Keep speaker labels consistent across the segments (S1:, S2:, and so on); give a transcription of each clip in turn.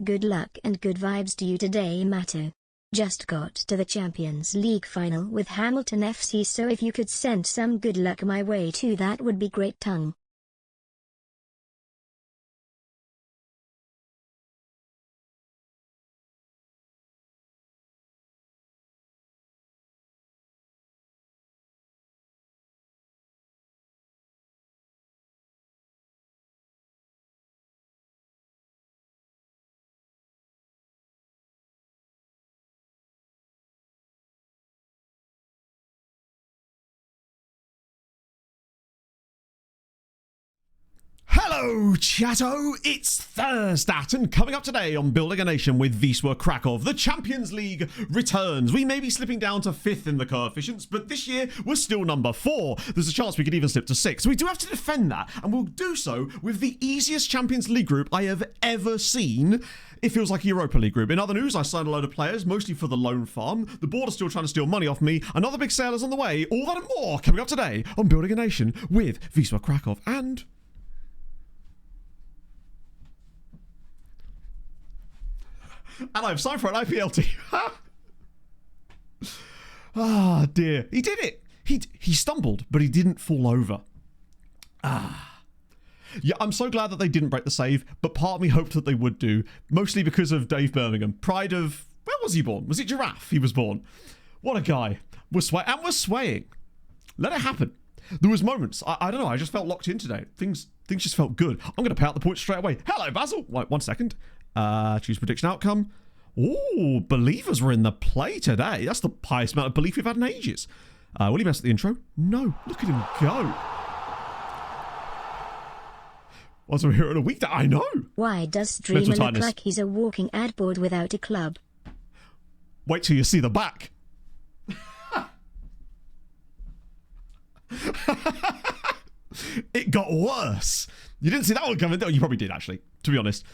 S1: Good luck and good vibes to you today, Matto. Just got to the Champions League final with Hamilton FC, so if you could send some good luck my way too, that would be great. Tongue.
S2: Hello, chatto! It's Thursday, and coming up today on Building a Nation with Wisła Kraków, the Champions League returns. We may be slipping down to 5th in the coefficients, but this year we're still number 4. There's a chance we could even slip to 6. So we do have to defend that, and we'll do so with the easiest Champions League group I have ever seen. It feels like a Europa League group. In other news, I signed a load of players, mostly for the loan farm. The board is still trying to steal money off me. Another big sale is on the way. All that and more coming up today on Building a Nation with Wisła Kraków. And I've signed for an IPL team. Ah, dear. He did it. He stumbled, but he didn't fall over. Yeah, I'm so glad that they didn't break the save, but part of me hoped that they would do, mostly because of Dave Birmingham. Pride of... Where was he born? Was it Giraffe he was born? What a guy. We're swaying. Let it happen. There was moments. I don't know. I just felt locked in today. Things just felt good. I'm going to pay out the points straight away. Hello, Basil. Wait, 1 second. Choose prediction outcome. Ooh, believers were in the play today. That's the highest amount of belief we've had in ages. Will he mess at the intro? No. Look at him go. Once I'm here in a week, I know.
S1: Why does streamer look like he's a walking ad board without a club?
S2: Wait till you see the back. It got worse. You didn't see that one coming. Oh, you probably did, actually, to be honest.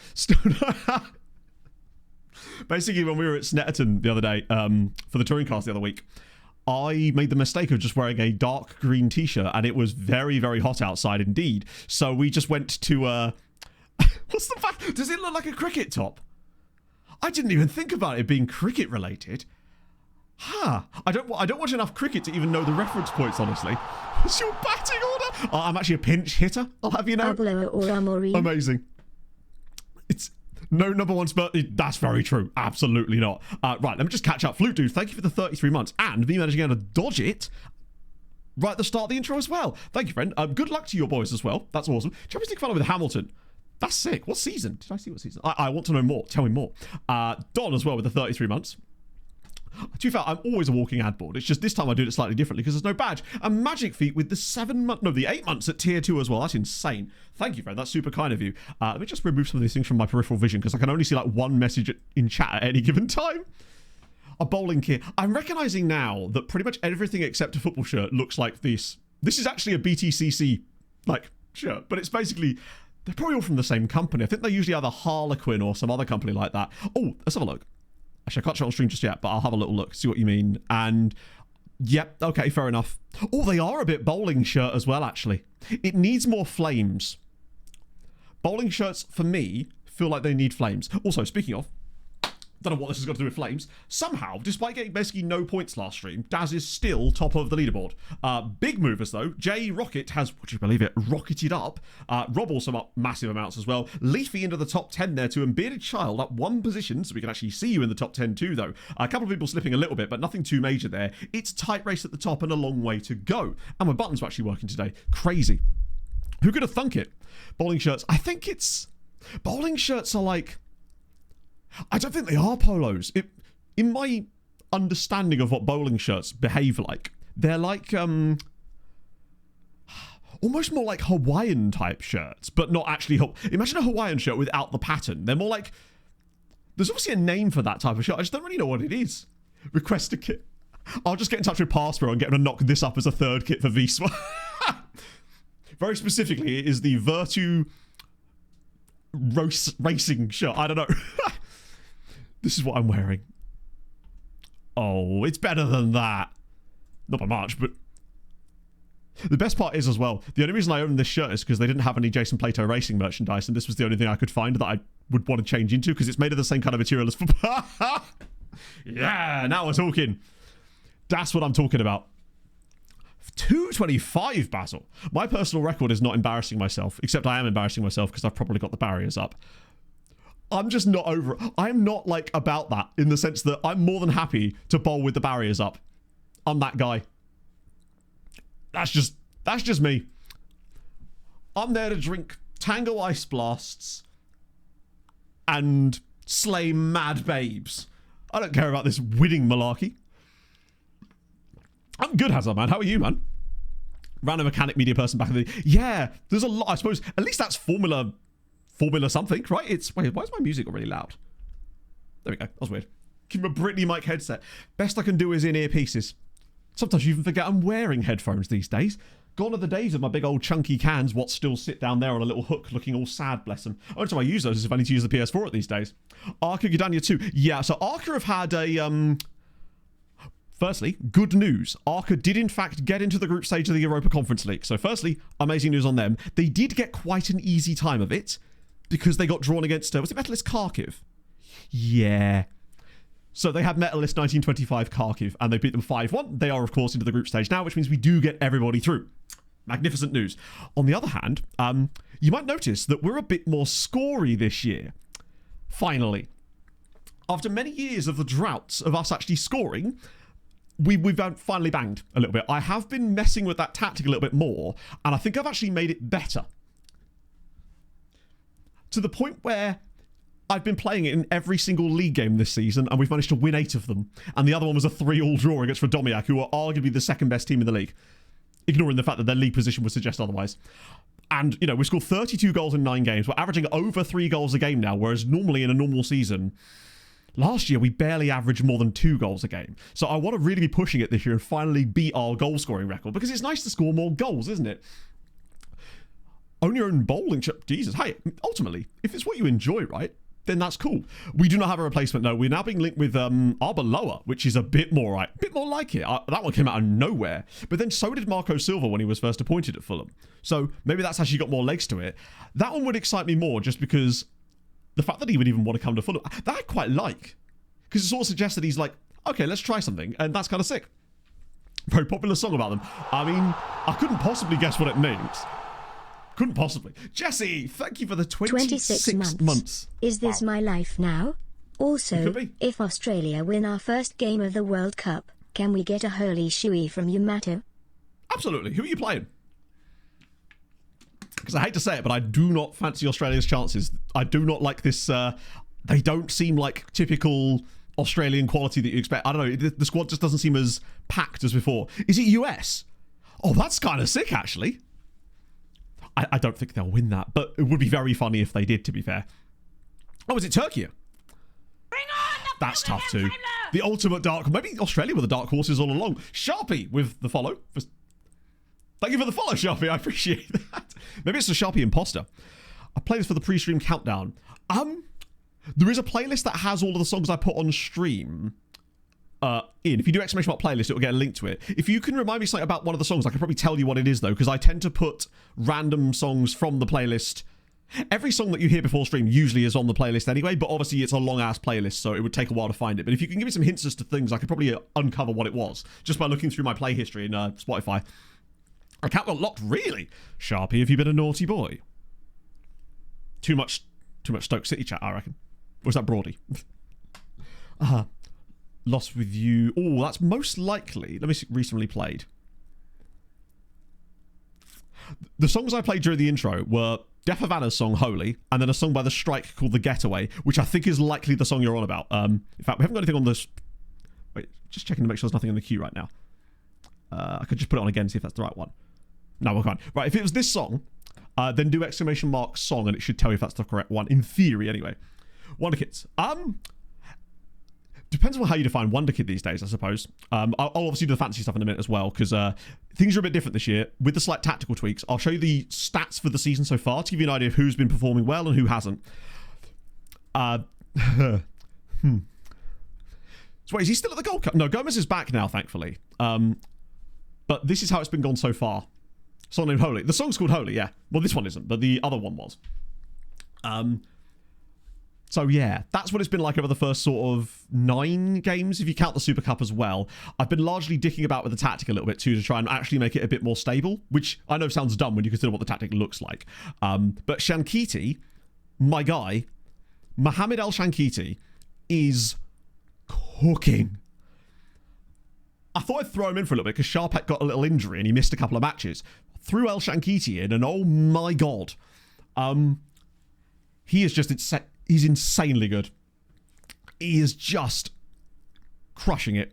S2: Basically, when we were at Snetterton the other day, for the touring cast the other week, I made the mistake of just wearing a dark green t-shirt, and it was very, very hot outside indeed. So we just went to, what's the fact? Does it look like a cricket top? I didn't even think about it being cricket related. I don't watch enough cricket to even know the reference points, honestly. What's your batting order? I'm actually a pinch hitter, I'll have you know. Amazing. It's no number one spot. That's very true. Absolutely not. Right, let me just catch up. Flute Dude, thank you for the 33 months and me managing to dodge it right at the start of the intro as well. Thank you, friend. Good luck to your boys as well. That's awesome. Champions League final with Hamilton. That's sick. What season? Did I see what season? I want to know more. Tell me more. Don as well with the 33 months. To be fair, I'm always a walking ad board. It's just this time I do it slightly differently because there's no badge. And Magic Feet with the 8 months at tier 2 as well. That's insane. Thank you, friend. That's super kind of you. Let me just remove some of these things from my peripheral vision because I can only see like one message in chat at any given time. A bowling kit. I'm recognizing now that pretty much everything except a football shirt looks like this. This is actually a BTCC like shirt, but it's basically, they're probably all from the same company. I think they're usually either Harlequin or some other company like that. Oh, let's have a look. Actually, I can't show it on stream just yet, but I'll have a little look, see what you mean. And, yep, okay, fair enough. Oh, they are a bit bowling shirt as well, actually. It needs more flames. Bowling shirts, for me, feel like they need flames. Also, speaking of, don't know what this has got to do with flames. Somehow, despite getting basically no points last stream, Daz is still top of the leaderboard. Big movers though. J Rocket has, would you believe it, rocketed up. Rob also up massive amounts as well. Leafy into the top 10 there too, and Bearded Child up 1 position, so we can actually see you in the top 10 too though. A couple of people slipping a little bit, but nothing too major there. It's a tight race at the top and a long way to go. And my buttons are actually working today. Crazy. Who could have thunk it? Bowling shirts. I think it's... Bowling shirts are like... I don't think they are polos. In my understanding of what bowling shirts behave like, they're like almost more like Hawaiian type shirts, but not actually. Imagine a Hawaiian shirt without the pattern. They're more like, there's obviously a name for that type of shirt. I just don't really know what it is. Request a kit. I'll just get in touch with Paspro and get him to knock this up as a 3rd kit for Wisła. Very specifically, it is the Virtu racing shirt. I don't know. This is what I'm wearing. Oh, it's better than that. Not by much, but... The best part is as well, the only reason I own this shirt is because they didn't have any Jason Plato racing merchandise, and this was the only thing I could find that I would want to change into, because it's made of the same kind of material as... Yeah, now we're talking. That's what I'm talking about. 225, Basil. My personal record is not embarrassing myself, except I am embarrassing myself because I've probably got the barriers up. I'm just not over it. I'm not like about that in the sense that I'm more than happy to bowl with the barriers up. I'm that guy. That's just me. I'm there to drink Tango Ice Blasts and slay mad babes. I don't care about this winning malarkey. I'm good, Hazard, man. How are you, man? Random mechanic media person back in the... Yeah, there's a lot, I suppose. At least that's Formula something, right? Wait, why is my music really loud? There we go. That was weird. Give him a Britney mic headset. Best I can do is in-ear pieces. Sometimes you even forget I'm wearing headphones these days. Gone are the days of my big old chunky cans, what still sit down there on a little hook looking all sad, bless them. Only time I use those is if I need to use the PS4 at these days. Arca Gudania 2. Yeah, so Arca have had a... Firstly, good news. Arca did in fact get into the group stage of the Europa Conference League. So firstly, amazing news on them. They did get quite an easy time of it because they got drawn against, was it Metalist Kharkiv? Yeah. So they had Metalist 1925 Kharkiv and they beat them 5-1. They are, of course, into the group stage now, which means we do get everybody through. Magnificent news. On the other hand, you might notice that we're a bit more scory this year. Finally. After many years of the droughts of us actually scoring... We've finally banged a little bit. I have been messing with that tactic a little bit more, and I think I've actually made it better. To the point where I've been playing it in every single league game this season, and we've managed to win 8 of them. And the other one was a 3-all draw against Radomiak, who are arguably the second best team in the league. Ignoring the fact that their league position would suggest otherwise. And, you know, we scored 32 goals in 9 games. We're averaging over 3 goals a game now, whereas normally in a normal season... Last year, we barely averaged more than 2 goals a game. So I want to really be pushing it this year and finally beat our goal scoring record because it's nice to score more goals, isn't it? Own your own bowling chip. Jesus. Hey, ultimately, if it's what you enjoy, right, then that's cool. We do not have a replacement, no. We're now being linked with Arbaloa, which is a bit more like it. That one came out of nowhere. But then so did Marco Silva when he was first appointed at Fulham. So maybe that's actually got more legs to it. That one would excite me more just because... The fact that he would even want to come to Fulham, that I quite like. Because it sort of suggests that he's like, okay, let's try something. And that's kind of sick. Very popular song about them. I mean, I couldn't possibly guess what it means. Couldn't possibly. Jesse, thank you for the 26 months.
S1: Is this my life now? Also, if Australia win our first game of the World Cup, can we get a holy shoey from you, Matto?
S2: Absolutely. Who are you playing? Because I hate to say it, but I do not fancy Australia's chances. I do not like this. They don't seem like typical Australian quality that you expect. I don't know. The squad just doesn't seem as packed as before. Is it US? Oh, that's kind of sick, actually. I don't think they'll win that, but it would be very funny if they did, to be fair. Oh, is it Turkey?
S3: Bring on the
S2: That's tough, too. The ultimate dark... Maybe Australia were the dark horses all along. Sharpie with the follow. Thank you for the follow, Sharpie. I appreciate that. Maybe it's a Sharpie imposter. I play this for the pre-stream countdown. There is a playlist that has all of the songs I put on stream in. If you do exclamation mark playlist, it will get a link to it. If you can remind me something about one of the songs, I can probably tell you what it is, though, because I tend to put random songs from the playlist. Every song that you hear before stream usually is on the playlist anyway, but obviously it's a long-ass playlist, so it would take a while to find it. But if you can give me some hints as to things, I could probably uncover what it was, just by looking through my play history in Spotify. Account got locked, really? Sharpie, have you been a naughty boy? Too much Stoke City chat, I reckon. Or is that Brody? Lost with you. Oh, that's most likely. Let me see, recently played. The songs I played during the intro were Def Havana's song Holy, and then a song by The Strike called The Getaway, which I think is likely the song you're on about. In fact, we haven't got anything on this. Wait, just checking to make sure there's nothing in the queue right now. I could just put it on again and see if that's the right one. No, we can't. Right, if it was this song, then do exclamation mark song and it should tell you if that's the correct one. In theory, anyway. Wonder Kids. Depends on how you define Wonder Kid these days, I suppose. I'll obviously do the fantasy stuff in a minute as well, because things are a bit different this year. With the slight tactical tweaks, I'll show you the stats for the season so far to give you an idea of who's been performing well and who hasn't. So wait, is he still at the Gold Cup? No, Gomez is back now, thankfully. But this is how it's been gone so far. Song named Holy. The song's called Holy, yeah. Well, this one isn't, but the other one was. So yeah, that's what it's been like over the first sort of 9 games, if you count the Super Cup as well. I've been largely dicking about with the tactic a little bit too, to try and actually make it a bit more stable, which I know sounds dumb when you consider what the tactic looks like. But Shankiti, my guy, Mohamed El Shankiti, is cooking. I thought I'd throw him in for a little bit because Sharpek got a little injury and he missed a couple of matches. Threw El Shankiti in, and oh my god, he is just he's insanely good. He is just crushing it.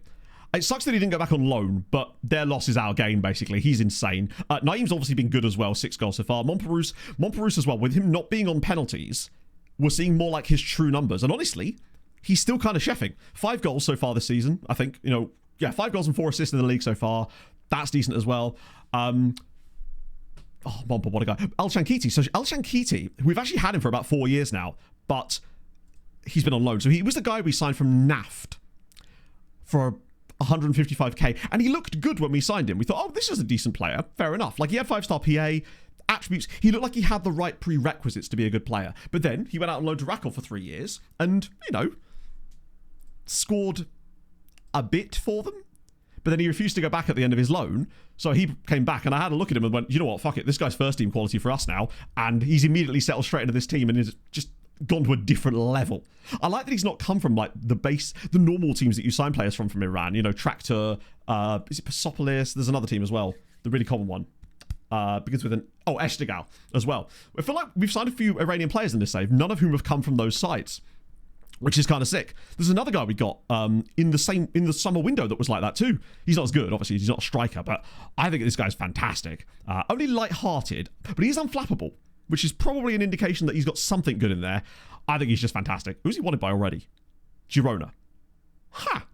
S2: It sucks that he didn't go back on loan, but their loss is our gain, basically. He's insane. Naeem's obviously been good as well, 6 goals so far. Montperouse as well, with him not being on penalties, we're seeing more like his true numbers. And honestly, he's still kind of chefing. 5 goals so far this season, I think. 5 goals and 4 assists in the league so far. That's decent as well. Mompa, what a guy. El Shankiti. So El Shankiti, we've actually had him for about 4 years now, but he's been on loan. So he was the guy we signed from NAFT for 155k, and he looked good when we signed him. We thought, oh, this is a decent player. Fair enough. Like, he had 5-star PA attributes. He looked like he had the right prerequisites to be a good player. But then he went out on loan to Rakov for 3 years and, scored a bit for them. But then he refused to go back at the end of his loan. So he came back, and I had a look at him and went, you know what, fuck it. This guy's first team quality for us now. And he's immediately settled straight into this team and is just gone to a different level. I like that he's not come from like the normal teams that you sign players from Iran. Tractor, is it Persepolis? There's another team as well. The really common one. Begins with Eshtigal as well. I feel like we've signed a few Iranian players in this save, none of whom have come from those sides, which is kind of sick. There's another guy we got in the summer window that was like that too. He's not as good, obviously. He's not a striker, but I think this guy's fantastic. Only light-hearted, but he's unflappable, which is probably an indication that he's got something good in there. I think he's just fantastic. Who's he wanted by already? Girona. Ha!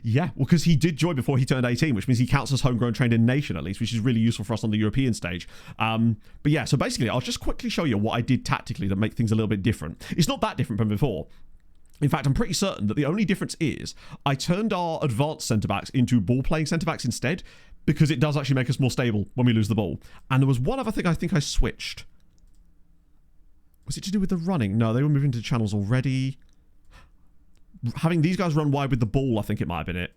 S2: Yeah, well, because he did join before he turned 18, which means he counts as homegrown trained in nation at least, which is really useful for us on the European stage. But yeah, so basically, I'll just quickly show you what I did tactically to make things a little bit different. It's not that different from before. In fact, I'm pretty certain that the only difference is I turned our advanced centre-backs into ball-playing centre-backs instead, because it does actually make us more stable when we lose the ball. And there was one other thing I think I switched. Was it to do with the running? No, they were moving to channels already. Having these guys run wide with the ball, I think it might have been it.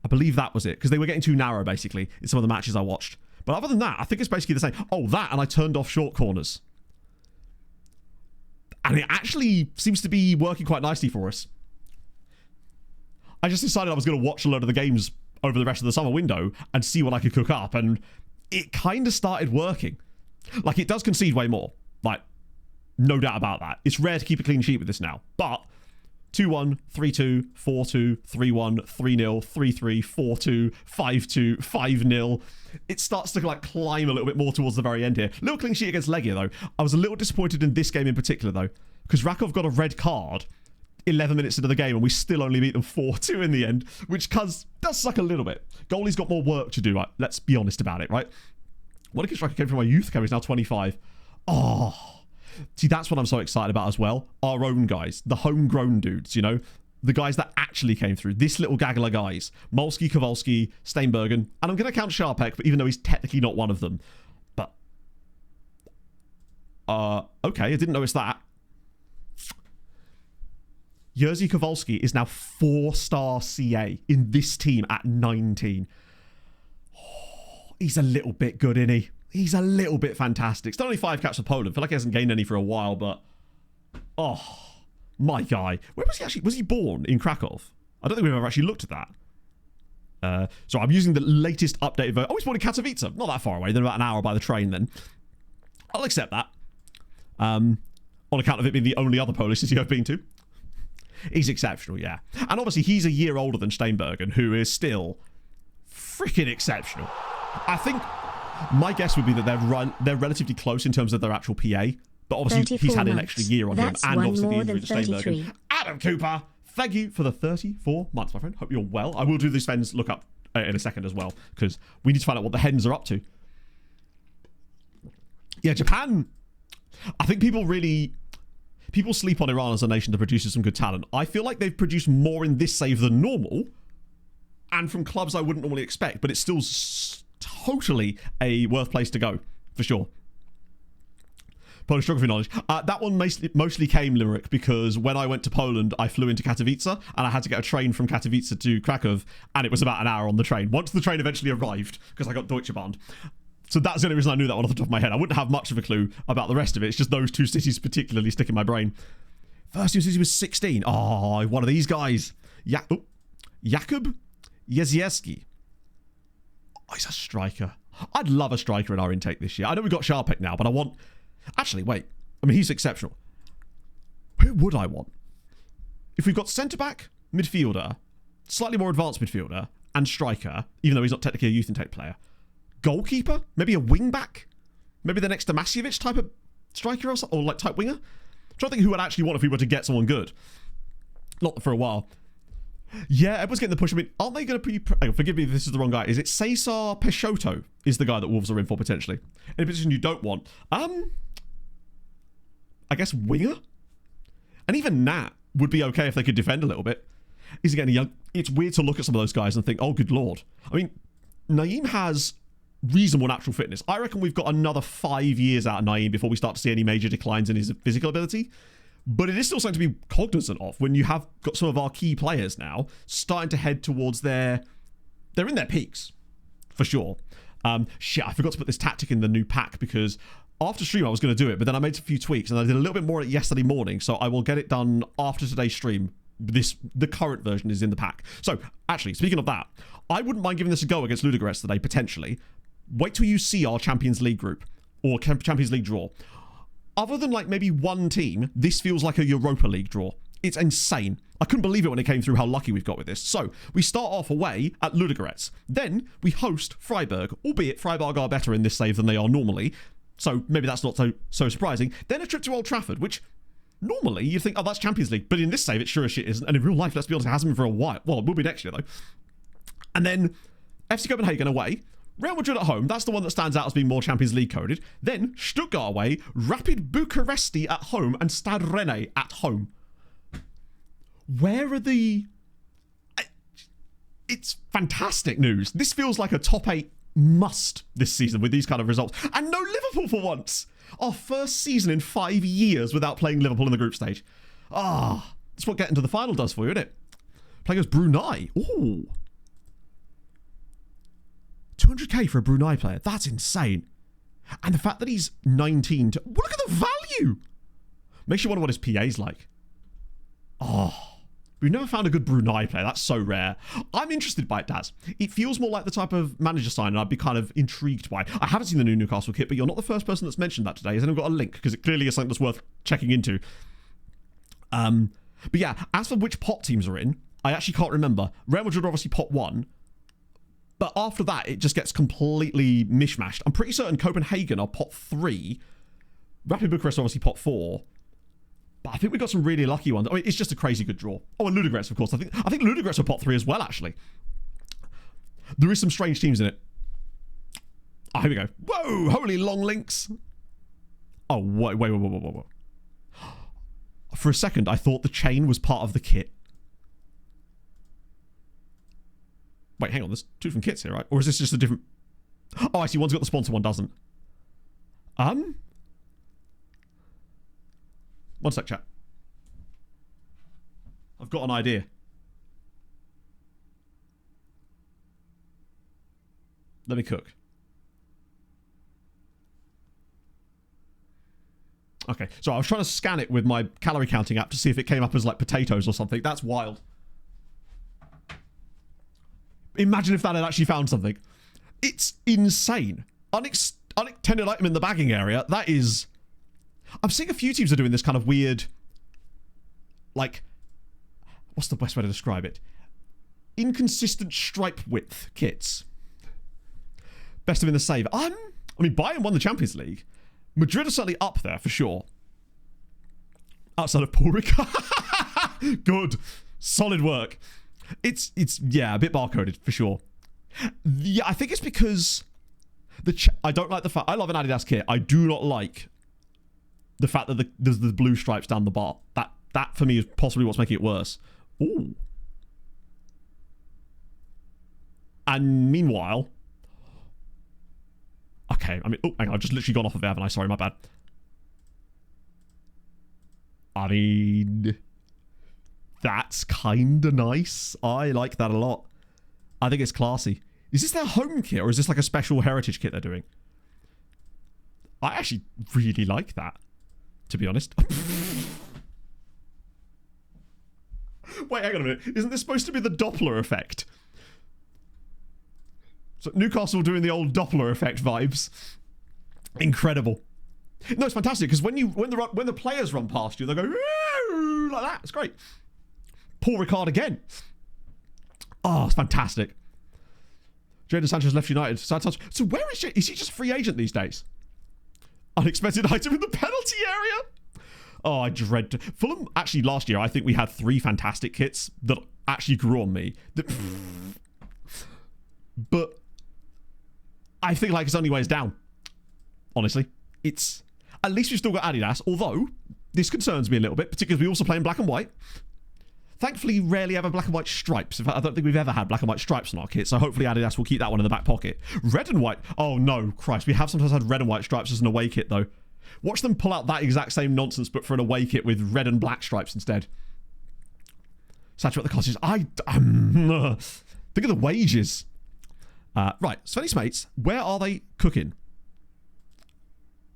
S2: I believe that was it, because they were getting too narrow, basically, in some of the matches I watched. But other than that, I think it's basically the same. Oh, that, and I turned off short corners. And it actually seems to be working quite nicely for us. I just decided I was going to watch a load of the games over the rest of the summer window and see what I could cook up, and it kind of started working. Like, it does concede way more. Like, no doubt about that. It's rare to keep a clean sheet with this now, but 2-1, 3-2, 4-2, 3-1, 3-0, 3-3, 4-2, 5-2, 5-0. It starts to like climb a little bit more towards the very end here. Little clean sheet against Legia though. I was a little disappointed in this game in particular though, because Rakov got a red card 11 minutes into the game and we still only beat them 4-2 in the end, which does suck a little bit. Goalie's got more work to do, right? Let's be honest about it, right? What a striker came from my youth academy, he's now 25. Oh, see, that's what I'm so excited about as well. Our own guys, the homegrown dudes, the guys that actually came through. This little gaggle of guys. Molsky, Kowalski, Steinbergen, and I'm going to count Sharpek, but even though he's technically not one of them. But, okay, I didn't notice that. Jerzy Kowalski is now 4-star CA in this team at 19. Oh, he's a little bit good, isn't he? He's a little bit fantastic. It's only 5 caps for Poland. I feel like he hasn't gained any for a while, but... Oh, my guy. Where was he actually? Was he born in Krakow? I don't think we've ever actually looked at that. So I'm using the latest updated version. Oh, he's born in Katowice. Not that far away. Then about an hour by the train then. I'll accept that. On account of it being the only other Polish city I've been to. He's exceptional, yeah. And obviously he's a year older than Steinbergen, who is still freaking exceptional. I think... my guess would be that they're relatively close in terms of their actual PA, but obviously he's had an extra year on him, and obviously the injury to Steinbergen. Adam Cooper, thank you for the 34 months, my friend. Hope you're well. I will do the Sven's lookup in a second as well, because we need to find out what the hens are up to. Yeah, Japan. I think people sleep on Iran as a nation that produces some good talent. I feel like they've produced more in this save than normal, and from clubs I wouldn't normally expect, but it's still totally a worth place to go, for sure. Polish geography knowledge. That one mostly came, Limerick, because when I went to Poland, I flew into Katowice, and I had to get a train from Katowice to Kraków, and it was about an hour on the train. Once the train eventually arrived, because I got Deutsche Bahn. So that's the only reason I knew that one off the top of my head. I wouldn't have much of a clue about the rest of it. It's just those two cities particularly stick in my brain. First university was 16. Oh, one of these guys. Jakub Jezierski. Oh, he's a striker. I'd love a striker in our intake this year. I know we've got Sharpek now, but I want... Actually, wait. I mean, he's exceptional. Who would I want? If we've got centre-back, midfielder, slightly more advanced midfielder, and striker, even though he's not technically a youth intake player, goalkeeper, maybe a wing-back, maybe the next Damasiewicz type of striker or like type winger. I'm trying to think who I'd actually want if we were to get someone good. Not for a while. Yeah, everyone's getting the push. I mean, aren't they going to be... Forgive me if this is the wrong guy. Is it Cesar Peixoto is the guy that Wolves are in for, potentially? In a position you don't want. I guess winger? And even Nat would be okay if they could defend a little bit. Is he getting young? It's weird to look at some of those guys and think, oh, good lord. I mean, Naeem has reasonable natural fitness. I reckon we've got another 5 years out of Naeem before we start to see any major declines in his physical ability. But it is still something to be cognizant of when you have got some of our key players now starting to head towards they're in their peaks, for sure. Shit, I forgot to put this tactic in the new pack because after stream I was going to do it, but then I made a few tweaks and I did a little bit more yesterday morning, so I will get it done after today's stream. The current version is in the pack. So, actually, speaking of that, I wouldn't mind giving this a go against Ludogorets today, potentially. Wait till you see our Champions League group, or Champions League draw. Other than like maybe one team, this feels like a Europa League draw. It's insane. I couldn't believe it when it came through how lucky we've got with this. So, we start off away at Ludogorets. Then, we host Freiburg, albeit Freiburg are better in this save than they are normally. So, maybe that's not so surprising. Then a trip to Old Trafford, which normally you'd think, oh, that's Champions League. But in this save, it sure as shit isn't. And in real life, let's be honest, it hasn't been for a while. Well, it will be next year, though. And then FC Copenhagen away. Real Madrid at home, that's the one that stands out as being more Champions League coded. Then Stuttgart away, Rapid Bucharesti at home, and Stade Rennais at home. Where are the... It's fantastic news. This feels like a top 8 must this season with these kind of results. And no Liverpool for once. Our first season in 5 years without playing Liverpool in the group stage. That's what getting to the final does for you, isn't it? Playing as Brunei. Ooh. 200k for a Brunei player. That's insane. And the fact that he's 19 to... Look at the value. Makes you wonder what his PA's like. We've never found a good Brunei player. That's so rare. I'm interested by it, Daz. It feels more like the type of manager sign and I'd be kind of intrigued by it. I haven't seen the new Newcastle kit, but you're not the first person that's mentioned that today. Has anyone got a link? Because it clearly is something that's worth checking into. But yeah, as for which pot teams are in, I actually can't remember. Real Madrid are obviously pot 1. But after that, it just gets completely mishmashed. I'm pretty certain Copenhagen are pot 3. Rapid Bucharest are obviously pot 4. But I think we got some really lucky ones. I mean, it's just a crazy good draw. Oh, and Ludogorets, of course. I think Ludogorets are pot 3 as well, actually. There is some strange teams in it. Oh, here we go. Whoa, holy long links. Oh, wait. For a second, I thought the chain was part of the kit. Wait, hang on. There's 2 different kits here, right? Or is this just a different... Oh, I see. One's got the sponsor, one doesn't. One sec, chat. I've got an idea. Let me cook. Okay, so I was trying to scan it with my calorie counting app to see if it came up as like potatoes or something. That's wild. Imagine if that had actually found something. It's insane. Unintended item in the bagging area. That is... I'm seeing a few teams are doing this kind of weird... Like... What's the best way to describe it? Inconsistent stripe width kits. Best of in the save. I mean, Bayern won the Champions League. Madrid are certainly up there, for sure. Outside of Pulric. Good. Solid work. It's yeah, a bit barcoded, for sure. Yeah, I think it's because... I don't like the fact... I love an Adidas kit. I do not like the fact that there's the blue stripes down the bar. That, for me, is possibly what's making it worse. Ooh. And meanwhile... okay. I mean, oh, hang on, I've just literally gone off of it, haven't I? Sorry, my bad. I mean, that's kind of nice. I like that a lot. I think it's classy. Is this their home kit, or is this like a special heritage kit they're doing? I actually really like that, to be honest. Wait, hang on a minute. Isn't this supposed to be the Doppler effect? So Newcastle doing the old Doppler effect vibes. Incredible. No, it's fantastic because when the players run past you, they go like that. It's great. Paul Ricard again. Oh, it's fantastic. Jadon Sanchez left United. Sad touch. So where is she? Is he just a free agent these days? Unexpected item in the penalty area. Oh, I dread Fulham. Actually, last year I think we had 3 fantastic kits that actually grew on me. But I think like it's only ways down. Honestly, it's at least we've still got Adidas. Although this concerns me a little bit, particularly we also play in black and white. Thankfully, rarely ever black and white stripes. In fact, I don't think we've ever had black and white stripes on our kit, so hopefully Adidas will keep that one in the back pocket. Red and white. Oh no, Christ. We have sometimes had red and white stripes as an away kit, though. Watch them pull out that exact same nonsense, but for an away kit with red and black stripes instead. Saturate the costs. Think of the wages. Right, Svenny's mates, where are they cooking?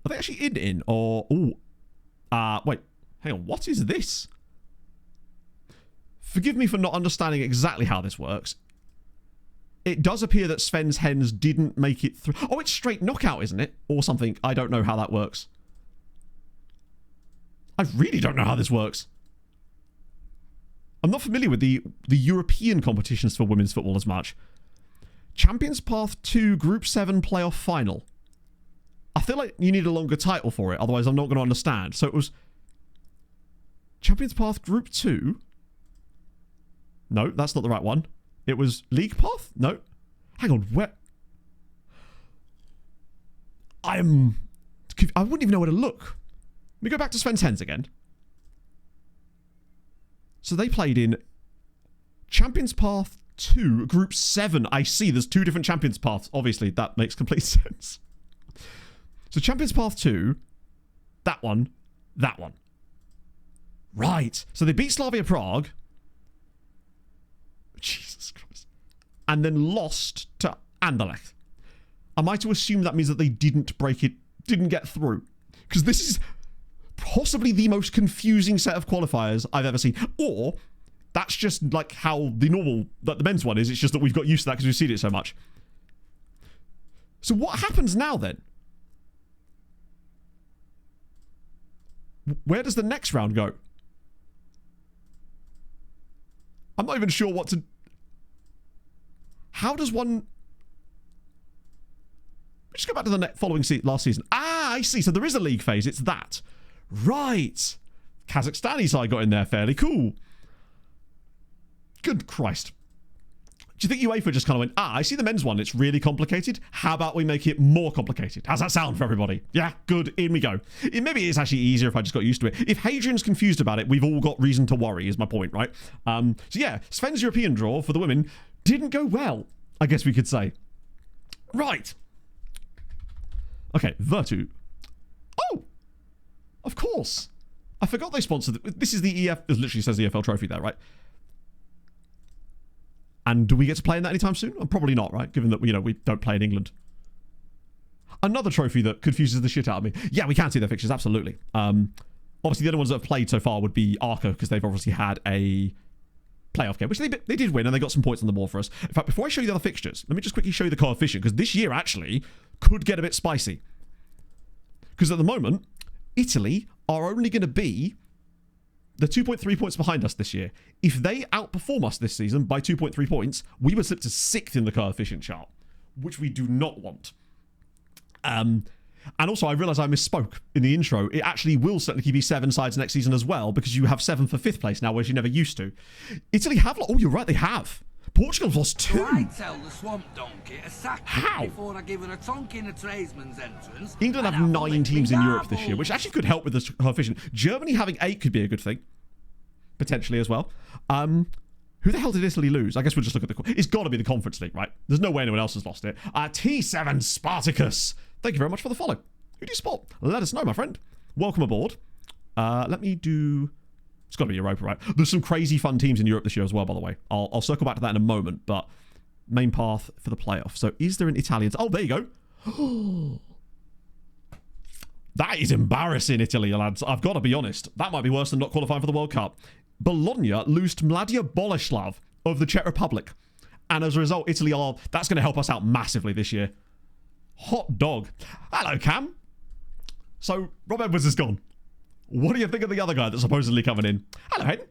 S2: Are they actually in or... Ooh. Wait, hang on, what is this? Forgive me for not understanding exactly how this works. It does appear that Sven's hens didn't make it through. Oh, it's straight knockout, isn't it? Or something. I don't know how that works. I really don't know how this works. I'm not familiar with the European competitions for women's football as much. Champions Path 2 Group 7 Playoff Final. I feel like you need a longer title for it, otherwise I'm not going to understand. So it was Champions Path Group 2. No, that's not the right one. It was League Path? No. Hang on, where? I wouldn't even know where to look. Let me go back to Sven's Hens again. So they played in Champions Path 2, Group 7. I see, there's 2 different Champions Paths. Obviously, that makes complete sense. So Champions Path 2, that one, that one. Right. So they beat Slavia Prague. Jesus Christ. And then lost to Anderlecht. Am I to assume that means that they didn't get through? Because this is possibly the most confusing set of qualifiers I've ever seen. Or that's just like how the men's one is. It's just that we've got used to that because we've seen it so much. So what happens now then? Where does the next round go? I'm not even sure what to... How does one... Let's go back to the following last season. Ah, I see. So there is a league phase. It's that. Right. Kazakhstani side got in there fairly cool. Good Christ. Do you think UEFA just kind of went, I see the men's one. It's really complicated. How about we make it more complicated? How's that sound for everybody? Yeah, good. In we go. Maybe it's actually easier if I just got used to it. If Hadrian's confused about it, we've all got reason to worry, is my point, right? So yeah, Sven's European draw for the women didn't go well, I guess we could say. Right. Okay, Virtu. Oh! Of course. I forgot they sponsored... This is the EF... It literally says the EFL trophy there, right? And do we get to play in that anytime soon? Probably not, right? Given that, we don't play in England. Another trophy that confuses the shit out of me. Yeah, we can see their fixtures, absolutely. Obviously, the only ones that have played so far would be Arca, because they've obviously had a playoff game, which they did win, and they got some points on the board for us. In fact, before I show you the other fixtures, let me just quickly show you the coefficient, because this year, actually, could get a bit spicy. Because at the moment, Italy are only going to be... They're 2.3 points behind us this year. If they outperform us this season by 2.3 points, we would slip to 6th in the coefficient chart, which we do not want. And also, I realised I misspoke in the intro. It actually will certainly be 7 sides next season as well, because you have 7 for 5th place now, whereas you never used to. Italy have... Oh, you're right, they have. Portugal's lost 2.
S3: So I tell the swamp donkey to sack
S2: How?
S3: before I give her a tonk in the tradesman's entrance.
S2: England have 9 teams in Europe this year, which actually could help with the coefficient. Germany having 8 could be a good thing. Potentially as well. Who the hell did Italy lose? I guess we'll just look at the... It's got to be the Conference League, right? There's no way anyone else has lost it. T7 Spartacus. Thank you very much for the follow. Who do you support? Let us know, my friend. Welcome aboard. Let me do... It's got to be Europa, right? There's some crazy fun teams in Europe this year as well, by the way. I'll circle back to that in a moment, but main path for the playoff. So is there an Italian... Oh, there you go. That is embarrassing, Italy, lads. I've got to be honest. That might be worse than not qualifying for the World Cup. Bologna lose to Mladia Boleslav of the Czech Republic. And as a result, Italy are... That's going to help us out massively this year. Hot dog. Hello, Cam. So, Rob Edwards is gone. What do you think of the other guy that's supposedly coming in? Hello, Hayden.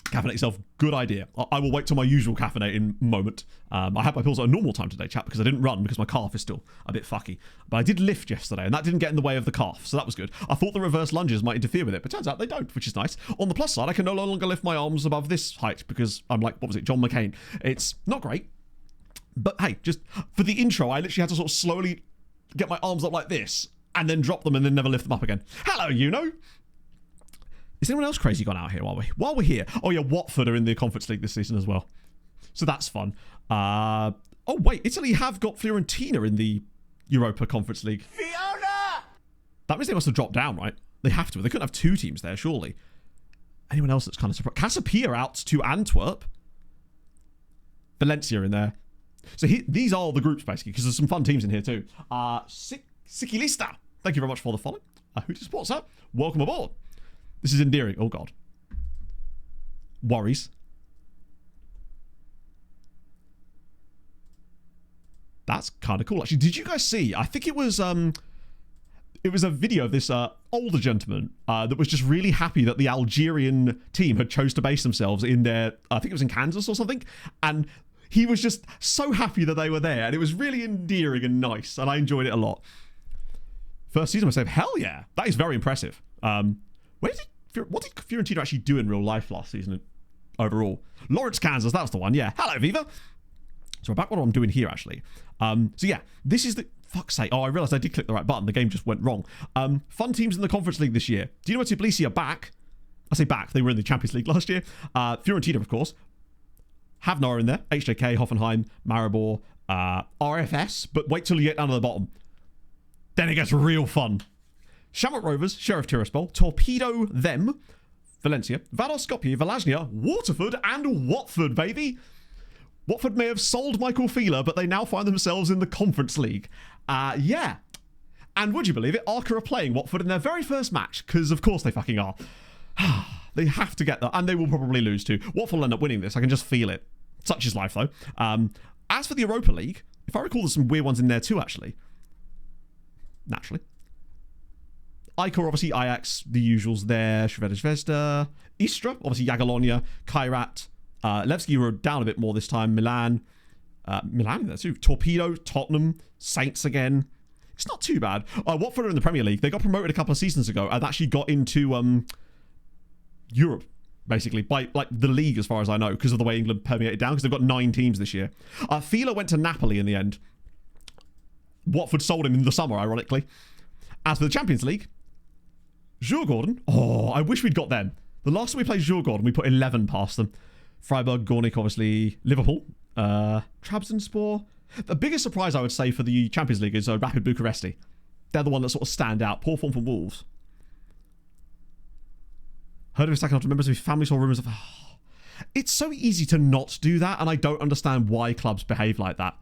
S2: Caffeinate yourself. Good idea. I will wait till my usual caffeinating moment. I had my pills at a normal time today, chat, because I didn't run because my calf is still a bit fucky. But I did lift yesterday, and that didn't get in the way of the calf, so that was good. I thought the reverse lunges might interfere with it, but turns out they don't, which is nice. On the plus side, I can no longer lift my arms above this height because I'm like, what was it, John McCain. It's not great. But hey, just for the intro, I literally had to sort of slowly get my arms up like this and then drop them and then never lift them up again. Hello, you know. Is anyone else crazy gone out here while we're here? Oh yeah, Watford are in the Conference League this season as well. So that's fun. Oh wait, Italy have got Fiorentina in the Europa Conference League.
S3: Fiona!
S2: That means they must have dropped down, right? They have to. They couldn't have two teams there, surely. Anyone else that's kind of surprised? Casapia out to Antwerp. Valencia in there. So these are all the groups, basically, because there's some fun teams in here, too. Sikilista. Thank you very much for the follow. Who do you support, sir? Welcome aboard. This is endearing. Oh, God. Worries. That's kind of cool, actually. Did you guys see? I think it was a video of this older gentleman that was just really happy that the Algerian team had chose to base themselves in their... I think it was in Kansas or something. And... he was just so happy that they were there, and it was really endearing and nice, and I enjoyed it a lot. First season, I said, hell yeah, that is very impressive. What did Fiorentina actually do in real life last season overall? Lawrence, Kansas, that was the one, yeah. Hello, Viva. So we're back what I'm doing here, actually. So yeah, this is the... Fuck's sake. Oh, I realised I did click the right button. The game just went wrong. Fun teams in the Conference League this year. Dinamo Tbilisi are back. I say back, they were in the Champions League last year. Fiorentina, of course. Havnar in there, HJK, Hoffenheim, Maribor, RFS, but wait till you get down to the bottom. Then it gets real fun. Shamrock Rovers, Sheriff Tiraspol, Torpedo them, Valencia, Vador Skopje, Valajnia, Waterford, and Watford, baby. Watford may have sold Michael Pheeler, but they now find themselves in the Conference League. Yeah. And would you believe it, Arca are playing Watford in their very first match, because of course they fucking are. They have to get that, and they will probably lose too. Watford will end up winning this. I can just feel it. Such is life, though. As for the Europa League, if I recall, there's some weird ones in there too, actually. Naturally. Icor, obviously, Ajax, the usuals there. Šveda Zvezda. Istra, obviously, Jagiellonia. Kairat. Levski were down a bit more this time. Milan in there too. Torpedo, Tottenham, Saints again. It's not too bad. Watford are in the Premier League. They got promoted a couple of seasons ago and actually got into... Europe, basically, by like the league as far as I know, because of the way England permeated down, because they've got 9 teams this year. Fila went to Napoli in the end. Watford sold him in the summer, ironically. As for the Champions League, Djurgården. Oh, I wish we'd got them. The last time we played Djurgården, we put 11 past them. Freiburg, Gornik, obviously, Liverpool, Trabzonspor. The biggest surprise, I would say, for the Champions League is Rapid Bucharesti. They're the one that sort of stand out. Poor form from Wolves. Heard of a second after members of his family saw rumours of... It's so easy to not do that, and I don't understand why clubs behave like that.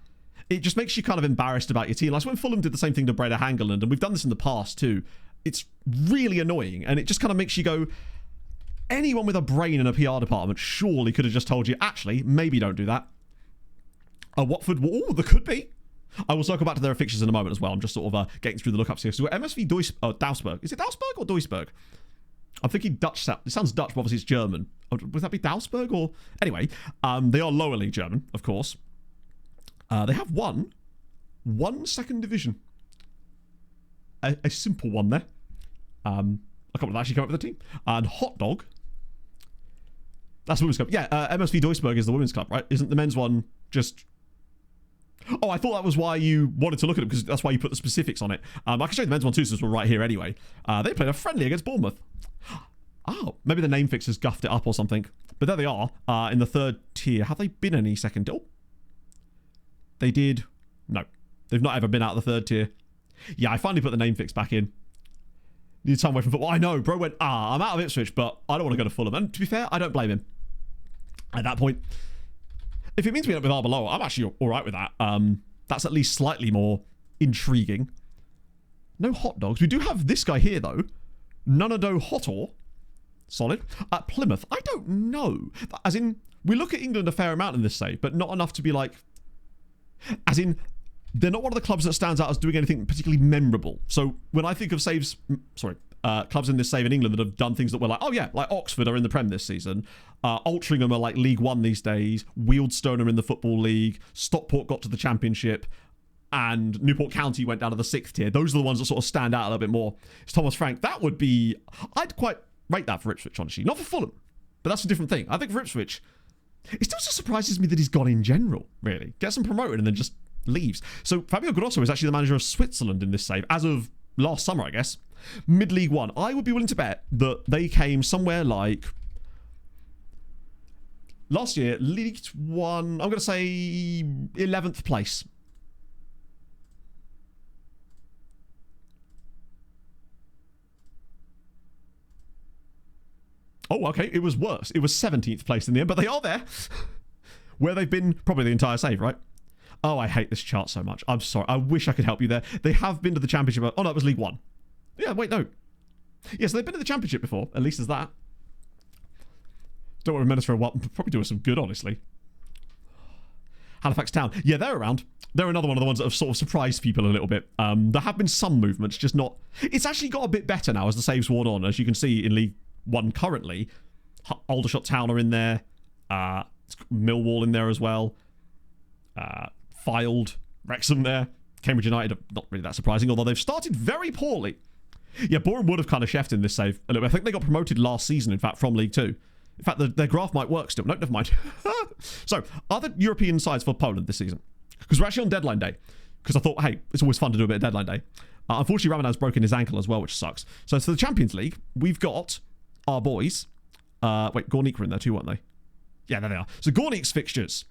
S2: It just makes you kind of embarrassed about your team. Like when Fulham did the same thing to Breda Hangeland, and we've done this in the past too. It's really annoying, and it just kind of makes you go... Anyone with a brain in a PR department surely could have just told you, actually, maybe don't do that. Watford... Oh, there could be. I will circle back to their fixtures in a moment as well. I'm just sort of getting through the lookups here. So we've got MSV Duisburg. Is it Duisburg or Duisburg? I'm thinking Dutch. It sounds Dutch, but obviously it's German. Would that be Duisburg or... Anyway, they are lower league German, of course. They have one second division. A simple one there. I can't believe I actually come up with a team. And Hot Dog. That's the women's club. Yeah, MSV Duisburg is the women's club, right? Isn't the men's one just... Oh, I thought that was why you wanted to look at it, because that's why you put the specifics on it. I can show you the men's one too, since we're right here anyway. They played a friendly against Bournemouth. Oh, maybe the name fixers guffed it up or something. But there they are, in the 3rd tier. Have they been any second? Oh. They did... No. They've not ever been out of the 3rd tier. Yeah, I finally put the name fix back in. Need time away from football. I know, bro went, I'm out of Ipswich, but I don't want to go to Fulham. And to be fair, I don't blame him. At that point, if it means being up with Arbeloa, I'm actually all right with that. That's at least slightly more intriguing. No hot dogs. We do have this guy here, though. Nunado Hotor. Solid. At Plymouth, I don't know. As in, we look at England a fair amount in this save, but not enough to be like... As in, they're not one of the clubs that stands out as doing anything particularly memorable. So when I think of saves... clubs in this save in England that have done things that were like, oh yeah, like Oxford are in the Prem this season. Altrincham are like League One these days. Wealdstone are in the Football League. Stockport got to the Championship. And Newport County went down to the 6th tier. Those are the ones that sort of stand out a little bit more. It's Thomas Frank. That would be... I'd quite rate that for Ipswich, honestly. Not for Fulham. But that's a different thing. I think for Ipswich, it still just surprises me that he's gone in general, really. Gets him promoted and then just leaves. So Fabio Grosso is actually the manager of Switzerland in this save, as of last summer, I guess. Mid-League One. I would be willing to bet that they came somewhere like... Last year, League One, I'm going to say 11th place. Oh, okay, it was worse. It was 17th place in the end, but they are there. Where they've been probably the entire save, right? Oh, I hate this chart so much. I'm sorry. I wish I could help you there. They have been to the Championship. Oh, no, it was League One. Yeah, wait, no. Yeah, so they've been to the Championship before. At least as that. Don't want to remind us for a while. Probably do us some good, honestly. Halifax Town. Yeah, they're around. They're another one of the ones that have sort of surprised people a little bit. There have been some movements, just not... It's actually got a bit better now as the saves worn on. As you can see in League One currently. Aldershot Town are in there. Millwall in there as well. Fylde, Wrexham there. Cambridge United, not really that surprising, although they've started very poorly. Yeah, Boreham would have kind of chefed in this save a little bit. I think they got promoted last season, in fact, from League Two. In fact, their graph might work still. No, never mind. So, other European sides for Poland this season? Because we're actually on deadline day. Because I thought, hey, it's always fun to do a bit of deadline day. Unfortunately, Ramadan's broken his ankle as well, which sucks. So, for the Champions League, we've got our boys. Wait, Gornik were in there too, weren't they? Yeah, there they are. So, Gornik's fixtures.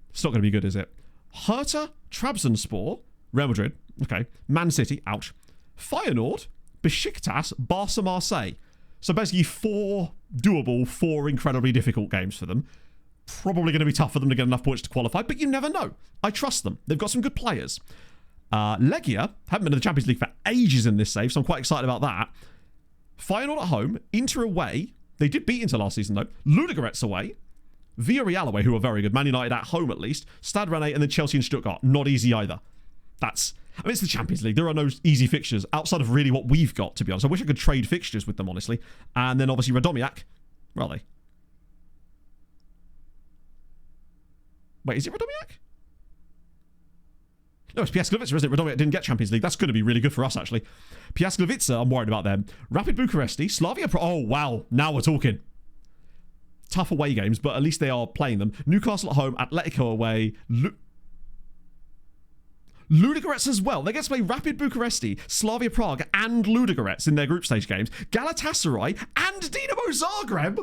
S2: It's not going to be good, is it? Hertha, Trabzonspor, Real Madrid, okay. Man City, ouch. Feyenoord, Besiktas, Barca, Marseille. So basically 4 doable, 4 incredibly difficult games for them. Probably going to be tough for them to get enough points to qualify, but you never know. I trust them. They've got some good players. Legia haven't been in the Champions League for ages in this save, so I'm quite excited about that. Feyenoord at home, Inter away. They did beat Inter last season though. Ludogorets away. Villarreal away, who are very good. Man United at home, at least. Stade Rennais and then Chelsea and Stuttgart. Not easy either. It's the Champions League. There are no easy fixtures outside of really what we've got, to be honest. I wish I could trade fixtures with them, honestly. And then, obviously, Radomiak. Where are they? Wait, is it Radomiak? No, it's Piast Gliwice, isn't it? Radomiak didn't get Champions League. That's going to be really good for us, actually. Piast Gliwice, I'm worried about them. Rapid Bucharesti, Slavia Prague. Oh, wow. Now we're talking. Tough away games, but at least they are playing them. Newcastle at home, Atletico away, Ludogorets as well. They get to play Rapid Bucharesti, Slavia Prague, and Ludogorets in their group stage games. Galatasaray and Dinamo Zagreb.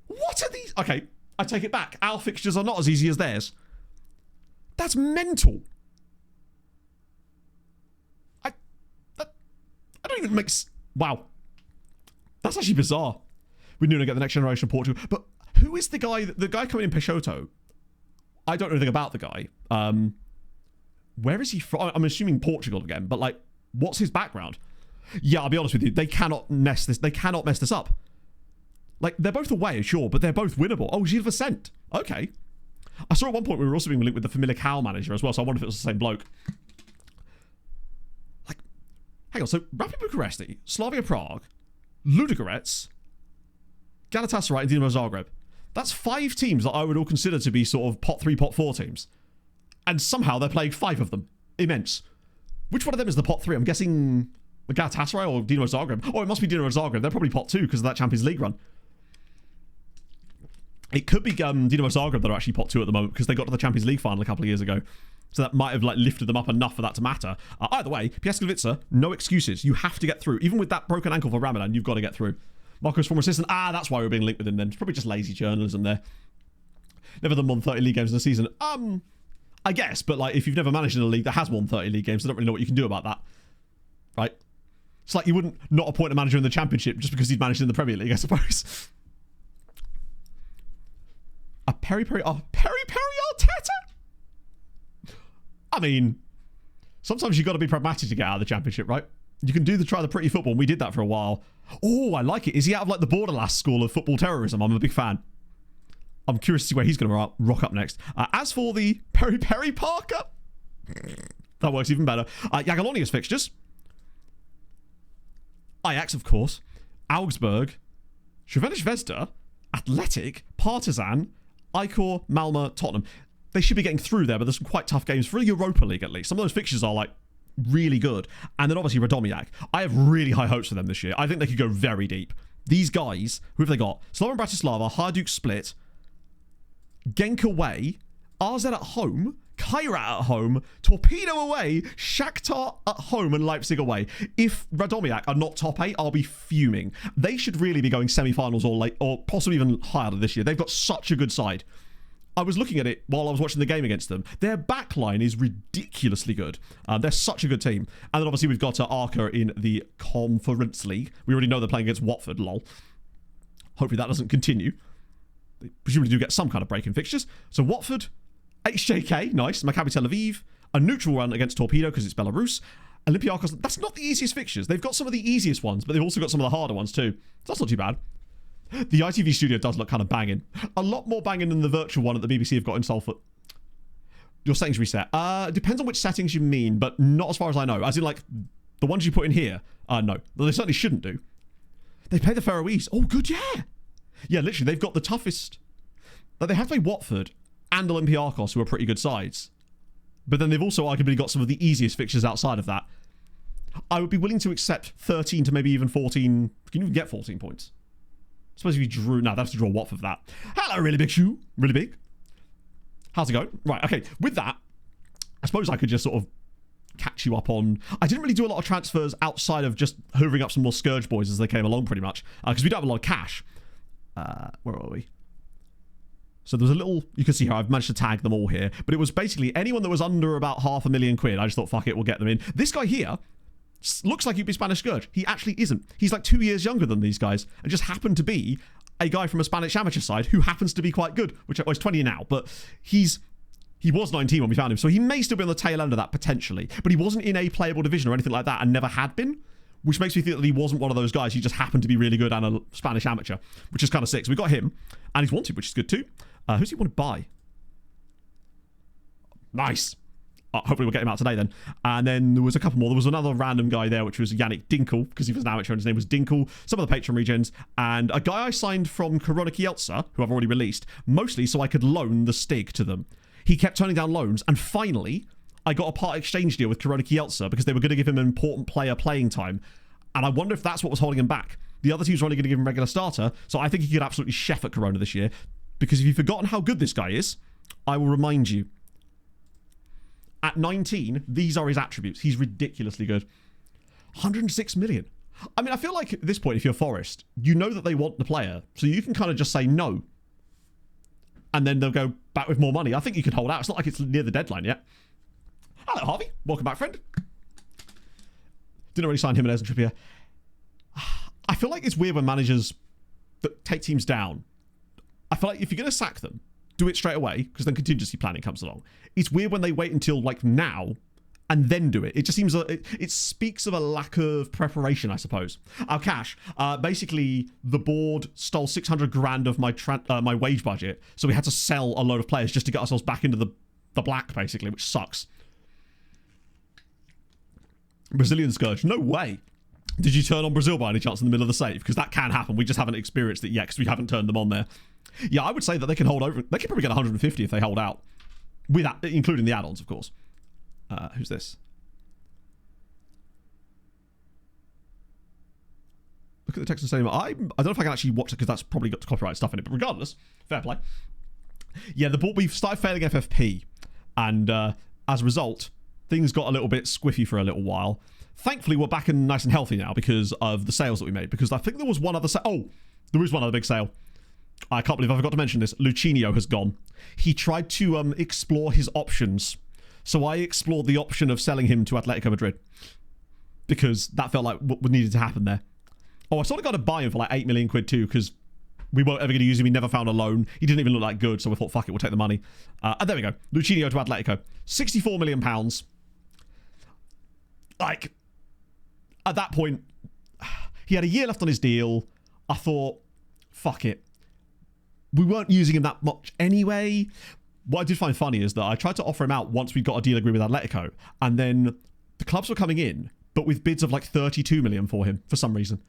S2: What are these? Okay, I take it back. Our fixtures are not as easy as theirs. That's mental. I don't even make... Wow. That's actually bizarre. We knew to get the next generation of Portugal. But who is the guy coming in Peixoto? I don't know anything about the guy. Where is he from? I'm assuming Portugal again, but like, what's his background? Yeah, I'll be honest with you. They cannot mess this up. Like, they're both away, sure, but they're both winnable. Oh, Gilles Vicente. Okay. I saw at one point we were also being linked with the Famalicão manager as well, so I wonder if it was the same bloke. Like, hang on. So, Rapid Bucharesti, Slavia Prague, Ludogorets, Galatasaray and Dinamo Zagreb. That's 5 teams that I would all consider to be sort of pot 3, pot 4 teams. And somehow they're playing 5 of them. Immense. Which one of them is the pot 3? I'm guessing Galatasaray or Dinamo Zagreb. Oh, it must be Dinamo Zagreb. They're probably pot 2 because of that Champions League run. It could be Dinamo Zagreb that are actually pot 2 at the moment because they got to the Champions League final a couple of years ago. So that might have like lifted them up enough for that to matter. Either way, Piast Gliwice, no excuses. You have to get through. Even with that broken ankle for Ramadan, you've got to get through. Marco's former assistant. That's why we're being linked with him then. It's probably just lazy journalism there. Never done more than 30 league games in a season. I guess, but like if you've never managed in a league that has won 30 league games, I don't really know what you can do about that, right? It's like you wouldn't not appoint a manager in the Championship just because he's managed in the Premier League, I suppose. A Peri Arteta? I mean, sometimes you've got to be pragmatic to get out of the Championship, right? You can try the pretty football, and we did that for a while. Oh, I like it. Is he out of like the Borderlass school of football terrorism? I'm a big fan. I'm curious to see where he's going to rock up next. As for the Peri Parker, that works even better. Jagiellonia's fixtures. Ajax, of course. Augsburg. Crvena Zvezda. Athletic. Partizan. Ikor, Malmö, Tottenham. They should be getting through there, but there's some quite tough games for the Europa League at least. Some of those fixtures are like really good. And then obviously Radomiak. I have really high hopes for them this year. I think they could go very deep. These guys, who have they got? Slovan Bratislava, Hajduk Split, Genk away, AZ at home, Kairat at home, Torpedo away, Shakhtar at home, and Leipzig away. If Radomiak are not top 8, I'll be fuming. They should really be going semi-finals or possibly even higher this year. They've got such a good side. I was looking at it while I was watching the game against them. Their backline is ridiculously good. They're such a good team. And then obviously we've got Arca in the Conference League. We already know they're playing against Watford, lol. Hopefully that doesn't continue. They presumably do get some kind of break in fixtures. So Watford, HJK, nice. Maccabi Tel Aviv, a neutral run against Torpedo because it's Belarus. Olympiacos, that's not the easiest fixtures. They've got some of the easiest ones, but they've also got some of the harder ones too. So that's not too bad. The ITV studio does look kind of banging. A lot more banging than the virtual one that the BBC have got in Salford. Your settings reset. Depends on which settings you mean, but not as far as I know. As in, like, the ones you put in here. No. Well, they certainly shouldn't do. They play the Faroese. Oh, good, yeah. Yeah, literally, they've got the toughest. Like, they have to play Watford and Olympiacos, who are pretty good sides. But then they've also arguably got some of the easiest fixtures outside of that. I would be willing to accept 13 to maybe even 14. You can even get 14 points. I suppose if you drew... No, that's to draw Watford for that. Hello, really big shoe. Really big. How's it going? Right, okay. With that, I suppose I could just sort of catch you up on... I didn't really do a lot of transfers outside of just hoovering up some more Scourge boys as they came along, pretty much. Because we don't have a lot of cash. Where are we? So there was a little... You can see here, I've managed to tag them all here. But it was basically anyone that was under about £500,000. I just thought, fuck it, we'll get them in. This guy here... looks like he'd be Spanish Scourge. He actually isn't. He's like 2 years younger than these guys and just happened to be a guy from a Spanish amateur side who happens to be quite good, which well, he's 20 now, but he was 19 when we found him, so he may still be on the tail end of that potentially, but he wasn't in a playable division or anything like that and never had been, which makes me think that he wasn't one of those guys. He just happened to be really good and a Spanish amateur, which is kind of sick. So we got him, and he's wanted, which is good too. Who's he want to buy? Nice. Hopefully we'll get him out today then. And then there was a couple more. There was another random guy there, which was Yannick Dinkel, because he was an amateur and his name was Dinkel. Some of the Patreon regions. And a guy I signed from Korona Kielce, who I've already released, mostly so I could loan the Stig to them. He kept turning down loans. And finally, I got a part exchange deal with Korona Kielce because they were going to give him an important player playing time. And I wonder if that's what was holding him back. The other teams were only going to give him regular starter. So I think he could absolutely chef at Korona this year. Because if you've forgotten how good this guy is, I will remind you. At 19, these are his attributes. He's ridiculously good. 106 million. I mean, I feel like at this point, if you're Forest, you know that they want the player. So you can kind of just say no. And then they'll go back with more money. I think you could hold out. It's not like it's near the deadline yet. Hello, Harvey. Welcome back, friend. Didn't really sign him and Trippier. I feel like it's weird when managers that take teams down. I feel like if you're going to sack them, do it straight away, because then contingency planning comes along. It's weird when they wait until like now and then do it. It just seems it speaks of a lack of preparation, I suppose. Our cash, basically the board stole 600 grand of my wage budget, so we had to sell a load of players just to get ourselves back into the black, basically, which sucks. Brazilian Scourge, no way. Did you turn on Brazil by any chance in the middle of the save? Because that can happen. We just haven't experienced it yet because we haven't turned them on there. Yeah, I would say that they can hold over. They can probably get 150 if they hold out, with that, including the add-ons, of course. Who's this? Look at the text and saying, I don't know if I can actually watch it because that's probably got copyright stuff in it. But regardless, fair play. Yeah, we've started failing FFP, and as a result, things got a little bit squiffy for a little while. Thankfully, we're back and nice and healthy now because of the sales that we made. Because I think there was one other sale. Oh, there is one other big sale. I can't believe I forgot to mention this. Lucinho has gone. He tried to explore his options. So I explored the option of selling him to Atletico Madrid. Because that felt like what needed to happen there. Oh, I sort of got to buy him for like 8 million quid too, because we weren't ever going to use him. We never found a loan. He didn't even look that good, so we thought, fuck it, we'll take the money. And there we go. Lucinho to Atletico. £64 million. Like, at that point, he had a year left on his deal. I thought, fuck it. We weren't using him that much anyway. What I did find funny is that I tried to offer him out once we got a deal agreed with Atletico, and then the clubs were coming in, but with bids of like 32 million for him for some reason.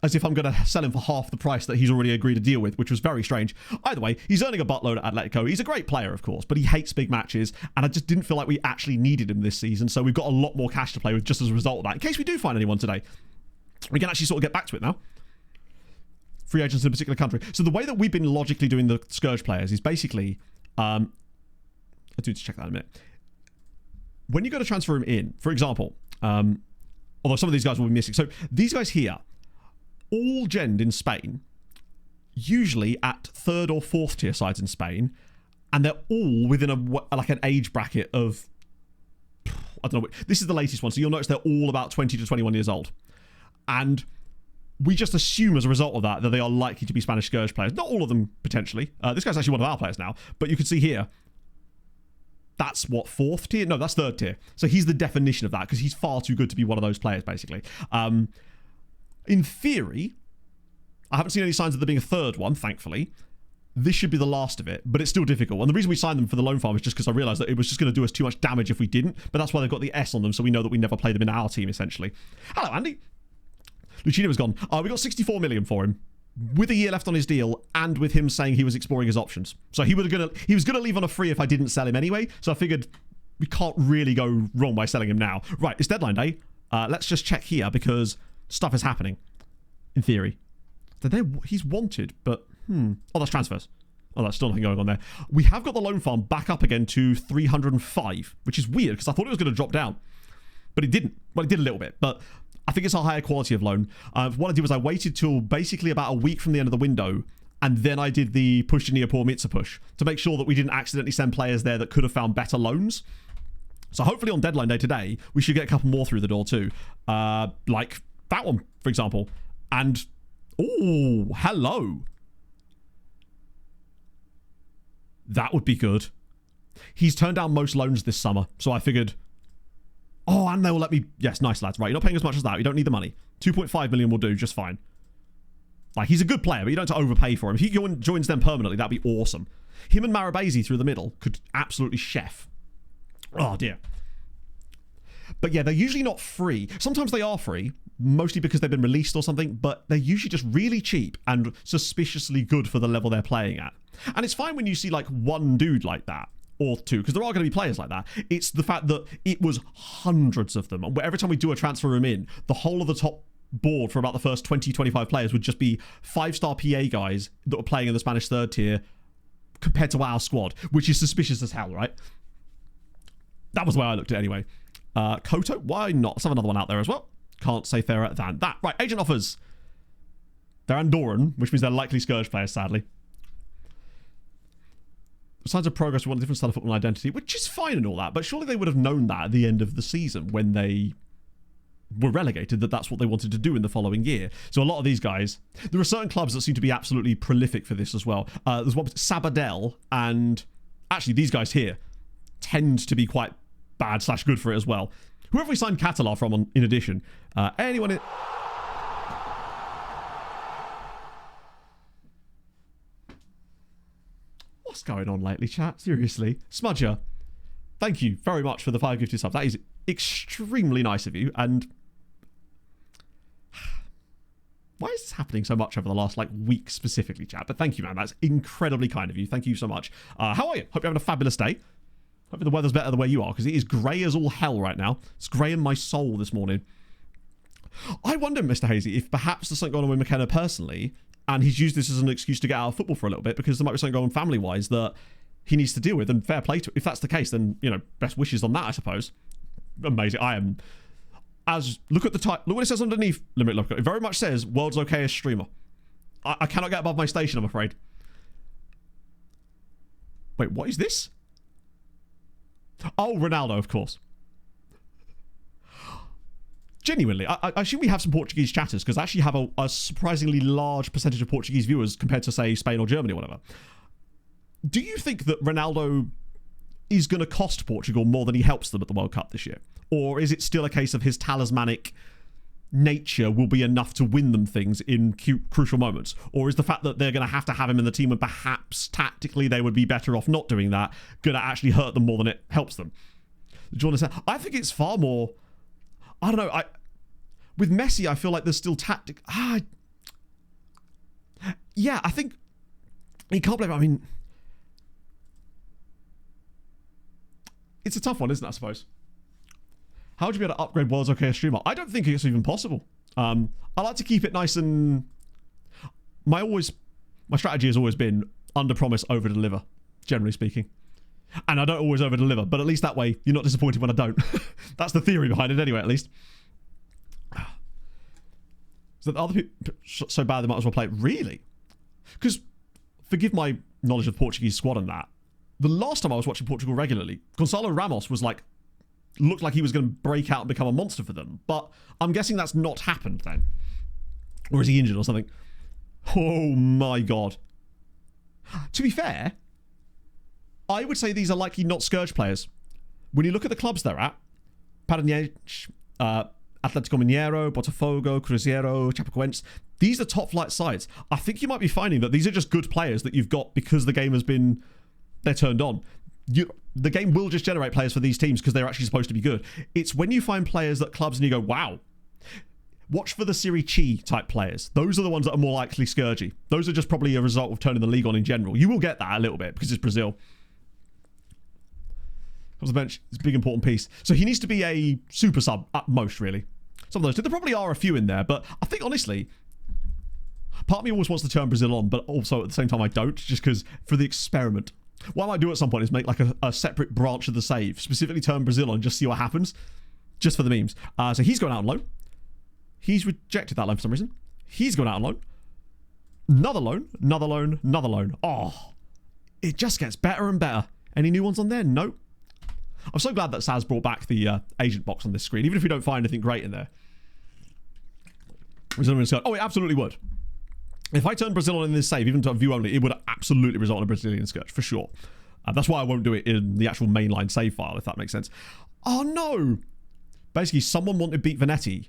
S2: As if I'm going to sell him for half the price that he's already agreed to deal with, which was very strange. Either way, he's earning a buttload at Atletico. He's a great player, of course, but he hates big matches, and I just didn't feel like we actually needed him this season, so we've got a lot more cash to play with just as a result of that. In case we do find anyone today, we can actually sort of get back to it now. Free agents in a particular country. So the way that we've been logically doing the Scourge players is basically... I do need to check that in a minute. When you go to transfer him in, for example, although some of these guys will be missing. So these guys here, all genned in Spain, usually at 3rd or 4th tier sides in Spain, and they're all within like an age bracket of, I don't know, this is the latest one, so you'll notice they're all about 20 to 21 years old. And we just assume as a result of that they are likely to be Spanish Scourge players. Not all of them, potentially. This guy's actually one of our players now, but you can see here, that's what, 4th tier? No, that's 3rd tier. So he's the definition of that, because he's far too good to be one of those players, basically. In theory, I haven't seen any signs of there being a 3rd one, thankfully. This should be the last of it, but it's still difficult. And the reason we signed them for the loan farm is just because I realised that it was just going to do us too much damage if we didn't. But that's why they've got the S on them, so we know that we never play them in our team, essentially. Hello, Andy. Lucinho was gone. We got 64 million for him, with a year left on his deal, and with him saying he was exploring his options. So he was gonna leave on a free if I didn't sell him anyway. So I figured we can't really go wrong by selling him now. Right, it's deadline day. Let's just check here because stuff is happening. In theory, he's wanted, but oh, that's transfers. Oh, that's still nothing going on there. We have got the loan farm back up again to 305, which is weird because I thought it was going to drop down, but it didn't. Well, it did a little bit, but I think it's a higher quality of loan. What I did was I waited till basically about a week from the end of the window, and then I did the push to Neopor Mitsa push to make sure that we didn't accidentally send players there that could have found better loans. So hopefully on deadline day today, we should get a couple more through the door too. Like that one, for example. And, oh, hello. That would be good. He's turned down most loans this summer, so I figured... Oh, and they will let me... Yes, nice, lads. Right, you're not paying as much as that. You don't need the money. 2.5 million will do just fine. Like, he's a good player, but you don't have to overpay for him. If he joins them permanently, that'd be awesome. Him and Marabesi through the middle could absolutely chef. Oh, dear. But yeah, they're usually not free. Sometimes they are free, mostly because they've been released or something, but they're usually just really cheap and suspiciously good for the level they're playing at. And it's fine when you see, like, one dude like that. Or two, because there are going to be players like that. It's the fact that it was hundreds of them. And every time we do a transfer room in, the whole of the top board for about the first 20, 25 players would just be 5-star PA guys that were playing in the Spanish 3rd tier compared to our squad, which is suspicious as hell, right? That was the way I looked at it anyway. Koto, why not? Let's have another one out there as well. Can't say fairer than that. Right, agent offers. They're Andorran, which means they're likely Scourge players, sadly. Signs of progress, we want a different style of football identity, which is fine and all that, but surely they would have known that at the end of the season when they were relegated, that that's what they wanted to do in the following year. So a lot of these guys, there are certain clubs that seem to be absolutely prolific for this as well. There's one, Sabadell, and actually these guys here tend to be quite bad / good for it as well. Whoever we signed Catalar from in addition, anyone in... What's going on lately, chat? Seriously. Smudger, thank you very much for the 5 gifted subs. That is extremely nice of you. And why is this happening so much over the last week specifically, chat? But thank you, man. That's incredibly kind of you. Thank you so much. How are you? Hope you're having a fabulous day. Hope the weather's better the way you are, because it is grey as all hell right now. It's grey in my soul this morning. I wonder, Mr. Hazy, if perhaps there's something going on with McKenna personally, and he's used this as an excuse to get out of football for a little bit because there might be something going on family-wise that he needs to deal with, and fair play to... If that's the case, then, best wishes on that, I suppose. Amazing. I am... Look at the title. Look what it says underneath. Limit Love. It very much says, world's okayest streamer. I cannot get above my station, I'm afraid. Wait, what is this? Oh, Ronaldo, of course. Genuinely, I assume we have some Portuguese chatters because I actually have a surprisingly large percentage of Portuguese viewers compared to, say, Spain or Germany or whatever. Do you think that Ronaldo is going to cost Portugal more than he helps them at the World Cup this year? Or is it still a case of his talismanic nature will be enough to win them things in crucial moments? Or is the fact that they're going to have him in the team and perhaps tactically they would be better off not doing that going to actually hurt them more than it helps them? Do you understand? I think it's far more... I don't know. With Messi, I feel like there's still tactic. Yeah, I think you can't blame. I mean, it's a tough one, isn't it? I suppose. How would you be able to upgrade World's OK streamer? I don't think it's even possible. I like to keep it nice and. My strategy has always been under promise, over deliver. Generally speaking. And I don't always over deliver, but at least that way you're not disappointed when I don't. That's the theory behind it anyway, at least. So the other people so bad they might as well play it. Really? Because, forgive my knowledge of the Portuguese squad and that, the last time I was watching Portugal regularly, Gonçalo Ramos looked like he was going to break out and become a monster for them. But I'm guessing that's not happened then. Or is he injured or something? Oh my god. To be fair, I would say these are likely not Scourge players. When you look at the clubs they're at, Paranhos, Atlético Mineiro, Botafogo, Cruzeiro, Chapecoense, these are top flight sides. I think you might be finding that these are just good players that you've got because the game has been, they're turned on. The game will just generate players for these teams because they're actually supposed to be good. It's when you find players at clubs and you go, wow. Watch for the Serie C type players. Those are the ones that are more likely Scourgy. Those are just probably a result of turning the league on in general. You will get that a little bit because it's Brazil. Comes the bench. It's a big important piece. So he needs to be a super sub at most, really. Some of those. There probably are a few in there, but I think honestly, part of me always wants to turn Brazil on, but also at the same time I don't, just because for the experiment. What I might do at some point is make like a separate branch of the save, specifically turn Brazil on, just see what happens, just for the memes. So he's going out on loan. He's rejected that loan for some reason. He's going out on loan. Another loan, another loan, another loan. Oh, it just gets better and better. Any new ones on there? Nope. I'm so glad that Saz brought back the agent box on this screen, even if we don't find anything great in there. Oh, it absolutely would. If I turned Brazil on in this save, even to view only, it would absolutely result in a Brazilian Scourge, for sure. That's why I won't do it in the actual mainline save file, if that makes sense. Oh, no. Basically, someone wanted beat Vanetti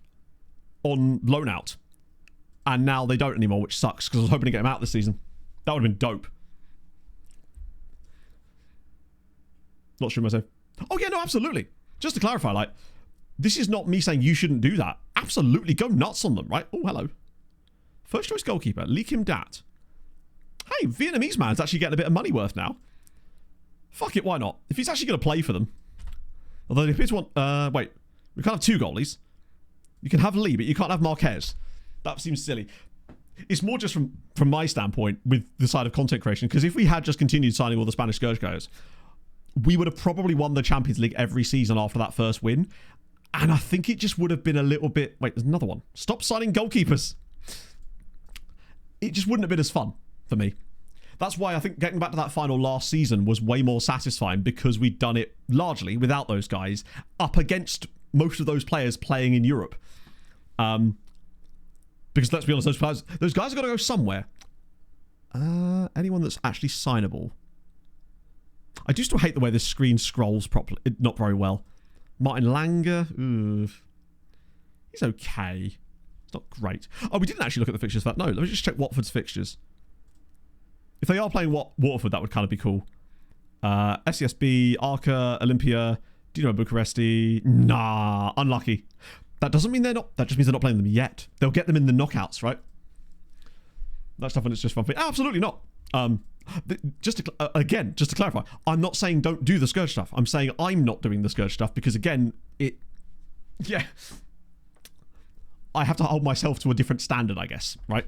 S2: on loan out, and now they don't anymore, which sucks, because I was hoping to get him out this season. That would have been dope. Not sure myself. Oh, yeah, no, absolutely. Just to clarify, like, this is not me saying you shouldn't do that. Absolutely, go nuts on them, right? Oh, hello. First choice goalkeeper, Lee Kim Dat. Hey, Vietnamese man's actually getting a bit of money worth now. Fuck it, why not? If he's actually going to play for them. Although they appear to want... wait, we can't have two goalies. You can have Lee, but you can't have Marquez. That seems silly. It's more just from my standpoint with the side of content creation, because if we had just continued signing all the Spanish Scourge guys, we would have probably won the Champions League every season after that first win. And I think it just would have been a little bit... Wait, there's another one. Stop signing goalkeepers. It just wouldn't have been as fun for me. That's why I think getting back to that final last season was way more satisfying, because we'd done it largely without those guys up against most of those players playing in Europe. Because let's be honest, those guys are going to go somewhere. Anyone that's actually signable. I do still hate the way this screen scrolls properly. Not very well. Martin Langer. Ooh. He's okay. It's not great. Oh, we didn't actually look at the fixtures for that. No, let me just check Watford's fixtures. If they are playing Waterford, that would kind of be cool. SCSB, Arca, Olympia, Dinamo Bucharesti. Nah, unlucky. That doesn't mean they're not... That just means they're not playing them yet. They'll get them in the knockouts, right? That stuff when it's just fun for me. Absolutely not. Just to clarify, I'm not saying don't do the Scourge stuff. I'm saying I'm not doing the Scourge stuff because, again, yeah. I have to hold myself to a different standard, I guess, right?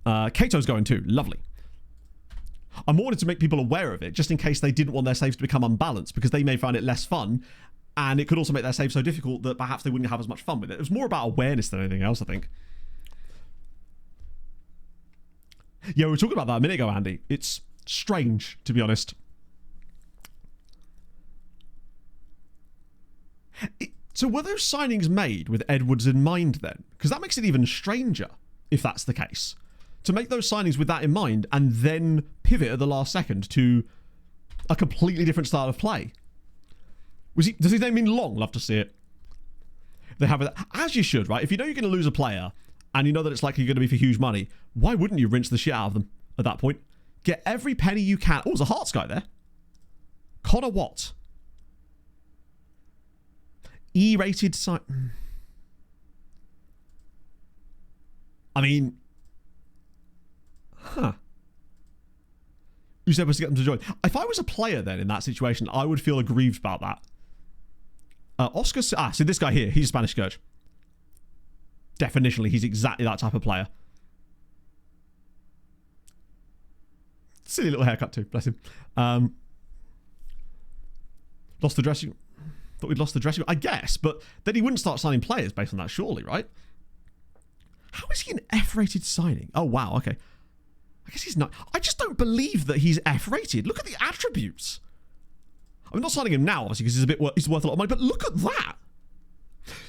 S2: Kato's going too. Lovely. I wanted to make people aware of it, just in case they didn't want their saves to become unbalanced, because they may find it less fun, and it could also make their save so difficult that perhaps they wouldn't have as much fun with it. It was more about awareness than anything else, I think. Yeah, we were talking about that a minute ago, Andy. It's strange, to be honest. So were those signings made with Edwards in mind then? Because that makes it even stranger, if that's the case. To make those signings with that in mind and then pivot at the last second to a completely different style of play. Does his name mean Long? Love to see it. They have it, as you should, right? If you know you're going to lose a player and you know that it's likely going to be for huge money, why wouldn't you rinse the shit out of them at that point? Get every penny you can. Oh, there's a Hearts guy there. Connor Watt. E-rated site. I mean, who's supposed to get them to join? If I was a player then in that situation, I would feel aggrieved about that. Oscar, so this guy here, he's a Spanish Scourge. Definitionally, he's exactly that type of player. Silly little haircut too, bless him. Lost the dressing. Thought we'd lost the dressing room, I guess, but then he wouldn't start signing players based on that, surely, right? How is he an F-rated signing? Oh, wow, okay. I guess he's not. I just don't believe that he's F-rated. Look at the attributes. I'm not signing him now, obviously, because he's worth a lot of money, but look at that.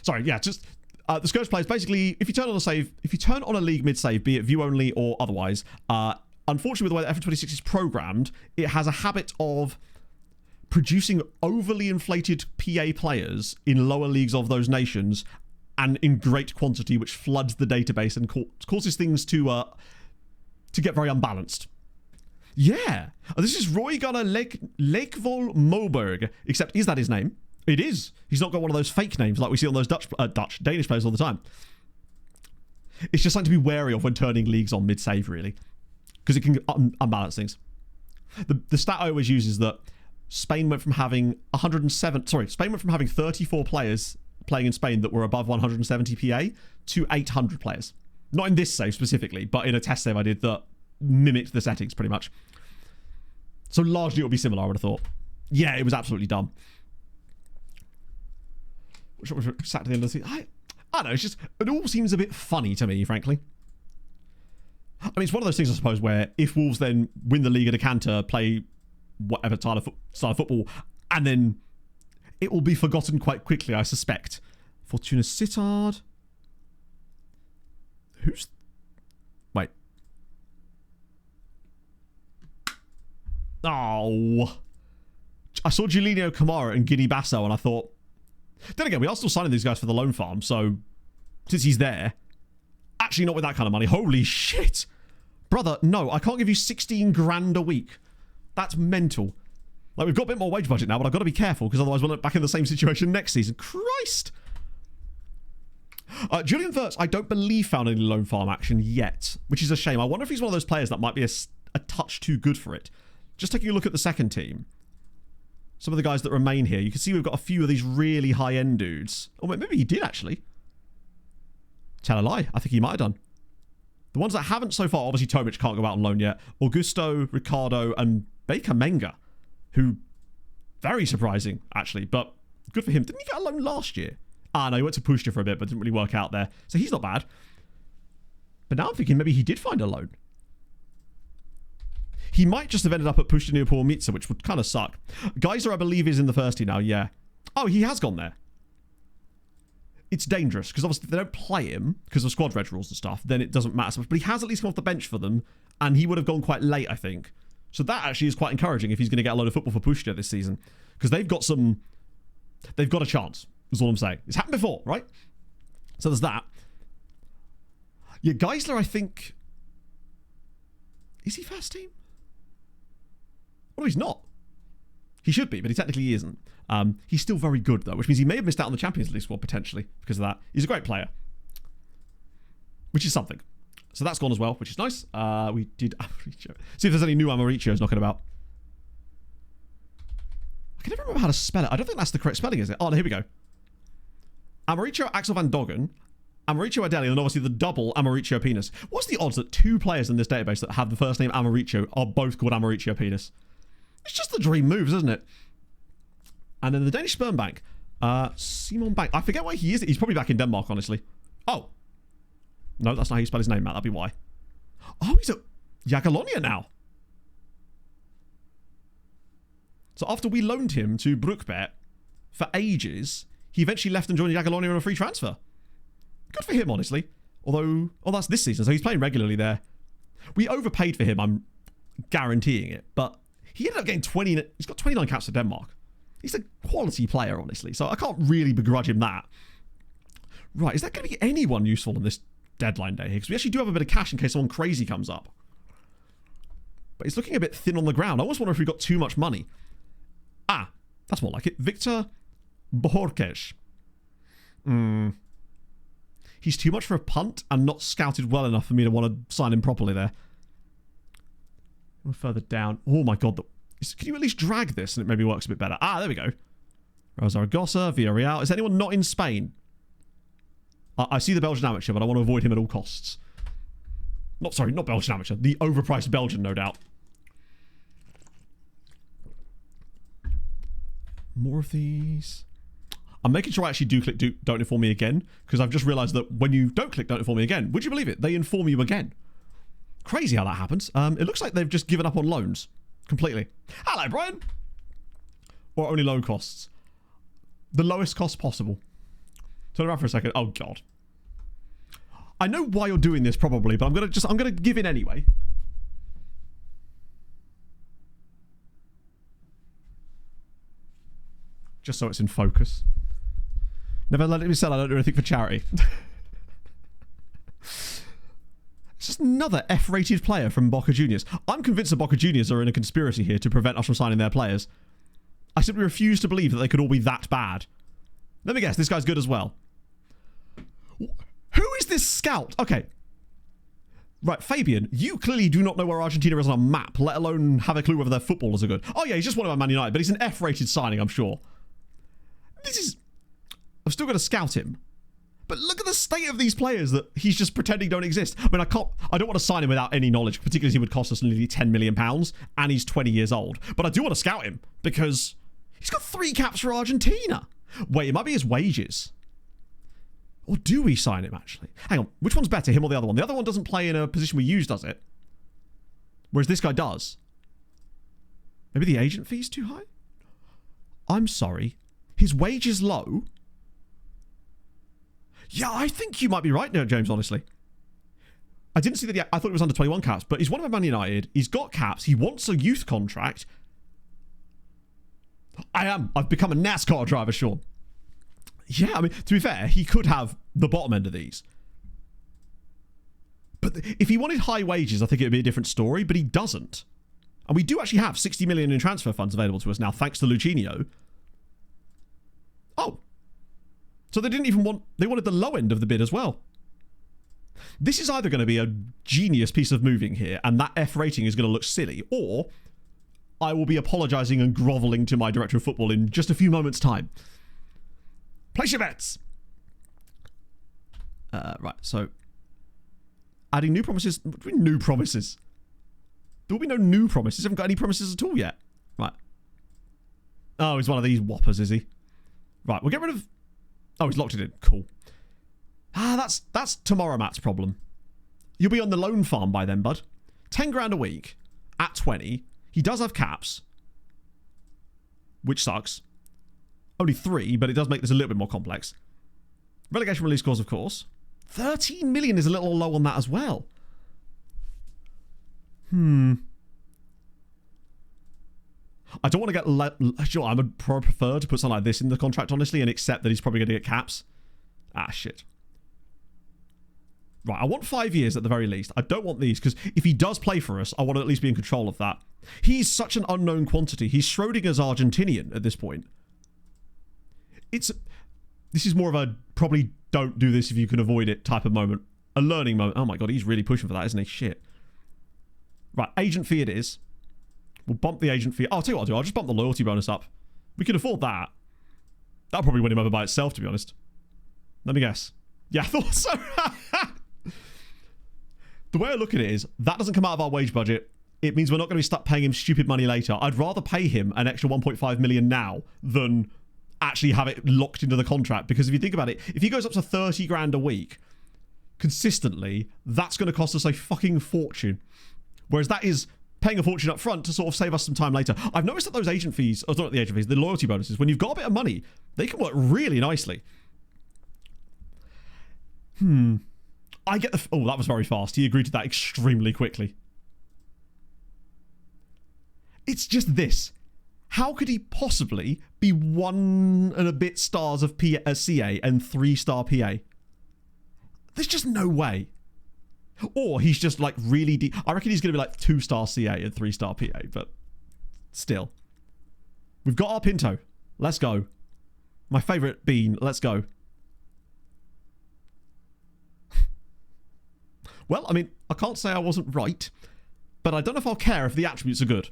S2: Sorry, yeah, just the Scourge players, basically, if you turn on a league mid-save, be it view only or otherwise, unfortunately, with the way that F26 is programmed, it has a habit of producing overly inflated PA players in lower leagues of those nations and in great quantity, which floods the database and causes things to get very unbalanced. Yeah. This is Roy Gunnar Lekevol Moberg, except is that his name? It is. He's not got one of those fake names like we see on those Danish players all the time. It's just something to be wary of when turning leagues on mid-save, really, because it can unbalance things. The stat I always use is that Spain went from having 34 players playing in Spain that were above 170 PA to 800 players. Not in this save specifically, but in a test save I did that mimicked the settings pretty much. So largely it will be similar, I would have thought. Yeah, it was absolutely dumb. Which was sat to the end of the season. I don't know, it all seems a bit funny to me, frankly. I mean, it's one of those things, I suppose, where if Wolves then win the league at a canter, play whatever style of football, and then it will be forgotten quite quickly, I suspect. Fortuna Sittard. Wait. Oh. I saw Julinho Kamara and Guinea Basso, and I thought, then again, we are still signing these guys for the loan farm, so since he's there, actually not with that kind of money. Holy shit. Brother, no, I can't give you 16 grand a week. That's mental. Like, we've got a bit more wage budget now, but I've got to be careful because otherwise we'll end up back in the same situation next season. Christ! Julian Wirtz, I don't believe found any loan farm action yet, which is a shame. I wonder if he's one of those players that might be a touch too good for it. Just taking a look at the second team. Some of the guys that remain here. You can see we've got a few of these really high-end dudes. Or maybe he did, actually. Tell a lie. I think he might have done. The ones that haven't so far, obviously Tomic can't go out on loan yet. Augusto, Ricardo, and Baker Menga, who, very surprising, actually, but good for him. Didn't he get a loan last year? No, he went to Pushta for a bit, but didn't really work out there. So he's not bad. But now I'm thinking maybe he did find a loan. He might just have ended up at Pushta Neopol Mitsa, which would kind of suck. Geyser, I believe, is in the first team now, yeah. Oh, he has gone there. It's dangerous, because obviously if they don't play him, because of squad reg rules and stuff, then it doesn't matter so much. But he has at least come off the bench for them, and he would have gone quite late, I think. So that actually is quite encouraging if he's going to get a load of football for Pushta this season. Because they've got a chance, is all I'm saying. It's happened before, right? So there's that. Yeah, Geisler, I think... Is he first team? Oh, he's not. He should be, but he technically isn't. He's still very good, though, which means he may have missed out on the Champions League squad, potentially, because of that. He's a great player. Which is something. So that's gone as well, which is nice. We did Amaricio. See if there's any new Amaricios knocking about. I can never remember how to spell it. I don't think that's the correct spelling, is it? Oh, no, here we go. Amaricio Axel van Doggen, Amaricio Adeli, and obviously the double Amaricio Penis. What's the odds that two players in this database that have the first name Amaricio are both called Amaricio Penis? It's just the dream moves, isn't it? And then the Danish sperm bank. Simon Bank. I forget why he is. He's probably back in Denmark, honestly. Oh. No, that's not how you spell his name, Matt. That'd be why. Oh, he's at Jagiellonia now. So after we loaned him to Brookbet for ages, he eventually left and joined Jagiellonian on a free transfer. Good for him, honestly. Although, oh, that's this season, so he's playing regularly there. We overpaid for him, I'm guaranteeing it. But he ended up getting 20, he's got 29 caps for Denmark. He's a quality player, honestly, so I can't really begrudge him that. Right, is that going to be anyone useful on this deadline day here? Because we actually do have a bit of cash in case someone crazy comes up. But he's looking a bit thin on the ground. I almost wonder if we got too much money. Ah, that's more like it. Victor Borges. He's too much for a punt and not scouted well enough for me to want to sign him properly there. Further down. Oh my god. Can you at least drag this and it maybe works a bit better? Ah, there we go. Zaragoza, Villarreal. Is anyone not in Spain? I see the Belgian amateur, but I want to avoid him at all costs. Not Belgian amateur. The overpriced Belgian, no doubt. More of these. I'm making sure I actually do click don't inform me again, because I've just realised that when you don't click don't inform me again, would you believe it? They inform you again. Crazy how that happens. It looks like they've just given up on loans. Completely. Hello, Brian. Or only low costs. The lowest cost possible. Turn around for a second. Oh, God. I know why you're doing this probably, but I'm gonna give in anyway. Just so it's in focus. Never let it be said I don't do anything for charity. It's just another F-rated player from Boca Juniors. I'm convinced the Boca Juniors are in a conspiracy here to prevent us from signing their players. I simply refuse to believe that they could all be that bad. Let me guess, this guy's good as well. Who is this scout? Okay. Right, Fabian, you clearly do not know where Argentina is on a map, let alone have a clue whether their footballers are good. Oh yeah, he's just one of my Man United, but he's an F-rated signing, I'm sure. I've still got to scout him. But look at the state of these players that he's just pretending don't exist. I mean, I don't want to sign him without any knowledge, particularly as he would cost us nearly £10 million, and he's 20 years old. But I do want to scout him, because he's got 3 caps for Argentina. Wait, it might be his wages. Or do we sign him, actually? Hang on, which one's better, him or the other one? The other one doesn't play in a position we use, does it? Whereas this guy does. Maybe the agent fee's too high? I'm sorry. His wage is low? Yeah, I think you might be right now, James, honestly. I didn't see that I thought it was under 21 caps, but he's one of Man United. He's got caps. He wants a youth contract. I've become a NASCAR driver, Sean. Yeah, I mean, to be fair, he could have the bottom end of these. But if he wanted high wages, I think it would be a different story, but he doesn't. And we do actually have 60 million in transfer funds available to us now, thanks to Lucinho. Oh. So they didn't even they wanted the low end of the bid as well. This is either going to be a genius piece of moving here, and that F rating is going to look silly, or I will be apologising and grovelling to my director of football in just a few moments' time. Place your bets! Right, so adding new promises. What do you mean new promises? There will be no new promises. I haven't got any promises at all yet. Right. Oh, he's one of these whoppers, is he? Right, we'll get rid of... Oh, he's locked it in. Cool. Ah, that's tomorrow Matt's problem. You'll be on the loan farm by then, bud. 10 grand a week at 20. He does have caps, which sucks. Only 3, but it does make this a little bit more complex. Relegation release clause, of course. 13 million is a little low on that as well. I don't want to get... Sure, I would prefer to put something like this in the contract, honestly, and accept that he's probably going to get caps. Ah, shit. Right, I want 5 years at the very least. I don't want these, because if he does play for us, I want to at least be in control of that. He's such an unknown quantity. He's Schrodinger's Argentinian at this point. This is more of a probably don't do this if you can avoid it type of moment. A learning moment. Oh my god, he's really pushing for that, isn't he? Shit. Right, agent fee it is. We'll bump the agent fee. I'll tell you what I'll do. I'll just bump the loyalty bonus up. We can afford that. That'll probably win him over by itself, to be honest. Let me guess. Yeah, I thought so. The way I look at it is, that doesn't come out of our wage budget. It means we're not going to be stuck paying him stupid money later. I'd rather pay him an extra 1.5 million now than actually have it locked into the contract. Because if you think about it, if he goes up to 30 grand a week consistently, that's going to cost us a fucking fortune. Whereas that is paying a fortune up front to sort of save us some time later. I've noticed that those agent fees, or not the agent fees, the loyalty bonuses, when you've got a bit of money, they can work really nicely. I get the... Oh, that was very fast. He agreed to that extremely quickly. It's just this. How could he possibly be 1 and a bit stars of CA and 3-star PA? There's just no way. Or he's just like really deep. I reckon he's going to be like 2-star CA and 3-star PA, but still. We've got our Pinto. Let's go. My favourite bean. Let's go. Well, I mean, I can't say I wasn't right, but I don't know if I'll care if the attributes are good.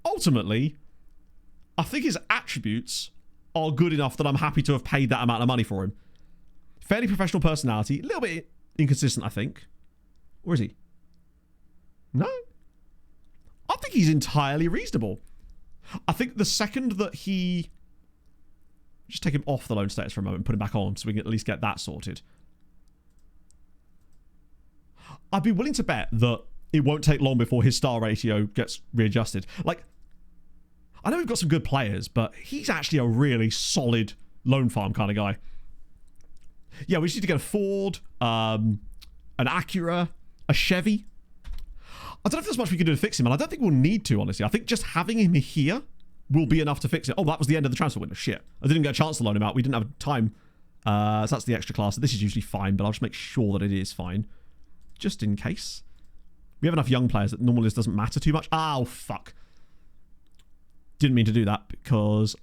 S2: Ultimately, I think his attributes are good enough that I'm happy to have paid that amount of money for him. Fairly professional personality. A little bit inconsistent, I think. Or is he? No? I think he's entirely reasonable. I think the second that he... Just take him off the loan status for a moment and put him back on so we can at least get that sorted. I'd be willing to bet that it won't take long before his star ratio gets readjusted. Like, I know we've got some good players, but he's actually a really solid loan farm kind of guy. Yeah, we just need to get a Ford, an Acura, a Chevy. I don't know if there's much we can do to fix him, and I don't think we'll need to, honestly. I think just having him here will be enough to fix it. Oh, that was the end of the transfer window. Shit. I didn't get a chance to loan him out. We didn't have time. So that's the extra class. This is usually fine, but I'll just make sure that it is fine. Just in case. We have enough young players that normally this doesn't matter too much. Oh, fuck. Didn't mean to do that because...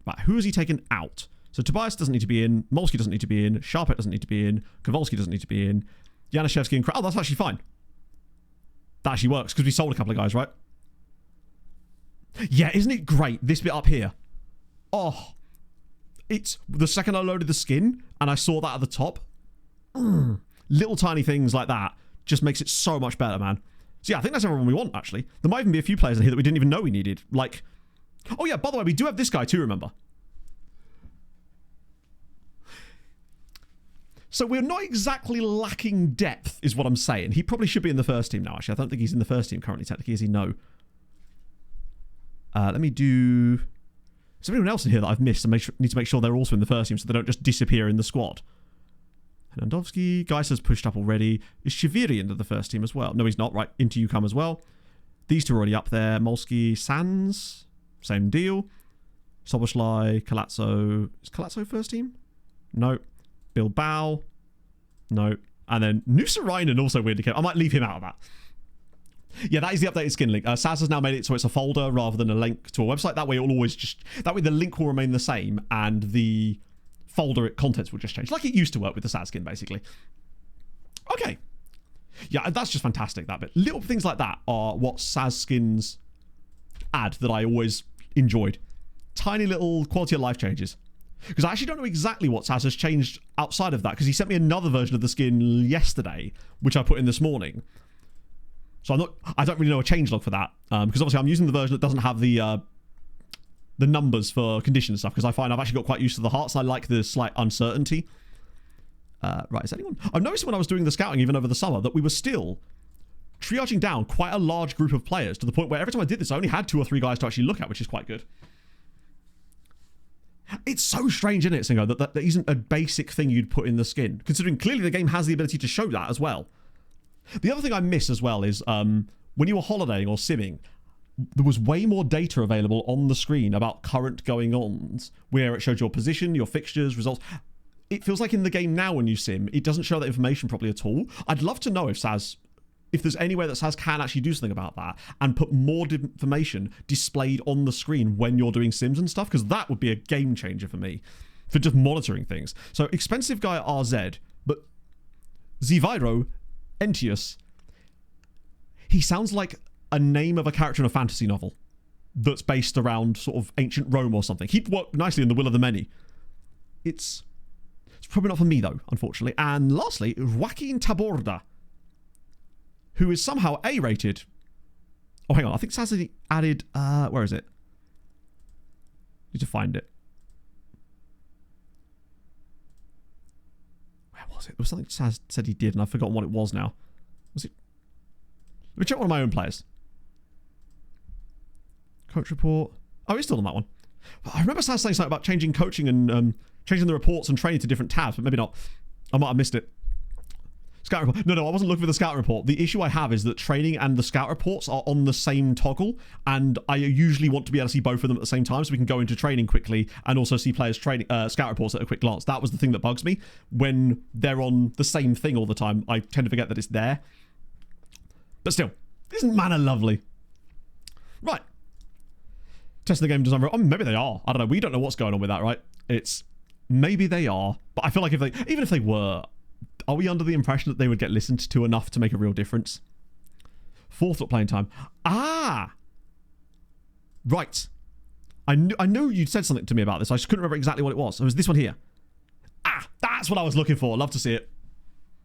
S2: Right, who has he taken out? So Tobias doesn't need to be in. Molsky doesn't need to be in. Sharpet doesn't need to be in. Kowalski doesn't need to be in. Janishevsky and... Oh, that's actually fine. That actually works because we sold a couple of guys, right? Yeah, isn't it great? This bit up here. Oh. It's the second I loaded the skin and I saw that at the top. Little tiny things like that just makes it so much better, man. So yeah, I think that's everyone we want, actually. There might even be a few players in here that we didn't even know we needed. Like... Oh yeah, by the way, we do have this guy too, remember? So we're not exactly lacking depth, is what I'm saying. He probably should be in the first team now, actually. I don't think he's in the first team currently, technically. Is he? No. Let me do... Is there anyone else in here that I've missed? I need to make sure they're also in the first team so they don't just disappear in the squad. Hernandovsky. Geiser's pushed up already. Is Shaviri into the first team as well? No, he's not. Right, into you come as well. These two are already up there. Molsky, Sands. Same deal. Soboslai, Kalazzo. Is Kalazzo first team? No. Bilbao. No. And then Nusarainen also weirdly came. I might leave him out of that. Yeah, that is the updated skin link. Saz has now made it so it's a folder rather than a link to a website. That way it will always just... That way the link will remain the same and the folder contents will just change. Like it used to work with the Saz skin, basically. Okay. Yeah, that's just fantastic, that bit. Little things like that are what Saz skins add that I always enjoyed. Tiny little quality of life changes. Because I actually don't know exactly what Saz has changed outside of that, because he sent me another version of the skin yesterday, which I put in this morning. So I don't really know a changelog for that, because obviously I'm using the version that doesn't have the numbers for condition and stuff, because I find I've actually got quite used to the hearts. I like the slight uncertainty. Right, is anyone... I've noticed when I was doing the scouting, even over the summer, that we were still triaging down quite a large group of players to the point where every time I did this, I only had 2 or 3 guys to actually look at, which is quite good. It's so strange, isn't it, Singo, that isn't a basic thing you'd put in the skin, considering clearly the game has the ability to show that as well. The other thing I miss as well is when you were holidaying or simming, there was way more data available on the screen about current going-ons, where it showed your position, your fixtures, results. It feels like in the game now when you sim, it doesn't show that information properly at all. I'd love to know if there's any way that Saz can actually do something about that and put more information displayed on the screen when you're doing sims and stuff, because that would be a game changer for me, for just monitoring things. So, expensive guy RZ, but Ziviro Entius, he sounds like a name of a character in a fantasy novel that's based around sort of ancient Rome or something. He'd work nicely in The Will of the Many. It's probably not for me, though, unfortunately. And lastly, Joaquin Taborda, who is somehow A-rated. Oh, hang on. I think Saz added... where is it? Need to find it. Where was it? There was something Saz said he did, and I've forgotten what it was now. Let me check one of my own players. Coach report. Oh, he's still on that one. I remember saying something about changing coaching and changing the reports and training to different tabs, but maybe not. I might have missed it. Scout report. No, I wasn't looking for the scout report. The issue I have is that training and the scout reports are on the same toggle, and I usually want to be able to see both of them at the same time so we can go into training quickly and also see players' training scout reports at a quick glance. That was the thing that bugs me. When they're on the same thing all the time, I tend to forget that it's there. But still, isn't mana lovely? Right. Testing the game design. Oh, maybe they are. I don't know. We don't know what's going on with that, right? It's maybe they are, but I feel like even if they were, are we under the impression that they would get listened to enough to make a real difference? Fourth playing time. Ah, right. I knew you'd said something to me about this. I just couldn't remember exactly what it was. It was this one here. Ah, that's what I was looking for. Love to see it.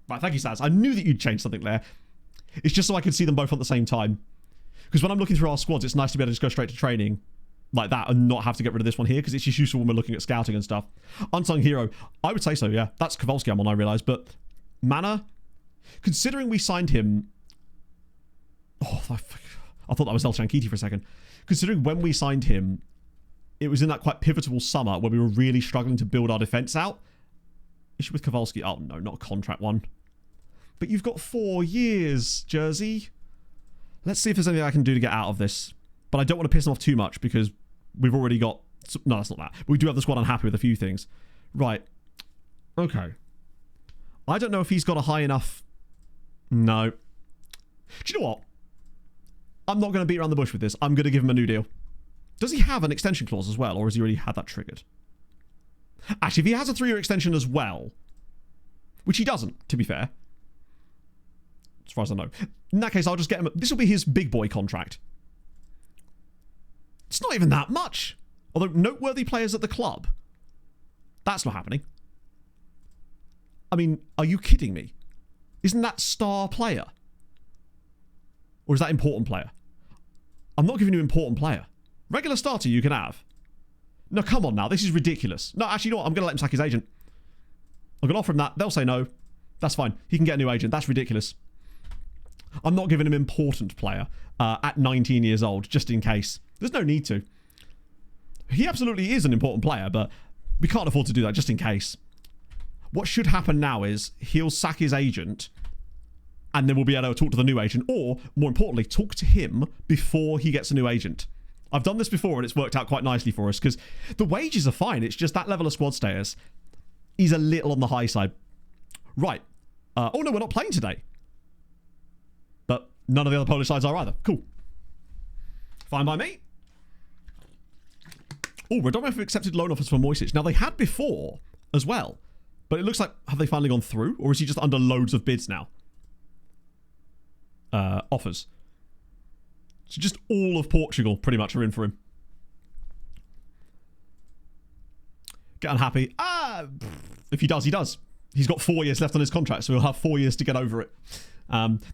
S2: Right, thank you, Stats. I knew that you'd changed something there. It's just so I could see them both at the same time. Because when I'm looking through our squads, it's nice to be able to just go straight to training like that and not have to get rid of this one here, because it's just useful when we're looking at scouting and stuff. Unsung hero. I would say so, yeah. That's Kowalski I'm on, I realise. But mana, considering we signed him... Oh, I thought that was El Shankiti for a second. Considering when we signed him, it was in that quite pivotal summer where we were really struggling to build our defence out. Issue with Kowalski. Oh, no, not a contract one. But you've got 4 years, Jersey. Let's see if there's anything I can do to get out of this. But I don't want to piss him off too much because we've already got... No, that's not that. But we do have the squad unhappy with a few things. Right. Okay. I don't know if he's got a high enough... No. Do you know what? I'm not going to beat around the bush with this. I'm going to give him a new deal. Does he have an extension clause as well, or has he already had that triggered? Actually, if he has a 3-year extension as well, which he doesn't, to be fair, as far as I know. In that case, I'll just get him... This will be his big boy contract. It's not even that much. Although, noteworthy players at the club. That's not happening. I mean, are you kidding me? Isn't that star player? Or is that important player? I'm not giving you important player. Regular starter you can have. No, come on now. This is ridiculous. No, actually, you know what? I'm going to let him sack his agent. I'm going to offer him that. They'll say no. That's fine. He can get a new agent. That's ridiculous. I'm not giving him important player at 19 years old, just in case. There's no need to. He absolutely is an important player, but we can't afford to do that just in case. What should happen now is he'll sack his agent and then we'll be able to talk to the new agent, or, more importantly, talk to him before he gets a new agent. I've done this before and it's worked out quite nicely for us because the wages are fine. It's just that level of squad status. He's a little on the high side. Right. Oh, no, we're not playing today. But none of the other Polish sides are either. Cool. Fine by me. Oh, Radomir have accepted loan offers for Moisic. Now, they had before as well. But it looks like, have they finally gone through? Or is he just under loads of bids now? Offers. So just all of Portugal pretty much are in for him. Get unhappy. If he does, he does. He's got 4 years left on his contract, so he'll have 4 years to get over it.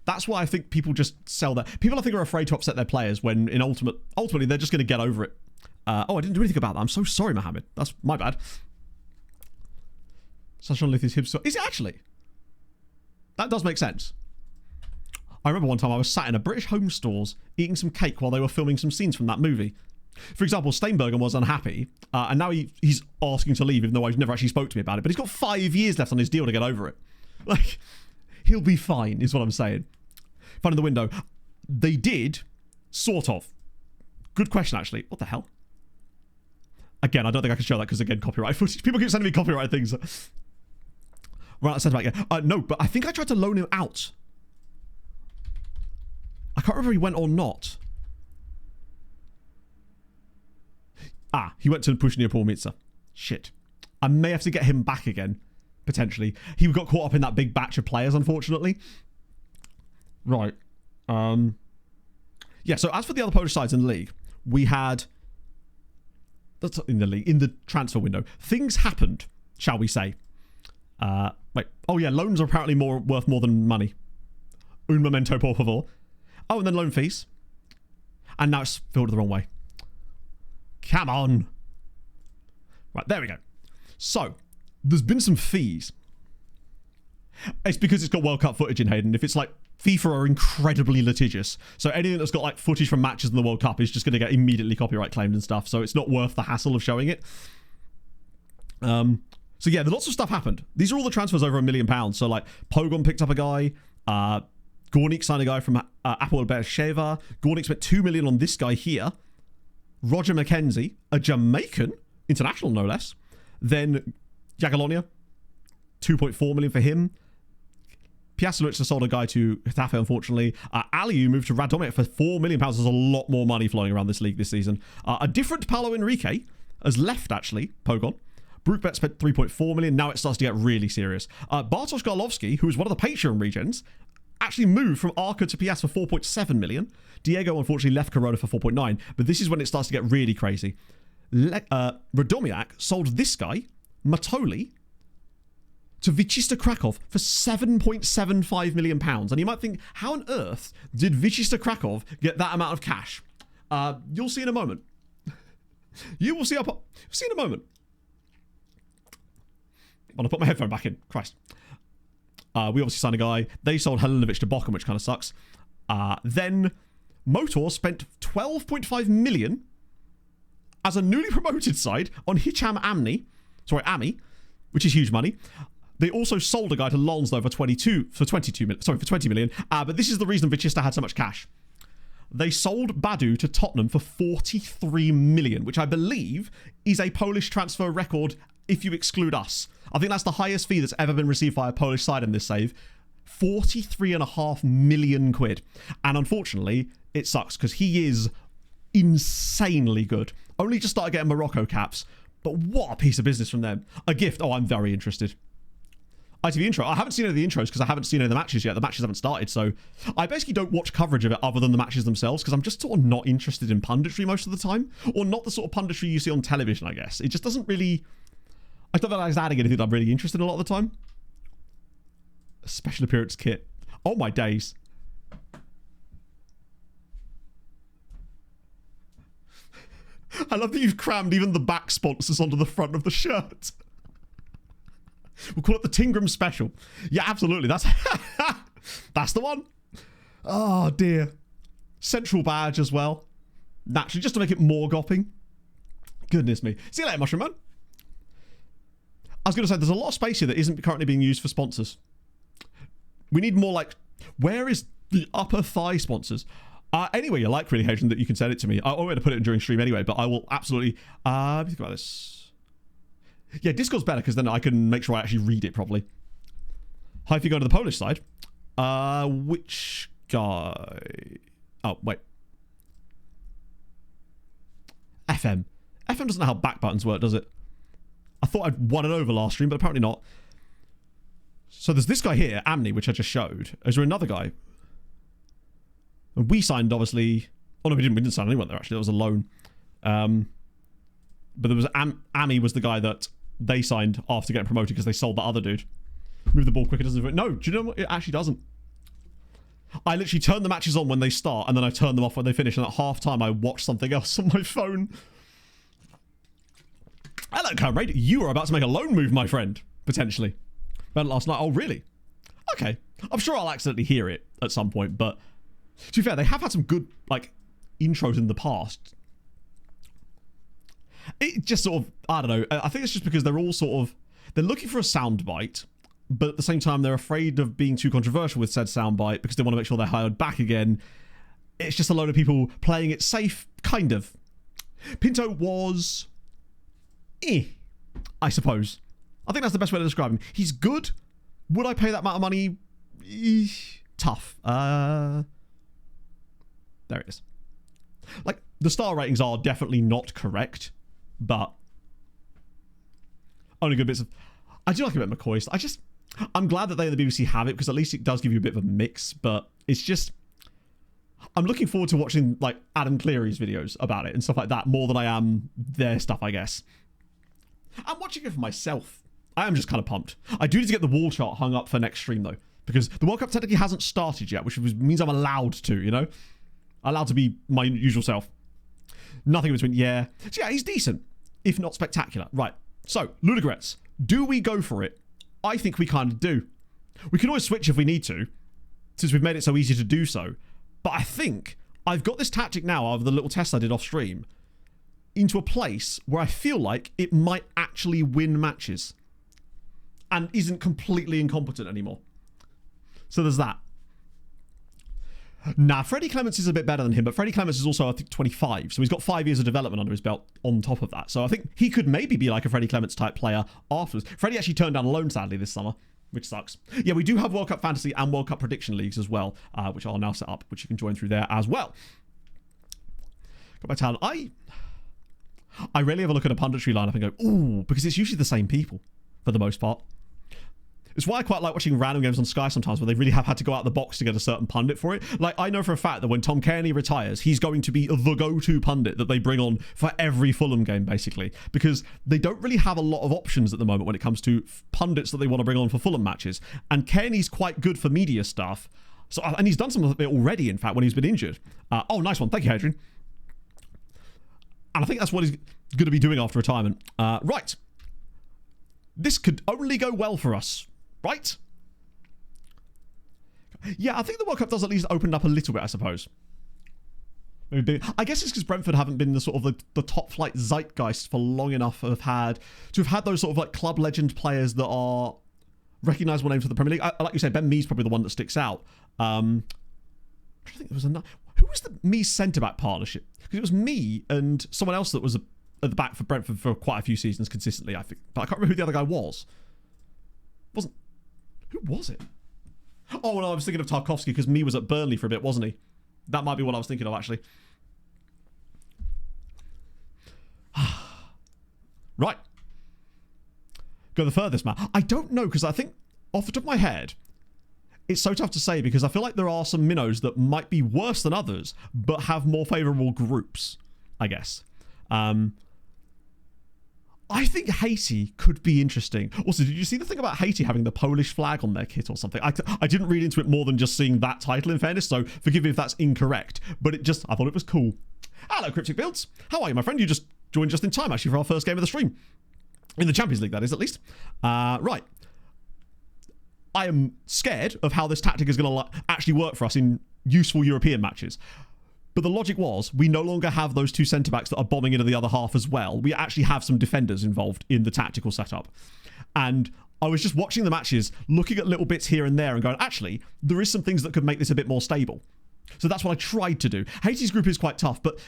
S2: That's why I think people just sell that. People, I think, are afraid to upset their players when in ultimately they're just going to get over it. Oh, I didn't do anything about that. I'm so sorry, Mohammed. That's my bad. Sasha Lith's hips. Is it actually? That does make sense. I remember one time I was sat in a British home stores eating some cake while they were filming some scenes from that movie. For example, Steinbergen was unhappy, and now he's asking to leave, even though I've never actually spoke to me about it. But he's got 5 years left on his deal to get over it. Like, he'll be fine, is what I'm saying. Fun in the window. They did, sort of. Good question, actually. What the hell? Again, I don't think I can show that because, again, copyright footage. People keep sending me copyright things. Right, I said about again. No, but I think I tried to loan him out. I can't remember if he went or not. He went to Pushnia Pormitsa. Shit. I may have to get him back again, potentially. He got caught up in that big batch of players, unfortunately. Right. Yeah, so as for the other Polish sides in the league, we had... That's in the league, in the transfer window. Things happened, shall we say. Wait. Oh, yeah, loans are apparently worth more than money. Un momento, por favor. Oh, and then loan fees. And now it's filled the wrong way. Come on. Right, there we go. So, there's been some fees. It's because it's got World Cup footage in Hayden. If it's like FIFA are incredibly litigious. So anything that's got like footage from matches in the World Cup is just going to get immediately copyright claimed and stuff. So it's not worth the hassle of showing it. So yeah, lots of stuff happened. These are all the transfers over £1 million. So like Pogon picked up a guy. Gornik signed a guy from Apple Beersheva. Gornik spent $2 million on this guy here. Roger McKenzie, a Jamaican, international no less. Then Jagiellonia, $2.4 million for him. Piasolic sold a guy to Getafe, unfortunately. Aliu moved to Radomiak for £4 million. There's a lot more money flowing around this league this season. A different Paulo Henrique has left, actually, Pogon. Brookbet spent $3.4 million. Now it starts to get really serious. Bartosz Garlovski, who was one of the Patreon regions, actually moved from Arca to PS for $4.7 million. Diego, unfortunately, left Corona for $4.9 million. But this is when it starts to get really crazy. Radomiak sold this guy, Matoli, to Wisła Kraków for £7.75 million. And you might think, how on earth did Wisła Kraków get that amount of cash? You'll see in a moment. You will see in a moment. I'm going to put my headphone back in. Christ. We obviously signed a guy. They sold Helenovic to Bochum, which kind of sucks. Then Motor spent $12.5 million as a newly promoted side on Hicham Ami, which is huge money. They also sold a guy to Lons though for 20 million. But this is the reason Wisła had so much cash. They sold Badu to Tottenham for 43 million, which I believe is a Polish transfer record if you exclude us. I think that's the highest fee that's ever been received by a Polish side in this save. 43.5 million quid. And unfortunately, it sucks because he is insanely good. Only just started getting Morocco caps, but what a piece of business from them. A gift. Oh, I'm very interested. ITV intro. I haven't seen any of the intros because I haven't seen any of the matches yet. The matches haven't started, so I basically don't watch coverage of it other than the matches themselves because I'm just sort of not interested in punditry most of the time, or not the sort of punditry you see on television, I guess. It just doesn't really... I don't feel like it's adding anything that I'm really interested in a lot of the time. A special appearance kit. Oh my days. I love that you've crammed even the back sponsors onto the front of the shirt. We'll call it the Tingram Special. Yeah, absolutely. That's that's the one. Oh, dear. Central badge as well. Naturally, just to make it more gopping. Goodness me. See you later, Mushroom Man. I was going to say, there's a lot of space here that isn't currently being used for sponsors. We need more, like... Where is the upper thigh sponsors? Anyway, you like, really, Hadrian, that you can send it to me. I'm going to put it in during stream anyway, but I will absolutely... let me think about this. Yeah, Discord's better because then I can make sure I actually read it properly. Hi, if you go to the Polish side. Which guy? Oh, wait. FM. FM doesn't know how back buttons work, does it? I thought I'd won it over last stream, but apparently not. So there's this guy here, Amni, which I just showed. Is there another guy? And we signed, obviously... Oh, no, we didn't sign anyone there, actually. That was a loan. But there was... Ami was the guy that they signed after getting promoted because they sold that other dude. Move the ball quicker, doesn't it? No, do you know what? It actually doesn't. I literally turn the matches on when they start, and then I turn them off when they finish, and at half-time I watch something else on my phone. Hello, comrade. You are about to make a loan move, my friend. Potentially. But last night. Oh, really? Okay. I'm sure I'll accidentally hear it at some point, but to be fair, they have had some good, like, intros in the past. It just sort of, I don't know. I think it's just because they're all sort of, they're looking for a soundbite, but at the same time, they're afraid of being too controversial with said soundbite because they want to make sure they're hired back again. It's just a load of people playing it safe, kind of. Pinto was... I suppose. I think that's the best way to describe him. He's good. Would I pay that amount of money? Tough. There it is. Like, the star ratings are definitely not correct, but only good bits of... I do like a bit of McCoy. I'm glad that they and the BBC have it, because at least it does give you a bit of a mix, but it's just... I'm looking forward to watching, like, Adam Cleary's videos about it and stuff like that more than I am their stuff, I guess. I'm watching it for myself. I am just kind of pumped. I do need to get the wall chart hung up for next stream, though, because the World Cup technically hasn't started yet, which means I'm allowed to, you know? Allowed to be my usual self. Nothing in between, yeah. So yeah, he's decent, if not spectacular. Right, so, Ludogorets. Do we go for it? I think we kind of do. We can always switch if we need to. since we've made it so easy to do so. But I think I've got this tactic now of the little test I did off stream into a place where I feel like it might actually win matches and isn't completely incompetent anymore. So there's that. Nah, Freddie Clements is a bit better than him, but Freddie Clements is also, I think, 25, so he's got 5 years of development under his belt on top of that. So I think he could maybe be like a Freddie Clements type player afterwards. Freddie actually turned down a loan, sadly, this summer, which sucks. Yeah, we do have World Cup Fantasy and World Cup Prediction Leagues as well, which I'll now set up, which you can join through there as well. Got my talent. I rarely ever look at a punditry lineup and go, ooh, because it's usually the same people for the most part. It's why I quite like watching random games on Sky sometimes where they really have had to go out the box to get a certain pundit for it. Like, I know for a fact that when Tom Cairney retires, he's going to be the go-to pundit that they bring on for every Fulham game, basically, because they don't really have a lot of options at the moment when it comes to pundits that they want to bring on for Fulham matches. And Cairney's quite good for media stuff. So, and he's done some of it already, in fact, when he's been injured. Oh, nice one. Thank you, Adrian. And I think that's what he's going to be doing after retirement. Right. This could only go well for us. Right? Yeah, I think the World Cup does at least open up a little bit, I suppose. Maybe, I guess it's because Brentford haven't been the sort of the top flight zeitgeist for long enough to have had those sort of like club legend players that are recognisable names for the Premier League. Like you said, Ben Mee's probably the one that sticks out. I think there was another. Who was the Mee centre-back partnership? Because it was me and someone else that was at the back for Brentford for quite a few seasons consistently, I think. But I can't remember who the other guy was. Who was it? Oh, well, I was thinking of Tarkovsky because Mee was at Burnley for a bit, wasn't he? That might be what I was thinking of, actually. Right. Go the furthest, man. I don't know, because I think, off the top of my head, it's so tough to say because I feel like there are some minnows that might be worse than others, but have more favourable groups, I guess. I think Haiti could be interesting. Also, did you see the thing about Haiti having the Polish flag on their kit or something? I didn't read into it more than just seeing that title, in fairness, so forgive me if that's incorrect. But I thought it was cool. Hello, Cryptic Builds. How are you, my friend? You just joined just in time, actually, for our first game of the stream. In the Champions League, that is, at least. Right. I am scared of how this tactic is going to actually work for us in useful European matches. But the logic was, we no longer have those two centre-backs that are bombing into the other half as well. We actually have some defenders involved in the tactical setup. And I was just watching the matches, looking at little bits here and there and going, actually, there is some things that could make this a bit more stable. So that's what I tried to do. Haiti's group is quite tough, but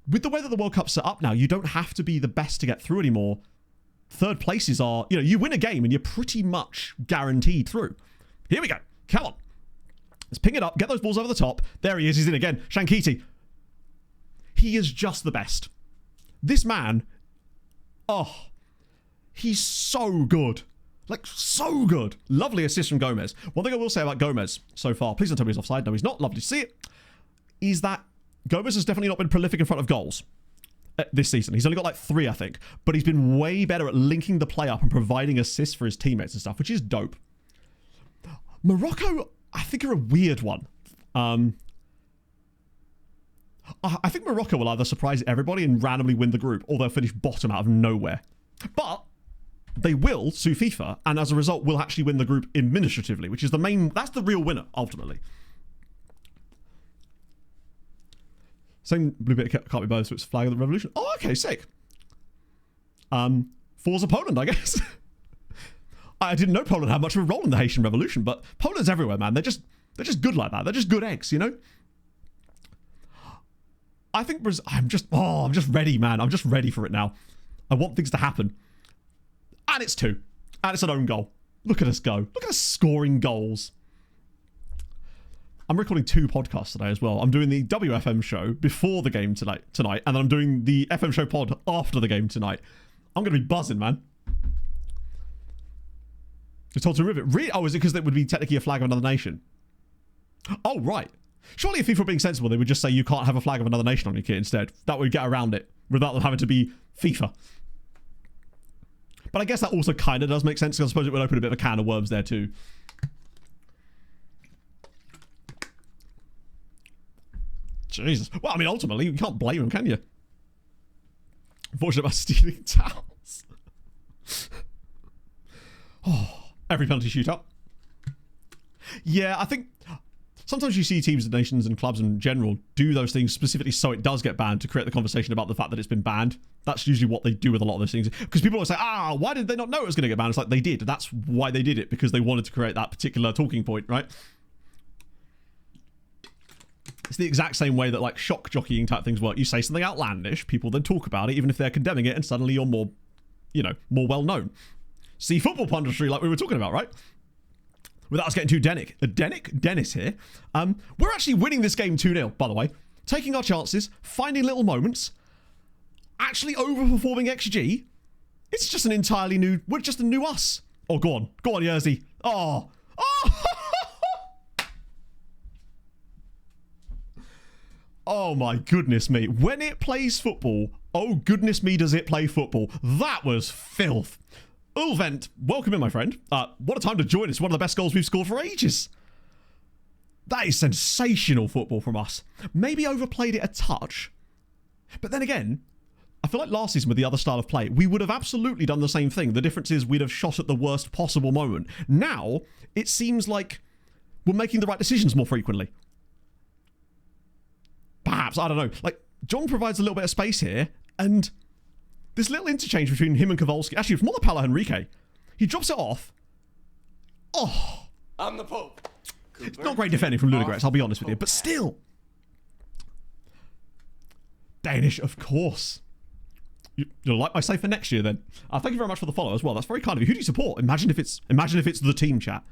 S2: with the way that the World Cup's set up now, you don't have to be the best to get through anymore. Third places are, you win a game and you're pretty much guaranteed through. Here we go. Come on. Let's ping it up, get those balls over the top. There he is, he's in again. Shankiti. He is just the best. This man, he's so good. Like, so good. Lovely assist from Gomez. One thing I will say about Gomez so far, please don't tell me he's offside. No, he's not. Lovely to see it. Is that Gomez has definitely not been prolific in front of goals this season. He's only got like 3, I think. But he's been way better at linking the play up and providing assists for his teammates and stuff, which is dope. Morocco, I think, are a weird one. I think Morocco will either surprise everybody and randomly win the group, or they'll finish bottom out of nowhere. But they will sue FIFA, and as a result, will actually win the group administratively, which is that's the real winner, ultimately. Same blue bit can't be both, so it's flag of the revolution. Oh, okay, sick. Forza Poland, I guess. I didn't know Poland had much of a role in the Haitian Revolution, but Poland's everywhere, man. They're just good like that. They're just good eggs, I think I'm just ready, man. I'm just ready for it now. I want things to happen. And it's 2. And it's an own goal. Look at us go. Look at us scoring goals. I'm recording 2 podcasts today as well. I'm doing the WFM show before the game tonight, and then I'm doing the FM show pod after the game tonight. I'm going to be buzzing, man. It's told to remove it. Really? Oh, is it because it would be technically a flag of another nation? Oh, right. Surely if FIFA were being sensible, they would just say you can't have a flag of another nation on your kit instead. That would get around it without them having to be FIFA. But I guess that also kind of does make sense, because I suppose it would open a bit of a can of worms there too. Jesus. Well, I mean, ultimately, you can't blame them, can you? Unfortunate about stealing towels. Oh, every penalty shootout. Yeah, I think sometimes you see teams, nations, and clubs in general do those things specifically so it does get banned to create the conversation about the fact that it's been banned. That's usually what they do with a lot of those things. Because people always say, why did they not know it was going to get banned? It's like they did. That's why they did it, because they wanted to create that particular talking point, right? It's the exact same way that like shock jockeying type things work. You say something outlandish, people then talk about it, even if they're condemning it, and suddenly you're more, more well known. See football punditry like we were talking about, right? Without us getting too Dennis here. We're actually winning this game 2-0, by the way. Taking our chances, finding little moments, actually overperforming XG. It's just we're just a new us. Oh, go on, Yerzy. Oh. Oh my goodness me. When it plays football, oh goodness me, does it play football. That was filth. Ulvent, welcome in, my friend. What a time to join us. One of the best goals we've scored for ages. That is sensational football from us. Maybe overplayed it a touch. But then again, I feel like last season with the other style of play, we would have absolutely done the same thing. The difference is we'd have shot at the worst possible moment. Now, it seems like we're making the right decisions more frequently. Perhaps, I don't know. Like, John provides a little bit of space here, and this little interchange between him and Kowalski, actually, it's more the Paulo Henrique. He drops it off. Oh.
S4: I'm the Pope.
S2: It's not great defending from Ludogorets, I'll be honest with you, but still. Danish, of course. You'll like my say for next year, then. Thank you very much for the follow as well. That's very kind of you. Who do you support? Imagine if it's the team chat.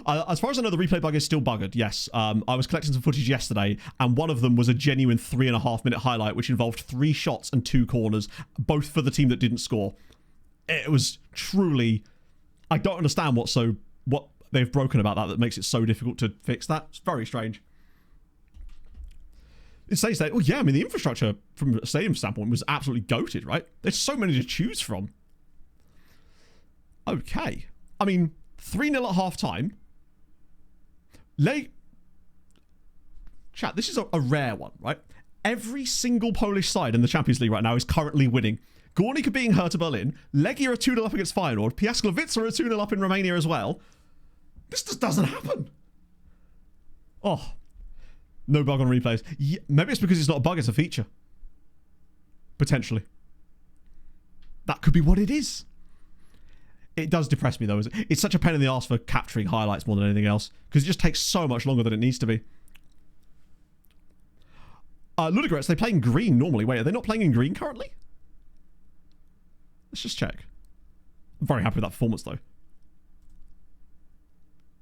S2: As far as I know, the replay bug is still buggered, yes. I was collecting some footage yesterday, and one of them was a genuine 3.5 minute highlight, which involved 3 shots and 2 corners, both for the team that didn't score. It was truly... I don't understand what they've broken about that makes it so difficult to fix that. It's very strange. It says that, the infrastructure from a stadium standpoint was absolutely goated, right? There's so many to choose from. Okay. 3-0 at half-time. Chat, this is a rare one, right? Every single Polish side in the Champions League right now is currently winning. Górnik being Hertha Berlin. Legia are 2-0 up against Feyenoord. Piasklovice are 2-0 up in Romania as well. This just doesn't happen. Oh. No bug on replays. Yeah, maybe it's because it's not a bug, it's a feature. Potentially. That could be what it is. It does depress me, though. It's such a pain in the arse for capturing highlights more than anything else, because it just takes so much longer than it needs to be. Ludogorets, they play in green normally. Wait, are they not playing in green currently? Let's just check. I'm very happy with that performance, though.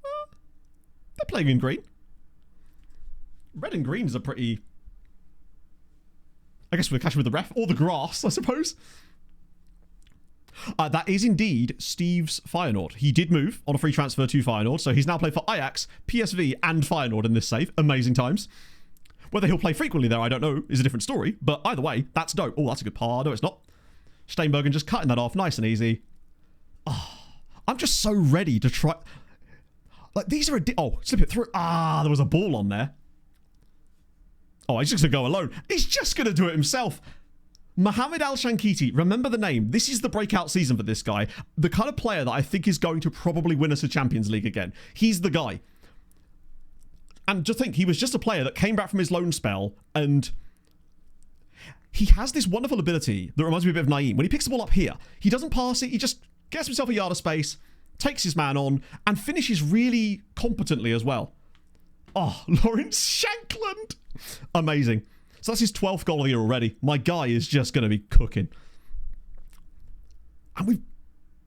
S2: They're playing in green. Red and green is a pretty... I guess we're clashing with the ref, or the grass, I suppose. That is indeed Steve's Feyenoord. He did move on a free transfer to Feyenoord, so he's now played for Ajax, PSV, and Feyenoord in this save. Amazing times. Whether he'll play frequently there, I don't know, is a different story. But either way, that's dope. Oh, that's a good par. No, it's not. Steinbergen just cutting that off nice and easy. Oh, I'm just so ready to try... Like, these are... slip it through. There was a ball on there. Oh, he's just going to go alone. He's just going to do it himself. Mohamed Al-Shankiti, remember the name. This is the breakout season for this guy. The kind of player that I think is going to probably win us a Champions League again. He's the guy. And just think, he was just a player that came back from his loan spell, and he has this wonderful ability that reminds me a bit of Naeem. When he picks the ball up here, he doesn't pass it, he just gets himself a yard of space, takes his man on, and finishes really competently as well. Oh, Lawrence Shankland. Amazing. So that's his 12th goal of the year already. My guy is just going to be cooking. And we've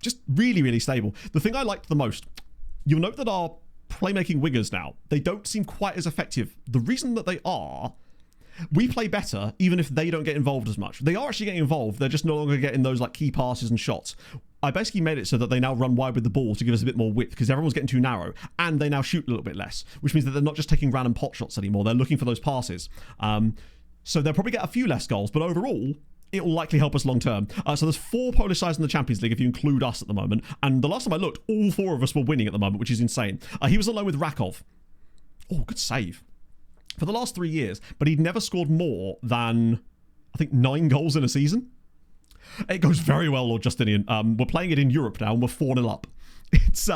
S2: just really, really stable. The thing I liked the most, you'll note that our playmaking wingers now, they don't seem quite as effective. The reason that they are, we play better even if they don't get involved as much. They are actually getting involved. They're just no longer getting those like key passes and shots. I basically made it so that they now run wide with the ball to give us a bit more width because everyone's getting too narrow, and they now shoot a little bit less, which means that they're not just taking random pot shots anymore. They're looking for those passes. So they'll probably get a few less goals, but overall, it will likely help us long term. So there's 4 Polish sides in the Champions League if you include us at the moment. And the last time I looked, all 4 of us were winning at the moment, which is insane. He was alone with Rakov. Oh, good save. For the last 3 years, but he'd never scored more than, I think, 9 goals in a season. It goes very well, Lord Justinian. We're playing it in Europe now, and we're 4-0 up. It's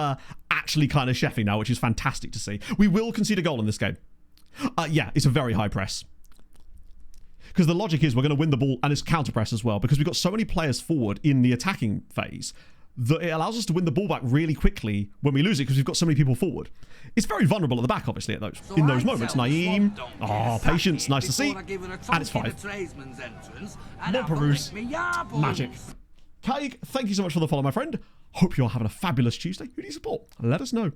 S2: actually kind of chefing now, which is fantastic to see. We will concede a goal in this game. Yeah, it's a very high press. Because the logic is we're going to win the ball, and it's counter press as well, because we've got so many players forward in the attacking phase that it allows us to win the ball back really quickly when we lose it, because we've got so many people forward. It's very vulnerable at the back, obviously, in those moments. Naeem, patience, nice to see, and it's 5. Not Peruse, magic. Kaig, thank you so much for the follow, my friend. Hope you're having a fabulous Tuesday. Who do you support? Let us know.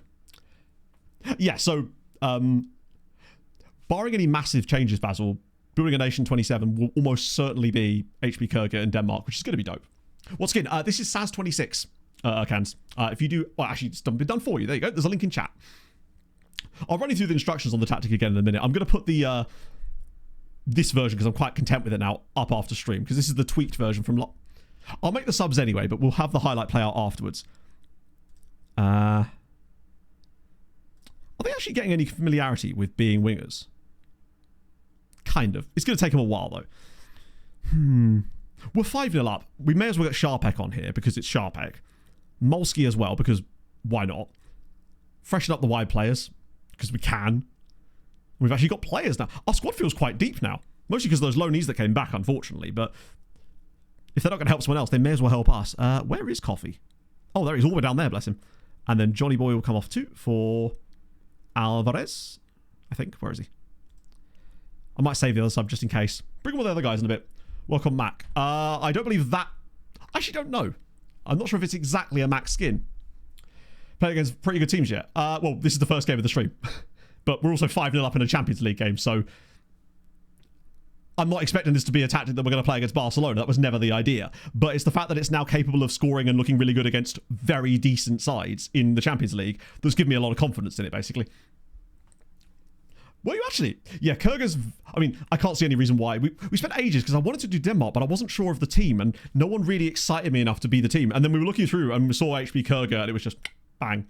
S2: Yeah, so, barring any massive changes, Basil, Building a Nation 27 will almost certainly be HP Kurga in Denmark, which is going to be dope. What's again? This is SAS26, Cans. If you do... Well, actually, it's been done for you. There you go. There's a link in chat. I'll run you through the instructions on the tactic again in a minute. I'm going to put the this version, because I'm quite content with it now, up after stream, because this is the tweaked version from... I'll make the subs anyway, but we'll have the highlight play out afterwards. Are they actually getting any familiarity with being wingers? Kind of. It's going to take them a while, though. We're 5-0 up. We may as well get Sharpek on here, because it's Sharpek. Molsky as well, because why not? Freshen up the wide players, because we can. We've actually got players now. Our squad feels quite deep now. Mostly because of those loanees that came back, unfortunately. But if they're not going to help someone else, they may as well help us. Where is Coffee? Oh, there he is, all the way down there, bless him. And then Johnny Boy will come off too for Alvarez, I think. Where is he? I might save the other sub just in case. Bring all the other guys in a bit. Welcome, Mac. I don't believe that... I actually don't know. I'm not sure if it's exactly a Mac skin. Playing against pretty good teams yet. Well, this is the first game of the stream. But we're also 5-0 up in a Champions League game, so... I'm not expecting this to be a tactic that we're going to play against Barcelona. That was never the idea. But it's the fact that it's now capable of scoring and looking really good against very decent sides in the Champions League that's given me a lot of confidence in it, basically. Were you actually? Yeah, Kurga's... I mean, I can't see any reason why. We spent ages because I wanted to do Denmark, but I wasn't sure of the team, and no one really excited me enough to be the team. And then we were looking through, and we saw HP Kurga, and it was just bang.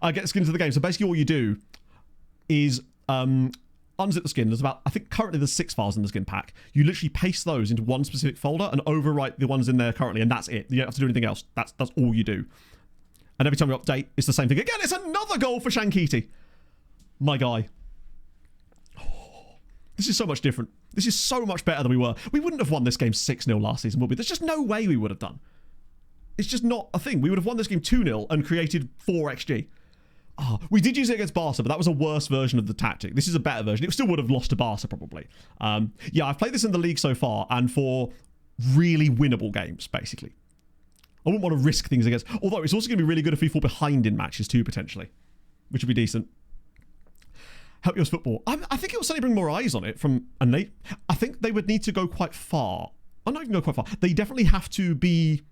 S2: Get the skin into the game. So basically all you do is unzip the skin. There's about, I think currently there's 6 files in the skin pack. You literally paste those into one specific folder and overwrite the ones in there currently, and that's it. You don't have to do anything else. That's all you do. And every time you update, it's the same thing. Again, it's another goal for Shankiti. My guy. This is so much different. This is so much better than we were. We wouldn't have won this game 6-0 last season, would we? There's just no way we would have done. It's just not a thing. We would have won this game 2-0 and created 4 XG. Oh, we did use it against Barca, but that was a worse version of the tactic. This is a better version. It still would have lost to Barca, probably. Yeah, I've played this in the league so far, and for really winnable games, basically. I wouldn't want to risk things against... Although, it's also going to be really good if we fall behind in matches too, potentially. Which would be decent. Help Yours Football. I think it will certainly bring more eyes on it from... And I think they would need to go quite far. I'm not even go quite far. They definitely have to be...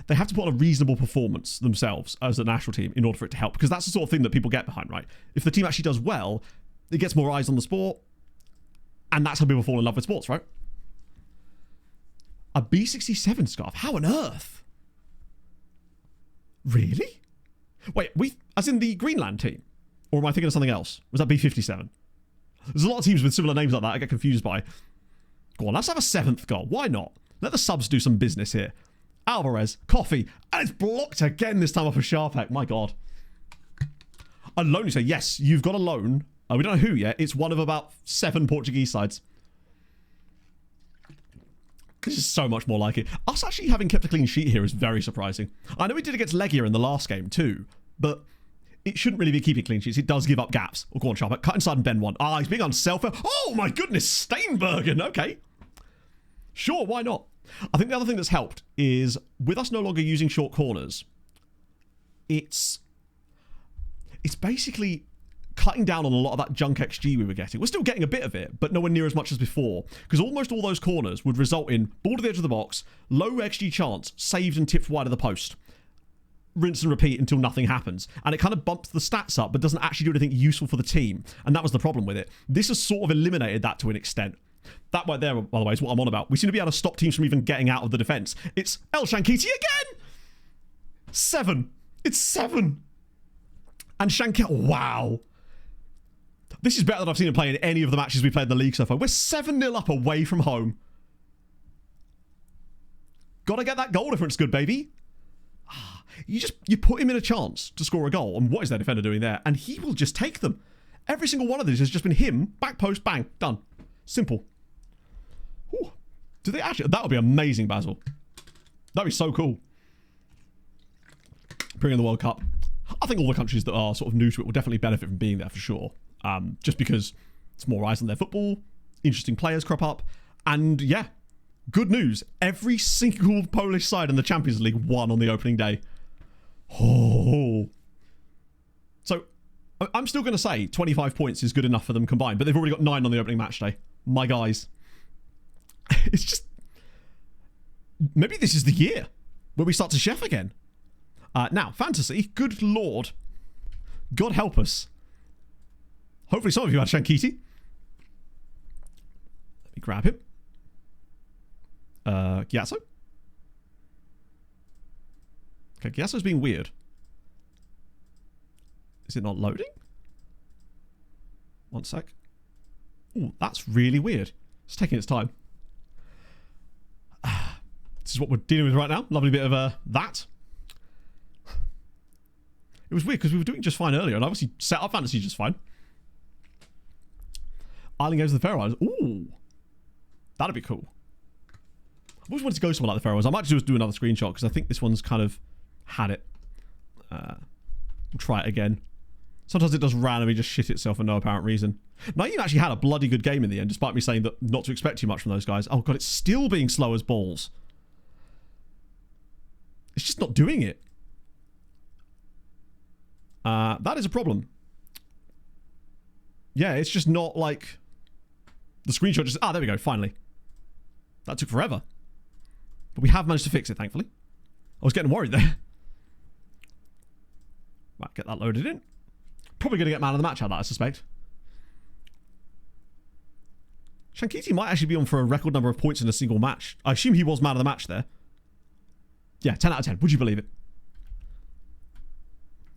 S2: They have to put on a reasonable performance themselves as a national team in order for it to help. Because that's the sort of thing that people get behind, right? If the team actually does well, it gets more eyes on the sport. And that's how people fall in love with sports, right? A B67 scarf? How on earth? Really? Wait, as in the Greenland team? Or am I thinking of something else? Was that B57? There's a lot of teams with similar names like that I get confused by. Go on, let's have a 7th goal. Why not? Let the subs do some business here. Alvarez, Coffee, and it's blocked again this time off of Sharpek. My God. A loan, you say? Yes, you've got a loan. We don't know who yet. It's one of about 7 Portuguese sides. This is so much more like it. Us actually having kept a clean sheet here is very surprising. I know we did against Legia in the last game too, but it shouldn't really be keeping clean sheets. It does give up gaps. Oh, go on, Sharpek. Cut inside and bend one. Ah, he's being unselfish. Oh, my goodness. Steinbergen. Okay. Sure, why not? I think the other thing that's helped is with us no longer using short corners, it's basically cutting down on a lot of that junk XG we were getting. We're still getting a bit of it, but nowhere near as much as before, because almost all those corners would result in ball to the edge of the box, low XG chance, saved and tipped wide of the post. Rinse and repeat until nothing happens. And it kind of bumps the stats up, but doesn't actually do anything useful for the team. And that was the problem with it. This has sort of eliminated that to an extent. That right there, by the way, is what I'm on about. We seem to be able to stop teams from even getting out of the defence. It's El Shankiti again! 7. It's 7. And Shankiti, wow. This is better than I've seen him play in any of the matches we played in the league so far. We're 7-0 up away from home. Gotta get that goal difference good, baby. You put him in a chance to score a goal, and what is their defender doing there? And he will just take them. Every single one of these has just been him, back post, bang, done. Simple. Ooh. Do they actually? That would be amazing, Basil. That'd be so cool. Bring in the World Cup. I think all the countries that are sort of new to it will definitely benefit from being there for sure. Just because it's more eyes on their football, interesting players crop up, and yeah, good news. Every single Polish side in the Champions League won on the opening day. Oh. So, I'm still going to say 25 points is good enough for them combined, but they've already got 9 on the opening match day. My guys. It's just... Maybe this is the year where we start to chef again. Now, fantasy, good lord. God help us. Hopefully some of you had Shankiti. Let me grab him. Gyasso. Okay, Gyasso's being weird. Is it not loading? One sec. Ooh, that's really weird. It's taking its time. This is what we're dealing with right now. Lovely bit of that. It was weird because we were doing just fine earlier, and I obviously set up fantasy just fine. Ireland goes to the Faroe Islands. Ooh. That'd be cool. I've always wanted to go somewhere like the Faroe Islands. I might just do another screenshot because I think this one's kind of had it. We'll try it again. Sometimes it does randomly just shit itself for no apparent reason. Naeem actually had a bloody good game in the end, despite me saying that not to expect too much from those guys. Oh god, it's still being slow as balls. It's just not doing it. That is a problem. Yeah, it's just not like... The screenshot just... Ah, there we go, finally. That took forever. But we have managed to fix it, thankfully. I was getting worried there. Right, get that loaded in. Probably going to get man of the match out of that, I suspect. Shankiti might actually be on for a record number of points in a single match. I assume he was man of the match there. Yeah, 10 out of 10. Would you believe it?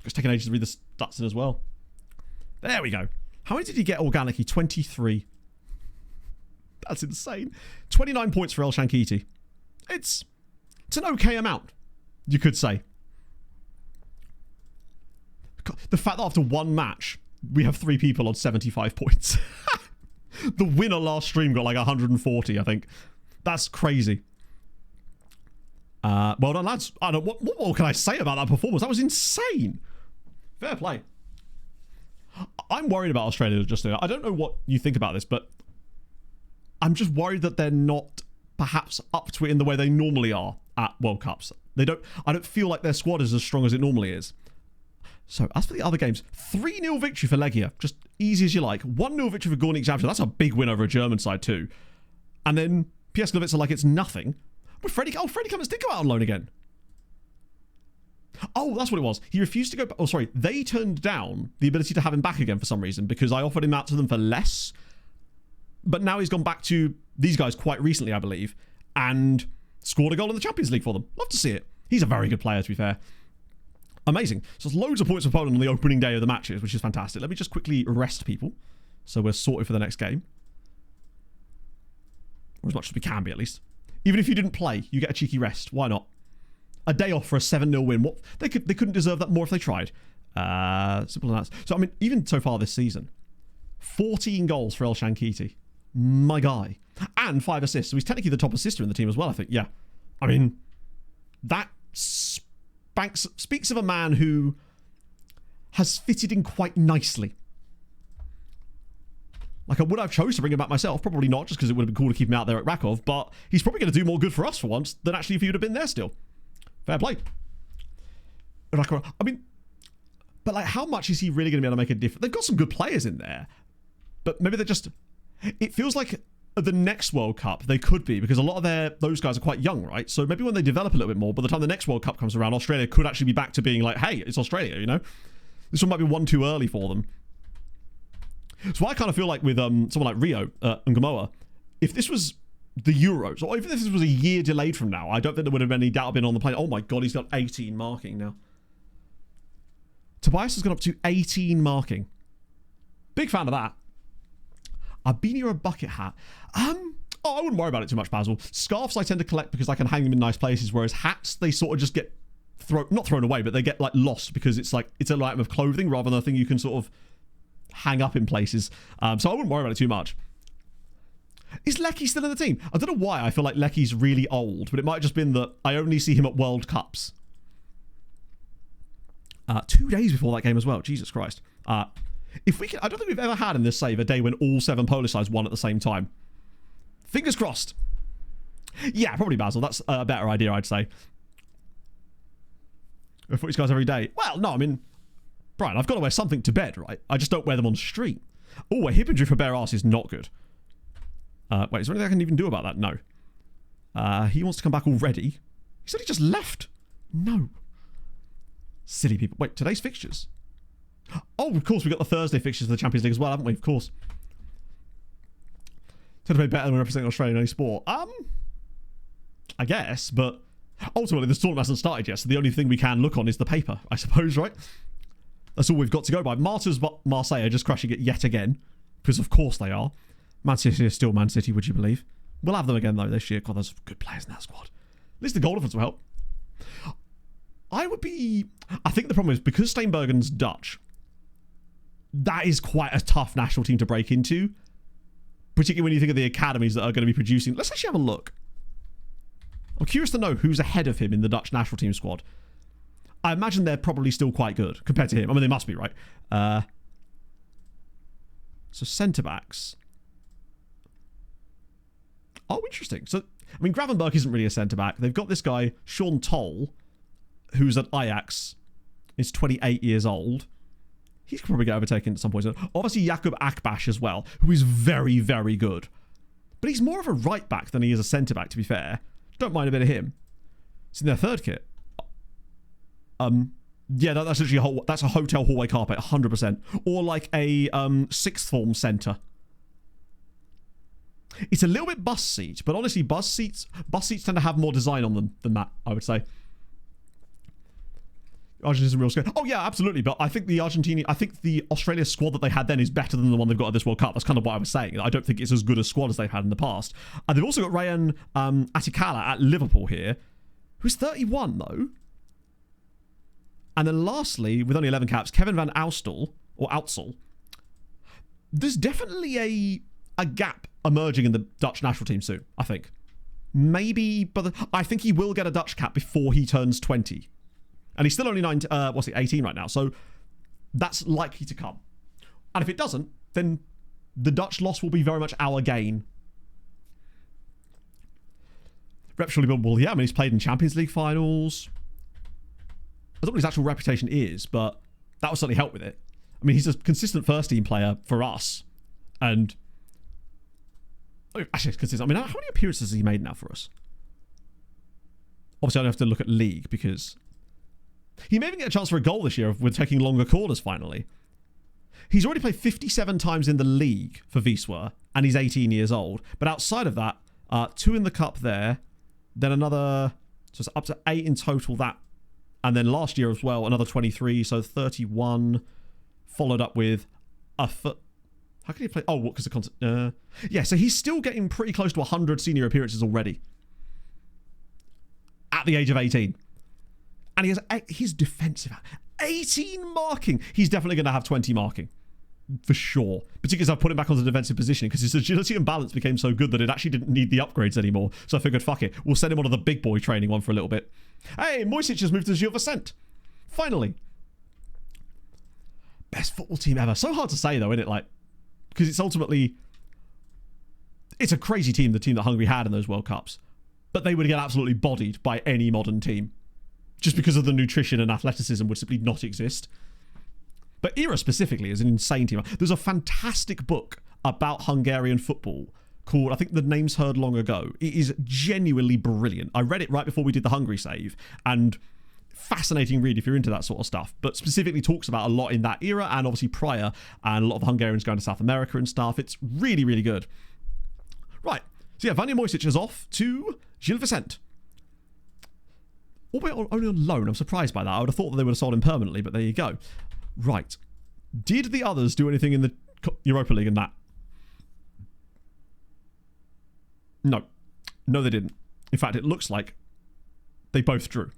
S2: It's taken ages to read the stats in as well. There we go. How many did he get organically? 23. That's insane. 29 points for El Shankiti. It's an okay amount, you could say. The fact that after one match, we have 3 people on 75 points. The winner last stream got like 140, I think. That's crazy. Well done, lads. I don't. What more can I say about that performance? That was insane. Fair play. I'm worried about Australia just now. I don't know what you think about this, but I'm just worried that they're not perhaps up to it in the way they normally are at World Cups. I don't feel like their squad is as strong as it normally is. So, as for the other games, 3-0 victory for Legia. Just easy as you like. 1-0 victory for Górnik Zabrze. That's a big win over a German side too. And then Piaskowicz are like it's nothing. But Freddie Cummins did go out on loan again. Oh, that's what it was. He refused to go back. Oh, sorry. They turned down the ability to have him back again for some reason because I offered him out to them for less. But now he's gone back to these guys quite recently, I believe, and scored a goal in the Champions League for them. Love to see it. He's a very good player, to be fair. Amazing. So there's loads of points for Poland on the opening day of the matches, which is fantastic. Let me just quickly rest people so we're sorted for the next game. Or as much as we can be, at least. Even if you didn't play, you get a cheeky rest. Why not? A day off for a 7-0 win. What they couldn't deserve that more if they tried. Simple as that. So, I mean, even so far this season, 14 goals for El Shankiti. My guy. And 5 assists. So he's technically the top assister in the team as well, I think. Yeah. I mean, that speaks of a man who has fitted in quite nicely. Like, I would have chose to bring him back myself. Probably not, just because it would have been cool to keep him out there at Rakov. But he's probably going to do more good for us for once than actually if he would have been there still. Fair play. I mean, but like, how much is he really going to be able to make a difference? They've got some good players in there. But maybe they're just... It feels like at the next World Cup, they could be, because a lot of those guys are quite young, right? So maybe when they develop a little bit more, by the time the next World Cup comes around, Australia could actually be back to being like, hey, it's Australia, you know? This one might be one too early for them. So I kind of feel like with someone like Rio and Gamoa, if this was the Euros, or even if this was a year delayed from now, I don't think there would have been any doubt been on the plane. Oh my god, he's got 18 marking now. Tobias has gone up to 18 marking. Big fan of that. A beanie or a bucket hat? Oh, I wouldn't worry about it too much, Basil. Scarves I tend to collect because I can hang them in nice places, whereas hats, they sort of just get not thrown away, but they get like lost because it's an item of clothing rather than a thing you can sort of hang up in places. So I wouldn't worry about it too much. Is Lecky still in the team? I don't know why I feel like Lecky's really old, but it might have just been that I only see him at World Cups. 2 days before that game as well. Jesus Christ. If we can, I don't think we've ever had in this save a day when all 7 Polish sides won at the same time. Fingers crossed. Yeah, probably Basil. That's a better idea, I'd say. I thought these guys every day. Well, no, I mean, Brian, I've got to wear something to bed, right? I just don't wear them on stream. Oh, a hip injury for bare ass is not good. Wait, is there anything I can even do about that? No. He wants to come back already. He said he just left. No. Silly people. Wait, today's fixtures. Oh, of course, we've got the Thursday fixtures of the Champions League as well, haven't we? Of course. Tend to play better than representing Australia in any sport. I guess, but ultimately this tournament hasn't started yet, so the only thing we can look on is the paper, I suppose, right? That's all we've got to go by. Marseille are just crushing it yet again, because of course they are. Man City is still Man City, would you believe? We'll have them again, though, this year. God, there's good players in that squad. At least the goal difference will help. I think the problem is, because Steenbergen's Dutch, that is quite a tough national team to break into, particularly when you think of the academies that are going to be producing. Let's actually have a look. I'm curious to know who's ahead of him in the Dutch national team squad. I imagine they're probably still quite good compared to him. I mean, they must be, right? So centre-backs. Oh, interesting. So, I mean, Gravenberg isn't really a centre-back. They've got this guy, Sean Toll, who's at Ajax. He's 28 years old. He could probably get overtaken at some point. Obviously, Jakub Akbash as well, who is very, very good. But he's more of a right-back than he is a centre-back, to be fair. Don't mind a bit of him. It's in their third kit. Yeah, that's literally that's a hotel hallway carpet, 100%. Or like a sixth form centre. It's a little bit bus seat, but honestly, bus seats tend to have more design on them than that, I would say. Argentina's a real scale. Oh yeah, absolutely. But I think the Australia squad that they had then is better than the one they've got at this World Cup. That's kind of what I was saying. I don't think it's as good a squad as they've had in the past. And they've also got Rayan Atikala at Liverpool here, who's 31 though. And then lastly, with only 11 caps, Kevin van Oudsel. There's definitely a gap emerging in the Dutch national team soon, I think. Maybe, but I think he will get a Dutch cap before he turns 20. And he's still only 18 right now, so that's likely to come. And if it doesn't, then the Dutch loss will be very much our gain. Rep surely buildable. Yeah, I mean, he's played in Champions League finals. I don't know what his actual reputation is, but that will certainly help with it. I mean, he's a consistent first-team player for us. And actually, it's consistent. I mean, how many appearances has he made now for us? Obviously, I don't have to look at league because he may even get a chance for a goal this year if we're taking longer corners finally. He's already played 57 times in the league for Wisła, and he's 18 years old. But outside of that, 2 in the cup there, then another, so it's up to 8 in total that. And then last year as well, another 23, so 31, followed up with a foot. How can he play? Oh, what? Because the concept. Yeah, so he's still getting pretty close to 100 senior appearances already. At the age of 18. And he has his defensive 18 marking. He's definitely going to have 20 marking. For sure. Particularly as I've put him back onto the defensive positioning because his agility and balance became so good that it actually didn't need the upgrades anymore. So I figured, fuck it. We'll send him on to the big boy training one for a little bit. Hey, Mojsic has moved to Gil Vicente. Finally. Best football team ever. So hard to say though, isn't it? Like, because it's ultimately, it's a crazy team, the team that Hungary had in those World Cups. But they would get absolutely bodied by any modern team. Just because of the nutrition and athleticism would simply not exist. But Era specifically is an insane team. There's a fantastic book about Hungarian football called, I think the name's heard long ago. It is genuinely brilliant. I read it right before we did the Hungary save, and fascinating read if you're into that sort of stuff, but specifically talks about a lot in that era and obviously prior, and a lot of Hungarians going to South America and stuff. It's really, really good. Right. So yeah, Vanja Mojsic is off to Gil Vicente. Albeit only on loan. I'm surprised by that. I would have thought that they would have sold him permanently, but there you go. Right. Did the others do anything in the Europa League in that? No. No, they didn't. In fact, it looks like they both drew.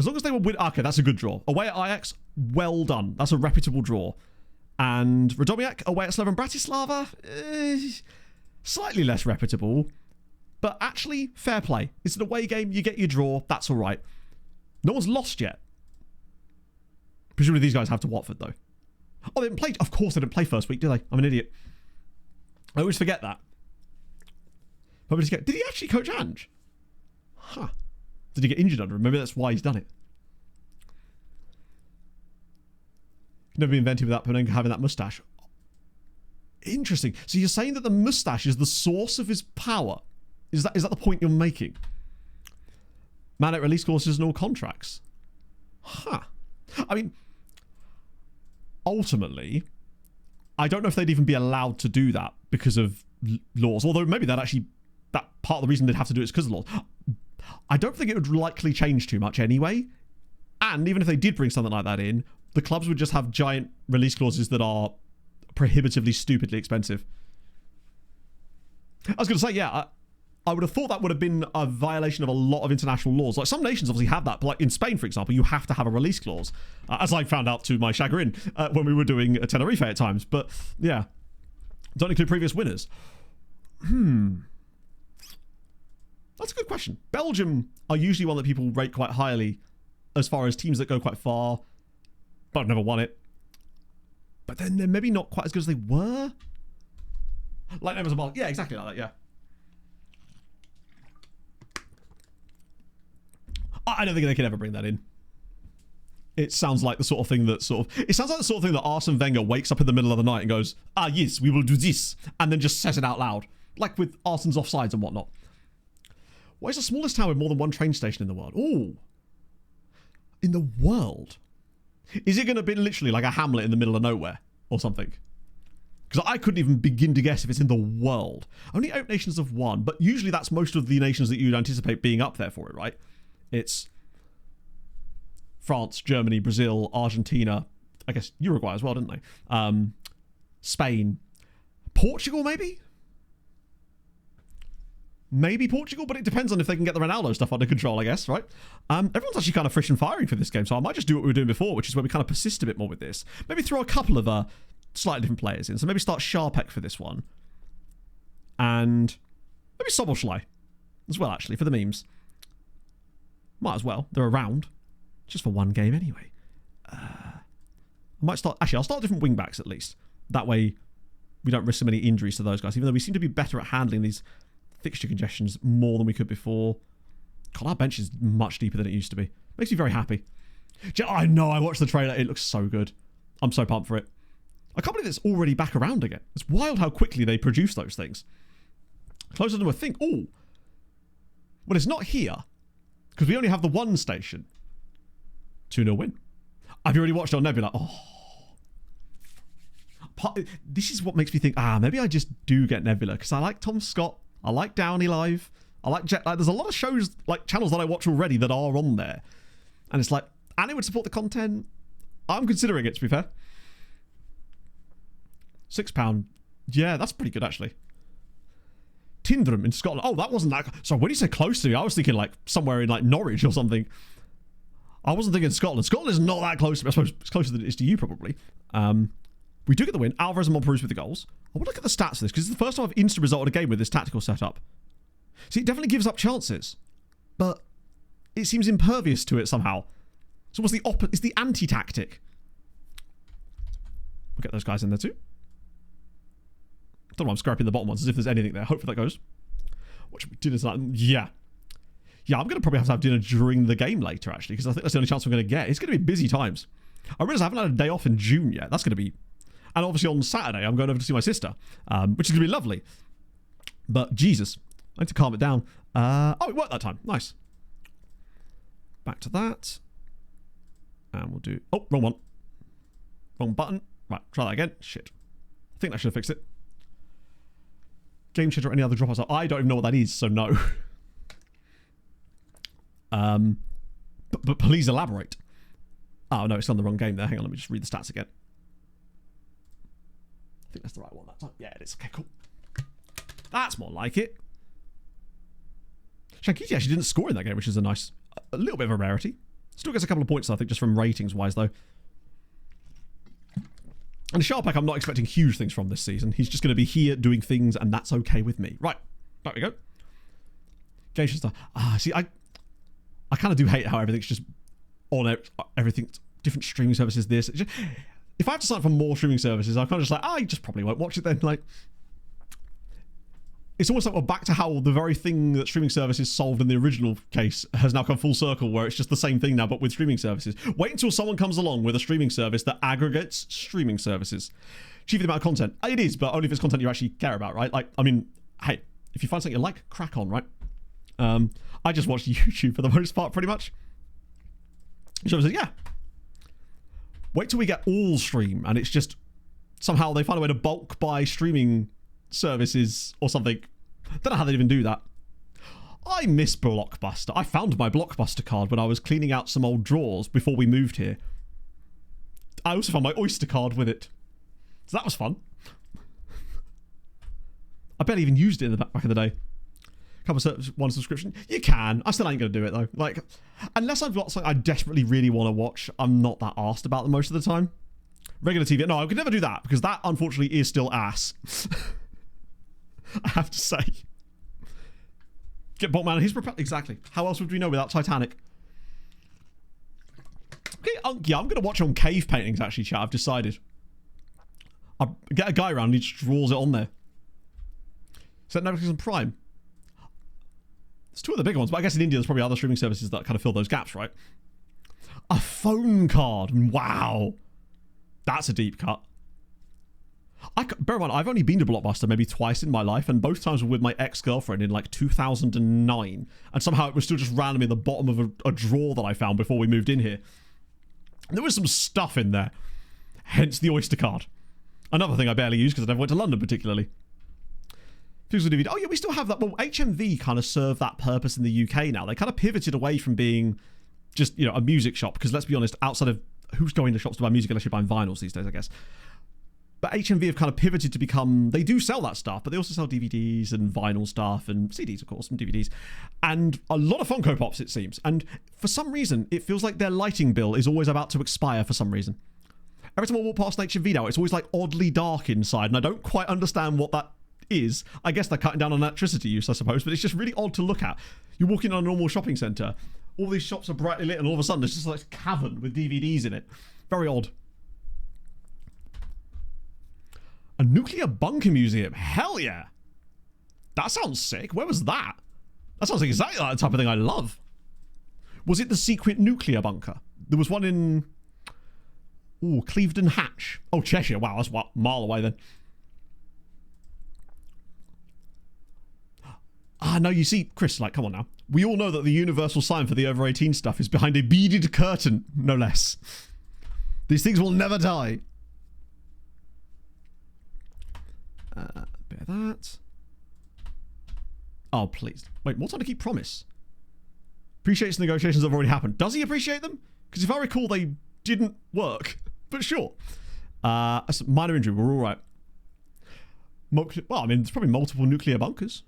S2: As long as they were win. Okay, that's a good draw. Away at Ajax, well done. That's a reputable draw. And Radomiak away at Slovan Bratislava, slightly less reputable. But actually, fair play. It's an away game. You get your draw. That's all right. No one's lost yet. Presumably these guys have to Watford, though. Oh, they didn't play. Of course they didn't play first week, do they? I'm an idiot. I always forget that. Did he actually coach Ange? Huh. Did he get injured under him? Maybe that's why he's done it. Never been invented without Panenka having that mustache. Interesting. So you're saying that the mustache is the source of his power? Is that the point you're making? Man at release clauses and all contracts. Huh. I mean, ultimately, I don't know if they'd even be allowed to do that because of laws. Although maybe that part of the reason they'd have to do it is because of laws. I don't think it would likely change too much anyway. And even if they did bring something like that in, the clubs would just have giant release clauses that are prohibitively, stupidly expensive. I was going to say, yeah, I would have thought that would have been a violation of a lot of international laws. Like, some nations obviously have that, but like in Spain, for example, you have to have a release clause, as I found out to my chagrin when we were doing a Tenerife at times. But yeah, don't include previous winners. That's a good question. Belgium are usually one that people rate quite highly as far as teams that go quite far, but I've never won it. But then they're maybe not quite as good as they were. Like Nevers and Ball. Yeah, exactly like that, yeah. I don't think they can ever bring that in. It sounds like the sort of thing that it sounds like the sort of thing that Arsene Wenger wakes up in the middle of the night and goes, yes, we will do this, and then just says it out loud. Like with Arsene's offsides and whatnot. What is the smallest town with more than one train station in the world? Ooh. In the world? Is it going to be literally like a hamlet in the middle of nowhere or something? Because I couldn't even begin to guess if it's in the world. Only 8 nations have won, but usually that's most of the nations that you'd anticipate being up there for it, right? It's France, Germany, Brazil, Argentina, I guess Uruguay as well, didn't they? Spain, Portugal maybe? Maybe Portugal, but it depends on if they can get the Ronaldo stuff under control, I guess, right? Everyone's actually kind of fresh and firing for this game, so I might just do what we were doing before, which is where we kind of persist a bit more with this. Maybe throw a couple of slightly different players in. So maybe start Sharpek for this one. And maybe Soboslai as well, actually, for the memes. Might as well. They're around. Just for one game anyway. I might start... Actually, I'll start different wing-backs at least. That way, we don't risk so many injuries to those guys, even though we seem to be better at handling these fixture congestions more than we could before. God, our bench is much deeper than it used to be. Makes me very happy. I know, I watched the trailer. It looks so good. I'm so pumped for it. I can't believe it's already back around again. It's wild how quickly they produce those things. Closer than we think. Oh. Well, it's not here. Because we only have the one station. 2-0 win. Have you already watched on Nebula? Oh. This is what makes me think, maybe I just do get Nebula. Because I like Tom Scott. I like Downey Live. I like Jet Lag. There's a lot of shows, like channels that I watch already that are on there. And it's like, and it would support the content. I'm considering it, to be fair. £6. Yeah, that's pretty good, actually. Tyndrum in Scotland. Oh, that wasn't that... Sorry, when you said close to me, I was thinking like somewhere in like Norwich or something. I wasn't thinking Scotland. Scotland is not that close to me. I suppose it's closer than it is to you, probably. We do get the win. Alvarez and Monperus with the goals. I want to look at the stats of this, because it's the first time I've instant resulted a game with this tactical setup. See, it definitely gives up chances, but it seems impervious to it somehow. So what's the opposite? It's the anti-tactic. We'll get those guys in there too. Don't know, I'm scraping the bottom ones as if there's anything there. Hopefully that goes. What should we do this night? Yeah, I'm going to probably have to have dinner during the game later, actually, because I think that's the only chance we're going to get. It's going to be busy times. I realise I haven't had a day off in June yet. That's going to be... And obviously on Saturday, I'm going over to see my sister, which is going to be lovely. But Jesus, I need to calm it down. Oh, it worked that time. Nice. Back to that. And we'll do... Oh, wrong one. Wrong button. Right, try that again. Shit. I think that should have fixed it. Game changer or any other dropouts? I don't even know what that is, so no. But please elaborate. Oh, no, it's on the wrong game there. Hang on, let me just read the stats again. I think that's the right one that time. Yeah, it is. Okay, cool. That's more like it. Shankiti actually didn't score in that game, which is a little bit of a rarity. Still gets a couple of points, I think, just from ratings-wise, though. And Sharpak, I'm not expecting huge things from this season. He's just going to be here doing things, and that's okay with me. Right. There we go. Geisha stuff. See, I kind of do hate how everything's just on everything. Different streaming services, this. Just, if I have to sign up for more streaming services, I'm kind of just like, I just probably won't watch it then. Like, it's almost like we're back to how the very thing that streaming services solved in the original case has now come full circle, where it's just the same thing now, but with streaming services. Wait until someone comes along with a streaming service that aggregates streaming services. Chiefly the amount of content. It is, but only if it's content you actually care about, right? Like, I mean, hey, if you find something you like, crack on, right? I just watch YouTube for the most part, pretty much. So says, yeah. Wait till we get all stream, and it's just somehow they find a way to bulk buy streaming services or something. Don't know how they even do that. I miss Blockbuster. I found my Blockbuster card when I was cleaning out some old drawers before we moved here. I also found my Oyster card with it. So that was fun. I barely even used it in the back in the day. One subscription. You can. I still ain't going to do it, though. Like, unless I've got something I desperately really want to watch, I'm not that arsed about them most of the time. Regular TV. No, I could never do that, because that, unfortunately, is still ass. I have to say. Get Botman. He's prepared. Exactly. How else would we know without Titanic? Okay, yeah, I'm going to watch on cave paintings, actually, chat. I've decided. I'll get a guy around and he just draws it on there. Is that Netflix and Prime? It's two of the big ones, but I guess in India there's probably other streaming services that kind of fill those gaps, right? A phone card. Wow. That's a deep cut. Bear in mind, I've only been to Blockbuster maybe twice in my life, and both times were with my ex-girlfriend in like 2009. And somehow it was still just randomly in the bottom of a drawer that I found before we moved in here. And there was some stuff in there. Hence the Oyster card. Another thing I barely use because I never went to London particularly. Physical DVD. Oh yeah, we still have that. Well, HMV kind of serve that purpose in the UK now. They kind of pivoted away from being just, you know, a music shop. Because let's be honest, outside of who's going to shops to buy music unless you're buying vinyls these days, I guess. But HMV have kind of pivoted to become, they do sell that stuff, but they also sell DVDs and vinyl stuff and CDs, of course, and DVDs. And a lot of Funko Pops, it seems. And for some reason, it feels like their lighting bill is always about to expire for some reason. Every time I walk past an HMV now, it's always like oddly dark inside, and I don't quite understand what that is. I guess they're cutting down on electricity use, I suppose, but it's just really odd to look at. You walk in on a normal shopping centre, all these shops are brightly lit, and all of a sudden there's just like a cavern with DVDs in it. Very odd. A nuclear bunker museum. Hell yeah. That sounds sick. Where was that? That sounds like exactly like the type of thing I love. Was it the secret nuclear bunker? There was one in... Ooh, Clevedon Hatch. Oh, Cheshire. Wow, that's what, a mile away then. No, you see, Chris, like, come on now. We all know that the universal sign for the over 18 stuff is behind a beaded curtain, no less. These things will never die. Bit of that. Oh, please. Wait, more time to keep promise. Appreciates negotiations that have already happened. Does he appreciate them? Because if I recall, they didn't work. But sure. Minor injury. We're all right. Well, I mean, there's probably multiple nuclear bunkers.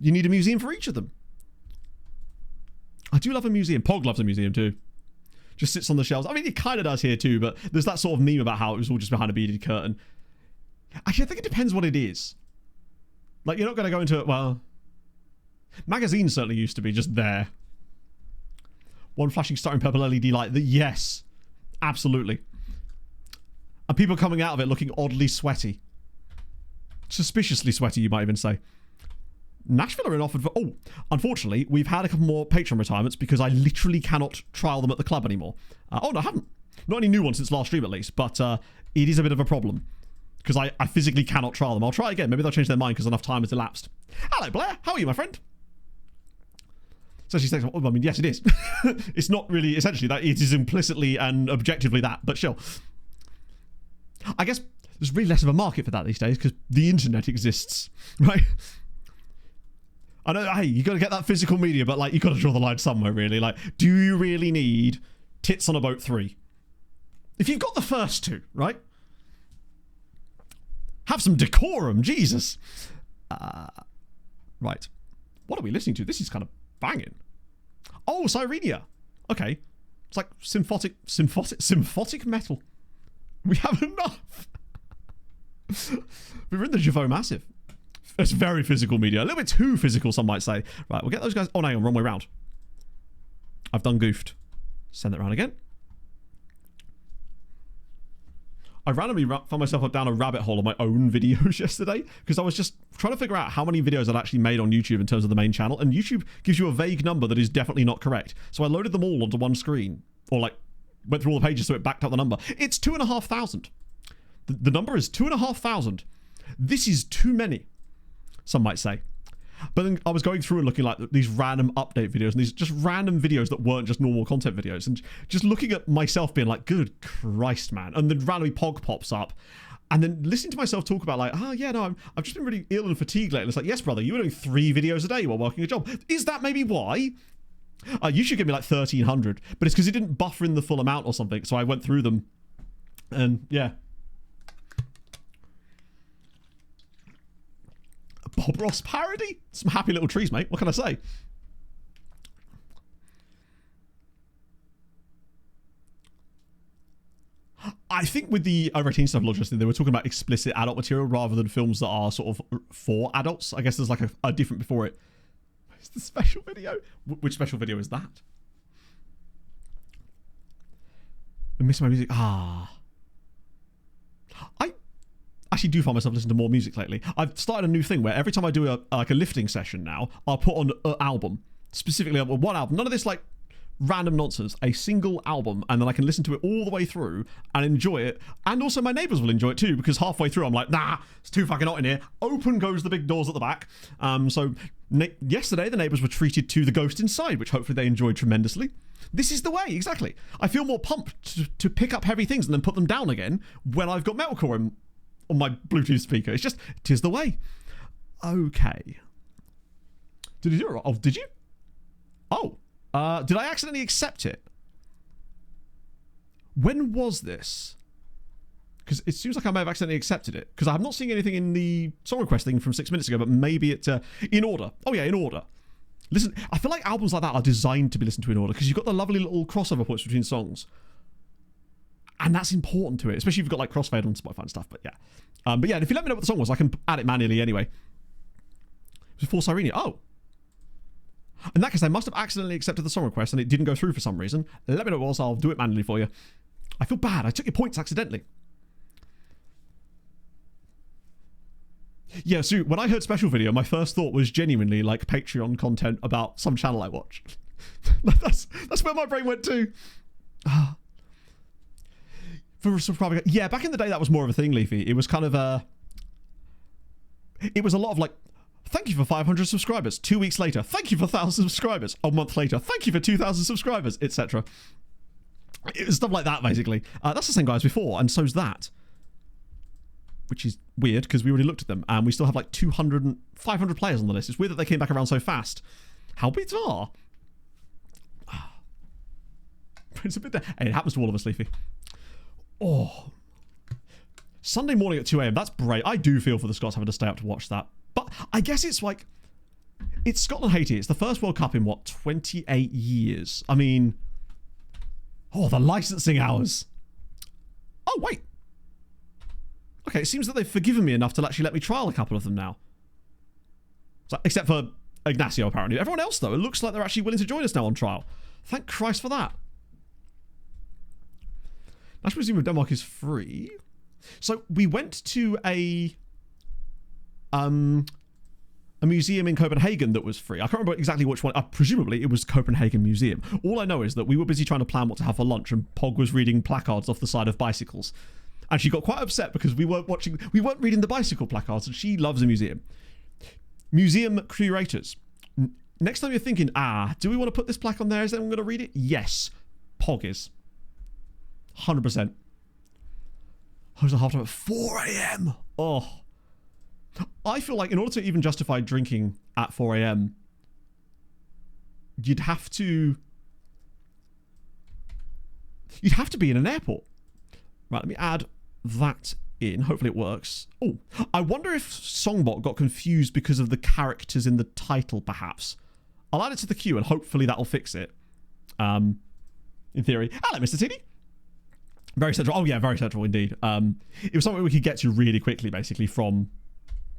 S2: You need a museum for each of them. I do love a museum. Pog loves a museum too. Just sits on the shelves. I mean, it kind of does here too, but there's that sort of meme about how it was all just behind a beaded curtain. Actually, I think it depends what it is. Like, you're not going to go into it, well... Magazines certainly used to be just there. One flashing starring purple LED light. Yes. Absolutely. And people coming out of it looking oddly sweaty. Suspiciously sweaty, you might even say. Nashville are in offered for... Oh, unfortunately, we've had a couple more Patreon retirements because I literally cannot trial them at the club anymore. Oh, no, I haven't. Not any new ones since last stream, at least. But it is a bit of a problem. Because I physically cannot trial them. I'll try again. Maybe they'll change their mind because enough time has elapsed. Hello, Blair. How are you, my friend? So she says, well, I mean, yes, it is. It's not really, essentially, that it is implicitly and objectively that, but sure. I guess there's really less of a market for that these days because the internet exists, right? I know, hey, you got to get that physical media, but like, you got to draw the line somewhere, really. Like, do you really need Tits on a Boat 3? If you've got the first two, right? Have some decorum, Jesus. Right. What are we listening to? This is kind of banging. Oh, Sirenia. Okay. It's like symphotic metal. We have enough. We're in the Javot Massive. It's very physical media. A little bit too physical, some might say. Right, we'll get those guys. Oh, no, wrong way around. I've done goofed. Send that around again. I randomly found myself down a rabbit hole on my own videos yesterday because I was just trying to figure out how many videos I'd actually made on YouTube in terms of the main channel, and YouTube gives you a vague number that is definitely not correct. So I loaded them all onto one screen, or like went through all the pages so it backed up the number. It's 2,500. The number is 2,500. This is too many, some might say. But then I was going through and looking like these random update videos and these just random videos that weren't just normal content videos, and just looking at myself being like, good Christ, man. And then randomly Pog pops up, and then listening to myself talk about like, oh yeah, no, I've just been really ill and fatigued lately. And it's like, yes, brother, you were doing 3 videos a day while working a job. Is that maybe why? You should give me like 1,300, but it's because it didn't buffer in the full amount or something. So I went through them, and yeah. Bob Ross parody? Some happy little trees, mate. What can I say? I think with the over-18 stuff, they were talking about explicit adult material rather than films that are sort of for adults. I guess there's like a different before it. Where's the special video? Which special video is that? I miss my music. I actually do find myself listening to more music lately. I've started a new thing where every time I do a lifting session now, I'll put on an album. Specifically, one album. None of this like random nonsense. A single album, and then I can listen to it all the way through and enjoy it. And also my neighbours will enjoy it too, because halfway through I'm like, nah, it's too fucking hot in here. Open goes the big doors at the back. So yesterday the neighbours were treated to The Ghost Inside, which hopefully they enjoyed tremendously. This is the way, exactly. I feel more pumped to pick up heavy things and then put them down again when I've got metalcore on my Bluetooth speaker. It's just, 'tis the way. Okay. Did you do it? Oh, did you? Oh. Did I accidentally accept it? When was this? Because it seems like I may have accidentally accepted it. Because I'm not seeing anything in the song request thing from 6 minutes ago, but maybe it's in order. Oh yeah, in order. Listen, I feel like albums like that are designed to be listened to in order because you've got the lovely little crossover points between songs. And that's important to it, especially if you've got like crossfade on Spotify and stuff, but yeah. But yeah, if you let me know what the song was, I can add it manually anyway. It was for Sirenia. Oh. In that case, I must have accidentally accepted the song request and it didn't go through for some reason. Let me know what it was, I'll do it manually for you. I feel bad, I took your points accidentally. Yeah, so when I heard special video, my first thought was genuinely like Patreon content about some channel I watch. that's where my brain went to. Yeah, back in the day that was more of a thing, Leafy. It was kind of it was a lot of like, thank you for 500 subscribers. 2 weeks later, thank you for 1,000 subscribers. A month later, thank you for 2,000 subscribers, etc. It was stuff like that, basically. That's the same guy as before, and so's that. Which is weird, because we already looked at them, and we still have like 500 players on the list. It's weird that they came back around so fast. How bizarre. It's a bit there. Hey, it happens to all of us, Leafy. Oh. Sunday morning at 2 a.m. That's brave. I do feel for the Scots having to stay up to watch that. But I guess it's like, it's Scotland-Haiti. It's the first World Cup in, what, 28 years? I mean, oh, the licensing hours. Oh, wait. Okay, it seems that they've forgiven me enough to actually let me trial a couple of them now. So, except for Ignacio, apparently. Everyone else, though, it looks like they're actually willing to join us now on trial. Thank Christ for that. National Museum of Denmark is free. So we went to a museum in Copenhagen that was free. I can't remember exactly which one. Presumably it was Copenhagen Museum. All I know is that we were busy trying to plan what to have for lunch, and Pog was reading placards off the side of bicycles. And she got quite upset because we weren't reading the bicycle placards, and she loves a museum. Museum curators. Next time you're thinking, do we want to put this plaque on there? Is anyone going to read it? Yes. Pog is. 100%. I was at half time at 4 a.m. Oh. I feel like in order to even justify drinking at 4 a.m, you'd have to be in an airport. Right, let me add that in. Hopefully it works. Oh, I wonder if Songbot got confused because of the characters in the title, perhaps. I'll add it to the queue and hopefully that'll fix it. in theory. Hello, Mr. Tini. Very central. Oh, yeah, very central indeed. It was something we could get to really quickly, basically, from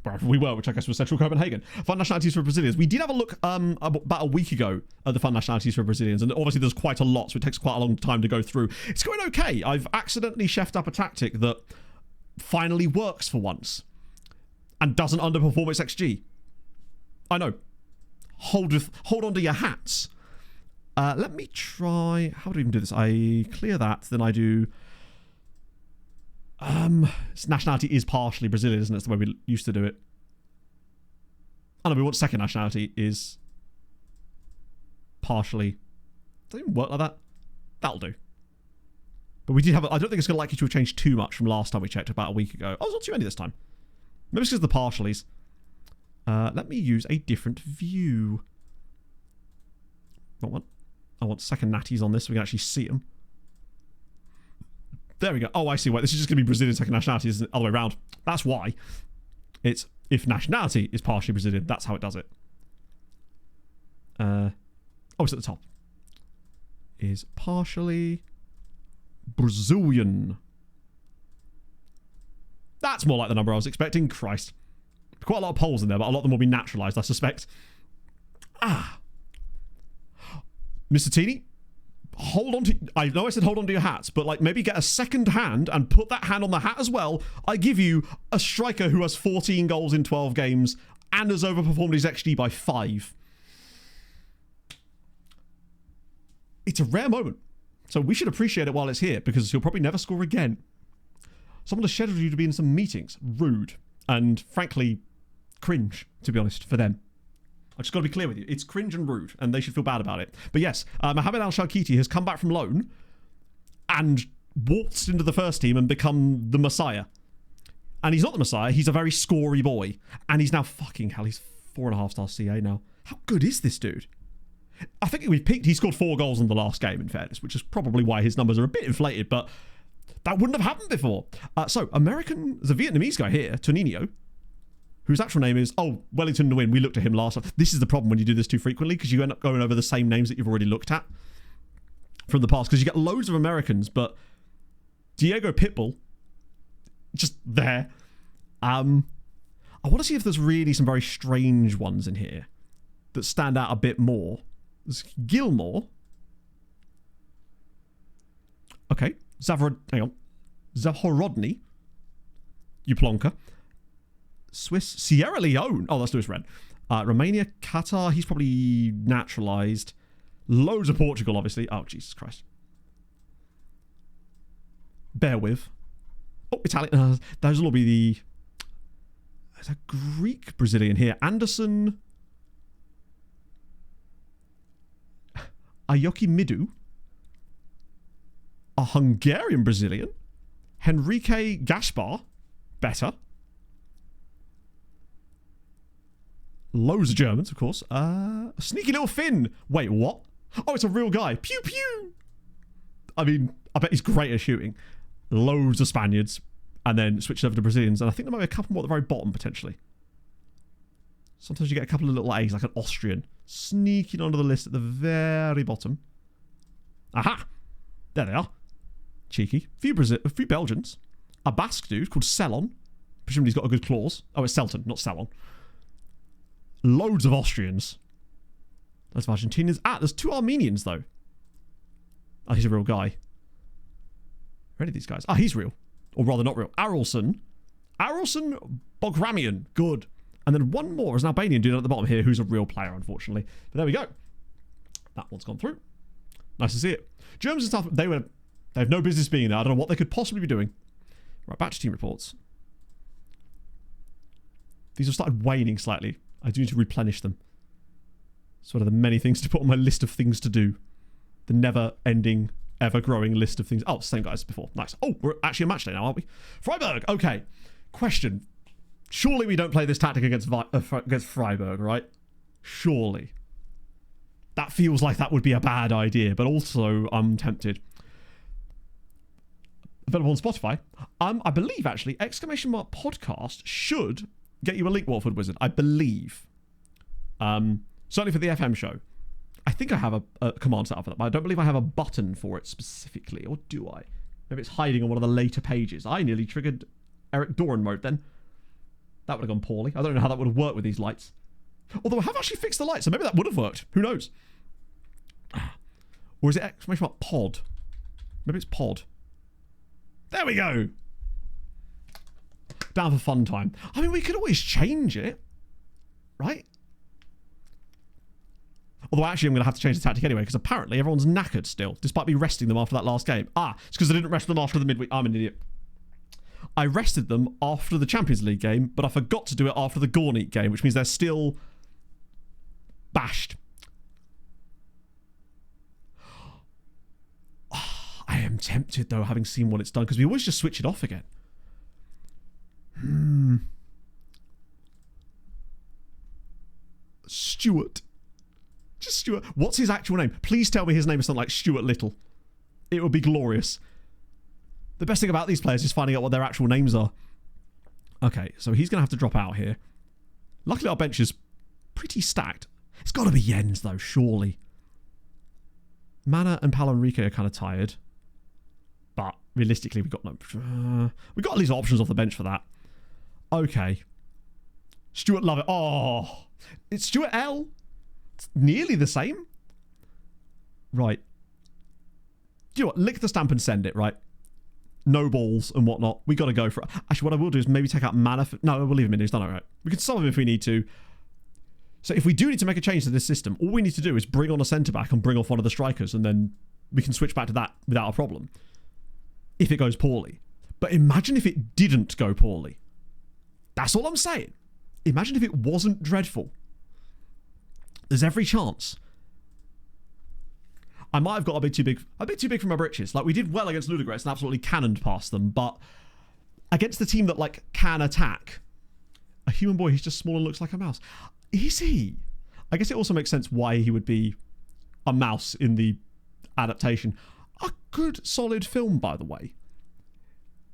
S2: wherever we were, which I guess was central Copenhagen. Fun nationalities for Brazilians. We did have a look about a week ago at the fun nationalities for Brazilians, and obviously there's quite a lot, so it takes quite a long time to go through. It's going okay. I've accidentally chefed up a tactic that finally works for once and doesn't underperform its XG. I know. Hold on to your hats. Let me try. How do I even do this? I clear that, then I do. Nationality is partially Brazilian, isn't it? It's the way we used to do it. Oh no, we want second nationality is partially. Doesn't even work like that. That'll do. But we did have. I don't think it's going to likely to have changed too much from last time we checked about a week ago. Oh, it's not too many this time. Maybe it's because of the partialies. Let me use a different view. Not one. I want second natties on this so we can actually see them. There we go. Oh, I see why. This is just going to be Brazilian second nationality, isn't it? Other way around. That's why. It's if nationality is partially Brazilian. That's how it does it. Oh, it's at the top. Is partially Brazilian. That's more like the number I was expecting. Christ. Quite a lot of polls in there, but a lot of them will be naturalized, I suspect. Mr. Teeny, hold on to... I know I said hold on to your hats, but like maybe get a second hand and put that hand on the hat as well. I give you a striker who has 14 goals in 12 games and has overperformed his XG by 5. It's a rare moment. So we should appreciate it while it's here, because he'll probably never score again. Someone has scheduled you to be in some meetings. Rude. And frankly, cringe, to be honest, for them. I just got to be clear with you. It's cringe and rude, and they should feel bad about it. But yes, Mohamed Al-Shalkiti has come back from loan and waltzed into the first team and become the Messiah. And he's not the Messiah. He's a very scory boy. And he's now fucking hell. He's 4.5-star CA now. How good is this dude? I think we've peaked. He scored 4 goals in the last game, in fairness, which is probably why his numbers are a bit inflated, but that wouldn't have happened before. So, there's a Vietnamese guy here, Tonino, whose actual name is, Wellington Nguyen. We looked at him last time. This is the problem when you do this too frequently, because you end up going over the same names that you've already looked at from the past, because you get loads of Americans, but Diego Pitbull, just there. I want to see if there's really some very strange ones in here that stand out a bit more. There's Gilmore. Okay. Zahorodny. Uplonka. Swiss. Sierra Leone. Oh, that's Lewis Red. Romania. Qatar. He's probably naturalised. Loads of Portugal, obviously. Oh, Jesus Christ. Bear with. Oh, Italian. Those will all be the... There's a Greek Brazilian here. Anderson. Ayoki Midu. A Hungarian Brazilian. Henrique Gaspar. Better. Loads of Germans, of course. A sneaky little Finn. Wait, what? Oh, it's a real guy. Pew pew. I mean, I bet he's great at shooting. Loads of Spaniards. And then switch over to Brazilians. And I think there might be a couple more at the very bottom, potentially. Sometimes you get a couple of little A's, like an Austrian, sneaking onto the list at the very bottom. Aha! There they are. Cheeky. A few Belgians. A Basque dude called Selon. Presumably he's got a good clause. Oh, it's Selton, not Selon. Loads of Austrians. Loads of Argentinians. There's 2 Armenians, though. Oh, he's a real guy. Where are any of these guys? He's real. Or rather, not real. Arolson Bogramian. Good. And then one more is an Albanian dude at the bottom here who's a real player, unfortunately. But there we go. That one's gone through. Nice to see it. Germans and stuff, they have no business being there. I don't know what they could possibly be doing. Right, back to team reports. These have started waning slightly. I do need to replenish them. It's one of the many things to put on my list of things to do. The never-ending, ever-growing list of things. Oh, same guys as before. Nice. Oh, we're actually a match day now, aren't we? Freiburg. Okay. Question. Surely we don't play this tactic against Freiburg, right? Surely. That feels like that would be a bad idea, but also I'm tempted. Available on Spotify. I believe, actually, !podcast should get you a link, Watford Wizard. I believe. Certainly for the FM show. I think I have a command set up for that, but I don't believe I have a button for it specifically, or do I? Maybe it's hiding on one of the later pages. I nearly triggered Eric Doran mode then. That would have gone poorly. I don't know how that would have worked with these lights. Although I have actually fixed the lights, so maybe that would have worked. Who knows? Or is it exclamation mark pod? Maybe it's pod. There we go. Down for fun time. I mean, we could always change it, right? Although actually I'm going to have to change the tactic anyway, because apparently everyone's knackered still, despite me resting them after that last game. It's because I didn't rest them after the midweek. I'm an idiot. I rested them after the Champions League game, but I forgot to do it after the Gornik game, which means they're still bashed. I am tempted, though, having seen what it's done, because we always just switch it off again. Stuart. Just Stuart. What's his actual name? Please tell me his name is something like Stuart Little. It would be glorious. The best thing about these players is finding out what their actual names are. Okay, so he's going to have to drop out here. Luckily, our bench is pretty stacked. It's got to be Jens, though, surely. Mana and Paulo Enrique are kind of tired. But realistically, we've got no... we've got at least options off the bench for that. Okay. Stuart Lovett. Oh, it's Stuart L. It's nearly the same. Right. Do you know what? Lick the stamp and send it, right? No balls and whatnot. We got to go for it. Actually, what I will do is maybe take out Mana. No, we'll leave him in. He's done all right. We can solve him if we need to. So if we do need to make a change to this system, all we need to do is bring on a centre-back and bring off one of the strikers, and then we can switch back to that without a problem. If it goes poorly. But imagine if it didn't go poorly. That's all I'm saying. Imagine if it wasn't dreadful. There's every chance. I might have got a bit too big for my britches. Like, we did well against Ludogorets and absolutely cannoned past them, but against the team that, like, can attack, a human boy who's just small and looks like a mouse. Is he? I guess it also makes sense why he would be a mouse in the adaptation. A good, solid film, by the way.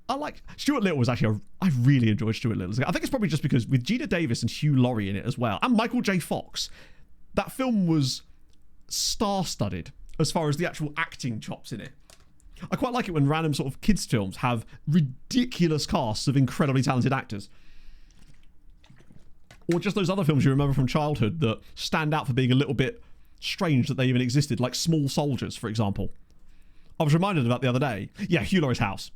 S2: I like... Stuart Little was actually... I really enjoyed Stuart Little. I think it's probably just because with Gina Davis and Hugh Laurie in it as well, and Michael J. Fox, that film was star-studded as far as the actual acting chops in it. I quite like it when random sort of kids' films have ridiculous casts of incredibly talented actors. Or just those other films you remember from childhood that stand out for being a little bit strange that they even existed, like Small Soldiers, for example. I was reminded of that the other day. Yeah, Hugh Laurie's House.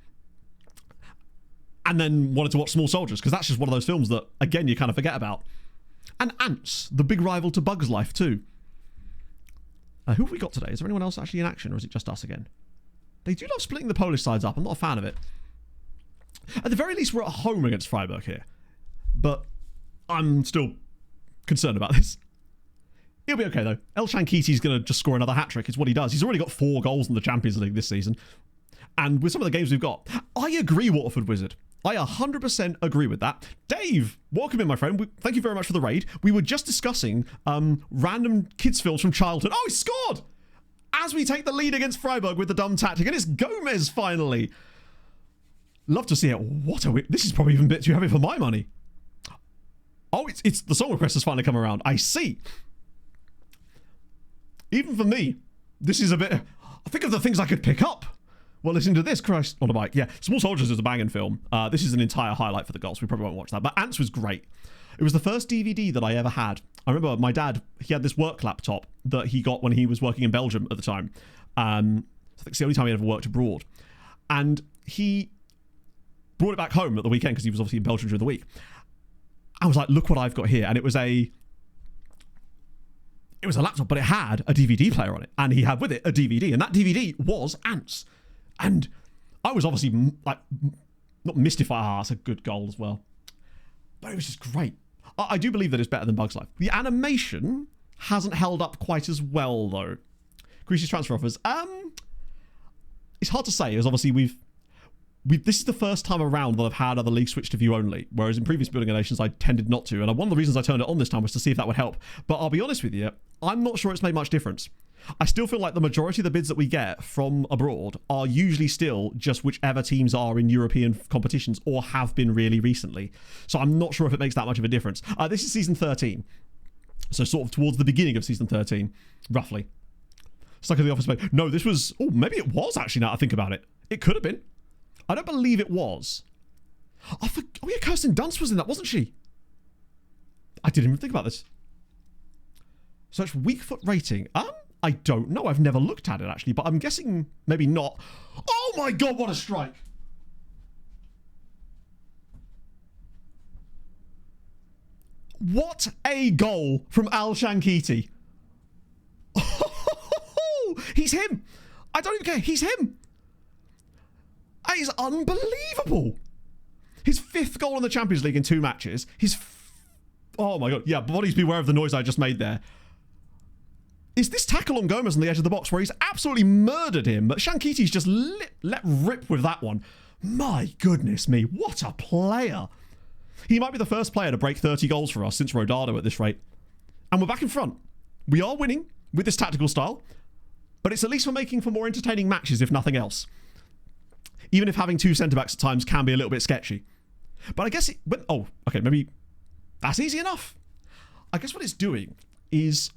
S2: And then wanted to watch Small Soldiers, because that's just one of those films that, again, you kind of forget about. And Ants, the big rival to Bug's Life, too. Who have we got today? Is there anyone else actually in action, or is it just us again? They do love splitting the Polish sides up. I'm not a fan of it. At the very least, we're at home against Freiburg here. But I'm still concerned about this. He'll be okay, though. Elshan Kiti's going to just score another hat-trick. It's what he does. He's already got 4 goals in the Champions League this season. And with some of the games we've got, I agree, Waterford Wizard. I 100% agree with that. Dave, welcome in, my friend. Thank you very much for the raid. We were just discussing random kids' films from childhood. Oh, he scored! As we take the lead against Freiburg with the dumb tactic. And it's Gomez, finally. Love to see it. What a... This is probably even a bit too heavy for my money. Oh, it's the song request has finally come around. I see. Even for me, this is a bit... Think of the things I could pick up. Well, listen to this, Christ on a bike. Yeah, Small Soldiers is a banging film. This is an entire highlight for the girls. We probably won't watch that. But Ants was great. It was the first DVD that I ever had. I remember my dad, he had this work laptop that he got when he was working in Belgium at the time. I think it's the only time he ever worked abroad. And he brought it back home at the weekend because he was obviously in Belgium during the week. I was like, look what I've got here. And it was a laptop, but it had a DVD player on it. And he had with it a DVD. And that DVD was Ants. And I was obviously, like, not mystified. That's a good goal as well. But it was just great. I do believe that it's better than Bug's Life. The animation hasn't held up quite as well, though. Greece's transfer offers. It's hard to say, as obviously this is the first time around that I've had other leagues switch to view only, whereas in previous building nations I tended not to. And one of the reasons I turned it on this time was to see if that would help. But I'll be honest with you, I'm not sure it's made much difference. I still feel like the majority of the bids that we get from abroad are usually still just whichever teams are in European competitions or have been really recently. So I'm not sure if it makes that much of a difference. This is season 13. So sort of towards the beginning of season 13, roughly. Stuck in the office space. No, this was... Oh, maybe it was actually, now that I think about it. It could have been. I don't believe it was. Oh yeah, Kirsten Dunst was in that, wasn't she? I didn't even think about this. Search weak foot rating. I don't know. I've never looked at it, actually, but I'm guessing maybe not. Oh my god, what a strike! What a goal from Al Shankiti. He's him. I don't even care. He's him. That is unbelievable. His 5th goal in the Champions League in 2 matches. Oh my god. Yeah, bodies beware of the noise I just made there. Is this tackle on Gomez on the edge of the box where he's absolutely murdered him, but Shankiti's just let rip with that one. My goodness me. What a player. He might be the first player to break 30 goals for us since Rodado at this rate. And we're back in front. We are winning with this tactical style, but it's at least we're making for more entertaining matches, if nothing else. Even if having 2 centre-backs at times can be a little bit sketchy. But I guess oh, okay, maybe that's easy enough. I guess what it's doing is,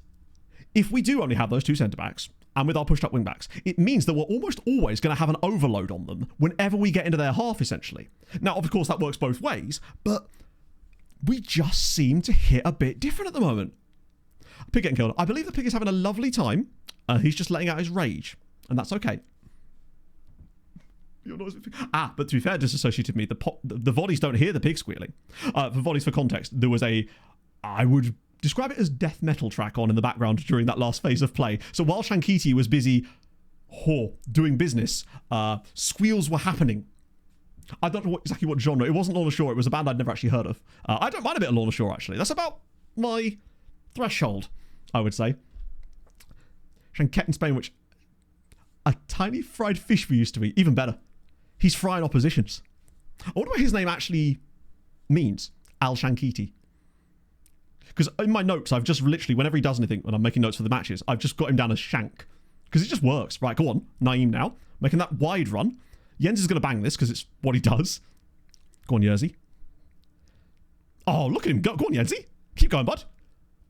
S2: if we do only have those 2 centre-backs, and with our pushed-up wing-backs, it means that we're almost always going to have an overload on them whenever we get into their half, essentially. Now, of course, that works both ways, but we just seem to hit a bit different at the moment. Pig getting killed. I believe the pig is having a lovely time. He's just letting out his rage, and that's okay. But to be fair, disassociated me. The volleys don't hear the pig squealing. For volleys, for context, there was I would describe it as death metal track on in the background during that last phase of play. So while Shankiti was busy doing business, squeals were happening. I don't know exactly what genre. It wasn't Lorna Shore. It was a band I'd never actually heard of. I don't mind a bit of Lorna Shore, actually. That's about my threshold, I would say. Shanket in Spain, which a tiny fried fish we used to eat. Even better. He's frying oppositions. I wonder what his name actually means. Al Shankiti. Because in my notes, I've just literally, whenever he does anything, when I'm making notes for the matches, I've just got him down as Shank. Because it just works. Right, go on. Naeem now. Making that wide run. Jens is going to bang this because it's what he does. Go on, Jersey. Oh, look at him. Go on, Jensi. Keep going, bud.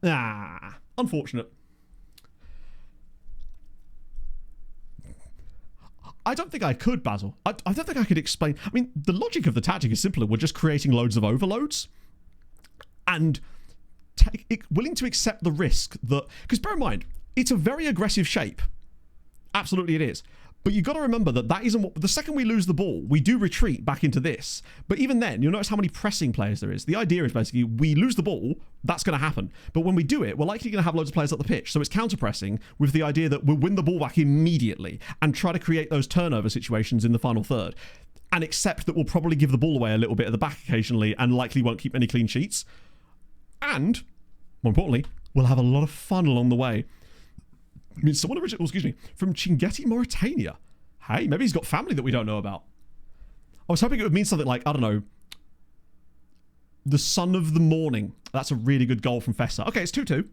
S2: Ah, unfortunate. I don't think I could, Basil. I don't think I could explain. I mean, the logic of the tactic is simpler. We're just creating loads of overloads. And willing to accept the risk that... Because bear in mind, it's a very aggressive shape. Absolutely it is. But you've got to remember that isn't what... The second we lose the ball, we do retreat back into this. But even then, you'll notice how many pressing players there is. The idea is basically, we lose the ball, that's going to happen. But when we do it, we're likely going to have loads of players up the pitch. So it's counter-pressing with the idea that we'll win the ball back immediately and try to create those turnover situations in the final third. And accept that we'll probably give the ball away a little bit at the back occasionally and likely won't keep any clean sheets. And, more importantly, we'll have a lot of fun along the way. I mean, someone originally, from Chingeti, Mauritania. Hey, maybe he's got family that we don't know about. I was hoping it would mean something like, I don't know, the son of the morning. That's a really good goal from Fessa. Okay, it's 2-2.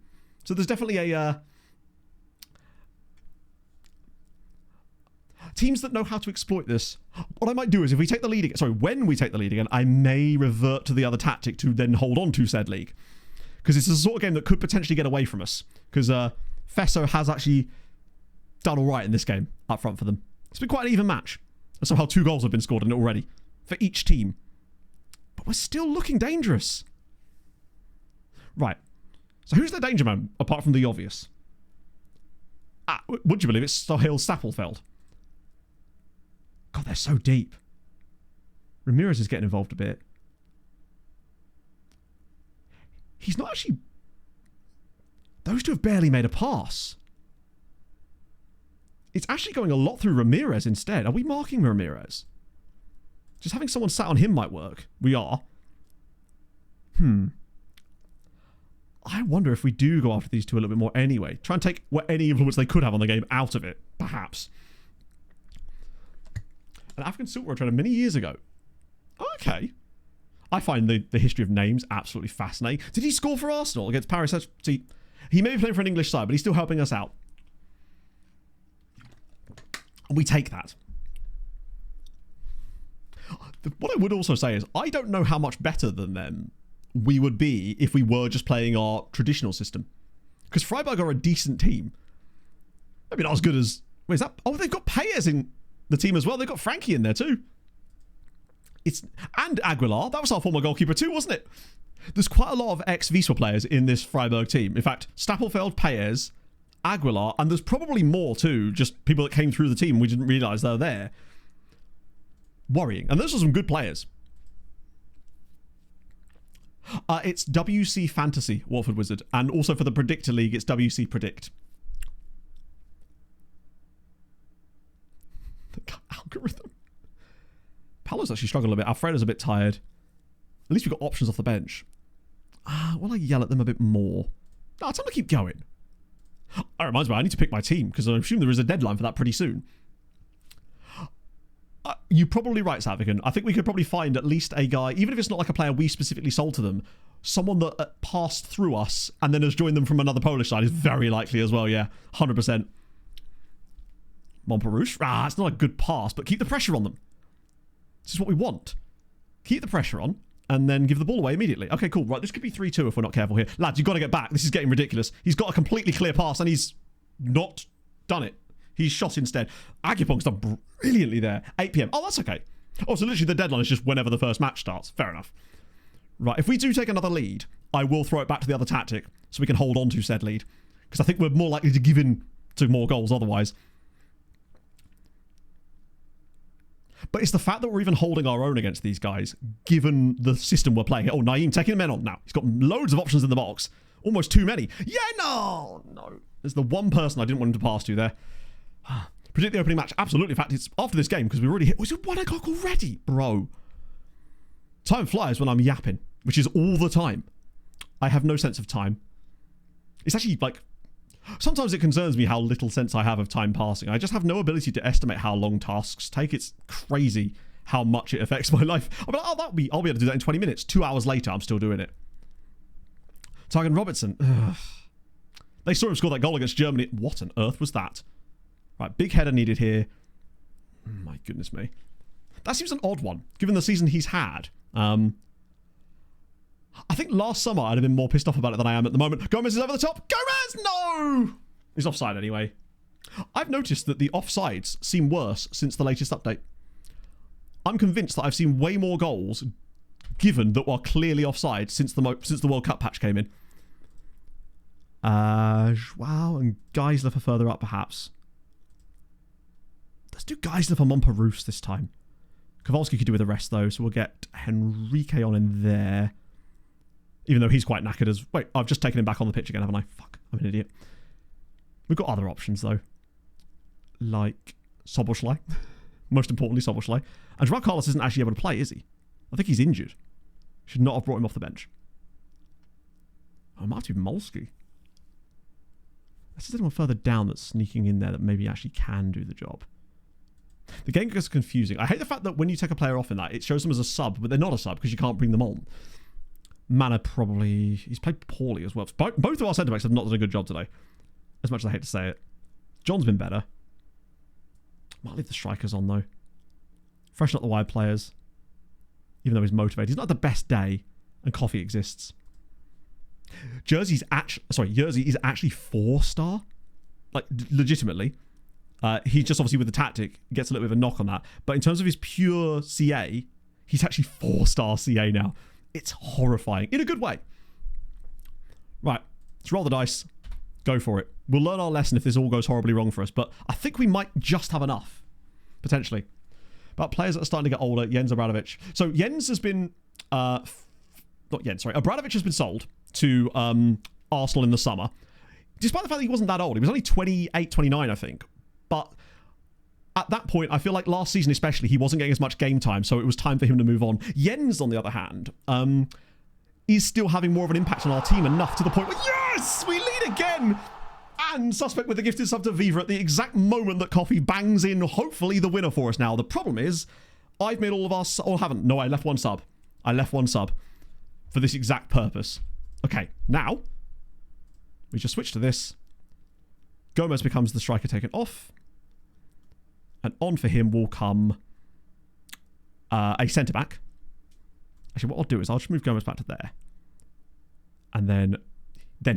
S2: So there's definitely a... teams that know how to exploit this. What I might do is if we take the lead again... Sorry, when we take the lead again, I may revert to the other tactic to then hold on to said league. Because it's a sort of game that could potentially get away from us. Because Fesso has actually done all right in this game up front for them. It's been quite an even match. And somehow 2 goals have been scored in it already for each team. But we're still looking dangerous. Right. So who's the danger man, apart from the obvious? Would you believe it's Sohail Stappelfeld? God, they're so deep. Ramirez is getting involved a bit. He's not actually... Those two have barely made a pass. It's actually going a lot through Ramirez instead. Are we marking Ramirez? Just having someone sat on him might work. We are. I wonder if we do go after these two a little bit more anyway. Try and take any influence they could have on the game out of it, perhaps. An African silkworm trader many years ago. Okay. I find the history of names absolutely fascinating. Did he score for Arsenal against Paris? See, he may be playing for an English side, but he's still helping us out. We take that. What I would also say is, I don't know how much better than them we would be if we were just playing our traditional system. Because Freiburg are a decent team. Maybe not as good as... Wait, is that... Oh, they've got Payers in the team as well. They've got Frankie in there too. And Aguilar. That was our former goalkeeper too, wasn't it? There's quite a lot of ex-Wisła players in this Freiburg team. In fact, Stapelfeld, Payers, Aguilar, and there's probably more too, just people that came through the team we didn't realise they were there. Worrying. And those are some good players. It's WC Fantasy, Watford Wizard. And also for the Predictor League, it's WC Predict. The algorithm. Paolo's actually struggling a bit. Alfredo's a bit tired. At least we've got options off the bench. Will I yell at them a bit more? No, it's time to keep going. That reminds me, I need to pick my team because I assume there is a deadline for that pretty soon. You're probably right, Savigan. I think we could probably find at least a guy, even if it's not like a player we specifically sold to them, someone that passed through us and then has joined them from another Polish side is very likely as well, yeah. 100%. Montparouche? It's not a good pass, but keep the pressure on them. This is what we want. Keep the pressure on and then give the ball away immediately. Okay, cool. Right, this could be 3-2 if we're not careful here. Lads, you've got to get back. This is getting ridiculous. He's got a completely clear pass and he's not done it. He's shot instead. Agipong's done brilliantly there. 8 p.m. Oh, that's okay. Oh, so literally the deadline is just whenever the first match starts. Fair enough. Right, if we do take another lead, I will throw it back to the other tactic so we can hold on to said lead. Because I think we're more likely to give in to more goals otherwise. But it's the fact that we're even holding our own against these guys, given the system we're playing. Oh, Naeem taking men on now. He's got loads of options in the box. Almost too many. Yeah, no. There's the one person I didn't want him to pass to there. Predict the opening match. Absolutely. In fact, it's after this game because we already hit... Was it 1 o'clock already? Bro. Time flies when I'm yapping, which is all the time. I have no sense of time. It's actually like... Sometimes it concerns me how little sense I have of time passing. I just have no ability to estimate how long tasks take. It's crazy how much it affects my life. I'll be like, I'll be able to do that in 20 minutes. 2 hours later, I'm still doing it. Targan Robertson. Ugh. They saw him score that goal against Germany. What on earth was that? Right, big header needed here. My goodness me. That seems an odd one, given the season he's had. I think last summer I'd have been more pissed off about it than I am at the moment. Gomez is over the top. Gomez! No! He's offside anyway. I've noticed that the offsides seem worse since the latest update. I'm convinced that I've seen way more goals given that were clearly offside since the World Cup patch came in. Wow, and Geisler for further up perhaps. Let's do Geisler for Montparouche this time. Kowalski could do with the rest though, so we'll get Henrique on in there. Even though he's quite knackered as... Wait, I've just taken him back on the pitch again, haven't I? Fuck, I'm an idiot. We've got other options though. Like Soboslai. Most importantly, Soboslai. And Joao Carlos isn't actually able to play, is he? I think he's injured. Should not have brought him off the bench. Oh, it might be Molsky. There's anyone further down that's sneaking in there that maybe actually can do the job. The game gets confusing. I hate the fact that when you take a player off in that, it shows them as a sub, but they're not a sub because you can't bring them on. Mana probably... He's played poorly as well. Both of our centre-backs have not done a good job today. As much as I hate to say it. John's been better. Might leave the strikers on though. Freshen up the wide players. Even though he's motivated. He's not the best day. And Coffee exists. Jersey is actually 4-star. Like, legitimately. He just obviously with the tactic gets a little bit of a knock on that. But in terms of his pure CA, he's actually 4-star CA now. It's horrifying. In a good way. Right. Let's roll the dice. Go for it. We'll learn our lesson if this all goes horribly wrong for us. But I think we might just have enough. Potentially. But players that are starting to get older. Jens Obradovic. So Jens has been... Obradovic has been sold to Arsenal in the summer. Despite the fact that he wasn't that old. He was only 28, 29, I think. But at that point, I feel like last season especially, he wasn't getting as much game time, so it was time for him to move on. Jens, on the other hand, is still having more of an impact on our team, enough to the point where, yes, we lead again! And suspect with the gifted sub to Viva at the exact moment that Coffee bangs in, hopefully, the winner for us now. The problem is, I've made all of our... Or haven't. No, I left one sub. I left one sub for this exact purpose. Okay, now, we just switch to this. Gomez becomes the striker taken off. And on for him will come a centre-back. Actually, what I'll do is I'll just move Gomez back to there. And then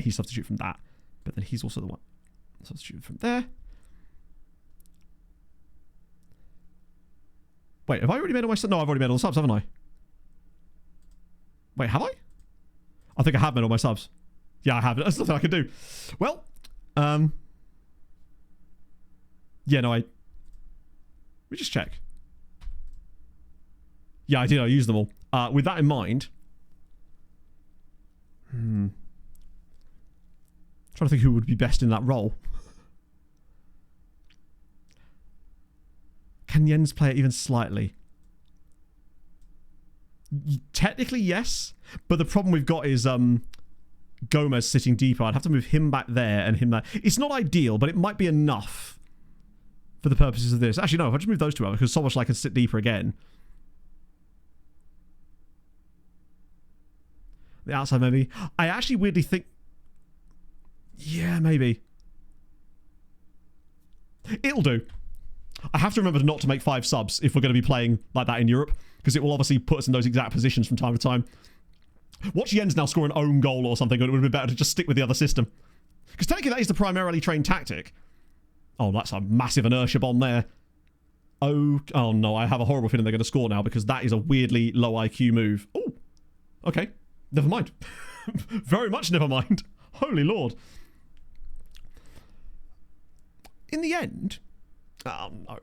S2: he substitute from that. But then he's also the one substituted from there. Wait, have I already made all my subs? No, I've already made all the subs, haven't I? Wait, have I? I think I have made all my subs. Yeah, I have. There's nothing I can do. Well, yeah, no, let me just check. Yeah, I did. I used them all. With that in mind, trying to think who would be best in that role. Can Jens play it even slightly? Technically, yes. But the problem we've got is Gomez sitting deeper. I'd have to move him back there and him there. It's not ideal, but it might be enough for the purposes of this. Actually, no, if I just move those two over, because Soboslai can sit deeper again. The outside, maybe. I actually weirdly think... Yeah, maybe. It'll do. I have to remember not to make 5 subs if we're going to be playing like that in Europe, because it will obviously put us in those exact positions from time to time. Watch Jens now score an own goal or something, and it would have been better to just stick with the other system. Because technically that is the primarily trained tactic. Oh, that's a massive inertia bomb there. Oh no, I have a horrible feeling they're going to score now, because that is a weirdly low IQ move. Oh, okay. Never mind. Very much never mind. Holy Lord. In the end... Oh, no.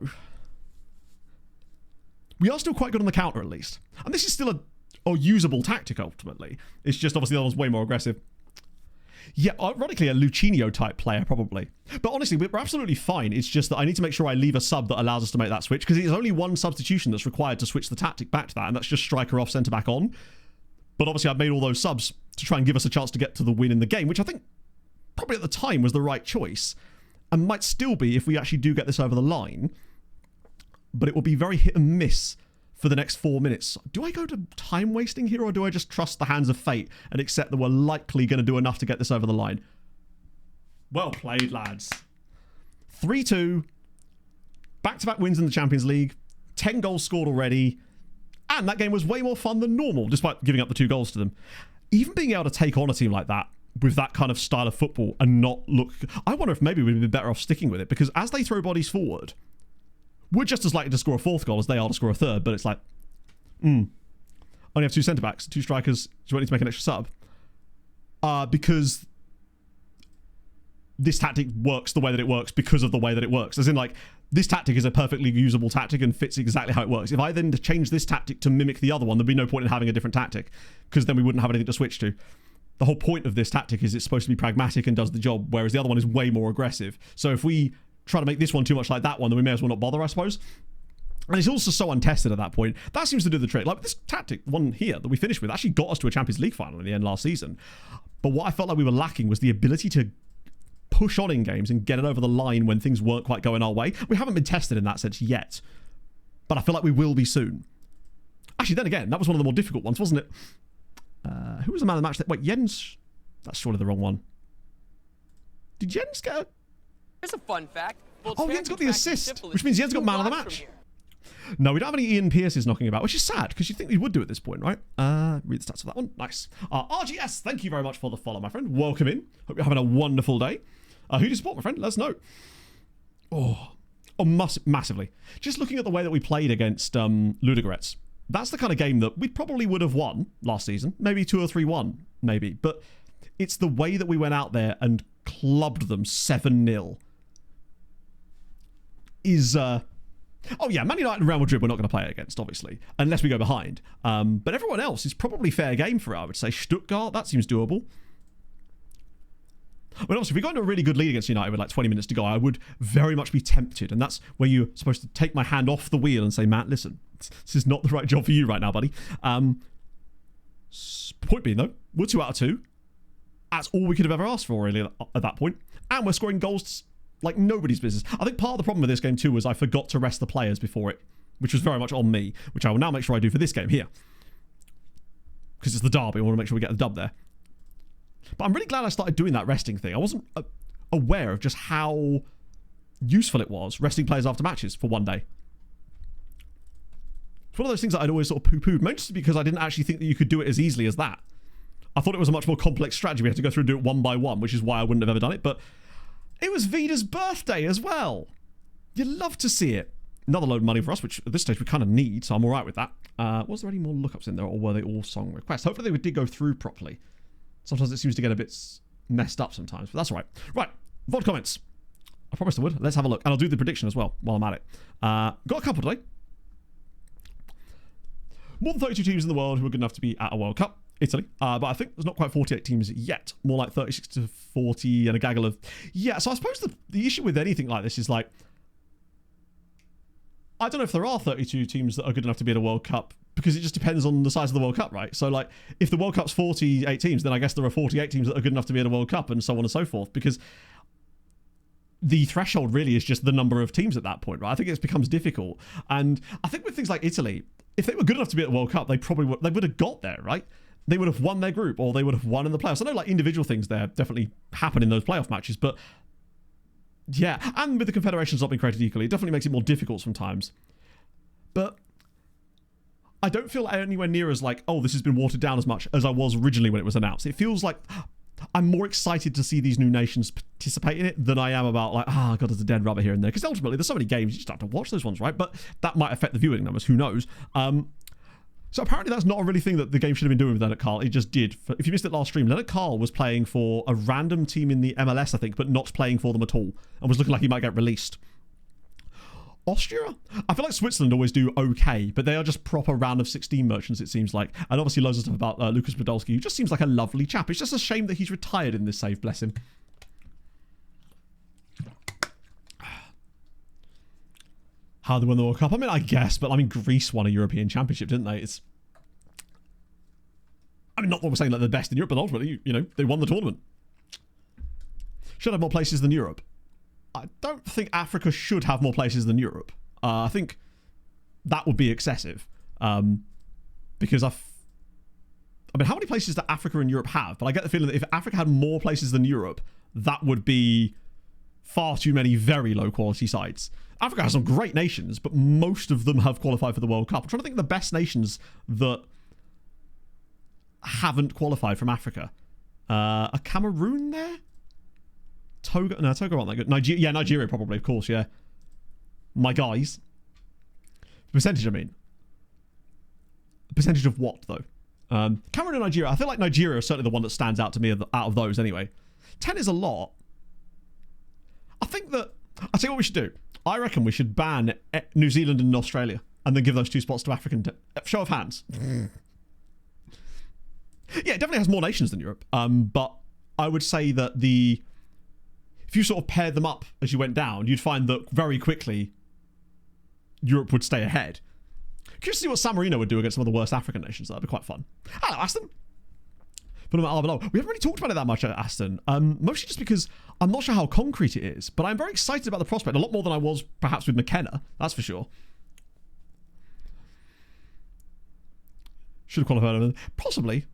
S2: We are still quite good on the counter, at least. And this is still a usable tactic, ultimately. It's just, obviously, the other one's way more aggressive. Yeah, ironically, a Lucinho-type player, probably. But honestly, we're absolutely fine. It's just that I need to make sure I leave a sub that allows us to make that switch, because it's only one substitution that's required to switch the tactic back to that, and that's just striker off, centre-back on. But obviously, I've made all those subs to try and give us a chance to get to the win in the game, which I think probably at the time was the right choice. And might still be if we actually do get this over the line. But it will be very hit and miss for the next 4 minutes. Do I go to time wasting here, or do I just trust the hands of fate and accept that we're likely going to do enough to get this over the line? Well played, lads. 3-2. Back-to-back wins in the Champions League. 10 goals scored already. And that game was way more fun than normal, despite giving up the 2 goals to them. Even being able to take on a team like that, with that kind of style of football, and not look... I wonder if maybe we'd be better off sticking with it, because as they throw bodies forward, we're just as likely to score a 4th goal as they are to score a 3rd, but it's like, only have 2 centre-backs, 2 strikers, do you want me to make an extra sub? Because this tactic works the way that it works because of the way that it works. As in, like, this tactic is a perfectly usable tactic and fits exactly how it works. If I then change this tactic to mimic the other one, there'd be no point in having a different tactic, because then we wouldn't have anything to switch to. The whole point of this tactic is it's supposed to be pragmatic and does the job, whereas the other one is way more aggressive. So if we try to make this one too much like that one, then we may as well not bother, I suppose. And it's also so untested at that point. That seems to do the trick. Like this tactic, one here that we finished with, actually got us to a Champions League final in the end last season. But what I felt like we were lacking was the ability to push on in games and get it over the line when things weren't quite going our way. We haven't been tested in that sense yet, but I feel like we will be soon. Actually, then again, that was one of the more difficult ones, wasn't it? Who was the man of the match? Wait, Jens? That's surely the wrong one. Did Jens get a...
S4: Here's a fun fact.
S2: Oh, Jens got the assist, which means Jens got man of the match. No, we don't have any Ian Pearces knocking about, which is sad, because you think he would do at this point, right? Read the stats of that one. Nice. RGS, thank you very much for the follow, my friend. Welcome in. Hope you're having a wonderful day. Who do you support, my friend? Let us know. Oh, massively. Just looking at the way that we played against Ludogorets, that's the kind of game that we probably would have won last season. Maybe 2 or 3-1, maybe. But it's the way that we went out there and clubbed them 7-0 is... Oh yeah, Man United and Real Madrid we're not going to play it against, obviously, unless we go behind. But everyone else is probably fair game for it, I would say. Stuttgart, that seems doable. But obviously, if we got into a really good lead against United with like 20 minutes to go, I would very much be tempted. And that's where you're supposed to take my hand off the wheel and say, Matt, listen, this is not the right job for you right now, buddy. Point being, though, we're 2 out of 2. That's all we could have ever asked for, really, at that point. And we're scoring goals like nobody's business. I think part of the problem with this game, too, was I forgot to rest the players before it, which was very much on me, which I will now make sure I do for this game here. Because it's the derby, I want to make sure we get the dub there. But I'm really glad I started doing that resting thing. I wasn't aware of just how useful it was resting players after matches for one day. It's one of those things that I'd always sort of poo-pooed, mostly because I didn't actually think that you could do it as easily as that. I thought it was a much more complex strategy. We had to go through and do it one by one, which is why I wouldn't have ever done it. But it was Vida's birthday as well. You love to see it. Another load of money for us, which at this stage we kind of need, so I'm all right with that. Was there any more lookups in there, or were they all song requests? Hopefully they did go through properly. Sometimes it seems to get a bit messed up sometimes, but that's all right. Right, VOD comments. I promised I would. Let's have a look. And I'll do the prediction as well while I'm at it. Got a couple today. More than 32 teams in the world who are good enough to be at a World Cup. Italy. But I think there's not quite 48 teams yet. More like 36 to 40 and a gaggle of... Yeah, so I suppose the issue with anything like this is like... I don't know if there are 32 teams that are good enough to be at a World Cup, because it just depends on the size of the World Cup, right? So, like, if the World Cup's 48 teams, then I guess there are 48 teams that are good enough to be at a World Cup, and so on and so forth, because the threshold really is just the number of teams at that point, right? I think it becomes difficult. And I think with things like Italy, if they were good enough to be at the World Cup, they would have got there, right? They would have won their group, or they would have won in the playoffs. I know, like, individual things there definitely happen in those playoff matches, but yeah, and with the confederations not being created equally, it definitely makes it more difficult sometimes. But I don't feel anywhere near as like, oh, this has been watered down as much as I was originally when it was announced. It feels like I'm more excited to see these new nations participate in it than I am about like, God, there's a dead rubber here and there. Because ultimately, there's so many games, you just have to watch those ones, right? But that might affect the viewing numbers, who knows? So apparently that's not a really thing that the game should have been doing with Leonard Carl. It just did. If you missed it last stream, Leonard Carl was playing for a random team in the MLS, I think, but not playing for them at all, and was looking like he might get released. Austria? I feel like Switzerland always do okay, but they are just proper round of 16 merchants, it seems like. And obviously loads of stuff about Lucas Podolski, who just seems like a lovely chap. It's just a shame that he's retired in this save, bless him. How they won the World Cup? I mean, I guess, but I mean, Greece won a European Championship, didn't they? I mean, not that we're saying like the best in Europe, but ultimately, you know, they won the tournament. Should have more places than Europe. I don't think Africa should have more places than Europe. I think that would be excessive. Because I mean, how many places do Africa and Europe have? But I get the feeling that if Africa had more places than Europe, that would be far too many very low quality sides. Africa has some great nations, but most of them have qualified for the World Cup. I'm trying to think of the best nations that haven't qualified from Africa. Are Cameroon there? Togo? No, Togo aren't that good. Nigeria, Nigeria probably, of course, yeah. My guys. The percentage, I mean. The percentage of what, though? Cameroon and Nigeria. I feel like Nigeria is certainly the one that stands out to me out of those, anyway. 10 is a lot. I think that... I'll tell you what we should do. I reckon we should ban New Zealand and Australia, and then give those 2 spots to African... Show of hands. Yeah, it definitely has more nations than Europe. But I would say that if you sort of paired them up as you went down, you'd find that very quickly Europe would stay ahead. Curious to see what San Marino would do against some of the worst African nations. That'd be quite fun. Hello, Aston. Put them below. We haven't really talked about it that much, Aston. Mostly just because I'm not sure how concrete it is, but I'm very excited about the prospect. A lot more than I was perhaps with McKenna. That's for sure. Should have qualified. Possibly.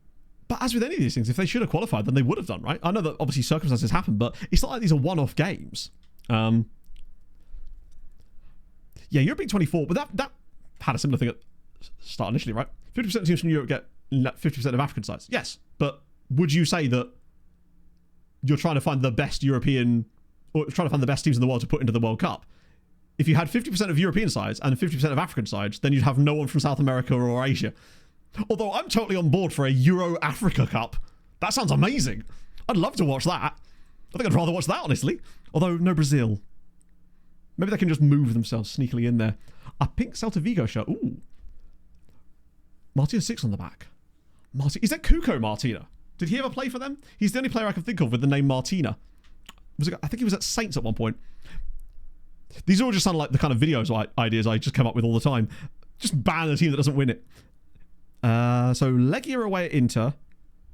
S2: But as with any of these things, if they should have qualified, then they would have done, right? I know that obviously circumstances happen, but it's not like these are one-off games. Yeah, European 24, but that had a similar thing at start initially, right? 50% of teams from Europe get 50% of African sides. Yes, but would you say that you're trying to find the best European, or trying to find the best teams in the world to put into the World Cup? If you had 50% of European sides and 50% of African sides, then you'd have no one from South America or Asia. Although I'm totally on board for a Euro-Africa Cup. That sounds amazing. I'd love to watch that. I think I'd rather watch that, honestly. Although, no Brazil. Maybe they can just move themselves sneakily in there. A pink Celta Vigo shirt. Ooh. Martina 6 on the back. Is that Cuco Martina? Did he ever play for them? He's the only player I can think of with the name Martina. I think he was at Saints at one point. These all just sound like the kind of videos ideas I just come up with all the time. Just ban a team that doesn't win it. So Legia away at Inter.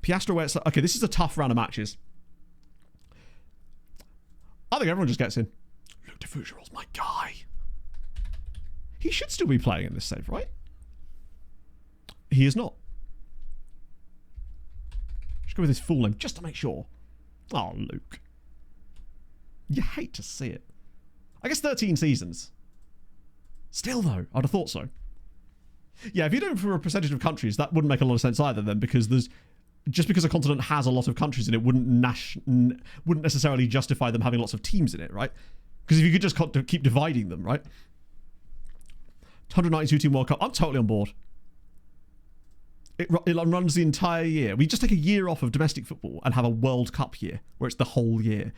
S2: Piastra away at... Okay, this is a tough round of matches. I think everyone just gets in. Luke de Fougerol's my guy. He should still be playing in this save, right? He is not. Just go with his full name, just to make sure. Oh, Luke. You hate to see it. I guess 13 seasons. Still, though, I'd have thought so. Yeah, if you're doing for a percentage of countries, that wouldn't make a lot of sense either then, because there's just because a continent has a lot of countries in it wouldn't necessarily justify them having lots of teams in it, right? Because if you could just keep dividing them, right? 192 team World Cup. I'm totally on board. It runs the entire year. We just take a year off of domestic football and have a World Cup year where it's the whole year.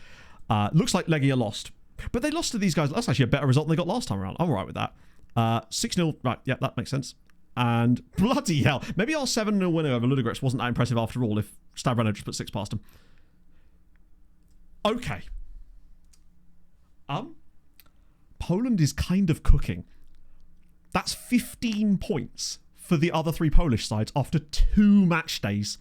S2: Looks like Legia lost. But they lost to these guys. That's actually a better result than they got last time around. I'm all right with that. 6-0. Right, yeah, that makes sense. And bloody hell. Maybe our 7-0 winner over Ludogorets wasn't that impressive after all if Stavrano just put 6 past them. Okay. Poland is kind of cooking. That's 15 points for the other 3 Polish sides after 2 match days.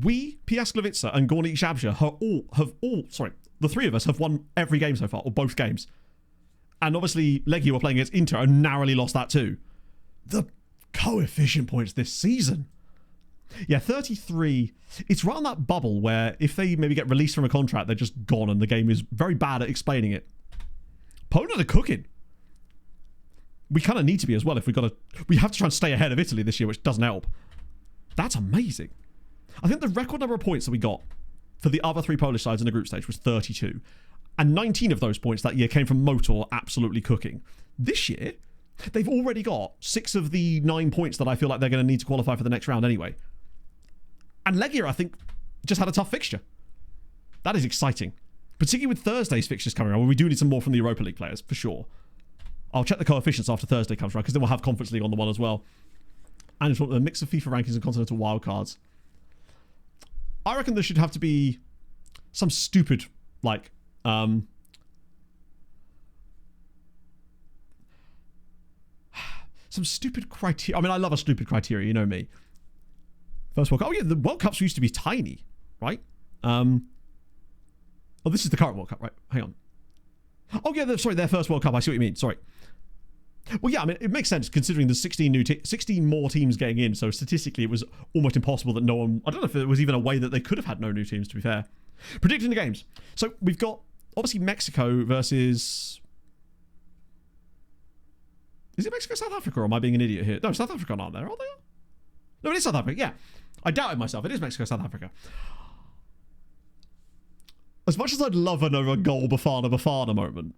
S2: We, Piasklewice and Górnik Zabrze the 3 of us have won every game so far, or both games. And obviously, Legia were playing against Inter and narrowly lost that too. The coefficient points this season. Yeah, 33. It's right on that bubble where if they maybe get released from a contract, they're just gone and the game is very bad at explaining it. Poland are cooking. We kind of need to be as well if we have to try and stay ahead of Italy this year, which doesn't help. That's amazing. I think the record number of points that we got for the other 3 Polish sides in the group stage was 32. And 19 of those points that year came from Motor absolutely cooking. This year, they've already got 6 of the 9 points that I feel like they're going to need to qualify for the next round anyway. And Legia, I think, just had a tough fixture. That is exciting. Particularly with Thursday's fixtures coming around, where we do need some more from the Europa League players, for sure. I'll check the coefficients after Thursday comes around, because then we'll have Conference League on the one as well. And it's a mix of FIFA rankings and continental wildcards. I reckon there should have to be some stupid, like, some stupid criteria. I mean, I love a stupid criteria, you know me. First World Cup. Oh yeah, the World Cups used to be tiny, right? Oh, this is the current World Cup, right? Hang on. Oh yeah, sorry, their first World Cup. I see what you mean. Sorry. Well, yeah, I mean, it makes sense considering there's 16 more teams getting in. So statistically, it was almost impossible that no one. I don't know if there was even a way that they could have had no new teams. To be fair, predicting the games. So we've got obviously Mexico versus. Is it Mexico, South Africa, or am I being an idiot here? No, South Africa aren't there, are they? No, it is South Africa. Yeah, I doubted myself. It is Mexico, South Africa. As much as I'd love another goal Bafana moment,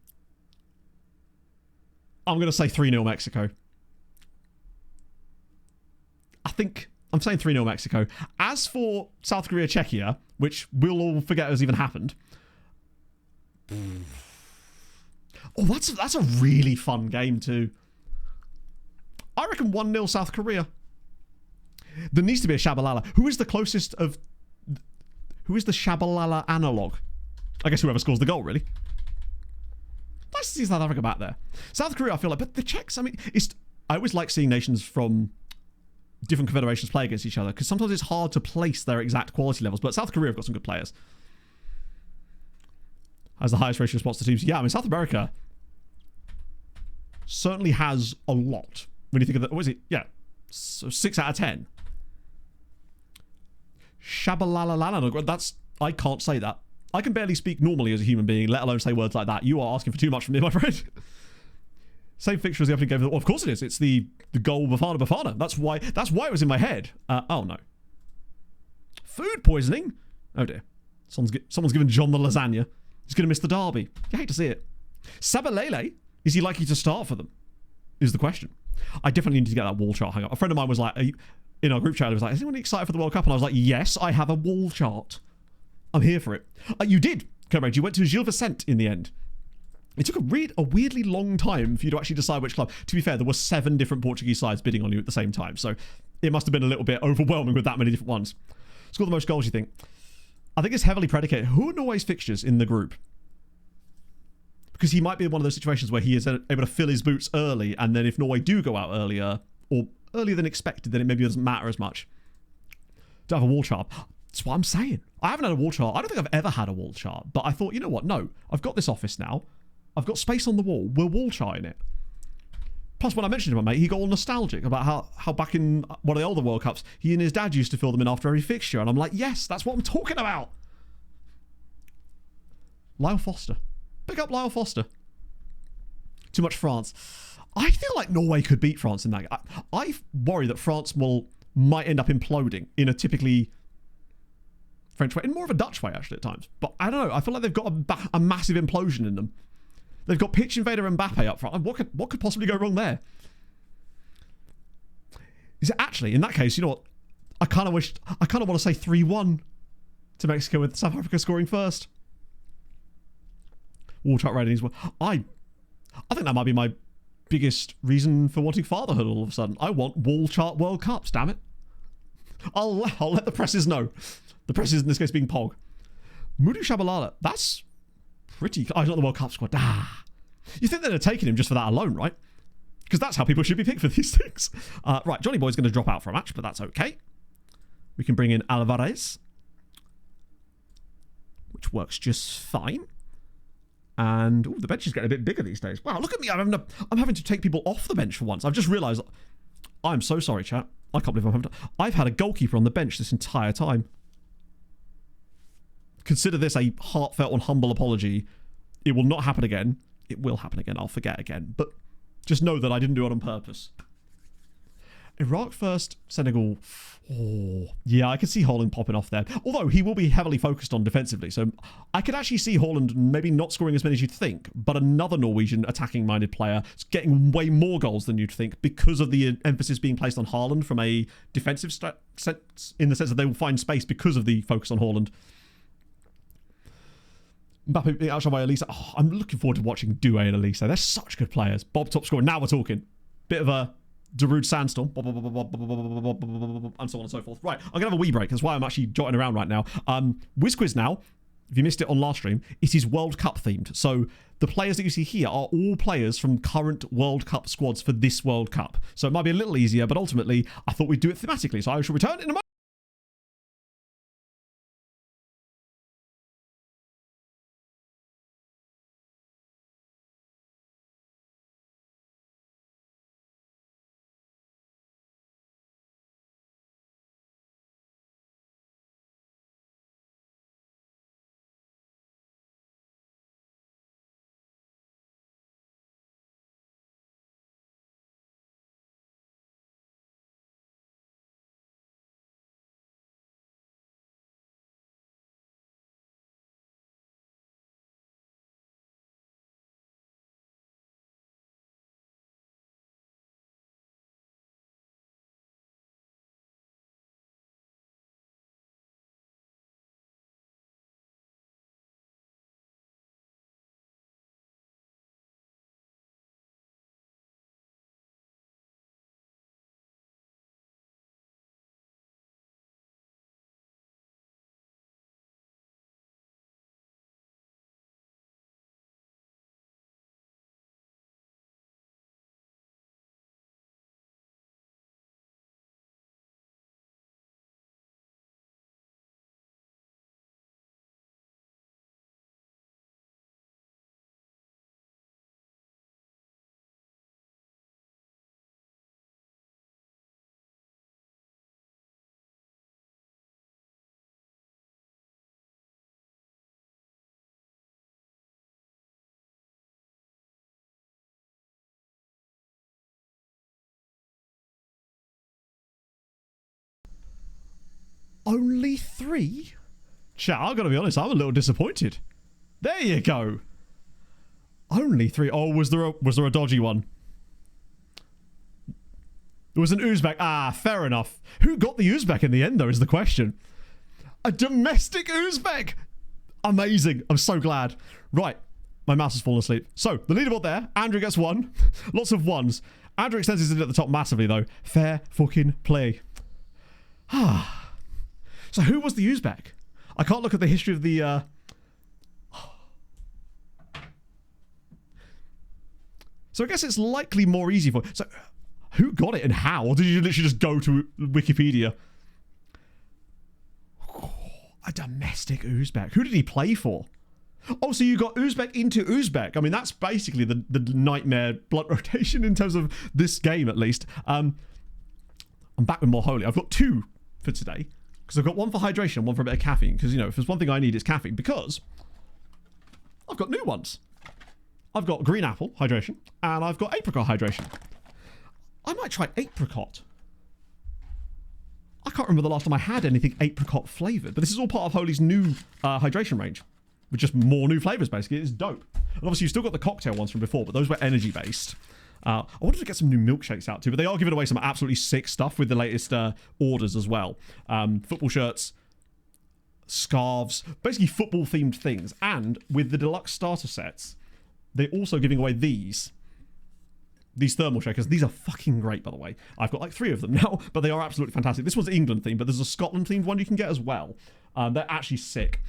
S2: I'm going to say 3-0 Mexico. I think I'm saying 3-0 Mexico. As for South Korea, Czechia, which we'll all forget has even happened. Oh, that's a really fun game too. I reckon 1-0 South Korea. There needs to be a Shabalala. Who is the Shabalala analog? I guess whoever scores the goal, really. Nice to see South Africa back there. South Korea, I feel like, but the Czechs, I mean, I always like seeing nations from different confederations play against each other because sometimes it's hard to place their exact quality levels, but South Korea have got some good players. Has the highest ratio of spots to teams. Yeah, I mean, South America certainly has a lot. When you think of what is it? Yeah, so 6 out of 10. Shabalala. That's, I can't say that. I can barely speak normally as a human being, let alone say words like that. You are asking for too much from me, my friend. Same fixture as the opening game. Well, of course it is. It's the goal Bafana. That's why it was in my head. Oh no. Food poisoning? Oh dear. Someone's given John the lasagna. He's going to miss the derby. You hate to see it. Sabalele, is he likely to start for them? Is the question. I definitely need to get that wall chart hung up. A friend of mine was like, in our group chat, he was like, is anyone excited for the World Cup? And I was like, yes, I have a wall chart. I'm here for it. You did, comrade. You went to Gil Vicente in the end. It took a weirdly long time for you to actually decide which club. To be fair, there were 7 different Portuguese sides bidding on you at the same time. So it must have been a little bit overwhelming with that many different ones. Score the most goals, you think? I think it's heavily predicated. Who are Norway's fixtures in the group? Because he might be in one of those situations where he is able to fill his boots early, and then if Norway do go out earlier, or earlier than expected, then it maybe doesn't matter as much. Don't have a wall chart. That's what I'm saying. I haven't had a wall chart. I don't think I've ever had a wall chart. But I thought, you know what? No. I've got this office now. I've got space on the wall. We're wall charting it. Plus, when I mentioned to my mate, he got all nostalgic about how back in one of the older World Cups, he and his dad used to fill them in after every fixture. And I'm like, yes, that's what I'm talking about. Lyle Foster. Pick up Lyle Foster. Too much France. I feel like Norway could beat France in that. I worry that France will might end up imploding in a typically French way, in more of a Dutch way actually at times. But I don't know. I feel like they've got a massive implosion in them. They've got Pitch Invader and Mbappe up front. What could possibly go wrong there? Is it actually, in that case, you know what? I kind of want to say 3-1 to Mexico with South Africa scoring first. Wall truck ratings. I think that might be my biggest reason for wanting fatherhood all of a sudden. I want wall chart World Cups, damn it. I'll let the presses know. The presses in this case being Pog. Mudu Shabalala, that's pretty... Oh, he's not the World Cup squad. You think they'd have taken him just for that alone, right? Because that's how people should be picked for these things. Right, Johnny Boy's going to drop out for a match, but that's okay. We can bring in Alvarez, which works just fine. And the bench is getting a bit bigger these days. Wow, look at me. I'm having to take people off the bench for once. I've just realised. I'm so sorry, chat. I can't believe I've had a goalkeeper on the bench this entire time. Consider this a heartfelt and humble apology. It will not happen again. It will happen again. I'll forget again. But just know that I didn't do it on purpose. Iraq first, Senegal. Oh, yeah, I could see Haaland popping off there. Although he will be heavily focused on defensively. So I could actually see Haaland maybe not scoring as many as you'd think, but another Norwegian attacking-minded player is getting way more goals than you'd think because of the emphasis being placed on Haaland from a defensive sense, in the sense that they will find space because of the focus on Haaland. Mbappe being outshined by Elise. Oh, I'm looking forward to watching Doué and Elise. They're such good players. Bob top scorer. Now we're talking. Bit of a Darude sandstorm. And so on and so forth. Right, I'm going to have a wee break. That's why I'm actually jotting around right now. Whiz Quiz now. If you missed it on last stream, it is World Cup themed. So the players that you see here are all players from current World Cup squads for this World Cup. So it might be a little easier, but ultimately, I thought we'd do it thematically. So I shall return in a moment. Only 3? Chat, I've got to be honest, I'm a little disappointed. There you go. Only 3. Oh, was there a dodgy one? It was an Uzbek. Ah, fair enough. Who got the Uzbek in the end, though, is the question. A domestic Uzbek! Amazing. I'm so glad. Right. My mouse has fallen asleep. So, the leaderboard there. Andrew gets 1. Lots of 1s. Andrew extends his lead at the top massively, though. Fair fucking play. Ah. So who was the Uzbek? I can't look at the history of the... So I guess it's likely more easy for... So who got it and how? Or did you literally just go to Wikipedia? A domestic Uzbek. Who did he play for? Oh, so you got Uzbek into Uzbek. I mean, that's basically the nightmare blood rotation in terms of this game, at least. I'm back with more holy. I've got 2 for today. Because I've got 1 for hydration and 1 for a bit of caffeine. Because, you know, if there's one thing I need, it's caffeine. Because I've got new ones. I've got green apple hydration. And I've got apricot hydration. I might try apricot. I can't remember the last time I had anything apricot flavoured, but this is all part of Holy's new hydration range, with just more new flavours, basically. It's dope. And obviously, you've still got the cocktail ones from before, but those were energy-based. I wanted to get some new milkshakes out too, but they are giving away some absolutely sick stuff with the latest orders as well. Football shirts, scarves, basically football-themed things. And with the deluxe starter sets, they're also giving away these thermal shakers. These are fucking great, by the way. I've got like 3 of them now, but they are absolutely fantastic. This one's England themed, but there's a Scotland themed one you can get as well. They're actually sick,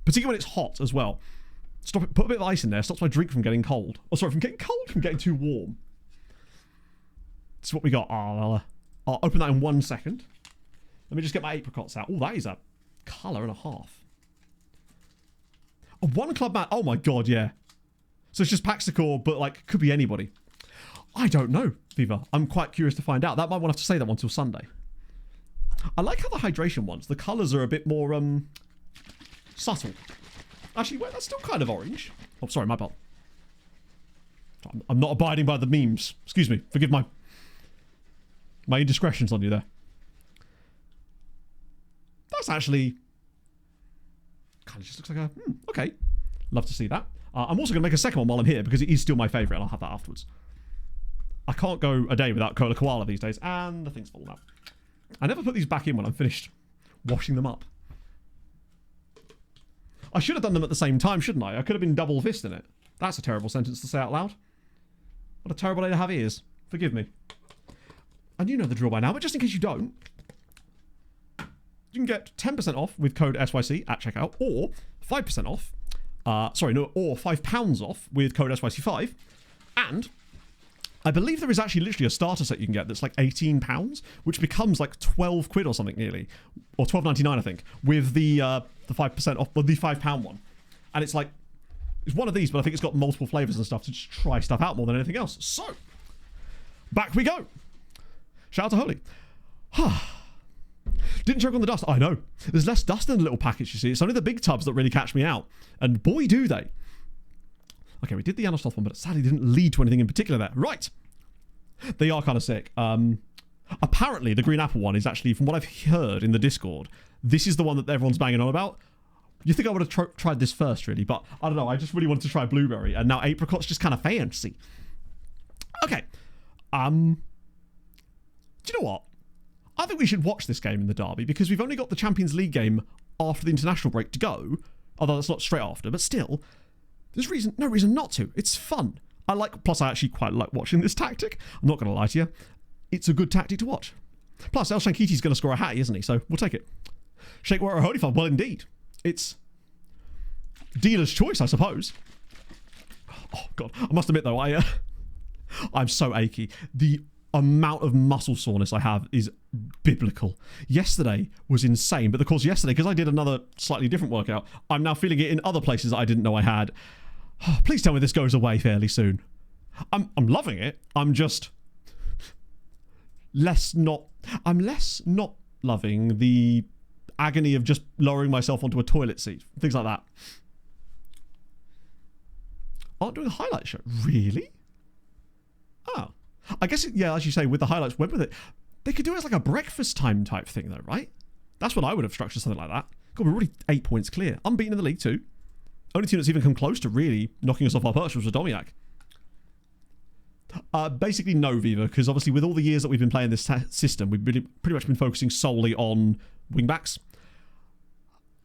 S2: particularly when it's hot as well. Stop it. Put a bit of ice in there. Stops my drink from getting cold. Oh, sorry, from getting cold, from getting too warm. This is what we got. I'll open that in 1 second. Let me just get my apricots out. Oh, that is a colour and a half. A 1 club mat. Oh my god, yeah. So it's just Paxicor, but like, could be anybody. I don't know, Viva. I'm quite curious to find out. That might want to have to say that one till Sunday. I like how the hydration ones, the colours are a bit more subtle. Actually, wait, that's still kind of orange. Oh, sorry, my bad. I'm not abiding by the memes. Excuse me. Forgive my indiscretions on you there. That's actually kind of just looks like a okay. Love to see that. I'm also going to make a second one while I'm here because it is still my favourite and I'll have that afterwards. I can't go a day without Cola Koala these days, and the thing's fallen out. I never put these back in when I'm finished washing them up. I should have done them at the same time, shouldn't I? I could have been double fisting it. That's a terrible sentence to say out loud. What a terrible day to have ears. Forgive me. And you know the drill by now, but just in case you don't, you can get 10% off with code SYC at checkout, or 5% off. Or £5 off with code SYC5. And I believe there is actually literally a starter set you can get that's like £18, which becomes like 12 quid or something nearly, or 12.99 I think, with the 5% off, but the £5 one. And it's like, it's one of these, but I think it's got multiple flavours and stuff to just try stuff out more than anything else. So, back we go. Shout out to Holy. Didn't choke on the dust. I know. There's less dust in the little packets, you see. It's only the big tubs that really catch me out. And boy, do they. Okay, we did the Anastoth one, but it sadly didn't lead to anything in particular there. Right. They are kind of sick. Apparently, the green apple one is actually, from what I've heard in the Discord, this is the one that everyone's banging on about. You think I would have tried this first, really, but I don't know. I just really wanted to try blueberry, and now apricot's just kind of fancy. Okay. Do you know what? I think we should watch this game in the derby because we've only got the Champions League game after the international break to go, although that's not straight after, but still, there's no reason not to. It's fun. Plus I actually quite like watching this tactic. I'm not going to lie to you. It's a good tactic to watch. Plus, El Shankiti's going to score a hat, isn't he? So we'll take it. Shake Water Holy Fun. Well, indeed. It's dealer's choice, I suppose. Oh, God. I must admit, though, I'm so achy. The amount of muscle soreness I have is biblical. Yesterday was insane, but of course yesterday, because I did another slightly different workout, I'm now feeling it in other places that I didn't know I had. Oh, please tell me this goes away fairly soon. I'm loving it. I'm just less not loving the agony of just lowering myself onto a toilet seat. Things like that. Aren't doing a highlight show. Really? Oh. I guess, yeah, as you say, with the highlights, when with it, they could do it as like a breakfast time type thing, though, right? That's what I would have structured something like that. God, we're already 8 points clear. Unbeaten in the league, too. Only team that's even come close to really knocking us off our perch was Radomiak. Basically, no, Viva, because obviously with all the years that we've been playing this system, we've pretty much been focusing solely on wingbacks.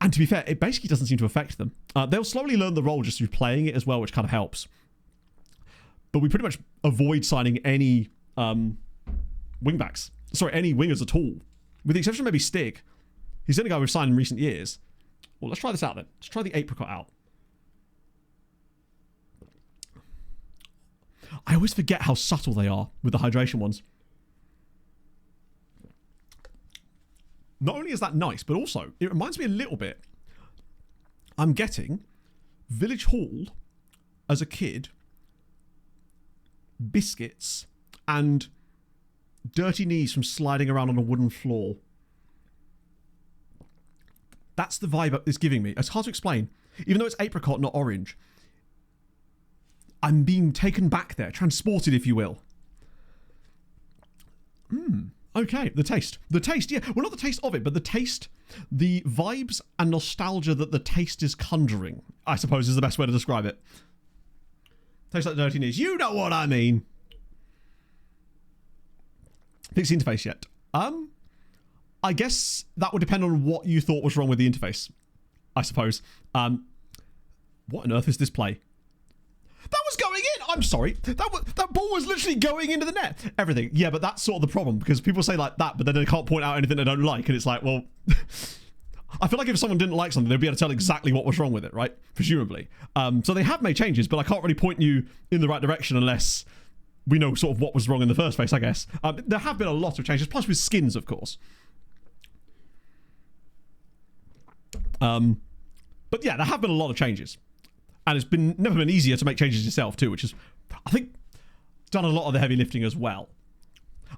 S2: And to be fair, it basically doesn't seem to affect them. They'll slowly learn the role just through playing it as well, which kind of helps. But we pretty much avoid signing any wingbacks. Sorry, any wingers at all. With the exception of maybe Stig. He's the only guy we've signed in recent years. Well, let's try this out then. Let's try the apricot out. I always forget how subtle they are with the hydration ones. Not only is that nice, but also it reminds me a little bit. I'm getting Village Hall as a kid, biscuits, and dirty knees from sliding around on a wooden floor. That's the vibe it's giving me. It's hard to explain. Even though it's apricot, not orange. I'm being taken back there, transported, if you will. Okay, the taste. The taste, yeah. Well, not the taste of it, but the taste, the vibes and nostalgia that the taste is conjuring, I suppose is the best way to describe it. Tastes like dirty knees. You know what I mean. Fixed the interface yet? I guess that would depend on what you thought was wrong with the interface, I suppose. What on earth is this play? That was going in. I'm sorry. That ball was literally going into the net. Everything. Yeah, but that's sort of the problem because people say like that, but then they can't point out anything they don't like. And it's like, well, I feel like if someone didn't like something, they'd be able to tell exactly what was wrong with it, right? Presumably. So they have made changes, but I can't really point you in the right direction unless we know sort of what was wrong in the first place, I guess. There have been a lot of changes, plus with skins, of course. But yeah, there have been a lot of changes. And it's never been easier to make changes yourself too, which is, I think, done a lot of the heavy lifting as well.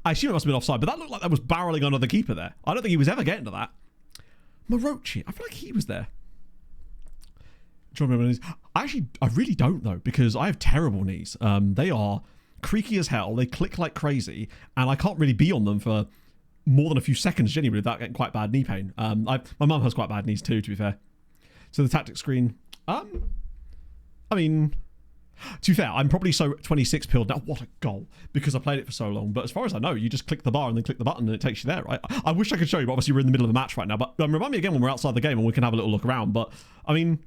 S2: I assume it must have been offside, but that looked like that was barreling under the keeper there. I don't think he was ever getting to that. Marochi, I feel like he was there. Do you remember his? I really don't though, because I have terrible knees. They are creaky as hell. They click like crazy, and I can't really be on them for more than a few seconds genuinely without getting quite bad knee pain. My mum has quite bad knees too, to be fair. So the tactics screen, I mean, to be fair, I'm probably so 26 pilled now. What a goal, because I played it for so long. But as far as I know, you just click the bar and then click the button and it takes you there, right? I wish I could show you, but obviously we're in the middle of a match right now. But remind me again when we're outside the game and we can have a little look around. But I mean,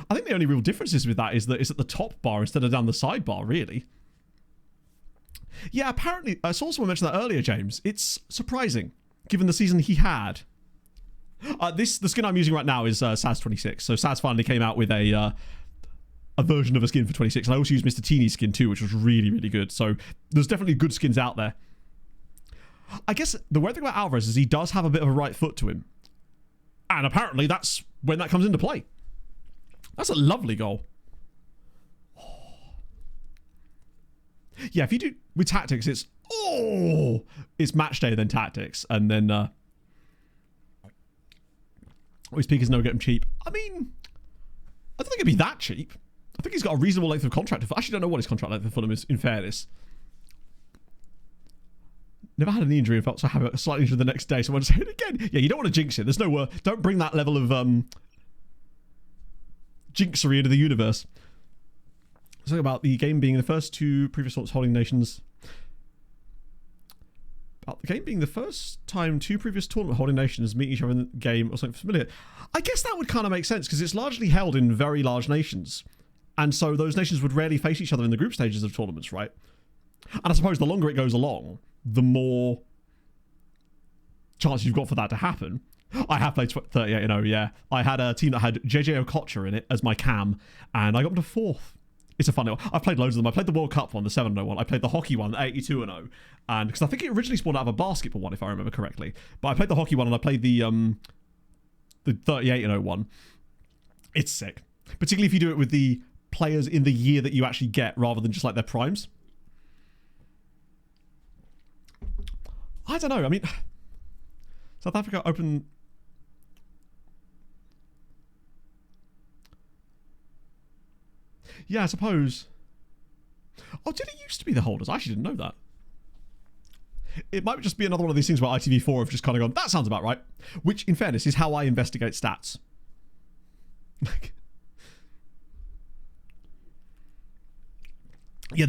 S2: I think the only real differences with that is that it's at the top bar instead of down the sidebar, really. Yeah, apparently, I saw someone mention that earlier, James. It's surprising, given the season he had. The skin I'm using right now is Saz 26. So Saz finally came out with a version of a skin for 26. And I also used Mr. Teeny's skin too, which was really, really good. So there's definitely good skins out there. I guess the weird thing about Alvarez is he does have a bit of a right foot to him. And apparently that's when that comes into play. That's a lovely goal. Yeah, if you do with tactics, it's match day, then tactics, and then his peak is no get him cheap. I mean, I don't think it'd be that cheap. I think he's got a reasonable length of contract. I actually don't know what his contract length for Fulham is, in fairness. Never had an knee injury, felt so have a slight injury the next day, so I just hit it again. Yeah, you don't want to jinx it. There's no don't bring that level of jinxery into the universe. Something about the game being the first two previous tournaments holding nations. About the game being the first time two previous tournament holding nations meet each other in the game or something familiar. I guess that would kind of make sense because it's largely held in very large nations. And so those nations would rarely face each other in the group stages of tournaments, right? And I suppose the longer it goes along, the more chance you've got for that to happen. I have played 38-0, yeah. I had a team that had JJ Okocha in it as my cam, and I got them to 4th. It's a fun one. I've played loads of them. I played the World Cup one, the 7-0 one. I played the hockey one, the 82-0. And because I think it originally spawned out of a basketball one, if I remember correctly. But I played the hockey one and I played the 38-0 one. It's sick. Particularly if you do it with the players in the year that you actually get rather than just like their primes. I don't know. I mean, South Africa open... Yeah, I suppose. Oh, did it used to be the holders? I actually didn't know that. It might just be another one of these things where ITV4 have just kind of gone, that sounds about right. Which, in fairness, is how I investigate stats. Yeah,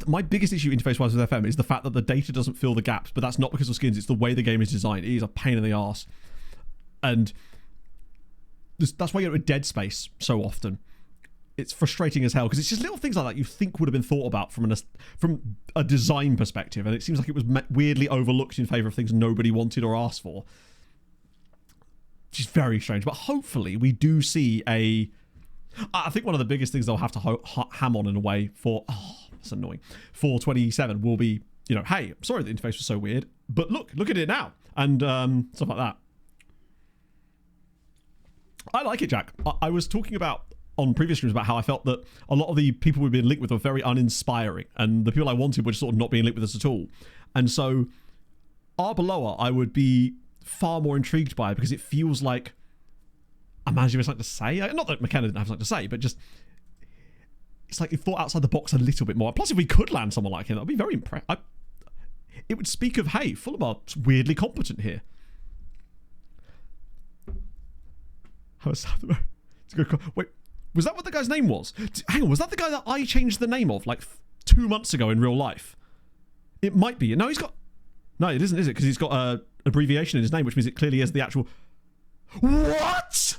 S2: my biggest issue interface-wise with FM is the fact that the data doesn't fill the gaps, but that's not because of skins, it's the way the game is designed. It is a pain in the arse. And that's why you get with Dead Space so often. It's frustrating as hell because it's just little things like that you think would have been thought about from a design perspective, and it seems like it was weirdly overlooked in favour of things nobody wanted or asked for, which is very strange. But hopefully we do see I think one of the biggest things they'll have to ham on in a way for that's annoying for 27 will be, you know, hey, I'm sorry the interface was so weird, but look at it now, and stuff like that. I like it, Jack. I was talking about on previous streams about how I felt that a lot of the people we've been linked with were very uninspiring, and the people I wanted were just sort of not being linked with us at all. And so Arbeloa I would be far more intrigued by because it feels like a manager has something to say. Not that McKenna didn't have something to say, but just it's like he thought outside the box a little bit more. Plus, if we could land someone like him, I'd be very impressed. it would speak of, hey, Fulham are weirdly competent here. How is that? It's a good call. Wait, was that what the guy's name was? Hang on, was that the guy that I changed the name of like 2 months ago in real life? It might be. No, he's got... No, it isn't, is it? Because he's got an abbreviation in his name, which means it clearly is the actual... What?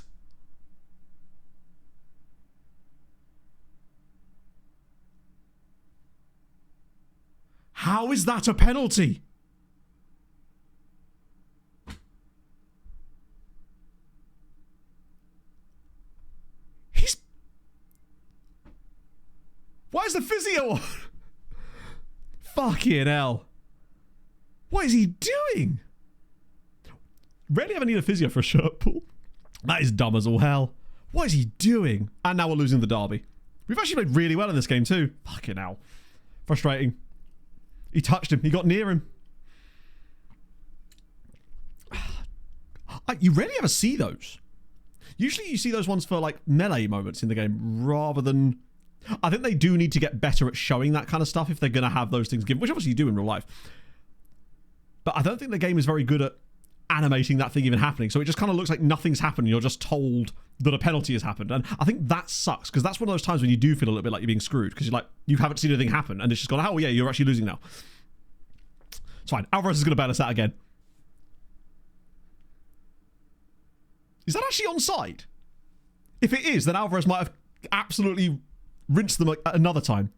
S2: How is that a penalty? Why is the physio on? Fucking hell. What is he doing? Rarely ever need a physio for a shirt pull. That is dumb as all hell. What is he doing? And now we're losing the derby. We've actually played really well in this game too. Fucking hell. Frustrating. He touched him. He got near him. You rarely ever see those. Usually you see those ones for like melee moments in the game rather than... I think they do need to get better at showing that kind of stuff if they're going to have those things given, which obviously you do in real life. But I don't think the game is very good at animating that thing even happening. So it just kind of looks like nothing's happened. You're just told that a penalty has happened. And I think that sucks because that's one of those times when you do feel a little bit like you're being screwed because you're like, you haven't seen anything happen. And it's just gone, oh yeah, you're actually losing now. It's fine. Alvarez is going to bail us out again. Is that actually onside? If it is, then Alvarez might have absolutely rinsed them another time.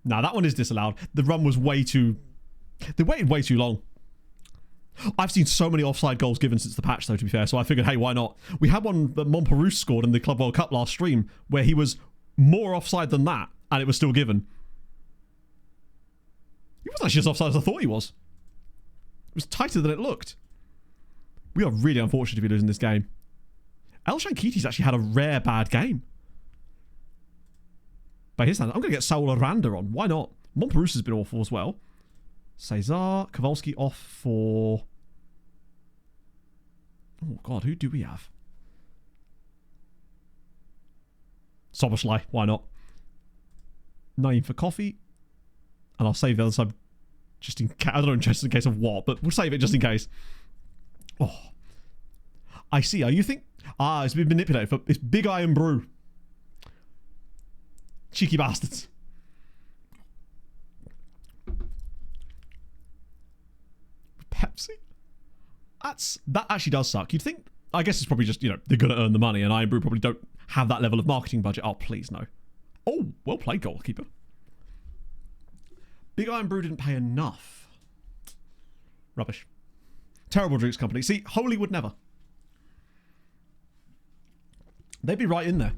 S2: Nah, that one is disallowed. The run was way too... They waited way too long. I've seen so many offside goals given since the patch, though, to be fair, so I figured, hey, why not? We had one that Montperousse scored in the Club World Cup last stream where he was more offside than that, and it was still given. He wasn't actually as offside as I thought he was. It was tighter than it looked. We are really unfortunate to be losing this game. El Shankiti's actually had a rare bad game. By his standards, I'm going to get Saul Aranda on. Why not? Montperousse has been awful as well. Cesar, Kowalski off for... Oh, God, who do we have? Soboslai, why not? Naeem for coffee. And I'll save the other side just in case. I don't know, just in case of what, but we'll save it just in case. Oh. I see. You think... it's been manipulated for... It's Big Iron Brew. Cheeky bastards. Pepsi? That actually does suck. You'd think... I guess it's probably just, you know, they're going to earn the money and Iron Brew probably don't have that level of marketing budget. Oh, please, no. Oh, well played, goalkeeper. Big Iron Brew didn't pay enough. Rubbish. Terrible drinks company. See, Holy would never. They'd be right in there.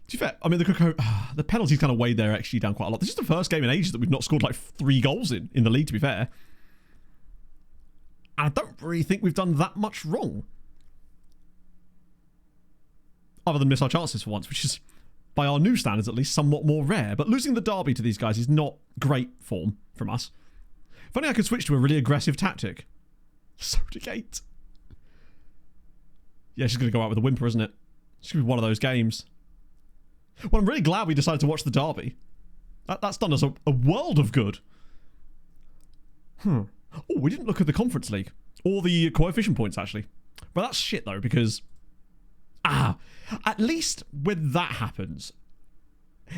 S2: To be fair, I mean, the penalties kind of weighed their XG down quite a lot. This is the first game in ages that we've not scored like 3 goals in the league, to be fair. And I don't really think we've done that much wrong. Other than miss our chances for once, which is, by our new standards at least, somewhat more rare. But losing the derby to these guys is not great form from us. If only I could switch to a really aggressive tactic. Soda Gate. Yeah, she's going to go out with a whimper, isn't it? It's going to be one of those games. Well, I'm really glad we decided to watch the derby. That's done us a world of good. Oh, we didn't look at the Conference League. Or the coefficient points, actually. But that's shit, though, because... at least when that happens,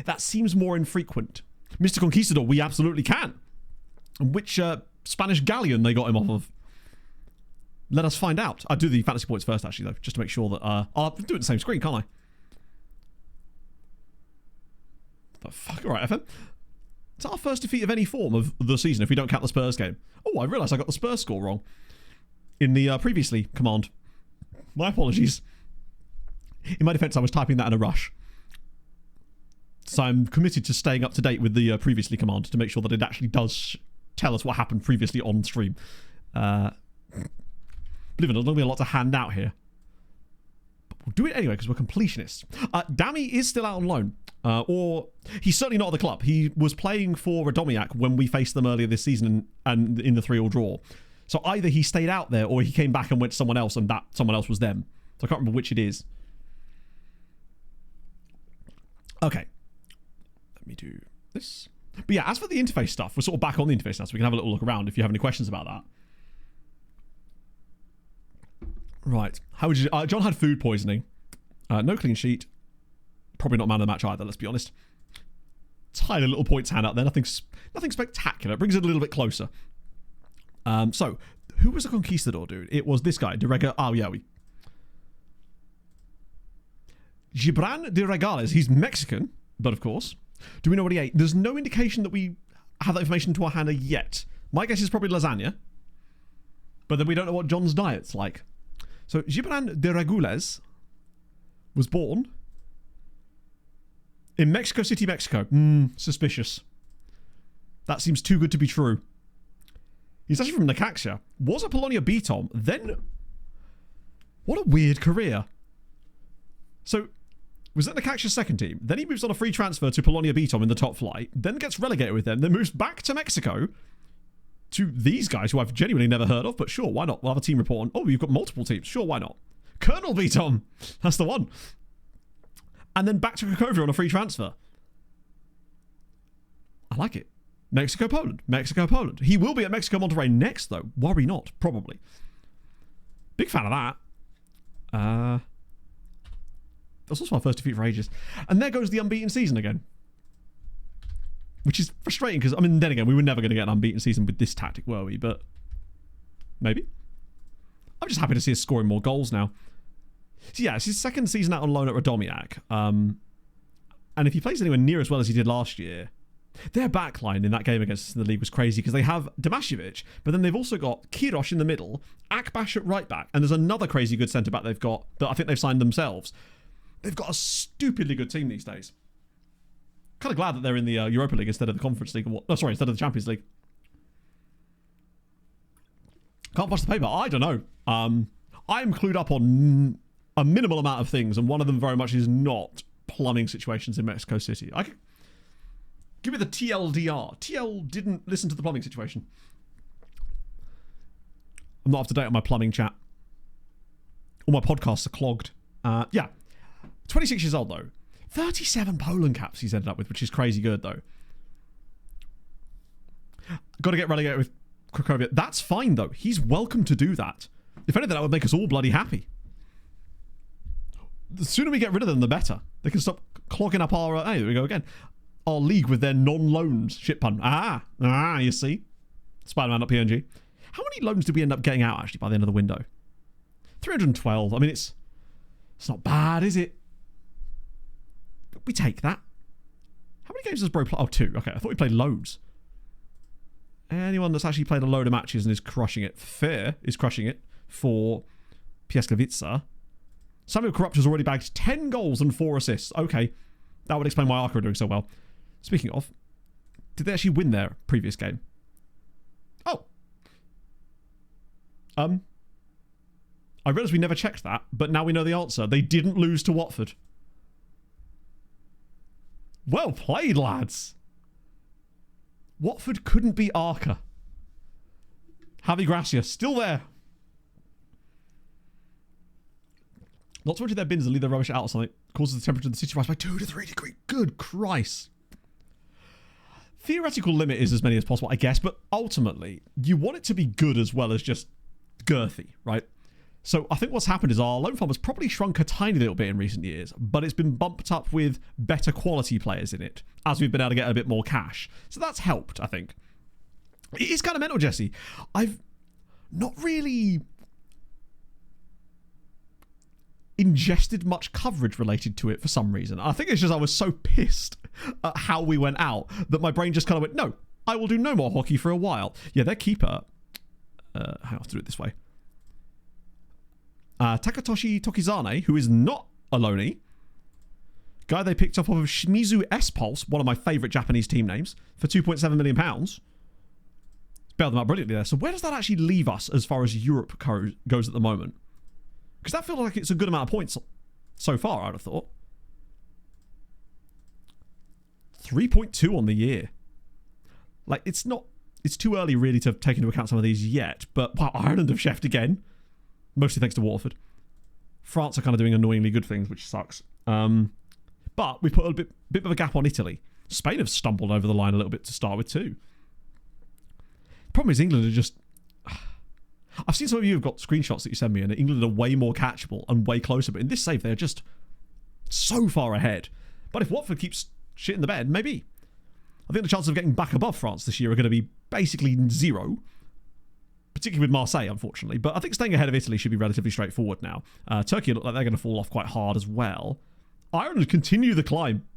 S2: that seems more infrequent. Mr. Conquistador, we absolutely can. Which Spanish galleon they got him off of? Let us find out. I'll do the fantasy points first, actually, though, just to make sure that... I'll do it on the same screen, can't I? The fuck? All right, FM. It's our first defeat of any form of the season if we don't count the Spurs game. Oh, I realised I got the Spurs score wrong in the previously command. My apologies. In my defence, I was typing that in a rush. So I'm committed to staying up to date with the previously command to make sure that it actually does tell us what happened previously on stream. Believe it or not, there's not be a lot to hand out here. But we'll do it anyway because we're completionists. Dammy is still out on loan. Or he's certainly not at the club. He was playing for Radomiak when we faced them earlier this season and in the 3-3 draw. So either he stayed out there or he came back and went to someone else and that someone else was them. So I can't remember which it is. Okay. Let me do this. But yeah, as for the interface stuff, we're sort of back on the interface now, so we can have a little look around if you have any questions about that. Right. How would you... John had food poisoning. No clean sheet. Probably not man of the match either, let's be honest. Tiny little points hand out there. Nothing spectacular. It brings it a little bit closer. So, who was the conquistador, dude? It was this guy. Oh, yeah. Gibran de Regales. He's Mexican, but of course. Do we know what he ate? There's no indication that we have that information to our hand yet. My guess is probably lasagna. But then we don't know what John's diet's like. So, Gibran de Regules was born in Mexico City, Mexico. Suspicious. That seems too good to be true. He's actually from Necaxa. Was a Polonia B-Tom. Then... What a weird career. So, was at Necaxa's second team. Then he moves on a free transfer to Polonia B-Tom in the top flight. Then gets relegated with them. Then moves back to Mexico to these guys who I've genuinely never heard of. But sure, why not? We'll have a team report on... Oh, you've got multiple teams. Sure, why not? Colonel B-Tom. That's the one. And then back to Cracovia on a free transfer. I like it. Mexico, Poland. Mexico, Poland. He will be at Mexico Monterrey next, though. Worry not. Probably. Big fan of that. That's also my first defeat for ages. And there goes the unbeaten season again. Which is frustrating because, I mean, then again, we were never going to get an unbeaten season with this tactic, were we? But maybe. I'm just happy to see us scoring more goals now. So yeah, it's his second season out on loan at Radomiak. And if he plays anywhere near as well as he did last year, their backline in that game against us in the league was crazy because they have Damasiewicz, but then they've also got Kirosh in the middle, Akbash at right back, and there's another crazy good centre back they've got that I think they've signed themselves. They've got a stupidly good team these days. Kind of glad that they're in the Europa League instead of the Conference League. Instead of the Champions League. Can't watch the paper. I don't know. I'm clued up on a minimal amount of things, and one of them very much is not plumbing situations in Mexico City. Give me the TLDR. TL didn't listen to the plumbing situation. I'm not up to date on my plumbing chat. All my podcasts are clogged. Yeah. 26 years old, though. 37 Poland caps he's ended up with, which is crazy good, though. Got to get relegated with Cracovia. That's fine, though. He's welcome to do that. If anything, that would make us all bloody happy. The sooner we get rid of them, the better. They can stop clogging up our... hey, there we go again. Our league with their non-loans. Shit pun. You see? Spider-Man at PNG. How many loans did we end up getting out, actually, by the end of the window? 312. I mean, it's not bad, is it? But we take that. How many games does Bro play? Oh, 2. Okay, I thought we played loads. Anyone that's actually played a load of matches and is crushing it. Fair is crushing it for Piaskowicza. Samuel Corruptor's already bagged 10 goals and 4 assists. Okay, that would explain why Arca are doing so well. Speaking of, did they actually win their previous game? Oh. I realised we never checked that, but now we know the answer. They didn't lose to Watford. Well played, lads. Watford couldn't beat Arca. Javi Gracia, still there. Not to empty their bins and leave their rubbish out or something causes the temperature of the city to rise by 2 to 3 degrees. Good Christ. Theoretical limit is as many as possible, I guess, but ultimately, you want it to be good as well as just girthy, right? So I think what's happened is our loan farm has probably shrunk a tiny little bit in recent years, but it's been bumped up with better quality players in it as we've been able to get a bit more cash. So that's helped, I think. It is kind of mental, Jesse. I've not really ingested much coverage related to it for some reason. I think it's just I was so pissed at how we went out that my brain just kind of went, no, I will do no more hockey for a while. Yeah, their keeper... hang on, I have to do it this way. Takatoshi Tokizane, who is not a loanee. Guy they picked up off of Shimizu S-Pulse, one of my favourite Japanese team names, for £2.7 million. Bailed them out brilliantly there. So where does that actually leave us as far as Europe goes at the moment? Because that feels like it's a good amount of points so far, I'd have thought. 3.2 on the year. Like, it's too early really to take into account some of these yet, but wow, Ireland have chefed again. Mostly thanks to Waterford. France are kind of doing annoyingly good things, which sucks. But we put a bit of a gap on Italy. Spain have stumbled over the line a little bit to start with too. Problem is England are just... I've seen some of you have got screenshots that you send me, and England are way more catchable and way closer, but in this save they're just so far ahead. But if Watford keeps shit in the bed, maybe. I think the chances of getting back above France this year are going to be basically zero, particularly with Marseille, unfortunately. But I think staying ahead of Italy should be relatively straightforward now. Turkey look like they're going to fall off quite hard as well. Ireland continue the climb.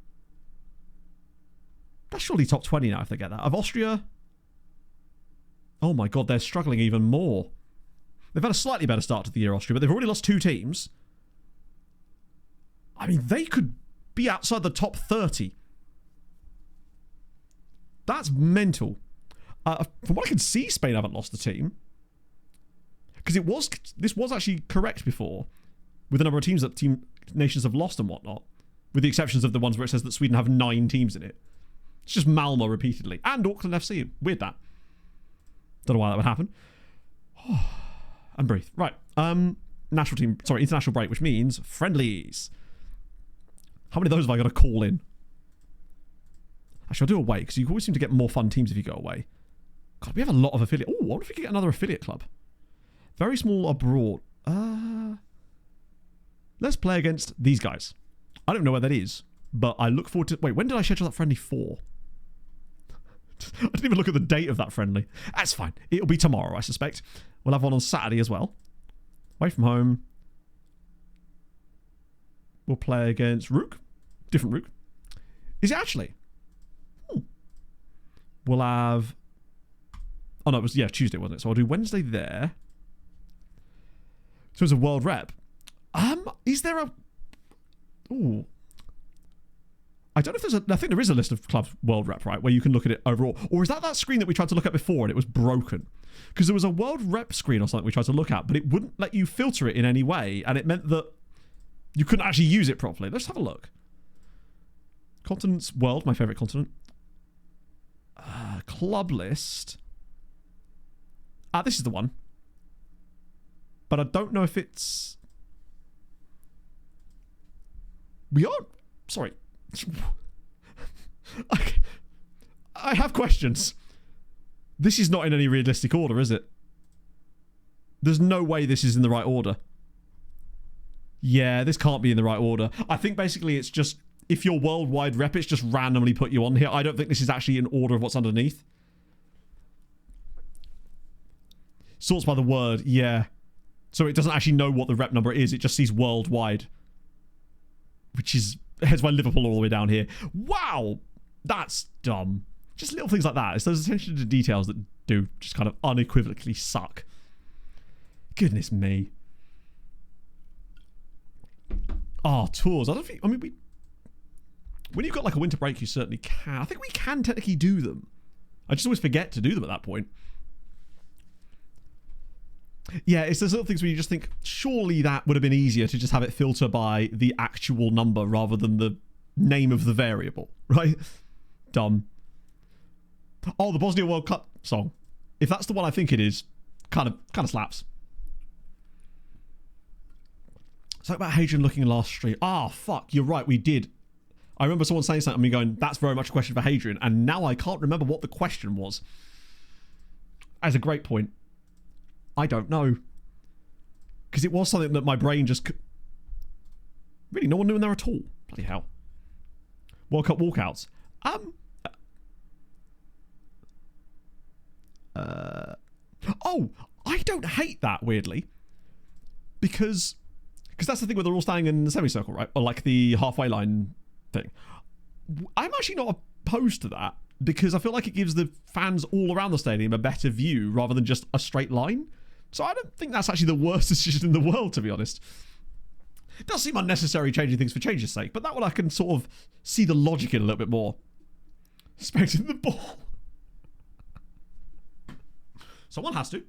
S2: That's surely top 20 now if they get that. Of Austria... Oh my god, they're struggling even more. They've had a slightly better start to the year, Austria, but they've already lost 2 teams. I mean, they could be outside the top 30. That's mental. From what I can see, Spain haven't lost the team. Because this was actually correct before, with the number of teams that nations have lost and whatnot, with the exceptions of the ones where it says that Sweden have 9 teams in it. It's just Malmo repeatedly. And Auckland FC. Weird that. Don't know why that would happen. And breathe. Right. International break, which means friendlies. How many of those have I got to call in? Actually, I'll do away, because you always seem to get more fun teams if you go away. God, we have a lot of affiliate. Oh, I wonder if we could get another affiliate club. Very small abroad. Let's play against these guys. I don't know where that is, but I look forward to... Wait, when did I schedule that friendly for? I didn't even look at the date of that friendly. That's fine. It'll be tomorrow, I suspect. We'll have one on Saturday as well. Away from home. We'll play against Rook. Different Rook. Is it actually? We'll have... Oh, no, it was, Tuesday, wasn't it? So I'll do Wednesday there. So it's a world rep. Is there a... Ooh. I don't know if there's a... I think there is a list of clubs world rep, right? Where you can look at it overall. Or is that screen that we tried to look at before and it was broken? Because there was a world rep screen or something we tried to look at, but it wouldn't let you filter it in any way. And it meant that you couldn't actually use it properly. Let's have a look. Continents world, my favourite continent. Club list. This is the one. But I don't know if it's... We are... Sorry. I have questions. This is not in any realistic order, is it? There's no way this is in the right order. Yeah, this can't be in the right order. I think basically it's just... If you're worldwide rep, it's just randomly put you on here. I don't think this is actually in order of what's underneath. Sorts by the word, yeah. So it doesn't actually know what the rep number is. It just sees worldwide. Which is... Here's why Liverpool all the way down here. Wow! That's dumb. Just little things like that. It's those attention to details that do just kind of unequivocally suck. Goodness me. Tours. I don't think... I mean, when you've got like a winter break, you certainly can. I think we can technically do them. I just always forget to do them at that point. Yeah, it's those little things where you just think, surely that would have been easier to just have it filter by the actual number rather than the name of the variable, right? Dumb. Oh, the Bosnia World Cup song. If that's the one I think it is, kind of slaps. Something about Hadrian looking last stream. Fuck, you're right, we did. I remember someone saying something and me going, that's very much a question for Hadrian, and now I can't remember what the question was. That's a great point. I don't know. Because it was something that my brain just... Really, no one knew in there at all. Bloody hell. World Cup walkouts. I don't hate that, weirdly. Because that's the thing where they're all standing in the semicircle, right? Or like the halfway line thing. I'm actually not opposed to that because I feel like it gives the fans all around the stadium a better view rather than just a straight line. So I don't think that's actually the worst decision in the world, to be honest. It does seem unnecessary changing things for change's sake, but that one I can sort of see the logic in a little bit more. Expecting the ball. Someone has to.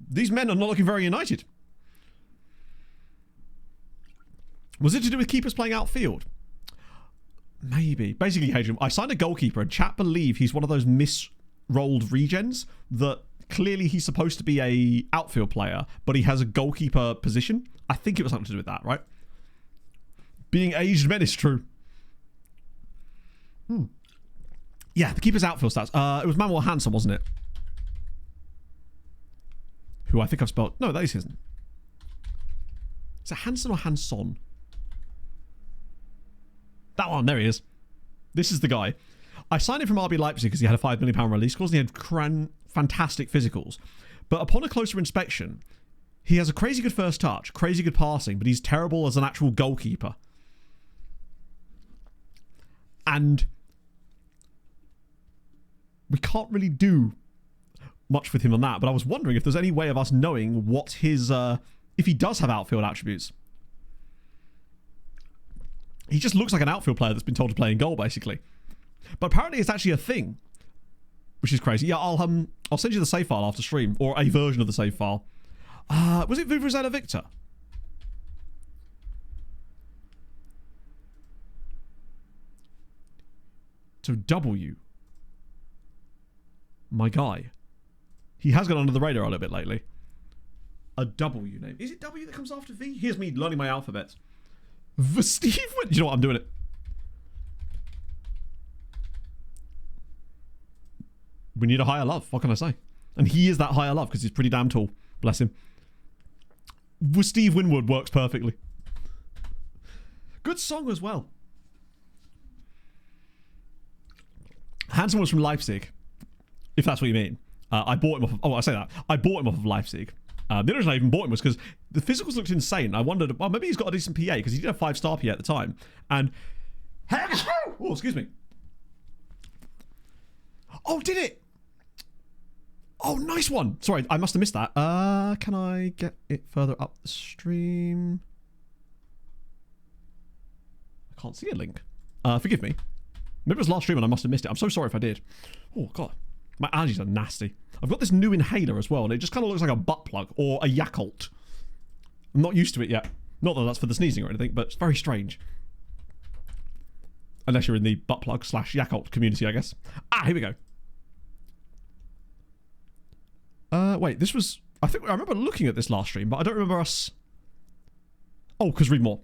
S2: These men are not looking very united. Was it to do with keepers playing outfield? Maybe. Basically, Hadrian, I signed a goalkeeper and chat believe he's one of those misrolled regens that clearly he's supposed to be a outfield player, but he has a goalkeeper position. I think it was something to do with that, right? Being aged men is true. Yeah, the keeper's outfield stats. It was Manuel Hansen, wasn't it? Who I think I've spelled... No, that is his. Is it Hansen or Hanson? That one, there he is. This is the guy. I signed him from RB Leipzig because he had a £5 million release clause and he had fantastic physicals. But upon a closer inspection, he has a crazy good first touch, crazy good passing, but he's terrible as an actual goalkeeper. And we can't really do much with him on that, but I was wondering if there's any way of us knowing what his, if he does have outfield attributes. He just looks like an outfield player that's been told to play in goal, basically. But apparently it's actually a thing, which is crazy. Yeah, I'll send you the save file after stream, or a version of the save file. Was it Vuvuzela Victor? So W. My guy. He has gone under the radar a little bit lately. A W name. Is it W that comes after V? Here's me learning my alphabet. Steve, you know what? I'm doing it. We need a higher love. What can I say? And he is that higher love because he's pretty damn tall. Bless him. Steve Winwood works perfectly. Good song as well. Hansen was from Leipzig, if that's what you mean. I bought him off of... Oh, I say that. I bought him off of Leipzig. The only reason I even bought him was because the physicals looked insane. I wondered, well, maybe he's got a decent PA because he did have 5-star PA at the time. And... Oh, excuse me. Oh, did it? Oh, nice one. Sorry, I must have missed that. Can I get it further up the stream? I can't see a link. Forgive me. Maybe it was last stream and I must have missed it. I'm so sorry if I did. Oh, God. My allergies are nasty. I've got this new inhaler as well, and it just kind of looks like a butt plug or a Yakult. I'm not used to it yet. Not that that's for the sneezing or anything, but it's very strange. Unless you're in the butt plug / Yakult community, I guess. Ah, here we go. Wait, this was... I remember looking at this last stream, but I don't remember us... Oh, because read more.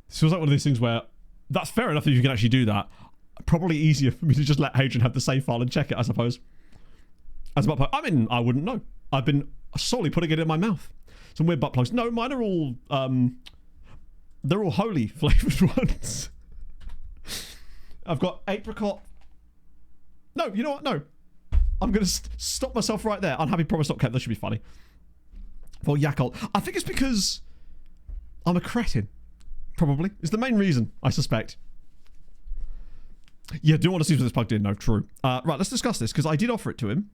S2: This feels like one of these things where that's fair enough that you can actually do that. Probably easier for me to just let Hadrian have the save file and check it, I suppose. As a butt plug, I mean, I wouldn't know. I've been solely putting it in my mouth. Some weird butt plugs. No, mine are all they're all holy flavoured ones. I've got apricot. No, you know what? No. I'm going to stop myself right there. Unhappy promise not kept. That should be funny. For Yakult. I think it's because I'm a cretin. Probably. It's the main reason, I suspect. Yeah, do want to see if this plugged in. No, true. Right, let's discuss this, because I did offer it to him.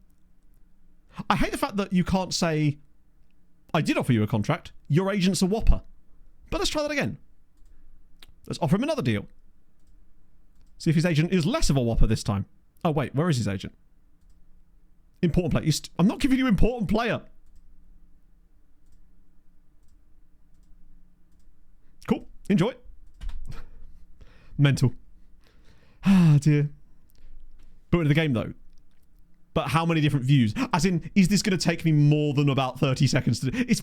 S2: I hate the fact that you can't say, I did offer you a contract. Your agent's a whopper. But let's try that again. Let's offer him another deal. See if his agent is less of a whopper this time. Oh, wait, where is his agent? Important player. I'm not giving you important player. Cool. Enjoy. Mental. Ah, dear. But into the game, though. But how many different views? As in, is this going to take me more than about 30 seconds to do?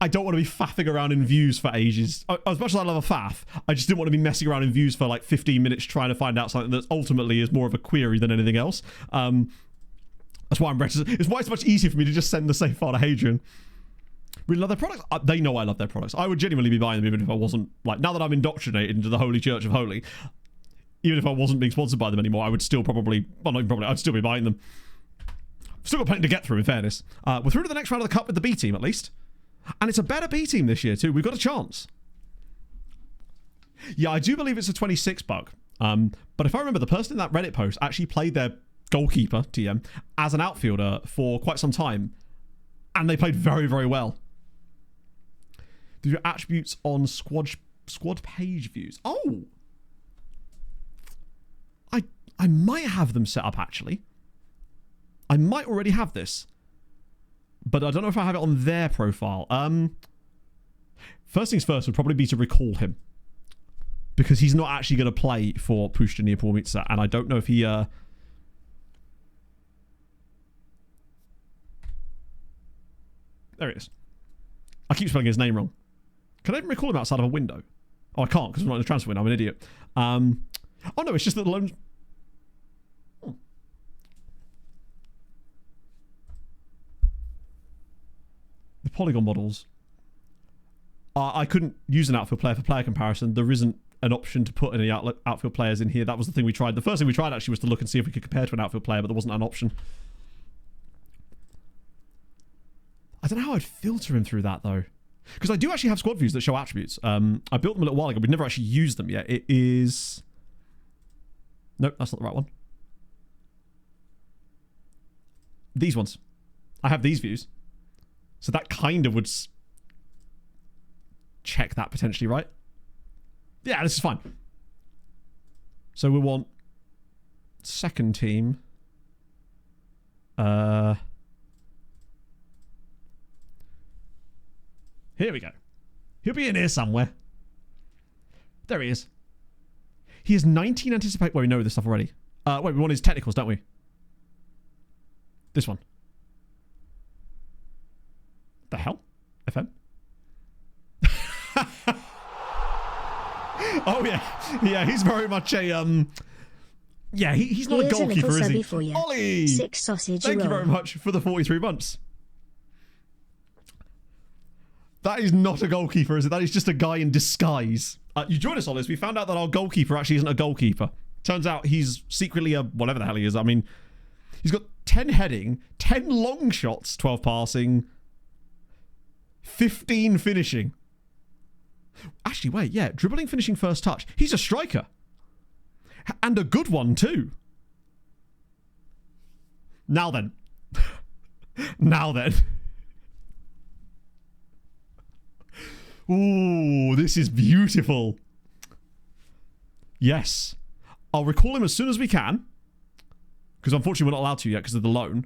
S2: I don't want to be faffing around in views for ages. As much as I love a faff, I just didn't want to be messing around in views for like 15 minutes trying to find out something that ultimately is more of a query than anything else. That's why I'm reticent. It's why it's much easier for me to just send the save file to Hadrian. Really love their products. They know I love their products. I would genuinely be buying them even if I wasn't, like, now that I'm indoctrinated into the Holy Church of Holy, even if I wasn't being sponsored by them anymore, I would still probably, well, not even probably, I'd still be buying them. Still got plenty to get through, in fairness. We're through to the next round of the Cup with the B team, at least. And it's a better B team this year, too. We've got a chance. Yeah, I do believe it's a 26 bug. But if I remember, the person in that Reddit post actually played their goalkeeper, TM, as an outfielder for quite some time. And they played very, very well. Do your attributes on squad page views. Oh! I might have them set up, actually. I might already have this. But I don't know if I have it on their profile. First things first would probably be to recall him. Because he's not actually going to play for Pushta Neapolmitsa. And I don't know if he... There he is. I keep spelling his name wrong. Can I even recall him outside of a window? Oh, I can't because I'm not in the transfer window. I'm an idiot. Oh no, it's just that the loans... The polygon models. I couldn't use an outfield player for player comparison. There isn't an option to put any outfield players in here. That was the thing we tried. The first thing we tried actually was to look and see if we could compare to an outfield player, but there wasn't an option. I don't know how I'd filter him through that though. Because I do actually have squad views that show attributes. I built them a little while ago. We've never actually used them yet. It is... Nope, that's not the right one. These ones. I have these views. So that kind of would check that potentially, right? Yeah, this is fine. So we want second team. Here we go. He'll be in here somewhere. There he is. He has 19 anticipate... Well, we know this stuff already. Wait, we want his technicals, don't we? This one. The hell? FM? Oh, yeah. Yeah, he's very much a... Yeah, he's not a goalkeeper, is he?
S1: For you.
S2: Ollie!
S1: 6 sausage
S2: Thank you very much for the 43 months. That is not a goalkeeper, is it? That is just a guy in disguise. You join us on this. We found out that our goalkeeper actually isn't a goalkeeper. Turns out he's secretly a whatever the hell he is. I mean, he's got 10 heading, 10 long shots, 12 passing, 15 finishing. Actually, wait, yeah. Dribbling, finishing, first touch. He's a striker. And a good one, too. Now then. Now then. Ooh, this is beautiful. Yes. I'll recall him as soon as we can. Because unfortunately we're not allowed to yet because of the loan.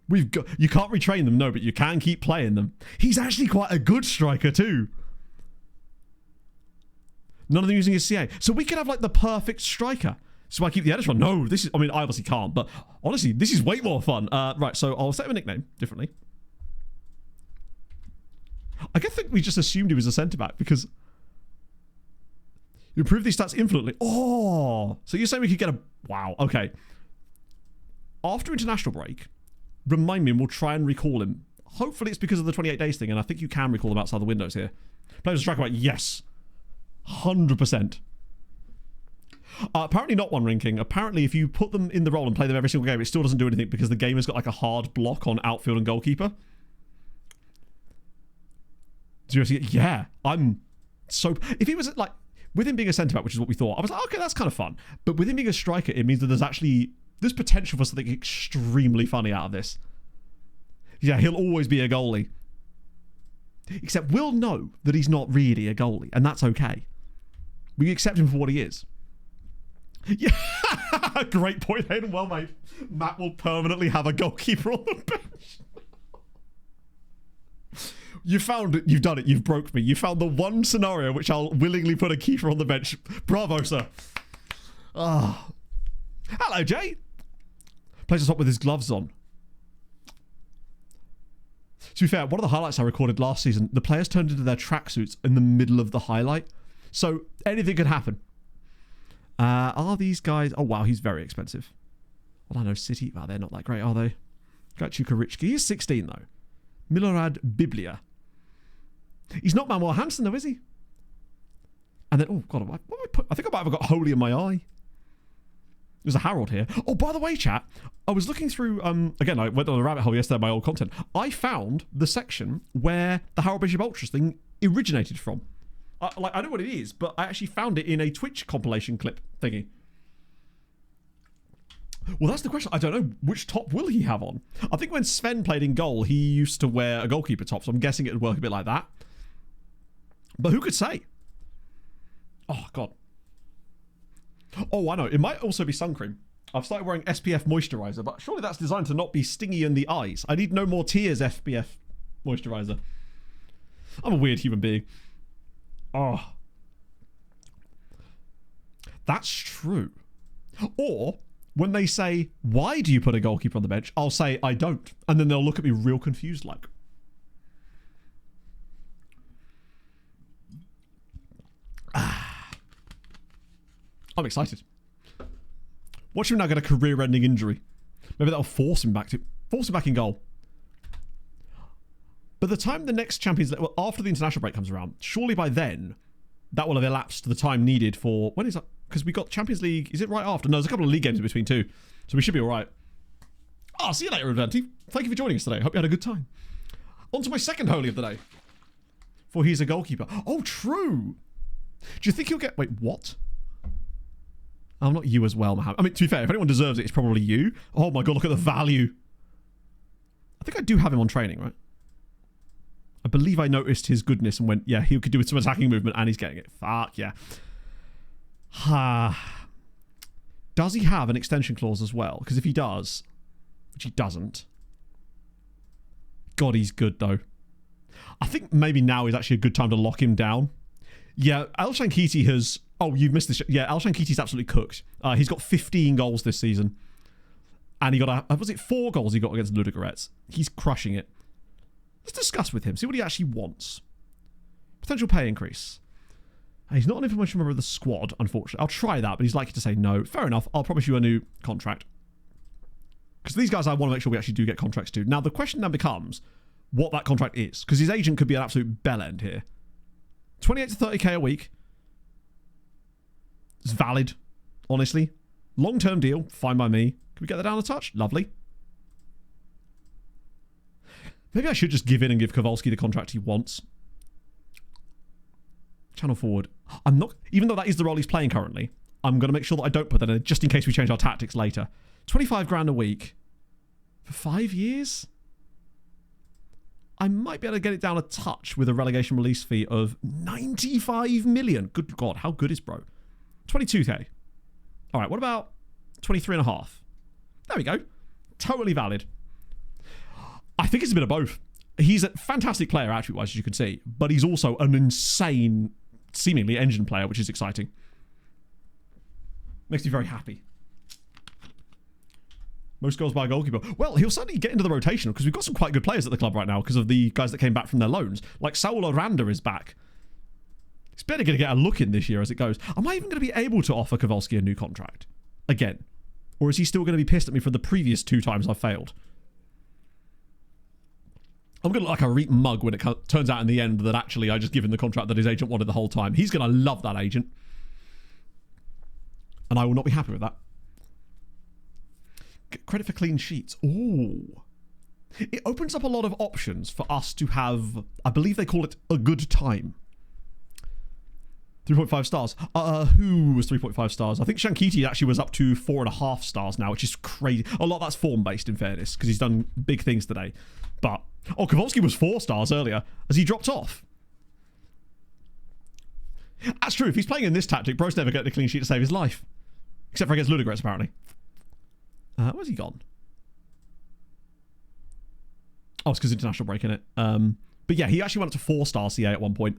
S2: You can't retrain them, no, but you can keep playing them. He's actually quite a good striker too. None of them using his CA. So we could have like the perfect striker. So I keep the editor on. No, this is... I mean, I obviously can't, but honestly, this is way more fun. Right, so I'll set him a nickname differently. I think we just assumed he was a centre-back because you improve these stats infinitely. Oh, so you're saying we could get a... Wow, okay. After international break, remind me and we'll try and recall him. Hopefully it's because of the 28 days thing, and I think you can recall them outside the windows here. Players a striker, yes. 100%. Apparently not one ranking. Apparently if you put them in the role and play them every single game, it still doesn't do anything because the game has got like a hard block on outfield and goalkeeper. Yeah, I'm so... If he was like... With him being a centre-back, which is what we thought, I was like, okay, that's kind of fun. But with him being a striker, it means that there's potential for something extremely funny out of this. Yeah, he'll always be a goalie. Except we'll know that he's not really a goalie, and that's okay. We accept him for what he is. Yeah, great point, Hayden. Well made. Matt will permanently have a goalkeeper on the bench. You found it. You've done it. You've broke me. You found the one scenario which I'll willingly put a keeper on the bench. Bravo, sir. Ah. Oh. Hello, Jay. Plays us up with his gloves on. To be fair, one of the highlights I recorded last season, the players turned into their tracksuits in the middle of the highlight. So anything could happen. Are these guys... Oh, wow, he's very expensive. Well, I know City... Well, they're not that great, are they? Gachuka Richki. He's 16, though. Milorad Biblia. He's not Manuel Hansen, though, is he? And then... Oh, God, what I put? I think I might have got Holy in my eye. There's a Harold here. Oh, by the way, chat, I was looking through... again, I went on a rabbit hole yesterday of my old content. I found the section where the Harold Bishop Ultras thing originated from. I know what it is, but I actually found it in a Twitch compilation clip thingy. Well, that's the question. I don't know. Which top will he have on? I think when Sven played in goal, he used to wear a goalkeeper top, so I'm guessing it would work a bit like that. But who could say? Oh, God. Oh, I know. It might also be sun cream. I've started wearing SPF moisturizer, but surely that's designed to not be stingy in the eyes. I need no more tears SPF moisturizer. I'm a weird human being. Oh. That's true. Or, when they say, why do you put a goalkeeper on the bench? I'll say, I don't. And then they'll look at me real confused like. I'm excited. Watch him now get a career-ending injury. Maybe that'll force him back in goal. By the time the next Champions League, well, after the international break comes around, surely by then, that will have elapsed the time needed for, when is that? Because we got Champions League, is it right after? No, there's a couple of league games in between too. So we should be all right. I'll see you later, Advanti. Thank you for joining us today. Hope you had a good time. On to my second holy of the day. For he's a goalkeeper. Oh, true. Do you think he'll get... Wait, what? I'm not you as well, Mohammed. I mean, to be fair, if anyone deserves it, it's probably you. Oh my god, look at the value. I think I do have him on training, right? I believe I noticed his goodness and went, yeah, he could do with some attacking movement, and he's getting it. Fuck, yeah. Does he have an extension clause as well? Because if he does, which he doesn't... God, he's good, though. I think maybe now is actually a good time to lock him down. Yeah, El Shankiti has... Oh, you've missed this. Yeah, El Shankiti's absolutely cooked. He's got 15 goals this season. And he got was it 4 goals he got against Ludogorets? He's crushing it. Let's discuss with him. See what he actually wants. Potential pay increase. He's not an information member of the squad, unfortunately. I'll try that, but he's likely to say no. Fair enough. I'll promise you a new contract. Because these guys, I want to make sure we actually do get contracts too. Now, the question then becomes what that contract is. Because his agent could be an absolute bellend here. 28 to 30k a week. It's valid, honestly. Long-term deal, fine by me. Can we get that down a touch? Lovely. Maybe I should just give in and give Kowalski the contract he wants. Channel forward. I'm not... Even though that is the role he's playing currently, I'm going to make sure that I don't put that in just in case we change our tactics later. 25 grand a week. For 5 years? I might be able to get it down a touch with a relegation release fee of 95 million. Good God, how good is bro? 22k. All right, what about 23 and a half? There we go. Totally valid. I think it's a bit of both. He's a fantastic player, attribute-wise, as you can see, but he's also an insane, seemingly, engine player, which is exciting. Makes me very happy. Most goals by a goalkeeper. Well, he'll certainly get into the rotation because we've got some quite good players at the club right now because of the guys that came back from their loans. Like Saul Aranda is back. He's better going to get a look in this year as it goes. Am I even going to be able to offer Kowalski a new contract? Again. Or is he still going to be pissed at me for the previous 2 times I've failed? I'm going to look like a reet mug when it turns out in the end that actually I just give him the contract that his agent wanted the whole time. He's going to love that agent. And I will not be happy with that. Credit for clean sheets. Ooh. It opens up a lot of options for us to have, I believe they call it a good time. 3.5 stars. Who was 3.5 stars? I think Shankiti actually was up to 4.5 stars now, which is crazy. A lot of that's form-based, in fairness, because he's done big things today. But, oh, Kowalski was 4 stars earlier. Has he dropped off? That's true. If he's playing in this tactic, bro's never getting a clean sheet to save his life. Except for against Ludogorets, apparently. Where's he gone? Oh, it's because international break, innit? But yeah, he actually went up to 4 star CA at one point.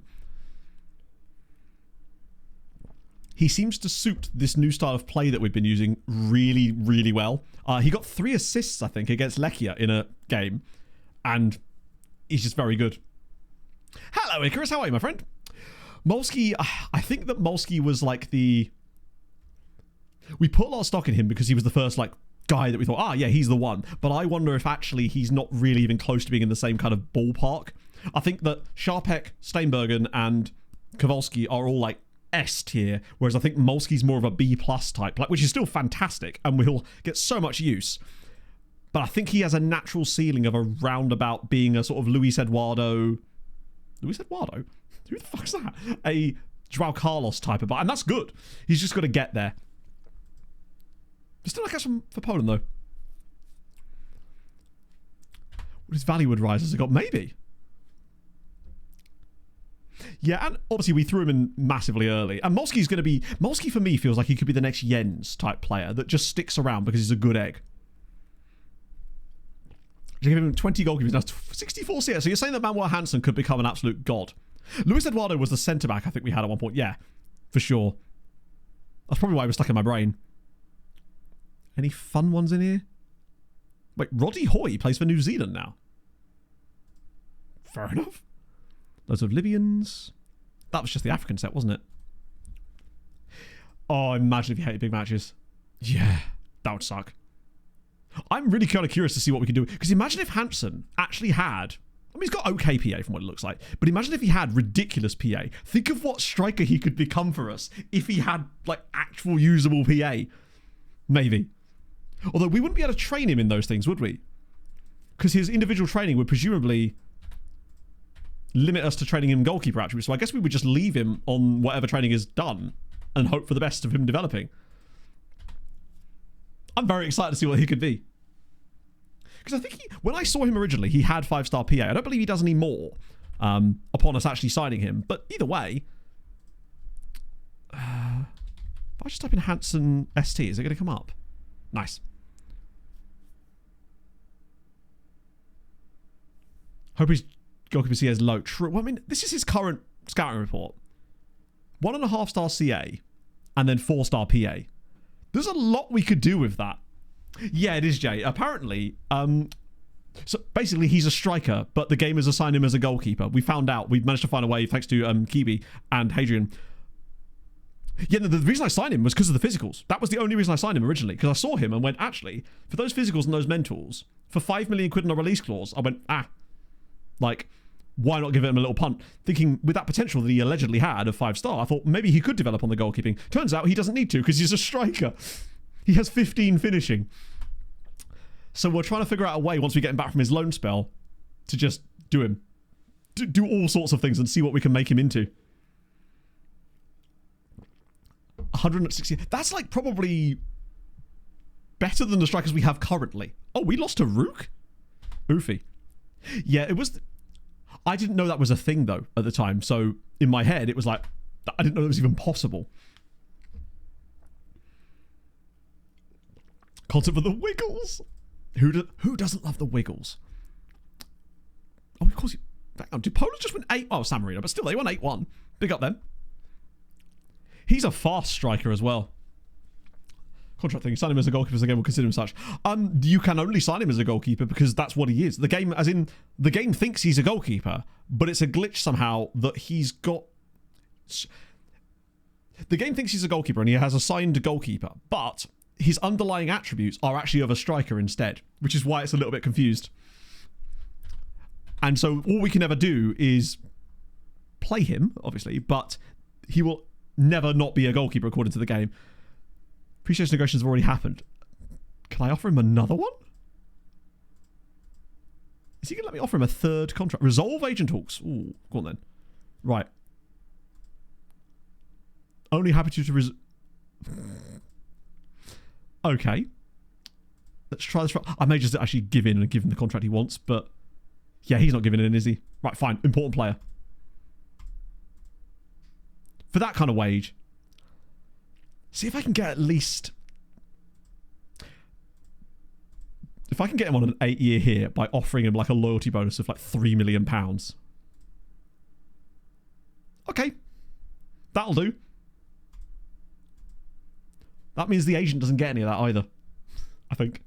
S2: He seems to suit this new style of play that we've been using really, really well. He got 3 assists, I think, against Lechia in a game. And he's just very good. Hello, Icarus. How are you, my friend? Molsky, I think that Molsky was like the... We put a lot of stock in him because he was the first, like, guy that we thought, yeah, he's the one. But I wonder if actually he's not really even close to being in the same kind of ballpark. I think that Sharpek, Steinbergen, and Kowalski are all, like, S tier, whereas I think Molsky's more of a B+ type, like, which is still fantastic and will get so much use. But I think he has a natural ceiling of around about being a sort of Luis Eduardo? Who the fuck's that? A Joao Carlos type of, and that's good. He's just got to get there. Still, I guess for Poland though. What his value would rise as it got? Maybe. Yeah, and obviously we threw him in massively early. And Molsky's going to be... Molsky for me feels like he could be the next Jens type player that just sticks around because he's a good egg. Give him 20 goalkeepers now, 64 CS. So you're saying that Manuel Hansen could become an absolute god. Luis Eduardo was the centre-back I think we had at one point. Yeah, for sure. That's probably why it was stuck in my brain. Any fun ones in here? Wait, Roddy Hoy plays for New Zealand now. Fair enough. Loads of Libyans. That was just the African set, wasn't it? Oh, imagine if he hated big matches. Yeah, that would suck. I'm really kind of curious to see what we can do. Because imagine if Hansen actually had... I mean, he's got okay PA from what it looks like. But imagine if he had ridiculous PA. Think of what striker he could become for us if he had, like, actual usable PA. Maybe. Although we wouldn't be able to train him in those things, would we? Because his individual training would presumably limit us to training him goalkeeper attributes. So I guess we would just leave him on whatever training is done and hope for the best of him developing. I'm very excited to see what he could be. Because I think when I saw him originally, he had 5-star PA. I don't believe he does any more upon us actually signing him. But either way, if I just type in Hansen ST, is it going to come up? Nice. Hope his goalkeeper CA is low. True. Well, I mean, this is his current scouting report. 1.5-star CA and then 4-star PA. There's a lot we could do with that. Yeah, it is, Jay. Apparently, so basically he's a striker, but the game has assigned him as a goalkeeper. We found out. We've managed to find a way, thanks to Kibi and Hadrian. Yeah, no, the reason I signed him was because of the physicals. That was the only reason I signed him originally, because I saw him and went, actually, for those physicals and those mentals, for 5 million quid on a release clause, I went, like, why not give him a little punt? Thinking with that potential that he allegedly had of 5-star, I thought maybe he could develop on the goalkeeping. Turns out he doesn't need to because he's a striker. He has 15 finishing. So we're trying to figure out a way, once we get him back from his loan spell, to just do him. Do all sorts of things and see what we can make him into. 160. That's like probably better than the strikers we have currently. Oh, we lost to Rook? Oofy. Yeah, it was... I didn't know that was a thing, though, at the time. So in my head, it was like, I didn't know it was even possible. Concept for the Wiggles. Who doesn't love the Wiggles? Oh, of course. Hang on, did Poland just win 8? Oh, San Marino, but still, they won 8-1. Big up them. He's a fast striker as well. Contract thing. Sign him as a goalkeeper, so the game will consider him such. You can only sign him as a goalkeeper because that's what he is. The game, as in, the game thinks he's a goalkeeper, but it's a glitch somehow that he's got... The game thinks he's a goalkeeper and he has a signed goalkeeper, but his underlying attributes are actually of a striker instead, which is why it's a little bit confused. And so all we can ever do is play him, obviously, but he will never not be a goalkeeper according to the game. Appreciation negotiations have already happened. Can I offer him another one? Is he going to let me offer him a third contract? Resolve agent talks. Ooh, go on then. Right. Only happy to Okay. Let's try this. I may just actually give in and give him the contract he wants, but yeah, he's not giving in, is he? Right, fine. Important player. For that kind of wage. See if I can get at least... If I can get him on an 8-year here by offering him like a loyalty bonus of like £3 million. Okay. That'll do. That means the agent doesn't get any of that either. I think.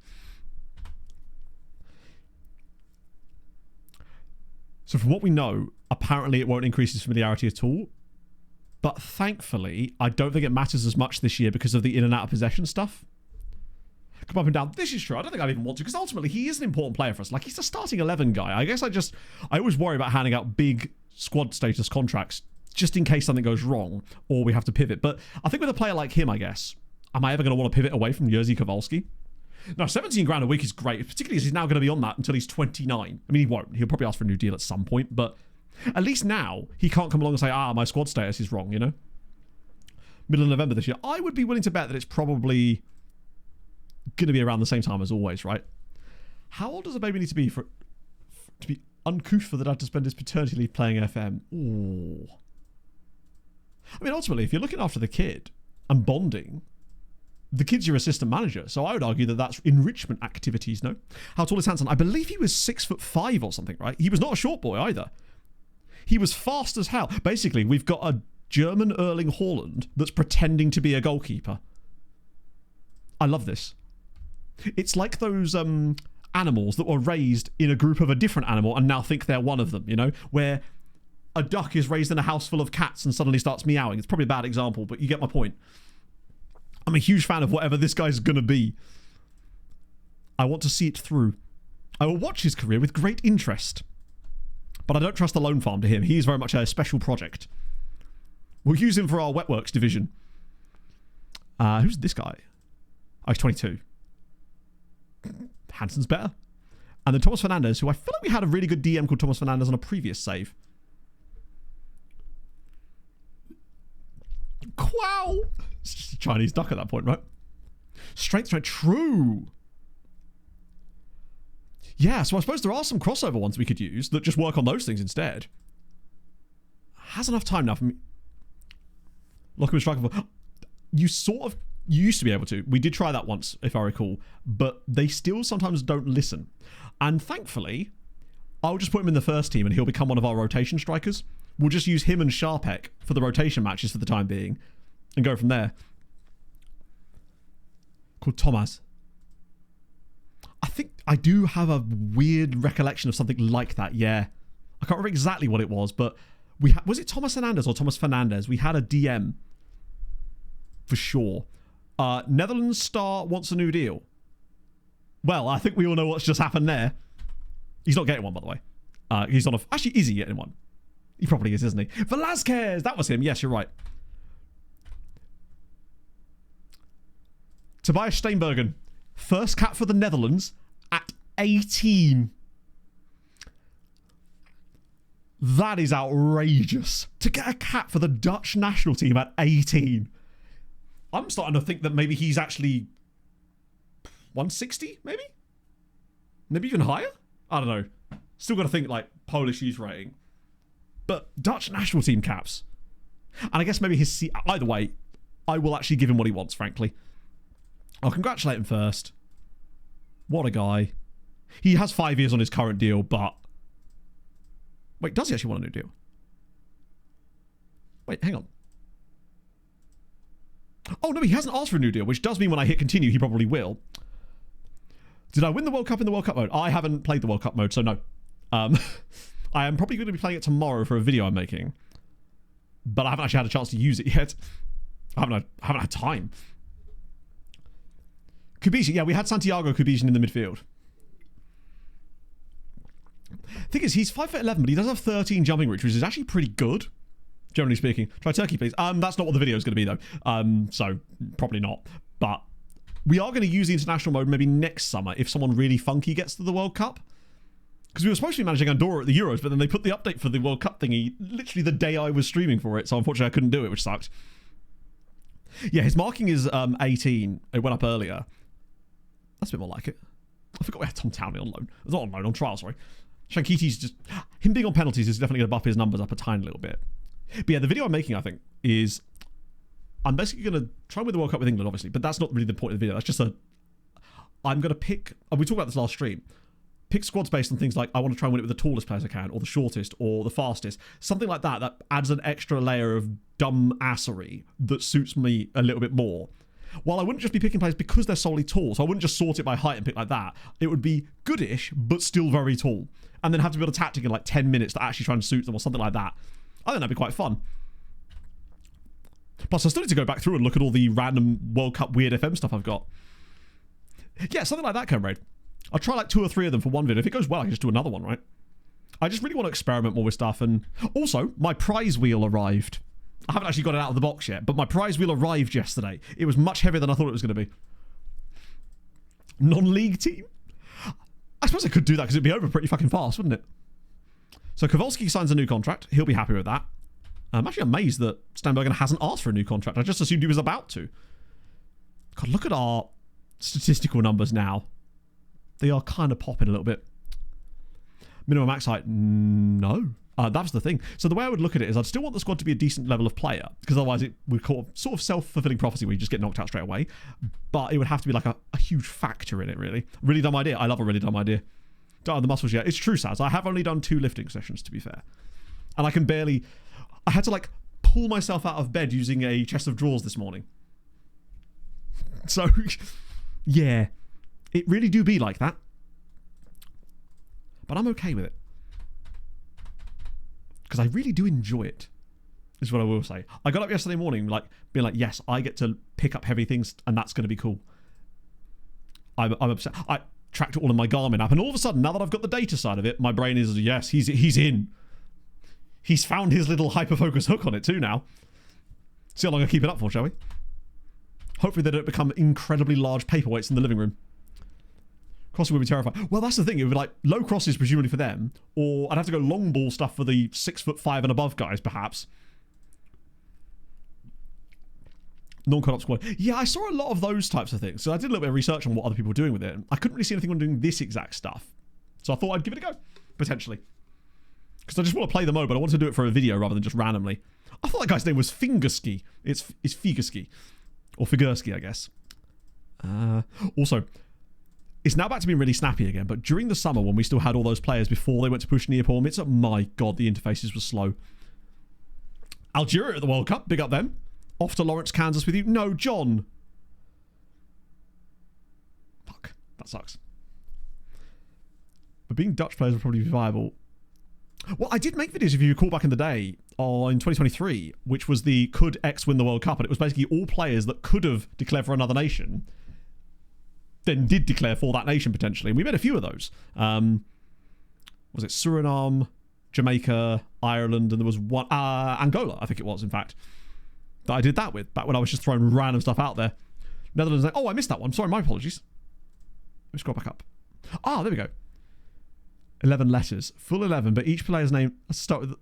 S2: So from what we know, apparently it won't increase his familiarity at all. But thankfully, I don't think it matters as much this year because of the in and out of possession stuff. Come up and down. This is true. I don't think I'd even want to because ultimately he is an important player for us. Like, he's a starting 11 guy. I guess I always worry about handing out big squad status contracts just in case something goes wrong or we have to pivot. But I think with a player like him, I guess, am I ever going to want to pivot away from Jerzy Kowalski? No, 17 grand a week is great, particularly as he's now going to be on that until he's 29. I mean, he won't. He'll probably ask for a new deal at some point, but at least now he can't come along and say, my squad status is wrong, you know? Middle of November this year. I would be willing to bet that it's probably going to be around the same time as always, right? How old does a baby need to be to be uncouth for the dad to spend his paternity leave playing FM? Ooh. I mean, ultimately, if you're looking after the kid and bonding, the kid's your assistant manager, so I would argue that that's enrichment activities, no? How tall is Hansen? I believe he was 6'5" or something, right? He was not a short boy either. He was fast as hell. Basically, we've got a German Erling Haaland that's pretending to be a goalkeeper. I love this. It's like those animals that were raised in a group of a different animal and now think they're one of them, you know? Where a duck is raised in a house full of cats and suddenly starts meowing. It's probably a bad example, but you get my point. I'm a huge fan of whatever this guy's going to be. I want to see it through. I will watch his career with great interest. But I don't trust the loan farm to him. He is very much a special project. We'll use him for our Wetworks division. Who's this guy? Oh, he's 22. Hansen's better. And then Thomas Fernandez, who I feel like we had a really good DM called Thomas Fernandez on a previous save. Wow! It's just a Chinese duck at that point, right? Strength. True! Yeah, so I suppose there are some crossover ones we could use that just work on those things instead. Has enough time now for me. Lock him in striker. You used to be able to. We did try that once, if I recall. But they still sometimes don't listen. And thankfully, I'll just put him in the first team and he'll become one of our rotation strikers. We'll just use him and Sharpek for the rotation matches for the time being. And go from there. Called Thomas. I think I do have a weird recollection of something like that, yeah. I can't remember exactly what it was, but was it Thomas Hernandez or Thomas Fernandez? We had a DM. For sure. Netherlands star wants a new deal. Well, I think we all know what's just happened there. He's not getting one, by the way. He's on a... Actually, is he getting one? He probably is, isn't he? Velasquez! That was him. Yes, you're right. Tobias Steenbergen. First cap for the Netherlands at 18. That is outrageous. To get a cap for the Dutch national team at 18. I'm starting to think that maybe he's actually 160, maybe? Maybe even higher? I don't know. Still got to think like Polish youth rating. But Dutch national team caps. And I guess maybe his... Either way, I will actually give him what he wants, frankly. I'll congratulate him first. What a guy. He has 5 years on his current deal, but... Wait, does he actually want a new deal? Wait, hang on. Oh, no, he hasn't asked for a new deal, which does mean when I hit continue, he probably will. Did I win the World Cup in the World Cup mode? I haven't played the World Cup mode, so no. I am probably going to be playing it tomorrow for a video I'm making. But I haven't actually had a chance to use it yet. I haven't had time. Kubica, yeah, we had Santiago Kubica in the midfield. Thing is, he's 5'11", but he does have 13 jumping reach, which is actually pretty good, generally speaking. Try Turkey, please. That's not what the video is going to be, though. So, probably not. But we are going to use the international mode maybe next summer if someone really funky gets to the World Cup. Because we were supposed to be managing Andorra at the Euros, but then they put the update for the World Cup thingy literally the day I was streaming for it, so unfortunately I couldn't do it, which sucked. Yeah, his marking is 18. It went up earlier. That's a bit more like it. I forgot we had Tom Townley on loan. It was not on loan, on trial, sorry. Shankiti's just... Him being on penalties is definitely going to buff his numbers up a tiny little bit. But yeah, the video I'm making, I think, is... I'm basically going to try and win the World Cup with England, obviously, but that's not really the point of the video. That's just a... I'm going to pick... We talked about this last stream. Pick squads based on things like, I want to try and win it with the tallest players I can, or the shortest, or the fastest. Something like that, that adds an extra layer of dumb assery that suits me a little bit more. While I wouldn't just be picking players because they're solely tall, so I wouldn't just sort it by height and pick like that. It would be goodish, but still very tall. And then have to build a tactic in like 10 minutes to actually try and suit them or something like that. I think that'd be quite fun. Plus, I still need to go back through and look at all the random World Cup weird FM stuff I've got. Yeah, something like that, Comrade. I'll try like 2 or 3 of them for one video. If it goes well, I can just do another one, right? I just really want to experiment more with stuff. And also, my prize wheel arrived. I haven't actually got it out of the box yet, but my prize wheel arrived yesterday. It was much heavier than I thought it was going to be. Non-league team? I suppose I could do that because it'd be over pretty fucking fast, wouldn't it? So Kowalski signs a new contract. He'll be happy with that. I'm actually amazed that Steinbergen hasn't asked for a new contract. I just assumed he was about to. God, look at our statistical numbers now. They are kind of popping a little bit. Minimum max height? No. That's the thing. So the way I would look at it is I'd still want the squad to be a decent level of player, because otherwise it would call sort of self-fulfilling prophecy where you just get knocked out straight away. But it would have to be like a huge factor in it, really. Really dumb idea. I love a really dumb idea. Don't have the muscles yet. It's true, Saz. I have only done 2 lifting sessions, to be fair. And I can barely... I had to like pull myself out of bed using a chest of drawers this morning. So, yeah. It really do be like that. But I'm okay with it. Because I really do enjoy it. is what I will say. I got up yesterday morning, like, being like, yes, I get to pick up heavy things, and that's going to be cool. I'm upset. I tracked it all in my Garmin app, and all of a sudden, now that I've got the data side of it, my brain is, yes, he's in. He's found his little hyper-focus hook on it too now. See how long I keep it up for, shall we? Hopefully they don't become incredibly large paperweights in the living room. Crossing would be terrifying. Well, that's the thing. It would be like low crosses, presumably for them, or I'd have to go long ball stuff for the 6'5" and above guys, perhaps. Non-co-op squad. Yeah, I saw a lot of those types of things. So I did a little bit of research on what other people were doing with it. I couldn't really see anything on doing this exact stuff. So I thought I'd give it a go, potentially. Because I just want to play the mode, but I want to do it for a video rather than just randomly. I thought that guy's name was Fingerski. It's Figurski. Or Figurski, I guess. Also, it's now back to being really snappy again, but during the summer when we still had all those players before they went to push Neopor, it's my god, the interfaces were slow. Algeria at the World Cup, big up them. Off to Lawrence, Kansas with you. No, John. Fuck, that sucks. But being Dutch players would probably be viable. Well, I did make videos, if you recall back in the day, in 2023, which was the could X win the World Cup, and it was basically all players that could have declared for another nation, then did declare for that nation potentially. And we made a few of those. Was it Suriname, Jamaica, Ireland, and there was one, Angola, I think it was, in fact, that I did that with, back when I was just throwing random stuff out there. Netherlands, like, oh, I missed that one. Sorry, my apologies. Let me scroll back up. Ah, there we go. 11 letters. Full 11, but each player's name, let's start with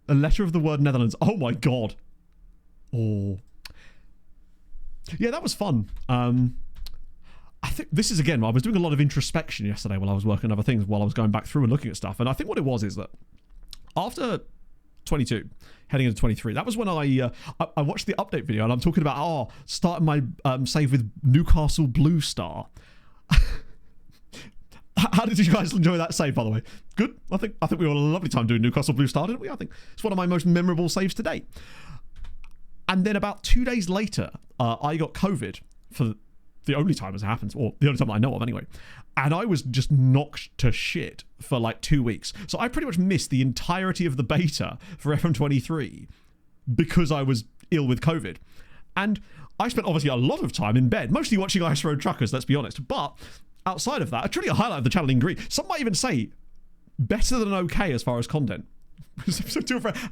S2: a letter of the word Netherlands. Oh my god. Oh. Yeah, that was fun. I think this is, again, I was doing a lot of introspection yesterday while I was working on other things, while I was going back through and looking at stuff. And I think what it was is that after 22, heading into 23, that was when I watched the update video, and I'm talking about, starting my save with Newcastle Blue Star. How did you guys enjoy that save, by the way? Good? I think we all had a lovely time doing Newcastle Blue Star, didn't we? I think it's one of my most memorable saves to date. And then about 2 days later, I got COVID for the only time as it happens, or the only time I know of anyway. And I was just knocked to shit for like 2 weeks. So I pretty much missed the entirety of the beta for FM23 because I was ill with COVID. And I spent obviously a lot of time in bed, mostly watching Ice Road Truckers, let's be honest. But outside of that, truly a highlight of the channel in green. Some might even say better than okay as far as content.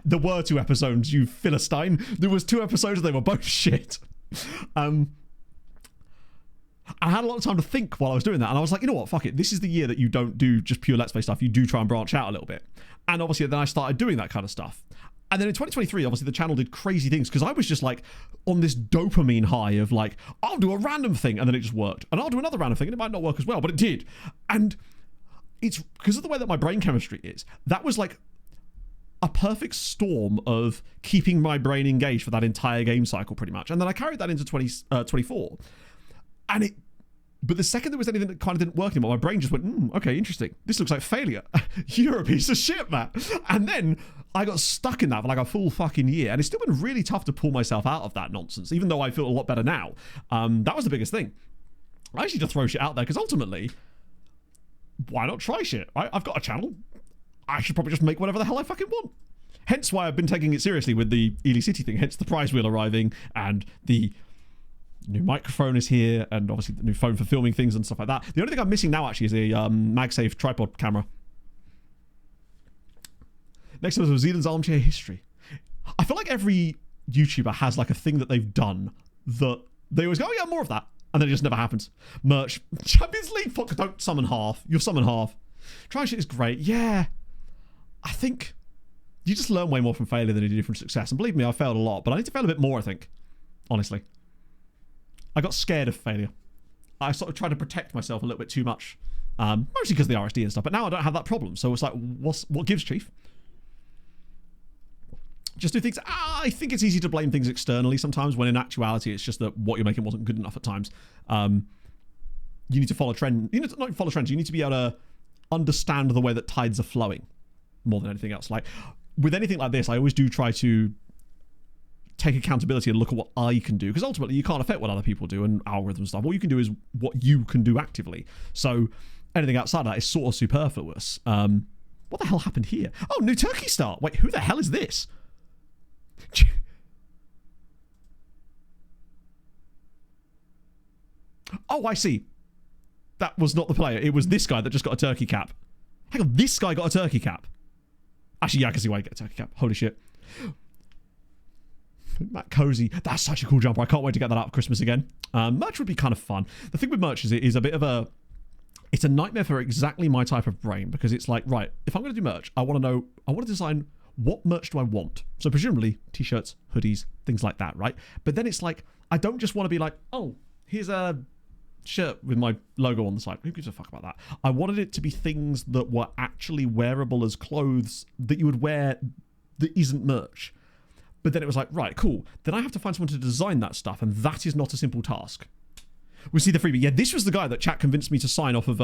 S2: There were 2 episodes, you Philistine. There was 2 episodes and they were both shit. I had a lot of time to think while I was doing that, and I was like, you know what, fuck it. This is the year that you don't do just pure Let's Play stuff. You do try and branch out a little bit. And obviously then I started doing that kind of stuff. And then in 2023, obviously the channel did crazy things because I was just like on this dopamine high of like, I'll do a random thing, and then it just worked. And I'll do another random thing, and it might not work as well, but it did. And it's because of the way that my brain chemistry is, that was like a perfect storm of keeping my brain engaged for that entire game cycle pretty much. And then I carried that into 2024. And but the second there was anything that kind of didn't work anymore, my brain just went, okay, interesting. This looks like failure. You're a piece of shit, Matt. And then I got stuck in that for like a full fucking year. And it's still been really tough to pull myself out of that nonsense, even though I feel a lot better now. That was the biggest thing. I actually just throw shit out there because ultimately, why not try shit? I've got a channel. I should probably just make whatever the hell I fucking want. Hence why I've been taking it seriously with the Ely City thing. Hence the prize wheel arriving and the new microphone is here, and obviously the new phone for filming things and stuff like that. The only thing I'm missing now actually is a MagSafe tripod camera. Next up is New Zealand's armchair history. I feel like every YouTuber has like a thing that they've done that they always go, oh yeah, more of that, and then it just never happens. Merch. Champions League, fuck, don't summon half. You'll summon half. Trying shit is great. Yeah. I think you just learn way more from failure than you do from success. And believe me, I failed a lot, but I need to fail a bit more, I think. Honestly. I got scared of failure. I sort of tried to protect myself a little bit too much. Mostly because of the RSD and stuff, but now I don't have that problem. So it's like, what gives, Chief? Just do things. I think it's easy to blame things externally sometimes, when in actuality it's just that what you're making wasn't good enough at times. You need to follow trend. You need to not follow trends. You need to be able to understand the way that tides are flowing more than anything else. Like with anything like this, I always do try to take accountability and look at what I can do, because ultimately you can't affect what other people do and algorithm stuff. All you can do is what you can do actively. So anything outside of that is sort of superfluous. What the hell happened here? Oh, new turkey start. Wait, who the hell is this? Oh, I see. That was not the player. It was this guy that just got a turkey cap. Hang on, this guy got a turkey cap. Actually, yeah, I can see why he got a turkey cap. Holy shit. Matt Cozy. That's such a cool jumper. I can't wait to get that out for Christmas again. Merch would be kind of fun. The thing with merch is it is a bit of a... It's a nightmare for exactly my type of brain, because it's like, right, if I'm going to do merch, I want to design what merch do I want. So presumably t-shirts, hoodies, things like that, right? But then it's like, I don't just want to be like, oh, here's a shirt with my logo on the side. Who gives a fuck about that? I wanted it to be things that were actually wearable as clothes that you would wear that isn't merch. But then it was like, right, cool. Then I have to find someone to design that stuff, and that is not a simple task. We see the freebie. Yeah, this was the guy that chat convinced me to sign off of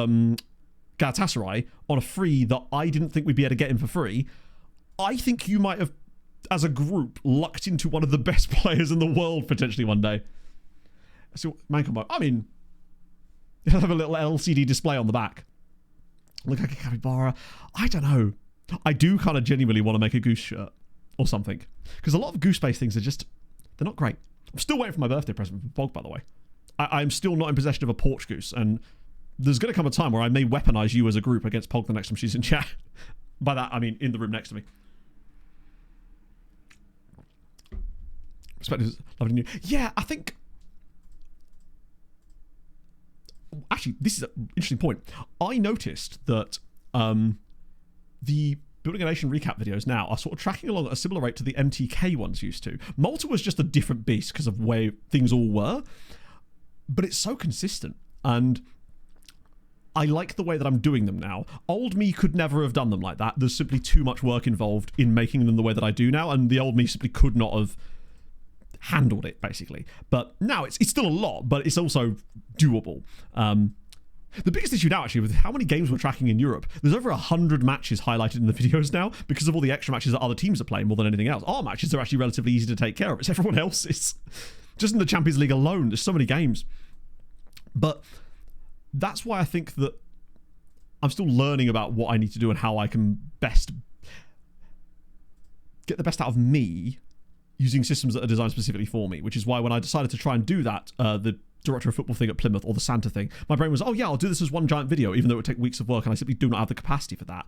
S2: Galatasaray on a free that I didn't think we'd be able to get him for free. I think you might have, as a group, lucked into one of the best players in the world potentially one day. So, man combo. I mean, he'll have a little LCD display on the back. Look like a capybara. I don't know. I do kind of genuinely want to make a goose shirt or something, because a lot of goose-based things are just, they're not great. I'm still waiting for my birthday present from Bog, by the way. I'm still not in possession of a porch goose, and there's going to come a time where I may weaponize you as a group against Pog the next time she's in chat. By that, I mean in the room next to me. Perspectives, lovely new. Yeah, I think... Actually, this is an interesting point. I noticed that the Building a Nation recap videos now are sort of tracking along at a similar rate to the MTK ones used to. Malta was just a different beast because of where things all were. But it's so consistent, and I like the way that I'm doing them now. Old me could never have done them like that. There's simply too much work involved in making them the way that I do now, and the old me simply could not have handled it, basically. But now it's still a lot, but it's also doable. The biggest issue now, actually, with how many games we're tracking in Europe, there's over 100 matches highlighted in the videos now because of all the extra matches that other teams are playing more than anything else. Our matches are actually relatively easy to take care of. It's everyone else's. Just in the Champions League alone, there's so many games. But that's why I think that I'm still learning about what I need to do and how I can best get the best out of me using systems that are designed specifically for me, which is why when I decided to try and do that, the director of football thing at Plymouth, or the Santa thing, my brain was, oh yeah, I'll do this as one giant video, even though it would take weeks of work, and I simply do not have the capacity for that.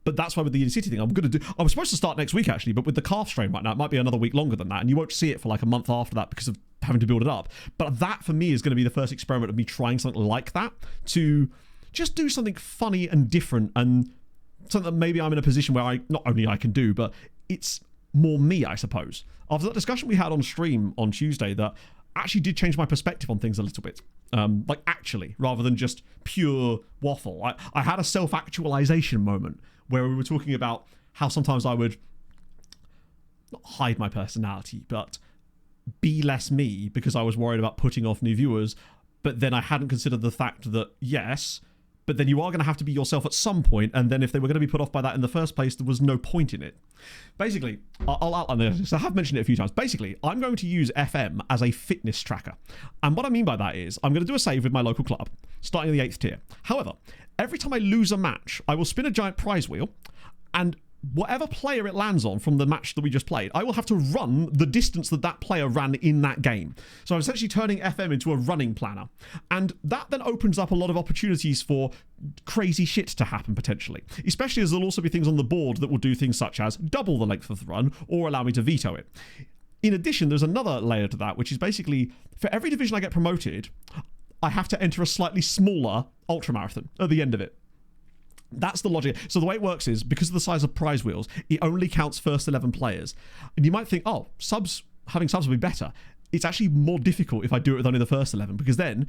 S2: But that's why with the Inner City thing, I'm going to do... I was supposed to start next week, actually, but with the calf strain right now, it might be another week longer than that, and you won't see it for like a month after that because of having to build it up. But that, for me, is going to be the first experiment of me trying something like that, to just do something funny and different, and something that maybe I'm in a position where not only I can do, but it's more me, I suppose. After that discussion we had on stream on Tuesday, that actually did change my perspective on things a little bit. Like, actually, rather than just pure waffle. I had a self-actualization moment where we were talking about how sometimes I would not hide my personality, but be less me because I was worried about putting off new viewers. But then I hadn't considered the fact that, yes, but then you are going to have to be yourself at some point, and then if they were going to be put off by that in the first place, there was no point in it. Basically, I'll outline this. I have mentioned it a few times. Basically, I'm going to use FM as a fitness tracker. And what I mean by that is, I'm going to do a save with my local club, starting in the 8th tier. However, every time I lose a match, I will spin a giant prize wheel, and whatever player it lands on from the match that we just played, I will have to run the distance that that player ran in that game. So I'm essentially turning FM into a running planner. And that then opens up a lot of opportunities for crazy shit to happen, potentially. Especially as there'll also be things on the board that will do things such as double the length of the run or allow me to veto it. In addition, there's another layer to that, which is basically, for every division I get promoted, I have to enter a slightly smaller ultramarathon at the end of it. That's the logic. So the way it works is, because of the size of prize wheels, it only counts first 11 players. And you might think, oh, having subs will be better. It's actually more difficult if I do it with only the first 11, because then,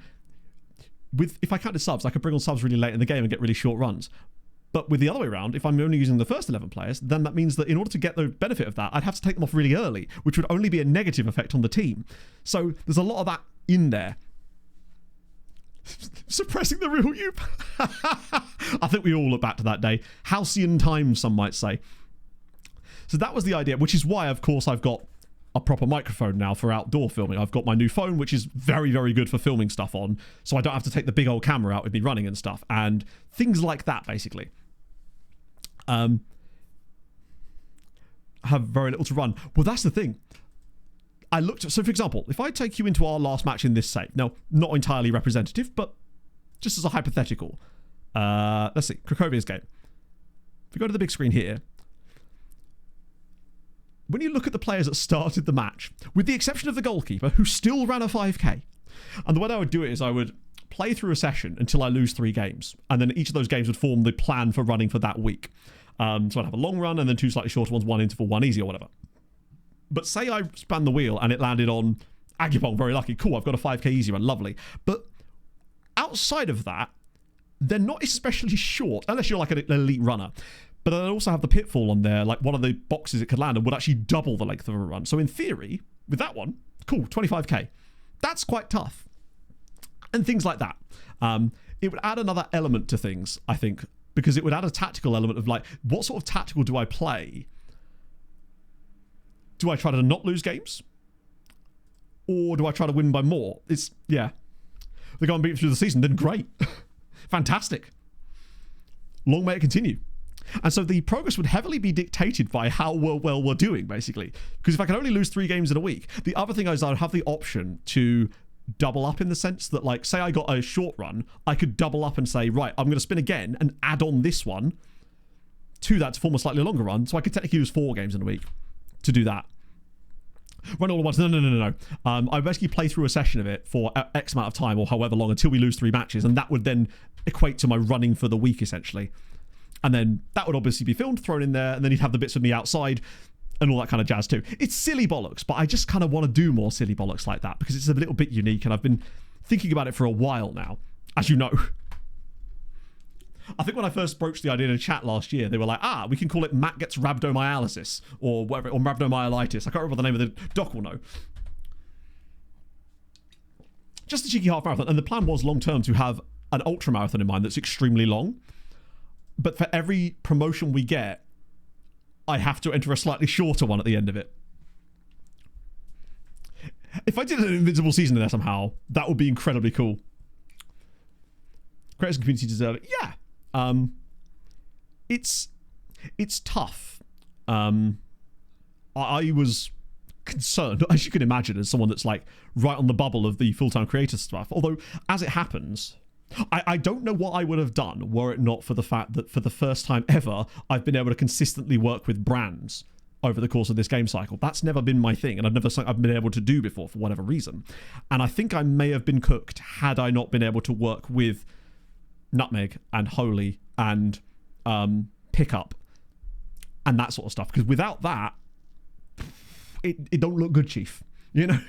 S2: if I counted subs, I could bring on subs really late in the game and get really short runs. But with the other way around, if I'm only using the first 11 players, then that means that in order to get the benefit of that, I'd have to take them off really early, which would only be a negative effect on the team. So there's a lot of that in there. Suppressing the real you. I think we all look back to that day. Halcyon times, some might say. So that was the idea, which is why, of course, I've got a proper microphone now for outdoor filming. I've got my new phone, which is very, very good for filming stuff on, so I don't have to take the big old camera out with me running and stuff, and things like that, basically. have very little to run. Well, that's the thing. I looked at, so for example, if I take you into our last match in this save, now, not entirely representative, but just as a hypothetical, let's see, Krakowia's game. If we go to the big screen here, when you look at the players that started the match, with the exception of the goalkeeper, who still ran a 5k, and the way I would do it is I would play through a session until I lose 3 games, and then each of those games would form the plan for running for that week. So I'd have a long run and then 2 slightly shorter ones, 1 interval, 1 easy or whatever. But say I span the wheel and it landed on Agipong, very lucky. Cool, I've got a 5k easy run, lovely. But outside of that, they're not especially short, unless you're like an elite runner. But then I also have the pitfall on there, like one of the boxes it could land and would actually double the length of a run. So in theory, with that one, cool, 25k. That's quite tough. And things like that. It would add another element to things, I think, because it would add a tactical element of like, what sort of tactical do I play? Do I try to not lose games? Or do I try to win by more? It's, yeah. If they go and beat through the season, then great. Fantastic. Long may it continue. And so the progress would heavily be dictated by how well we're doing, basically. Because if I can only lose 3 games in a week, the other thing is I would have the option to double up in the sense that, like, say I got a short run, I could double up and say, right, I'm going to spin again and add on this one to that to form a slightly longer run. So I could technically lose 4 games in a week to do that. Run all at once. No. I basically play through a session of it for X amount of time or however long until we lose 3 matches. And that would then equate to my running for the week, essentially. And then that would obviously be filmed, thrown in there, and then you'd have the bits of me outside and all that kind of jazz too. It's silly bollocks, but I just kind of want to do more silly bollocks like that because it's a little bit unique, and I've been thinking about it for a while now, as you know. I think when I first broached the idea in a chat last year, they were like, we can call it Matt gets rhabdomyolysis or whatever, or rhabdomyolytis. I can't remember the name of the doc will know. Just a cheeky half marathon, and the plan was long term to have an ultra marathon in mind that's extremely long. But for every promotion we get, I have to enter a slightly shorter one at the end of it. If I did an invincible season in there somehow, that would be incredibly cool. Creators and community deserve it. Yeah. It's tough. I was concerned, as you can imagine, as someone that's like right on the bubble of the full-time creator stuff. Although, as it happens, I don't know what I would have done were it not for the fact that for the first time ever, I've been able to consistently work with brands over the course of this game cycle. That's never been my thing, and I've been able to do before for whatever reason. And I think I may have been cooked had I not been able to work with Nutmeg and Holy and Pickup and that sort of stuff. Because without that, it don't look good, Chief. You know?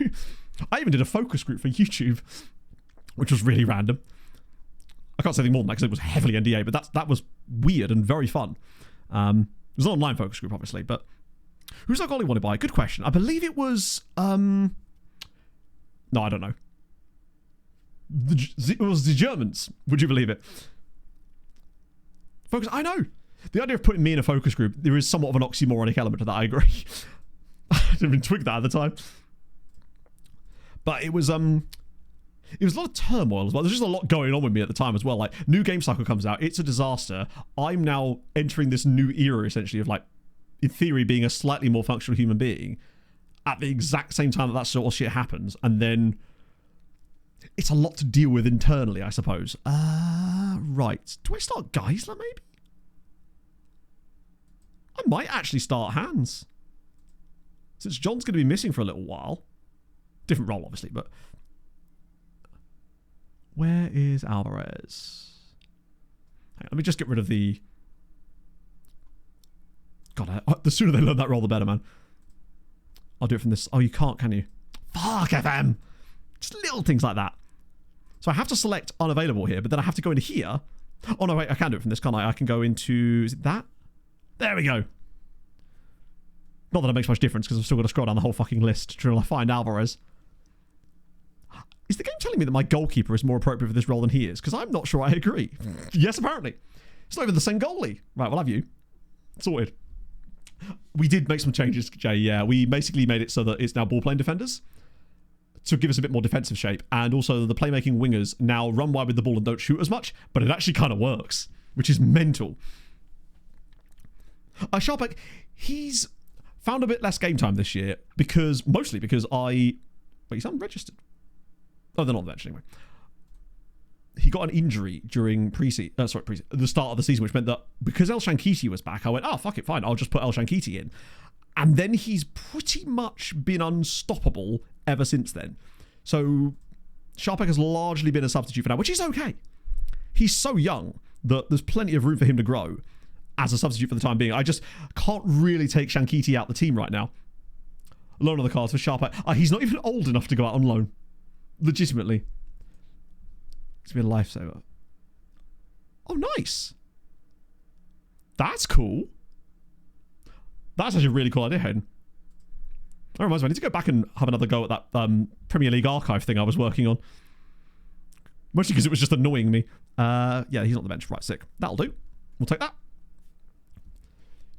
S2: I even did a focus group for YouTube, which was really random. I can't say anything more than that because it was heavily NDA, but that was weird and very fun. It was an online focus group, obviously, but who's that goalie wanted by? Good question. I believe it was, no, I don't know. It was the Germans. Would you believe it? Focus, I know. The idea of putting me in a focus group, there is somewhat of an oxymoronic element to that, I agree. I didn't even twig that at the time. But it was a lot of turmoil as well. There's just a lot going on with me at the time as well. Like, new game cycle comes out. It's a disaster. I'm now entering this new era, essentially, of, like, in theory, being a slightly more functional human being at the exact same time that sort of shit happens. And then it's a lot to deal with internally, I suppose. Right. Do I start Geisler, maybe? I might actually start Hans. Since John's going to be missing for a little while. Different role, obviously, but... Where is Alvarez? Hang on, let me just get rid of the... God, the sooner they learn that role, the better, man. I'll do it from this... Oh, you can't, can you? Fuck FM! Just little things like that. So I have to select unavailable here, but then I have to go into here. Oh, no, wait, I can do it from this, can't I? I can go into... Is it that? There we go. Not that it makes much difference, because I've still got to scroll down the whole fucking list to try to find Alvarez. Is the game telling me that my goalkeeper is more appropriate for this role than he is? Because I'm not sure I agree. Yes, apparently. It's not even the same goalie. Right, we'll have you. Sorted. We did make some changes, Jay, yeah. We basically made it so that it's now ball-playing defenders to give us a bit more defensive shape. And also the playmaking wingers now run wide with the ball and don't shoot as much, but it actually kind of works, which is mental. Sharpak, he's Found a bit less game time this year mostly because wait, he's unregistered. Oh, they're not mentioned anyway. He got an injury during the start of the season, which meant that because El Shankiti was back, I went, oh, fuck it, fine, I'll just put El Shankiti in. And then he's pretty much been unstoppable ever since then. So Sharpek has largely been a substitute for now, which is okay. He's so young that there's plenty of room for him to grow as a substitute for the time being. I just can't really take Shankiti out the team right now. Loan on the cards for Sharpek. He's not even old enough to go out on loan. Legitimately. It's been a lifesaver. Oh, nice. That's cool. That's actually a really cool idea, Hayden. That reminds me, I need to go back and have another go at that Premier League archive thing I was working on. Mostly because it was just annoying me. Yeah, he's not on the bench. Right, sick. That'll do. We'll take that.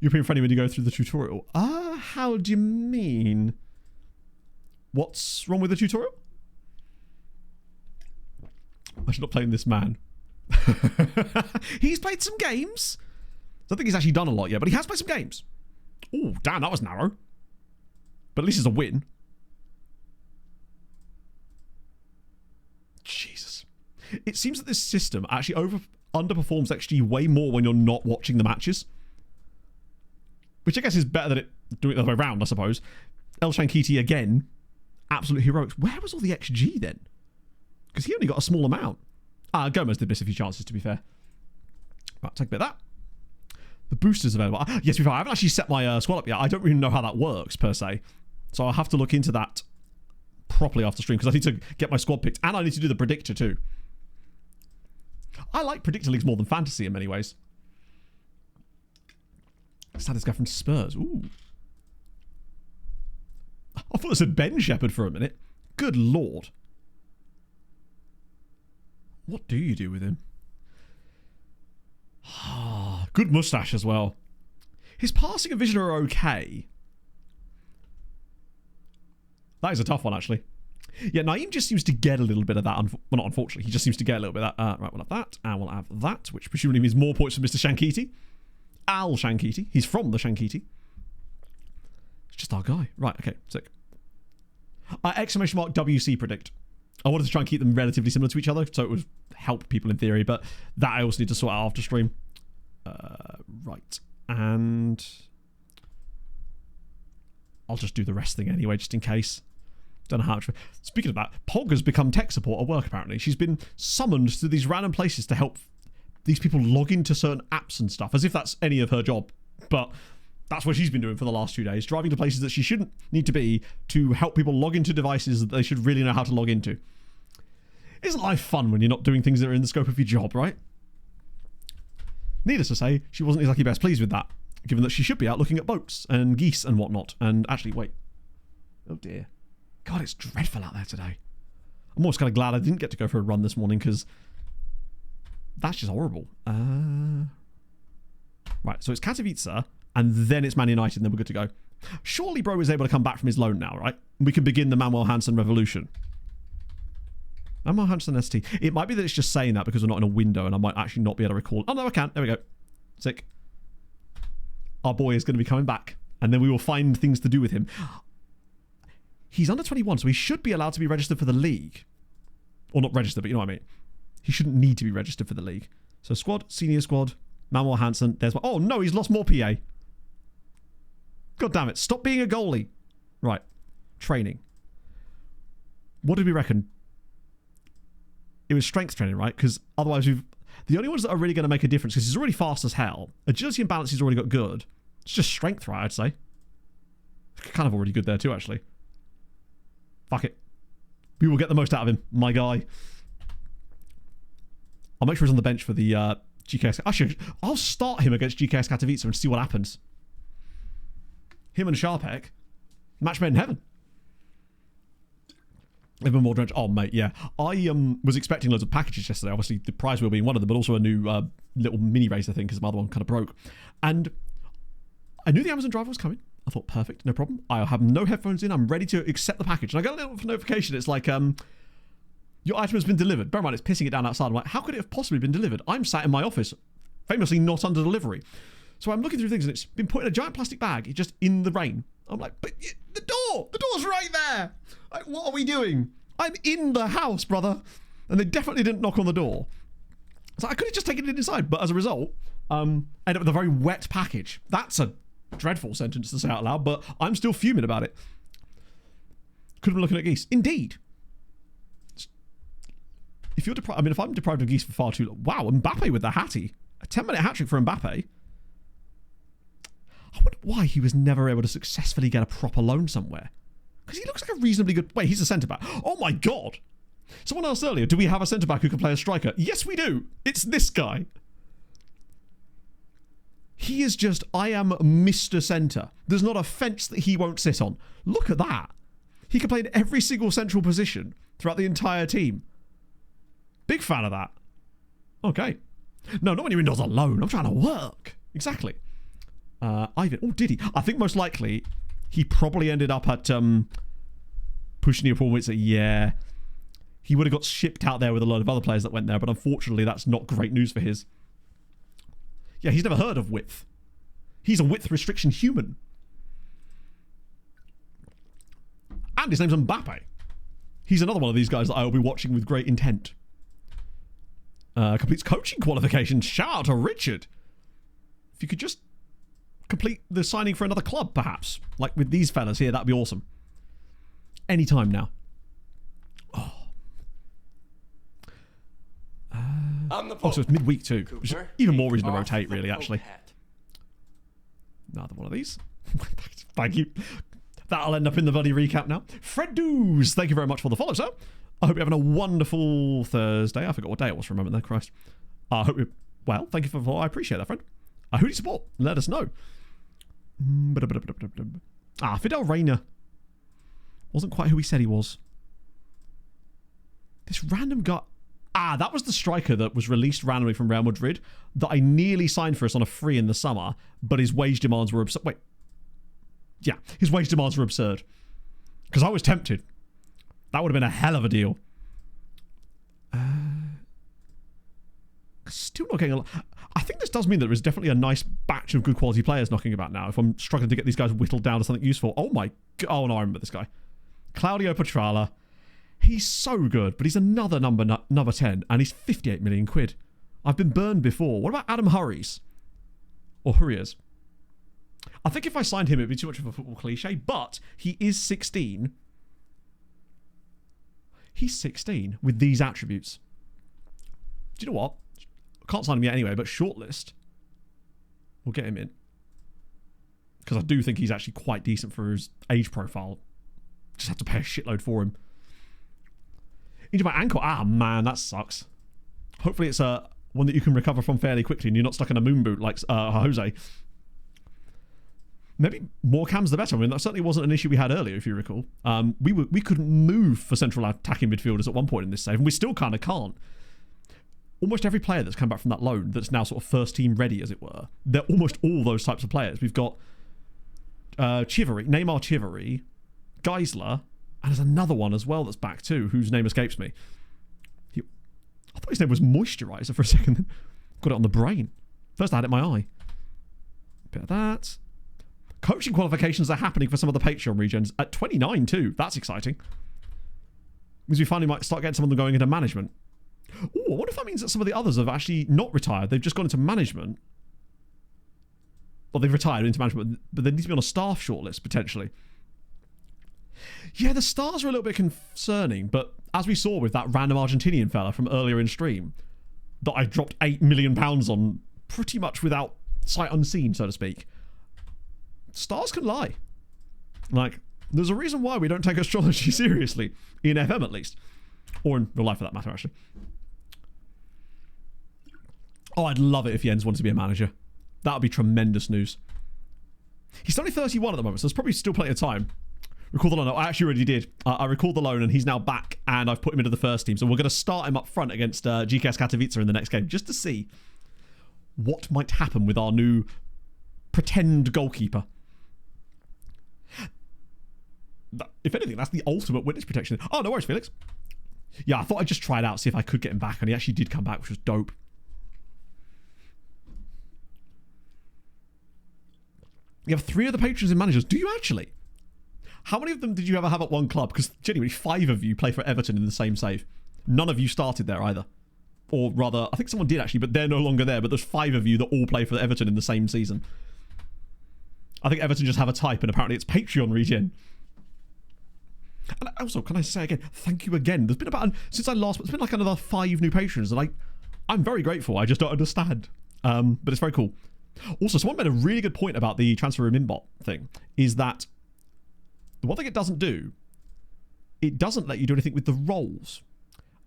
S2: European friendly when you go through the tutorial. How do you mean? What's wrong with the tutorial? I should not play this man. He's played some games. I don't think he's actually done a lot yet, but he has played some games. Oh, damn, that was narrow. But at least it's a win. Jesus. It seems that this system actually underperforms XG way more when you're not watching the matches. Which I guess is better than it doing it the other way around, I suppose. El Shankiti again. Absolute heroics. Where was all the XG then? Because he only got a small amount. Gomez did miss a few chances, to be fair. Right, take a bit of that. The booster's available. Yes, I haven't actually set my squad up yet. I don't really know how that works, per se. So I'll have to look into that properly after stream, because I need to get my squad picked. And I need to do the predictor, too. I like predictor leagues more than fantasy in many ways. Let's have this guy from Spurs. Ooh. I thought it said Ben Shepherd for a minute. Good lord. What do you do with him? Good moustache as well. His passing and vision are okay. That is a tough one, actually. Yeah, Naeem just seems to get a little bit of that. Well, not unfortunately. He just seems to get a little bit of that. Right, we'll have that. And we'll have that, which presumably means more points for Mr. Shankiti. Al Shankiti. He's from the Shankiti. It's just our guy. Right, okay, sick. Exclamation mark WC predict. I wanted to try and keep them relatively similar to each other, so it would help people in theory, but that I also need to sort out after stream. Right. And I'll just do the rest thing anyway, just in case. Don't know how much. Speaking of that, Pog has become tech support at work, apparently. She's been summoned to these random places to help these people log into certain apps and stuff, as if that's any of her job. But that's what she's been doing for the last 2 days, driving to places that she shouldn't need to be to help people log into devices that they should really know how to log into. Isn't life fun when you're not doing things that are in the scope of your job, right? Needless to say, she wasn't exactly best pleased with that, given that she should be out looking at boats and geese and whatnot. And actually, wait. Oh dear. God, it's dreadful out there today. I'm almost kind of glad I didn't get to go for a run this morning, because that's just horrible. Right, so it's Katowice, and then it's Man United, and then we're good to go. Surely Bro is able to come back from his loan now, right? We can begin the Manuel Hansen revolution. Manuel Hansen ST. It might be that it's just saying that because we're not in a window, and I might actually not be able to recall. Oh, no, I can. There we go. Sick. Our boy is going to be coming back, and then we will find things to do with him. He's under 21, so he should be allowed to be registered for the league. Or not registered, but you know what I mean. He shouldn't need to be registered for the league. So squad, senior squad, Manuel Hansen. There's my... Oh, no, he's lost more PA. God damn it. Stop being a goalie. Right. Training. What did we reckon? It was strength training, right? Because otherwise the only ones that are really going to make a difference, because he's already fast as hell. Agility and balance he's already got good. It's just strength, right, I'd say. Kind of already good there too, actually. Fuck it. We will get the most out of him, my guy. I'll make sure he's on the bench for the GKS. Actually, I'll start him against GKS Katowice and see what happens. Him and Sharpek. Match made in heaven. Even more drench. Oh, mate, yeah. I was expecting loads of packages yesterday. Obviously, the prize wheel being one of them, but also a new little mini racer thing, because my other one kind of broke. And I knew the Amazon driver was coming. I thought, perfect, no problem. I'll have no headphones in. I'm ready to accept the package. And I got a little notification. It's like, your item has been delivered. Bear in mind, it's pissing it down outside. I'm like, how could it have possibly been delivered? I'm sat in my office, famously not under delivery. So I'm looking through things, and it's been put in a giant plastic bag, just in the rain. I'm like, but the door's right there. Like, what are we doing? I'm in the house, brother. And they definitely didn't knock on the door. So I could have just taken it inside, but as a result, ended up with a very wet package. That's a dreadful sentence to say out loud, but I'm still fuming about it. Could have been looking at geese. Indeed. If you're deprived, I mean, if I'm deprived of geese for far too long, wow, Mbappe with the hattie. A 10-minute hat-trick for Mbappe. I wonder why he was never able to successfully get a proper loan somewhere. Because he looks like a reasonably good... Wait, he's a centre-back. Oh my God. Someone asked earlier, do we have a centre-back who can play a striker? Yes, we do. It's this guy. He is just, I am Mr. Centre. There's not a fence that he won't sit on. Look at that. He can play in every single central position throughout the entire team. Big fan of that. Okay. No, not when you're indoors alone. I'm trying to work. Exactly. Ivan. Oh, did he? I think most likely he probably ended up at pushing the performance. Yeah. He would have got shipped out there with a lot of other players that went there, but unfortunately that's not great news for his. Yeah, he's never heard of width. He's a width restriction human. And his name's Mbappe. He's another one of these guys that I will be watching with great intent. Completes coaching qualifications. Shout out to Richard. If you could just complete the signing for another club, perhaps. Like with these fellas here, that'd be awesome. Anytime now. Oh. So it's midweek too. Which is even more reason to rotate, really, actually. Another one of these. Thank you. That'll end up in the bloody recap now. Fred Doos, thank you very much for the follow, sir. I hope you're having a wonderful Thursday. I forgot what day it was for a moment there, Christ. I hope you... Well, thank you for the follow. I appreciate that, friend. Who do you support? Let us know. Fidel Reina. Wasn't quite who he said he was. This random guy... that was the striker that was released randomly from Real Madrid that I nearly signed for us on a free in the summer, but his wage demands were absurd. Wait. Yeah, his wage demands were absurd. Because I was tempted. That would have been a hell of a deal. Still not getting a lot. I think this does mean that there is definitely a nice batch of good quality players knocking about now. If I'm struggling to get these guys whittled down to something useful. Oh my God. Oh no, I remember this guy. Claudio Petrala. He's so good, but he's another number 10, and he's 58 million quid. I've been burned before. What about Adam Hurries? Or Hurriers? I think if I signed him, it'd be too much of a football cliche, but he is 16. He's 16 with these attributes. Do you know what? Can't sign him yet anyway, but shortlist. We'll get him in. Because I do think he's actually quite decent for his age profile. Just have to pay a shitload for him. Injured my ankle. Man, that sucks. Hopefully it's one that you can recover from fairly quickly and you're not stuck in a moon boot like Jose. Maybe more cams the better. I mean, that certainly wasn't an issue we had earlier, if you recall. We couldn't move for central attacking midfielders at one point in this save, and we still kind of can't. Almost every player that's come back from that loan that's now sort of first team ready, as it were, they're almost all those types of players. We've got Neymar Chivery, Geisler, and there's another one as well that's back too, whose name escapes me. I thought his name was Moisturizer for a second. Got it on the brain. First I had it in my eye. Bit of that. Coaching qualifications are happening for some of the Patreon regions at 29 too. That's exciting. Means we finally might start getting some of them going into management. Oh, I wonder if that means that some of the others have actually not retired. They've just gone into management. Well, they've retired into management, but they need to be on a staff shortlist, potentially. Yeah, the stars are a little bit concerning, but as we saw with that random Argentinian fella from earlier in stream, that I dropped £8 million on pretty much without sight unseen, so to speak. Stars can lie. Like, there's a reason why we don't take astrology seriously, in FM at least. Or in real life for that matter, actually. Oh, I'd love it if Jens wanted to be a manager. That would be tremendous news. He's only 31 at the moment, so there's probably still plenty of time. Recall the loan. I actually already did. I recalled the loan, and he's now back, and I've put him into the first team. So we're going to start him up front against GKS Katowice in the next game, just to see what might happen with our new pretend goalkeeper. If anything, that's the ultimate witness protection. Oh, no worries, Felix. Yeah, I thought I'd just try it out, see if I could get him back, and he actually did come back, which was dope. You have 3 of the patrons in managers. Do you actually? How many of them did you ever have at one club? Because genuinely, 5 of you play for Everton in the same save. None of you started there either. Or rather, I think someone did actually, but they're no longer there. But there's 5 of you that all play for Everton in the same season. I think Everton just have a type, and apparently it's Patreon regen. And also, can I say again, thank you again. There's been about, since I last, it's been like another 5 new patrons, and I'm very grateful. I just don't understand. But it's very cool. Also, someone made a really good point about the transfer room inbot thing, is that the one thing it doesn't do, it doesn't let you do anything with the roles.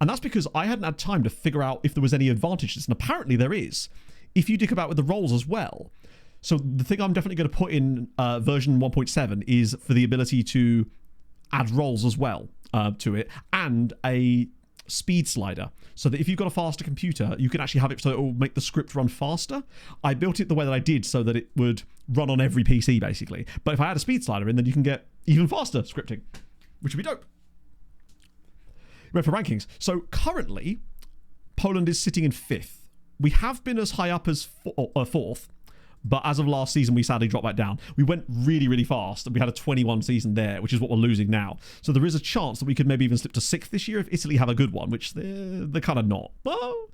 S2: And that's because I hadn't had time to figure out if there was any advantages, and apparently there is, if you dick about with the roles as well. So the thing I'm definitely going to put in version 1.7 is for the ability to add roles as well to it, and a speed slider, so that if you've got a faster computer, you can actually have it so it will make the script run faster. I built it the way that I did so that it would run on every PC, basically. But if I add a speed slider in, then you can get even faster scripting, which would be dope. Ready for rankings. So currently, Poland is sitting in 5th. We have been as high up as 4th, but as of last season, we sadly dropped back down. We went really, really fast, and we had a 21 season there, which is what we're losing now. So there is a chance that we could maybe even slip to 6th this year if Italy have a good one, which they're kind of not. Well,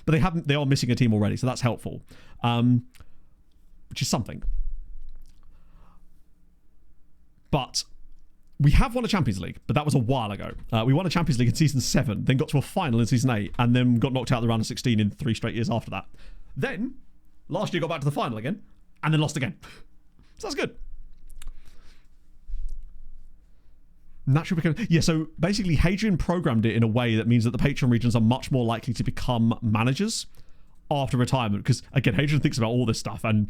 S2: but they are missing a team already, so that's helpful, which is something. But we have won a Champions League, but that was a while ago. We won a Champions League in season 7, then got to a final in season 8, and then got knocked out of the round of 16 in 3 straight years after that. Then last year got back to the final again, and then lost again. So that's good. Yeah, so basically Hadrian programmed it in a way that means that the Patreon regions are much more likely to become managers after retirement. Because, again, Hadrian thinks about all this stuff and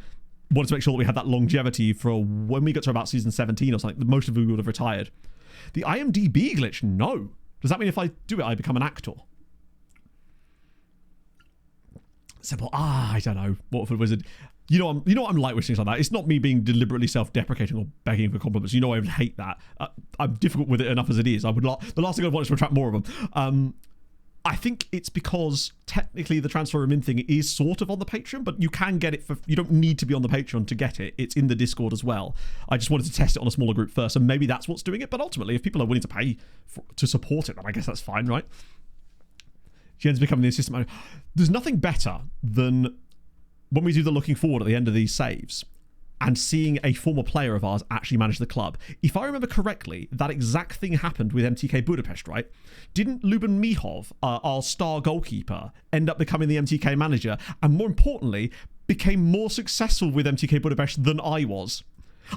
S2: wanted to make sure that we had that longevity for when we got to about season 17 or something. Most of them would have retired. The IMDb glitch, no. Does that mean if I do it, I become an actor? Simple. I don't know. What for the wizard? You know I'm like with things like that. It's not me being deliberately self-deprecating or begging for compliments. You know I would hate that. I'm difficult with it enough as it is. The last thing I want is to attract more of them. I think it's because technically the transfer room in thing is sort of on the Patreon, but you can get it for, you don't need to be on the Patreon to get it. It's in the Discord as well. I just wanted to test it on a smaller group first, and maybe that's what's doing it. But ultimately, if people are willing to pay to support it, then I guess that's fine, right? Jen's becoming the assistant manager. There's nothing better than when we do the looking forward at the end of these saves and seeing a former player of ours actually manage the club. If I remember correctly, that exact thing happened with MTK Budapest, right? Didn't Luben Mihov, our star goalkeeper, end up becoming the MTK manager, and more importantly, became more successful with MTK Budapest than I was?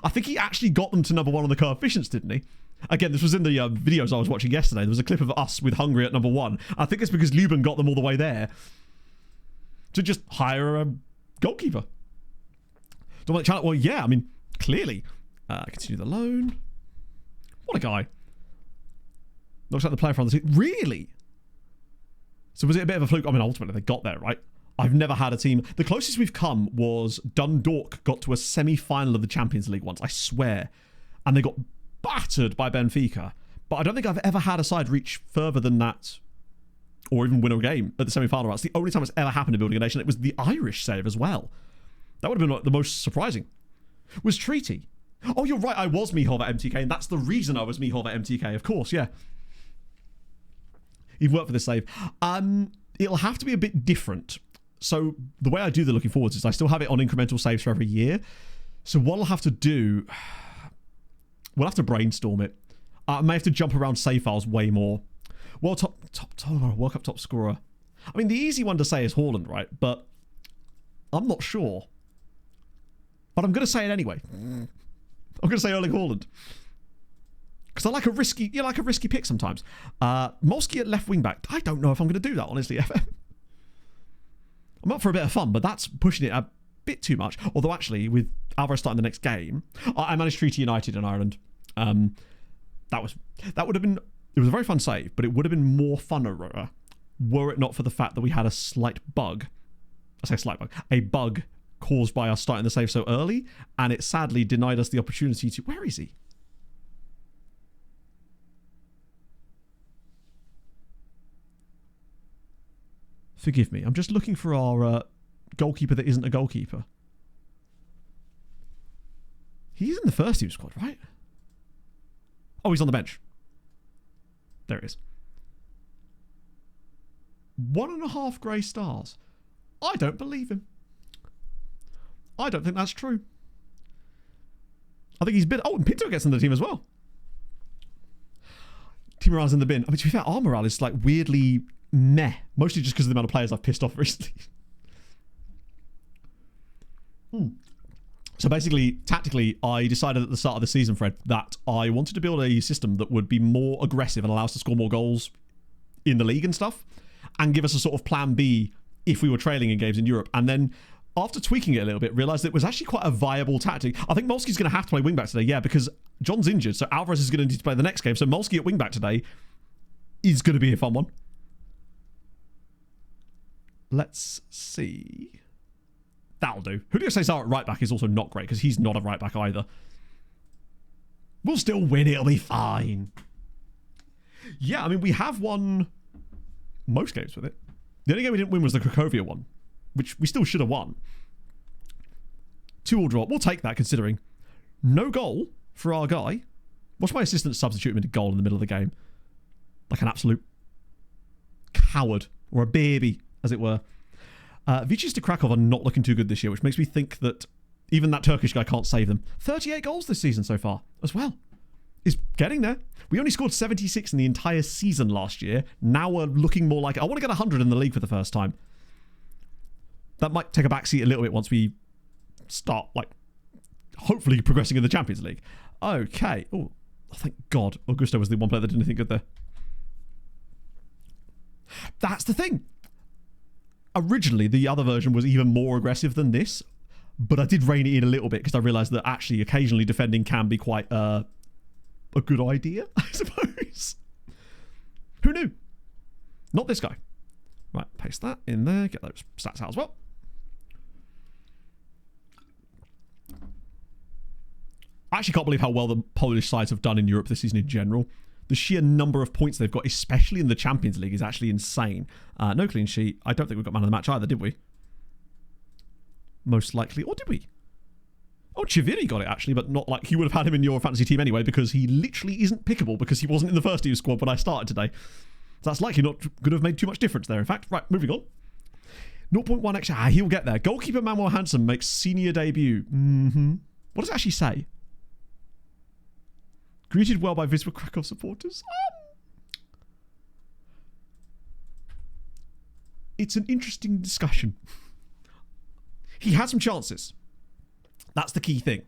S2: I think he actually got them to number 1 on the coefficients, didn't he? Again, this was in the videos I was watching yesterday. There was a clip of us with Hungary at number 1. I think it's because Luben got them all the way there to just hire a goalkeeper. Don't want the channel? Well, yeah, I mean, clearly. Continue the loan. What a guy. Looks like the player from the team. Really? So was it a bit of a fluke? I mean, ultimately, they got there, right? I've never had a team. The closest we've come was Dundalk got to a semi-final of the Champions League once, I swear. And they got battered by Benfica. But I don't think I've ever had a side reach further than that or even win a game at the semi-final. That's the only time it's ever happened in Building a Nation. It was the Irish save as well. That would have been the most surprising. Was Treaty. Oh, you're right. I was Mihov at MTK, and that's the reason I was Mihov at MTK. Of course, yeah. You've worked for this save. It'll have to be a bit different. So the way I do the looking forwards is I still have it on incremental saves for every year. So what I'll have to do... We'll have to brainstorm it. I may have to jump around save files way more. World Cup top scorer. I mean, the easy one to say is Haaland, right? But I'm not sure. But I'm going to say it anyway. I'm going to say Erling Haaland. Because I like a risky, pick sometimes. Molsky at left wing back. I don't know if I'm going to do that, honestly. I'm up for a bit of fun, but that's pushing it a bit too much. Although actually, with Alvarez starting the next game, I managed Treaty United in Ireland. That would have been. It was a very fun save, but it would have been more funner were it not for the fact that we had a slight bug. I say slight bug. A bug caused by us starting the save so early, and it sadly denied us the opportunity to... Where is he? Forgive me. I'm just looking for our goalkeeper that isn't a goalkeeper. He's in the first team squad, right? Oh, he's on the bench. There it is. 1.5 grey stars. I don't believe him. I don't think that's true. I think he's been... Oh, and Pinto gets in the team as well. Team morale's in the bin. I mean, to be fair, our morale is like weirdly meh. Mostly just because of the amount of players I've pissed off recently. So basically, tactically, I decided at the start of the season, Fred, that I wanted to build a system that would be more aggressive and allow us to score more goals in the league and stuff, and give us a sort of plan B if we were trailing in games in Europe. And then after tweaking it a little bit, realised it was actually quite a viable tactic. I think Molski's going to have to play wingback today, yeah, because John's injured, so Alvarez is going to need to play the next game. So Molski at wingback today is going to be a fun one. Let's see. That'll do. Julio Cesar at right back is also not great because he's not a right back either. We'll still win. It'll be fine. Yeah, I mean, we have won most games with it. The only game we didn't win was the Cracovia one, which we still should have won. 2-2 draw. We'll take that considering. No goal for our guy. Watch my assistant substitute him into goal in the middle of the game. Like an absolute coward. Or a baby, as it were. Wisła Kraków are not looking too good this year, which makes me think that even that Turkish guy can't save them. 38 goals this season so far as well. Is getting there. We only scored 76 in the entire season last year. Now we're looking more like... I want to get 100 in the league for the first time. That might take a backseat a little bit once we start, like, hopefully progressing in the Champions League. Okay. Oh, thank God. Augusto was the one player that did anything good there. That's the thing. Originally, the other version was even more aggressive than this, but I did rein it in a little bit because I realised that actually occasionally defending can be quite a good idea, I suppose. Who knew? Not this guy. Right, paste that in there, get those stats out as well. I actually can't believe how well the Polish sides have done in Europe this season in general. The sheer number of points they've got, especially in the Champions League, is actually insane. No clean sheet. I don't think we got man of the match either, did we? Most likely. Or did we? Oh, Chiviri got it, actually, but not like... You would have had him in your fantasy team anyway, because he literally isn't pickable, because he wasn't in the first team squad when I started today. So that's likely not going to have made too much difference there, in fact. Right, moving on. 0.1 extra. He'll get there. Goalkeeper Manuel Hansen makes senior debut. What does it actually say? Greeted well by Wisła Kraków supporters. It's an interesting discussion. He had some chances. That's the key thing.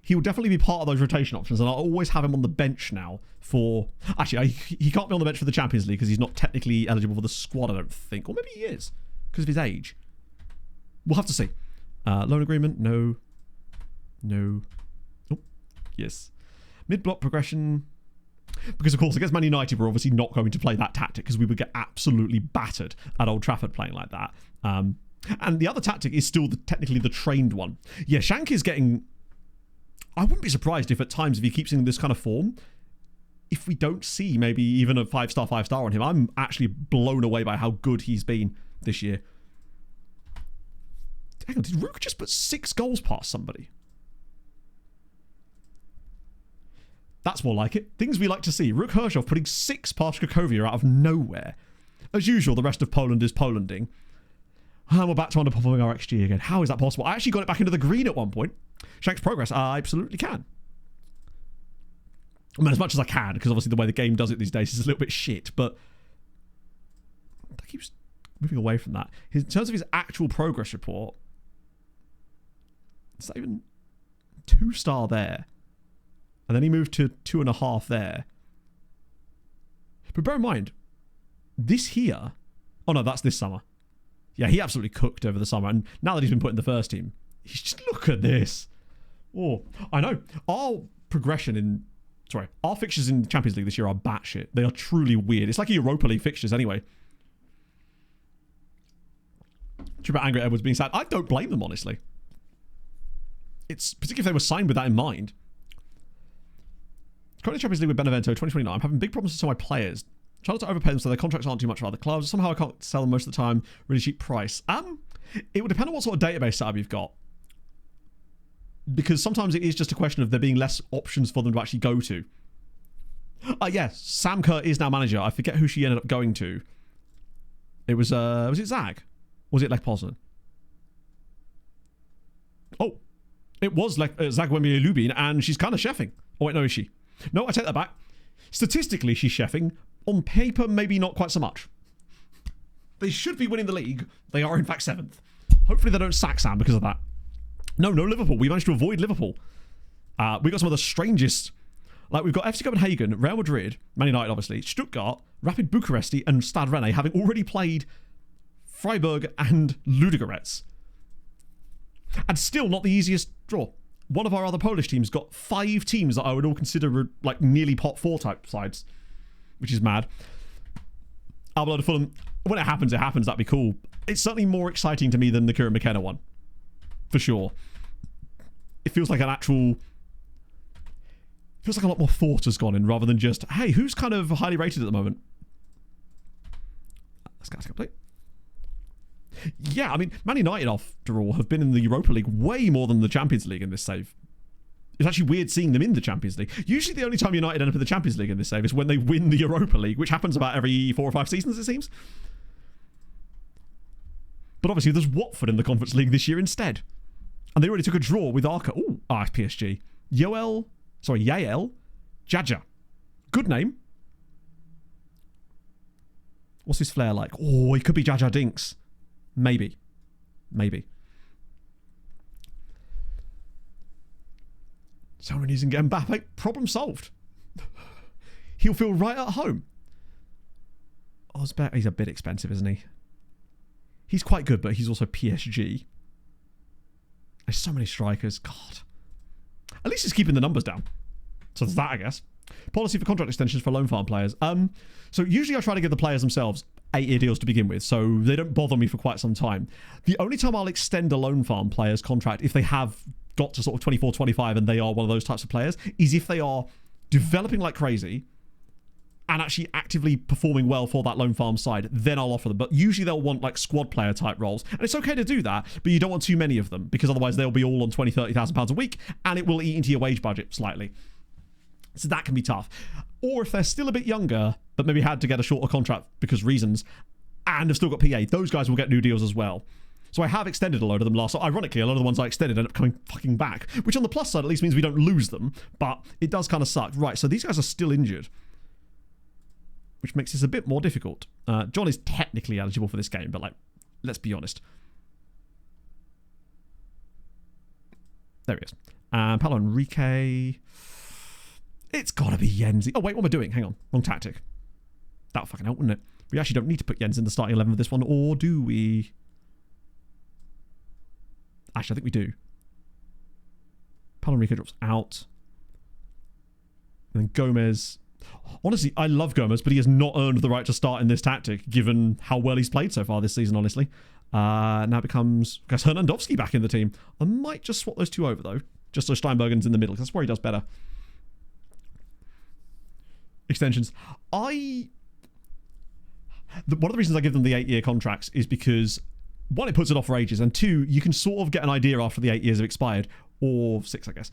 S2: He will definitely be part of those rotation options, and I'll always have him on the bench now for... Actually, he can't be on the bench for the Champions League because he's not technically eligible for the squad, I don't think. Or maybe he is, because of his age. We'll have to see. Loan agreement, no. No. Oh, yes. Mid-block progression. Because, of course, against Man United, we're obviously not going to play that tactic because we would get absolutely battered at Old Trafford playing like that. And the other tactic is still technically the trained one. Yeah, Shank is getting... I wouldn't be surprised if at times, if he keeps in this kind of form, if we don't see maybe even a 5-star on him, I'm actually blown away by how good he's been this year. Hang on, did Rook just put 6 goals past somebody? That's more like it. Things we like to see. Rook Hershov putting 6 past Cracovia out of nowhere. As usual, the rest of Poland is Polanding. And we're back to underperforming our XG again. How is that possible? I actually got it back into the green at one point. Shank's progress. I absolutely can. I mean, as much as I can, because obviously the way the game does it these days is a little bit shit, but I keep moving away from that. In terms of his actual progress report, it's not even 2-star there. And then he moved to 2.5 there. But bear in mind, this here... Oh no, that's this summer. Yeah, he absolutely cooked over the summer. And now that he's been put in the first team, he's just... Look at this. Oh, I know. Our progression in... Sorry, our fixtures in Champions League this year are batshit. They are truly weird. It's like a Europa League fixtures anyway. True about Angry Edwards being sad. I don't blame them, honestly. It's particularly if they were signed with that in mind. Currently Champions League with Benevento 2029. I'm having big problems to sell my players. Trying not to overpay them so their contracts aren't too much for other clubs. Somehow I can't sell them most of the time. Really cheap price. It would depend on what sort of database setup you've got. because sometimes it is just a question of there being less options for them to actually go to. Yes, Sam Kerr is now manager. I forget who she ended up going to. It was it Zag? Or was it Lech Poznan? Oh, it was Zagłębie Lubin, and she's kind of chefing. Oh wait, no, is she? No, I take that back. Statistically, she's chefing. On paper, maybe not quite so much. They should be winning the league. They are, in fact, 7th. Hopefully they don't sack Sam because of that. No, Liverpool. We managed to avoid Liverpool. We got some of the strangest... Like, we've got FC Copenhagen, Real Madrid, Man United, obviously, Stuttgart, Rapid Bucharesti, and Stade Rennais having already played Freiburg and Ludogorets. And still not the easiest draw. One of our other Polish teams got 5 teams that I would all consider, like, nearly pot 4 type sides, which is mad. Alba to Fulham, when it happens, that'd be cool. It's certainly more exciting to me than the Kieran McKenna one. For sure. It feels like an actual... Feels like a lot more thought has gone in rather than just, hey, who's kind of highly rated at the moment? Let's go complete. Yeah, I mean, Man United, after all, have been in the Europa League way more than the Champions League in this save. It's actually weird seeing them in the Champions League. Usually the only time United end up in the Champions League in this save is when they win the Europa League, which happens about every 4 or 5 seasons, it seems. But obviously there's Watford in the Conference League this year instead. And they already took a draw with Arca. Ooh, it's PSG. Yael Jaja. Good name. What's his flair like? Oh, he could be Jaja Dinks. Maybe. Someone using Mbappe. Problem solved. He'll feel right at home. Osberg, he's a bit expensive, isn't he? He's quite good, but he's also PSG. There's so many strikers. God. At least he's keeping the numbers down. So there's that, I guess. Policy for contract extensions for loan farm players. So usually I try to give the players themselves 8-year deals to begin with, so they don't bother me for quite some time. The only time I'll extend a loan farm player's contract, if they have got to sort of 24, 25 and they are one of those types of players, is if they are developing like crazy and actually actively performing well for that loan farm side, then I'll offer them. But usually they'll want like squad player type roles. And it's okay to do that, but you don't want too many of them because otherwise they'll be all on 20, 30,000 pounds a week and it will eat into your wage budget slightly. So that can be tough. Or if they're still a bit younger, but maybe had to get a shorter contract because reasons, and have still got PA, those guys will get new deals as well. So I have extended a load of them last. Ironically, a lot of the ones I extended end up coming fucking back, which on the plus side at least means we don't lose them, but it does kind of suck. Right, so these guys are still injured, which makes this a bit more difficult. John is technically eligible for this game, but like, let's be honest. There he is. Paulo Enrique. It's got to be Yenzi. Oh, wait, what am I doing? Hang on. Wrong tactic. That'll fucking help, wouldn't it? We actually don't need to put Jens in the starting 11 of this one, or do we? Actually, I think we do. Paulo Enrique drops out. And then Gomez. Honestly, I love Gomez, but he has not earned the right to start in this tactic, given how well he's played so far this season, honestly. Now it becomes, I guess, Hernandowski back in the team. I might just swap those two over, though, just so Steinbergen's in the middle, because that's where he does better. Extensions. One of the reasons I give them the 8-year contracts is because, one, it puts it off for ages, and 2, you can sort of get an idea after the 8 years have expired, or 6, I guess,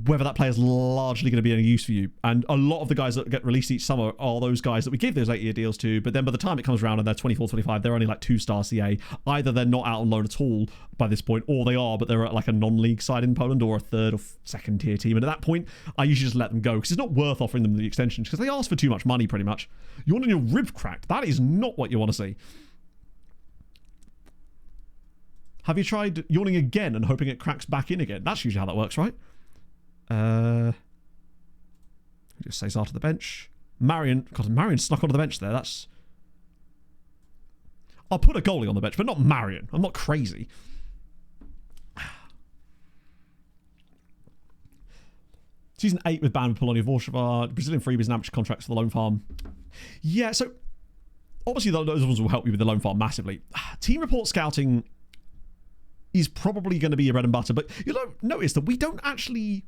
S2: whether that player is largely going to be any use for you. And a lot of the guys that get released each summer are those guys that we give those 8-year deals to, but then by the time it comes around and they're 24, 25, they're only like 2-star CA. Either they're not out on loan at all by this point, or they are, but they're at like a non-league side in Poland or a 3rd or 2nd tier team. And at that point, I usually just let them go because it's not worth offering them the extensions because they ask for too much money pretty much. You want your rib cracked. That is not what you want to see. Have you tried yawning again and hoping it cracks back in again? That's usually how that works, right? Just says after the bench. Marion snuck onto the bench there. That's. I'll put a goalie on the bench, but not Marion. I'm not crazy. Season 8 with Band with Polonia Warszawa. Brazilian freebies and amateur contracts for the loan farm. Yeah, so obviously those ones will help you with the loan farm massively. Team report scouting is probably going to be your bread and butter, but you'll notice that we don't actually.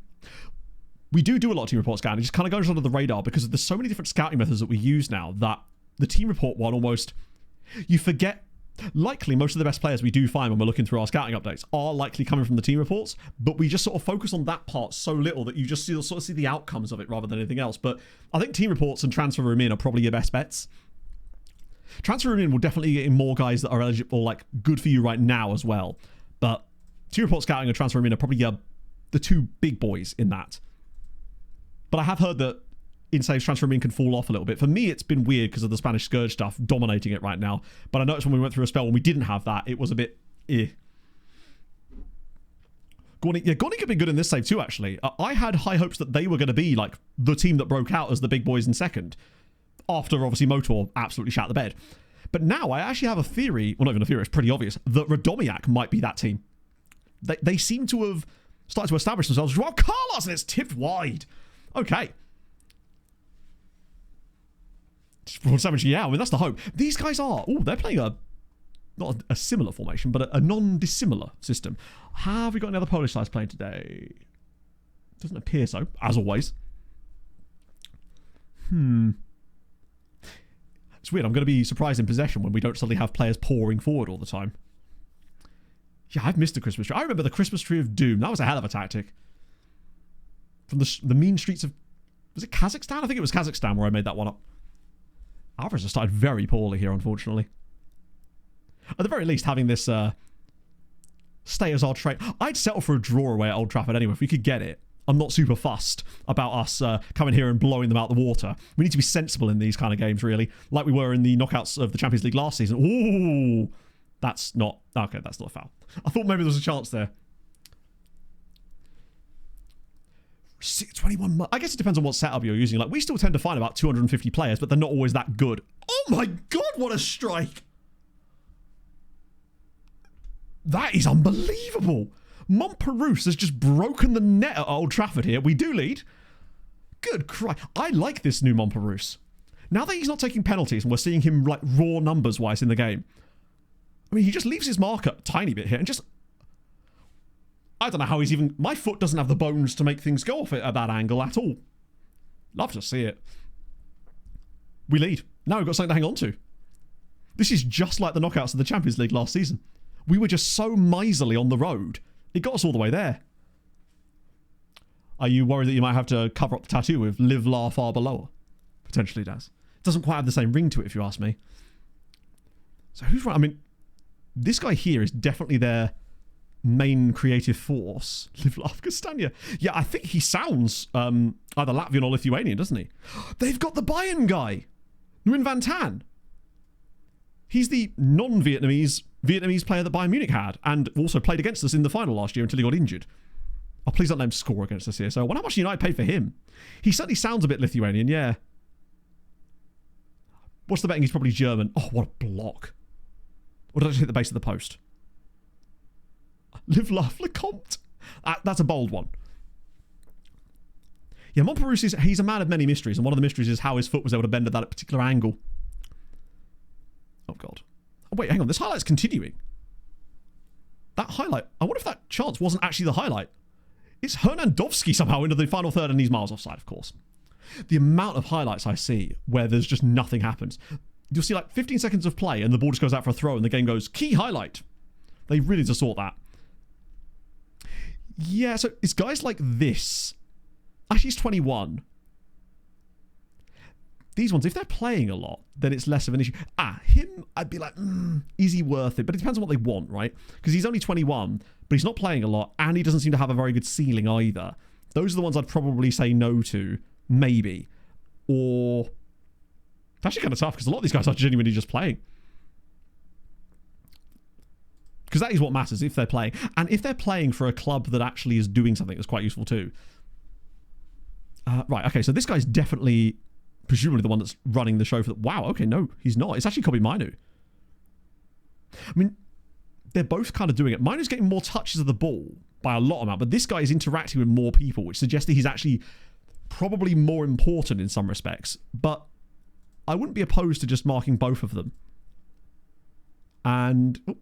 S2: We do a lot of team report scouting. It just kind of goes under the radar because there's so many different scouting methods that we use now that the team report one almost, you forget likely most of the best players we do find when we're looking through our scouting updates are likely coming from the team reports, but we just sort of focus on that part so little that you just sort of see the outcomes of it rather than anything else. But I think team reports and transfer room in are probably your best bets. Transfer room in will definitely get in more guys that are eligible, like good for you right now as well. But team report scouting and transfer room in are probably the two big boys in that. But I have heard that in-saves transfer room in can fall off a little bit. For me, it's been weird because of the Spanish Scourge stuff dominating it right now. But I noticed when we went through a spell when we didn't have that, it was a bit Gornik, yeah, Gornik could be good in this save too, actually. I had high hopes that they were going to be like the team that broke out as the big boys in second. After, obviously, Motor absolutely shat the bed. But now I actually have a theory, well, not even a theory, it's pretty obvious, that Radomiak might be that team. They seem to have started to establish themselves. Wow, Carlos, and it's tipped wide. Okay. Yeah, I mean, that's the hope. These guys are, they're playing not a similar formation, but a non-dissimilar system. Have we got any other Polish sides playing today? Doesn't appear so, as always. It's weird. I'm going to be surprised in possession when we don't suddenly have players pouring forward all the time. Yeah, I've missed the Christmas tree. I remember the Christmas tree of doom. That was a hell of a tactic. From the mean streets of... Was it Kazakhstan? I think it was Kazakhstan where I made that one up. Alvarez has started very poorly here, unfortunately. At the very least, having this stay as our trade... I'd settle for a draw away at Old Trafford anyway, if we could get it. I'm not super fussed about us coming here and blowing them out the water. We need to be sensible in these kind of games, really. Like we were in the knockouts of the Champions League last season. Ooh! That's not... Okay, that's not a foul. I thought maybe there was a chance there. 21... I guess it depends on what setup you're using. Like, we still tend to find about 250 players, but they're not always that good. Oh my god, what a strike! That is unbelievable! Montparnasse has just broken the net at Old Trafford here. We do lead. Good Christ. I like this new Montparnasse. Now that he's not taking penalties and we're seeing him like raw numbers-wise in the game. I mean, he just leaves his mark a tiny bit here and just... I don't know how he's even... My foot doesn't have the bones to make things go off it at that angle at all. Love to see it. We lead. Now we've got something to hang on to. This is just like the knockouts of the Champions League last season. We were just so miserly on the road. It got us all the way there. Are you worried that you might have to cover up the tattoo with live, laugh, far below? Potentially does. It doesn't quite have the same ring to it, if you ask me. So who's right? I mean, this guy here is definitely their main creative force. Live, laugh, Castagna. Yeah, I think he sounds either Latvian or Lithuanian, doesn't he? They've got the Bayern guy. Nguyen Van Tan. He's the non-Vietnamese player that Bayern Munich had and also played against us in the final last year until he got injured. Oh, please don't let him score against us here. So I wonder how much United paid for him. He certainly sounds a bit Lithuanian, yeah. What's the betting? He's probably German. Oh, what a block. Or did I just hit the base of the post? Live, laugh, Lecomte. That's a bold one. Yeah, Montparnasse, he's a man of many mysteries, and one of the mysteries is how his foot was able to bend at that particular angle. Oh, God. Oh, wait, hang on. This highlight's continuing. That highlight, I wonder if that chance wasn't actually the highlight. It's Hernandowski somehow into the final third and he's miles offside, of course. The amount of highlights I see where there's just nothing happens. You'll see like 15 seconds of play and the ball just goes out for a throw and the game goes, key highlight. They really just sort that. Yeah, so it's guys like this. Actually, he's 21. These ones, if they're playing a lot, then it's less of an issue. Him, I'd be like, is he worth it? But it depends on what they want, right? Because he's only 21, but he's not playing a lot, and he doesn't seem to have a very good ceiling either. Those are the ones I'd probably say no to, maybe. Or... It's actually kind of tough, because a lot of these guys are genuinely just playing. Because that is what matters, if they're playing. And if they're playing for a club that actually is doing something that's quite useful too. Right, okay, so this guy's definitely... presumably the one that's running the show for the... Wow, okay, no, he's not. It's actually Kobe Mainu. I mean, they're both kind of doing it. Mainu's getting more touches of the ball by a lot amount, but this guy is interacting with more people, which suggests that he's actually probably more important in some respects. But I wouldn't be opposed to just marking both of them. And... Oh,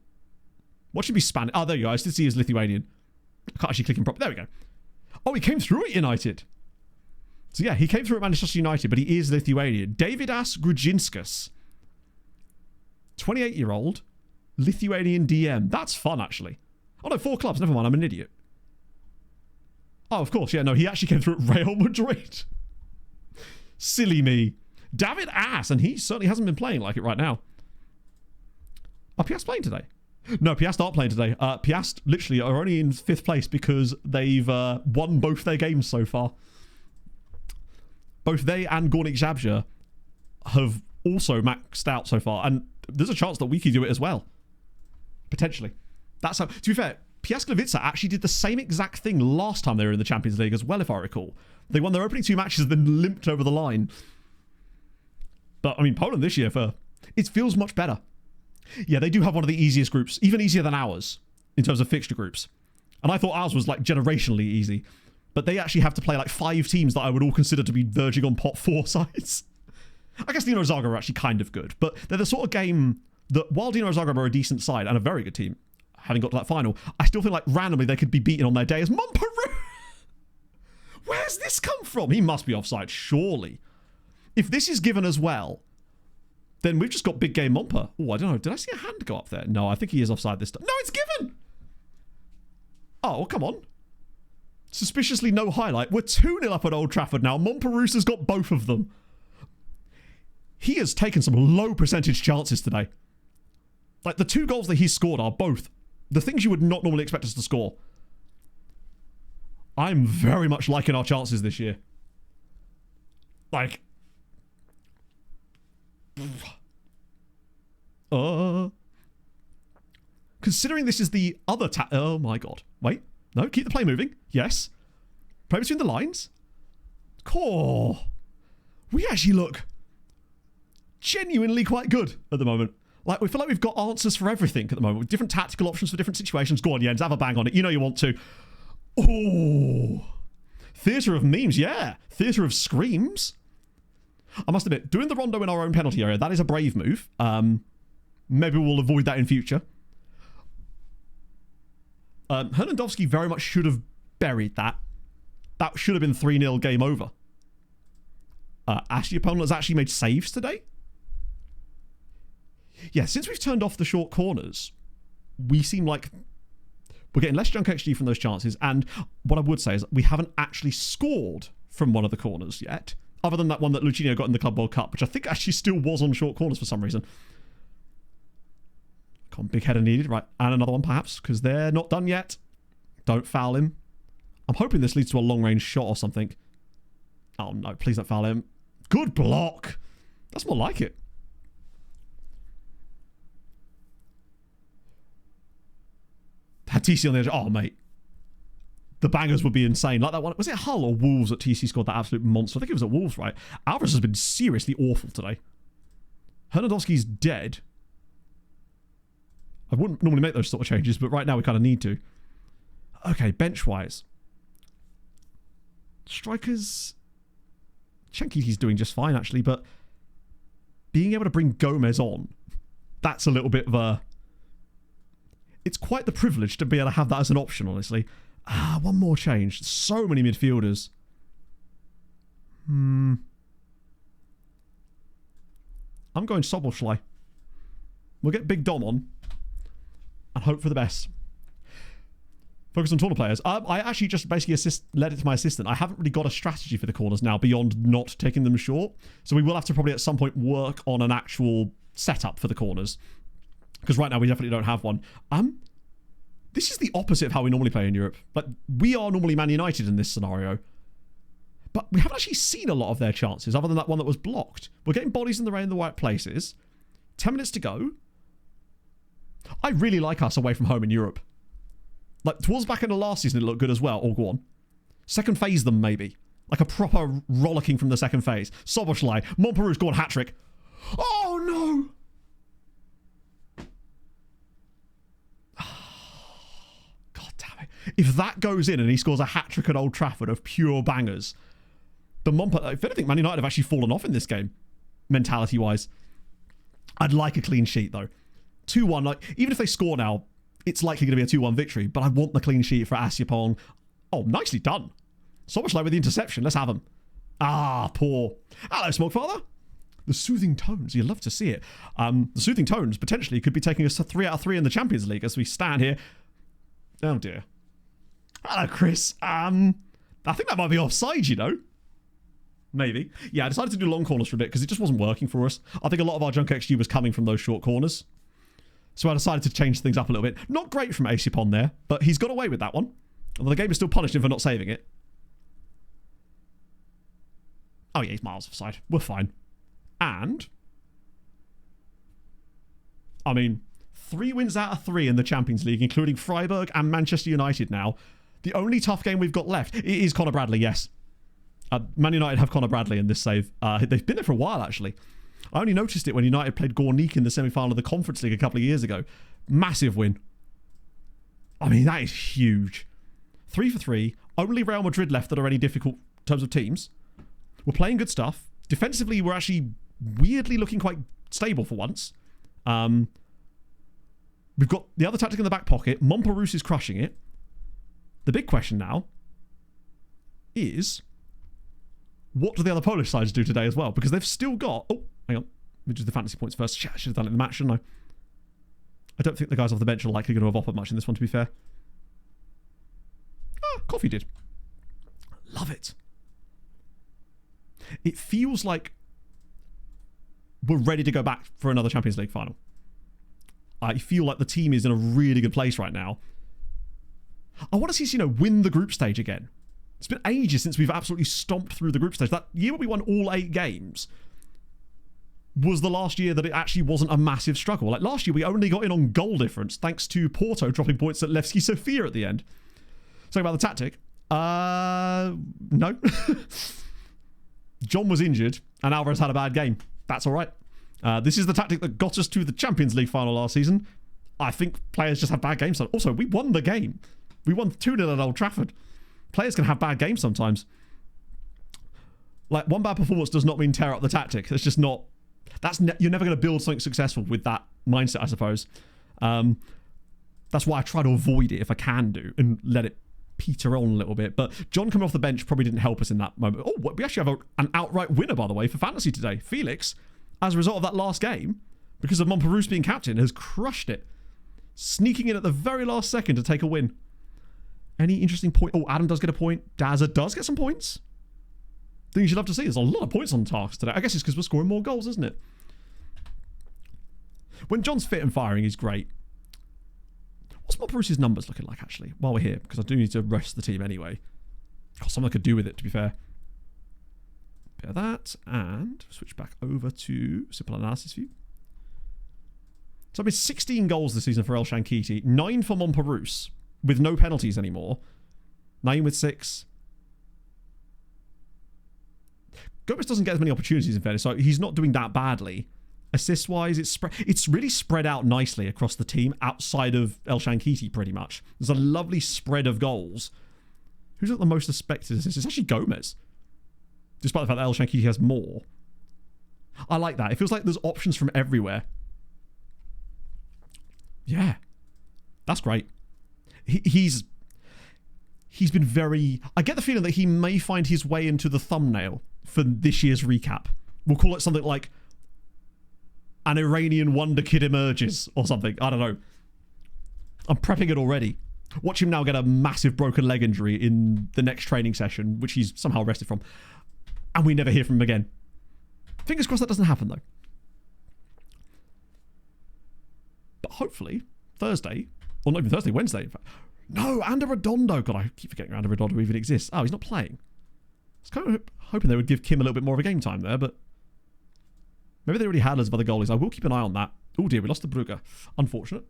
S2: what should be Spanish? Oh, there you go. I did see his Lithuanian. I can't actually click him properly. There we go. Oh, he came through at United. So yeah, he came through at Manchester United, but he is Lithuanian. Davidas Grudzinskas. 28-year-old. Lithuanian DM. That's fun, actually. Oh, no, 4 clubs. Never mind, I'm an idiot. Oh, of course. Yeah, no, he actually came through at Real Madrid. Silly me. David Ass, and he certainly hasn't been playing like it right now. Are Piast playing today? No, Piast aren't playing today. Piast literally are only in 5th place because they've won both their games so far. Both they and Gornik Zabja have also maxed out so far, and there's a chance that we could do it as well. Potentially. That's how, to be fair, Piast Gliwice actually did the same exact thing last time they were in the Champions League as well, if I recall. They won their opening 2 matches and then limped over the line. But, I mean, Poland this year, it feels much better. Yeah, they do have one of the easiest groups, even easier than ours, in terms of fixture groups. And I thought ours was, like, generationally easy. But they actually have to play, like, 5 teams that I would all consider to be verging on pot 4 sides. I guess Dinamo Zagreb are actually kind of good. But they're the sort of game that, while Dinamo Zagreb are a decent side and a very good team, having got to that final, I still feel like randomly they could be beaten on their day as Montperu. Where's this come from? He must be offside, surely. If this is given as well, then we've just got big game Momper. Oh, I don't know. Did I see a hand go up there? No, I think he is offside this time. No, it's given! Oh, well, come on. Suspiciously no highlight. We're 2-0 up at Old Trafford now. Montperou's has got both of them. He has taken some low percentage chances today. Like, the 2 goals that he's scored are both the things you would not normally expect us to score. I'm very much liking our chances this year. Like... Considering this is the other oh my god. Wait. No, keep the play moving. Yes. Play between the lines. Core. We actually look genuinely quite good at the moment. Like, we feel like we've got answers for everything at the moment. With different tactical options for different situations. Go on, Jens, have a bang on it. You know you want to. Oh. Theatre of memes, yeah. Theatre of screams. I must admit, doing the rondo in our own penalty area, that is a brave move. Maybe we'll avoid that in future. Hernandowski very much should have buried that. That should have been 3-0 game over. Ashley opponent has actually made saves today. Yeah, since we've turned off the short corners, we seem like we're getting less junk XG from those chances. And what I would say is we haven't actually scored from one of the corners yet. Other than that one that Lucinho got in the Club World Cup, which I think actually still was on short corners for some reason. Come on, big header needed. Right, and another one perhaps, because they're not done yet. Don't foul him. I'm hoping this leads to a long-range shot or something. Oh no, please don't foul him. Good block. That's more like it. Had TC on the edge. Oh, mate. The bangers would be insane. Like that one. Was it Hull or Wolves that TC scored that absolute monster? I think it was at Wolves, right? Alvarez has been seriously awful today. Hernandowski's dead. I wouldn't normally make those sort of changes, but right now we kind of need to. Okay, bench-wise. Strikers... Chenki's doing just fine, actually, but being able to bring Gomez on, that's a little bit of a... It's quite the privilege to be able to have that as an option, honestly. One more change. So many midfielders. I'm going Soboslai. We'll get Big Dom on and hope for the best. Focus on taller players. I actually just basically led it to my assistant. I haven't really got a strategy for the corners now beyond not taking them short. So we will have to probably at some point work on an actual setup for the corners. Because right now we definitely don't have one. This is the opposite of how we normally play in Europe. Like, we are normally Man United in this scenario. But we haven't actually seen a lot of their chances, other than that one that was blocked. We're getting bodies in the rain in the right places. 10 minutes to go. I really like us away from home in Europe. Like, towards the back end of last season, it looked good as well. Oh, go on. Second phase them, maybe. Like a proper rollicking from the second phase. Soboslai. Montperou's gone hat-trick. Oh, no! If that goes in and he scores a hat-trick at Old Trafford of pure bangers, the Montpellier, if anything, Man United have actually fallen off in this game, mentality-wise. I'd like a clean sheet, though. 2-1, like, even if they score now, it's likely going to be a 2-1 victory, but I want the clean sheet for Asyapong. Oh, nicely done. So much like with the interception. Let's have him. Ah, poor. Hello, Smokefather. The soothing tones. You love to see it. The soothing tones potentially could be taking us to 3 out of 3 in the Champions League as we stand here. Oh, dear. Hello, Chris. I think that might be offside, you know. Maybe. Yeah, I decided to do long corners for a bit because it just wasn't working for us. I think a lot of our junk XG was coming from those short corners. So I decided to change things up a little bit. Not great from Acipon there, but he's got away with that one. Although the game is still punished him for not saving it. Oh yeah, he's miles offside. We're fine. And, I mean, 3 wins out of 3 in the Champions League, including Freiburg and Manchester United now. The only tough game we've got left is Conor Bradley, yes. Man United have Conor Bradley in this save. They've been there for a while, actually. I only noticed it when United played Gornik in the semi-final of the Conference League a couple of years ago. Massive win. I mean, that is huge. 3 for 3. Only Real Madrid left that are any difficult in terms of teams. We're playing good stuff. Defensively, we're actually weirdly looking quite stable for once. We've got the other tactic in the back pocket. Montparnasse is crushing it. The big question now is, what do the other Polish sides do today as well? Because they've still got... Oh, hang on. Let me do the fantasy points first. Shit, I should have done it in the match, shouldn't I? I don't think the guys off the bench are likely going to have offered much in this one, to be fair. Ah, Coffee did. Love it. It feels like we're ready to go back for another Champions League final. I feel like the team is in a really good place right now. I want to see us, win the group stage again. It's been ages since we've absolutely stomped through the group stage. That year where we won all 8 games was the last year that it actually wasn't a massive struggle. Like last year, we only got in on goal difference thanks to Porto dropping points at Levski Sofia at the end. Something about the tactic? No. John was injured and Alvarez had a bad game. That's all right. This is the tactic that got us to the Champions League final last season. I think players just have bad games. Also, we won the game. We won 2-0 at Old Trafford. Players can have bad games sometimes. Like, one bad performance does not mean tear up the tactic. It's just not... You're never going to build something successful with that mindset, I suppose. That's why I try to avoid it if I can do and let it peter on a little bit. But John coming off the bench probably didn't help us in that moment. Oh, we actually have an outright winner, by the way, for fantasy today. Felix, as a result of that last game, because of Montparnasse being captain, has crushed it. Sneaking in at the very last second to take a win. Any interesting point? Oh, Adam does get a point. Dazza does get some points. Things you'd love to see. There's a lot of points on tasks today. I guess it's because we're scoring more goals, isn't it? When John's fit and firing, he's great. What's Montparnasse's numbers looking like, actually, while we're here? Because I do need to rest the team anyway. Got something I could do with it, to be fair. Bit of that, and switch back over to simple analysis view. So I mean, 16 goals this season for El Shankiti, 9 for Montparnasse, with no penalties anymore. 9 with 6. Gomez doesn't get as many opportunities in fairness, so he's not doing that badly. Assist-wise, it's really spread out nicely across the team outside of El Shankiti, pretty much. There's a lovely spread of goals. Who's got the most expected assists? It's actually Gomez. Despite the fact that El Shankiti has more. I like that. It feels like there's options from everywhere. Yeah. That's great. He's been very... I get the feeling that he may find his way into the thumbnail for this year's recap. We'll call it something like an Iranian wonder kid emerges or something. I don't know. I'm prepping it already. Watch him now get a massive broken leg injury in the next training session, which he's somehow rested from. And we never hear from him again. Fingers crossed that doesn't happen, though. But hopefully, Thursday, or not even Thursday, Wednesday, in fact. No, Ander Redondo. God, I keep forgetting Ander Redondo even exists. Oh, he's not playing. I was kind of hoping they would give Kim a little bit more of a game time there, but maybe they already had loads of other goalies. I will keep an eye on that. Oh dear, we lost to Brugge. Unfortunate.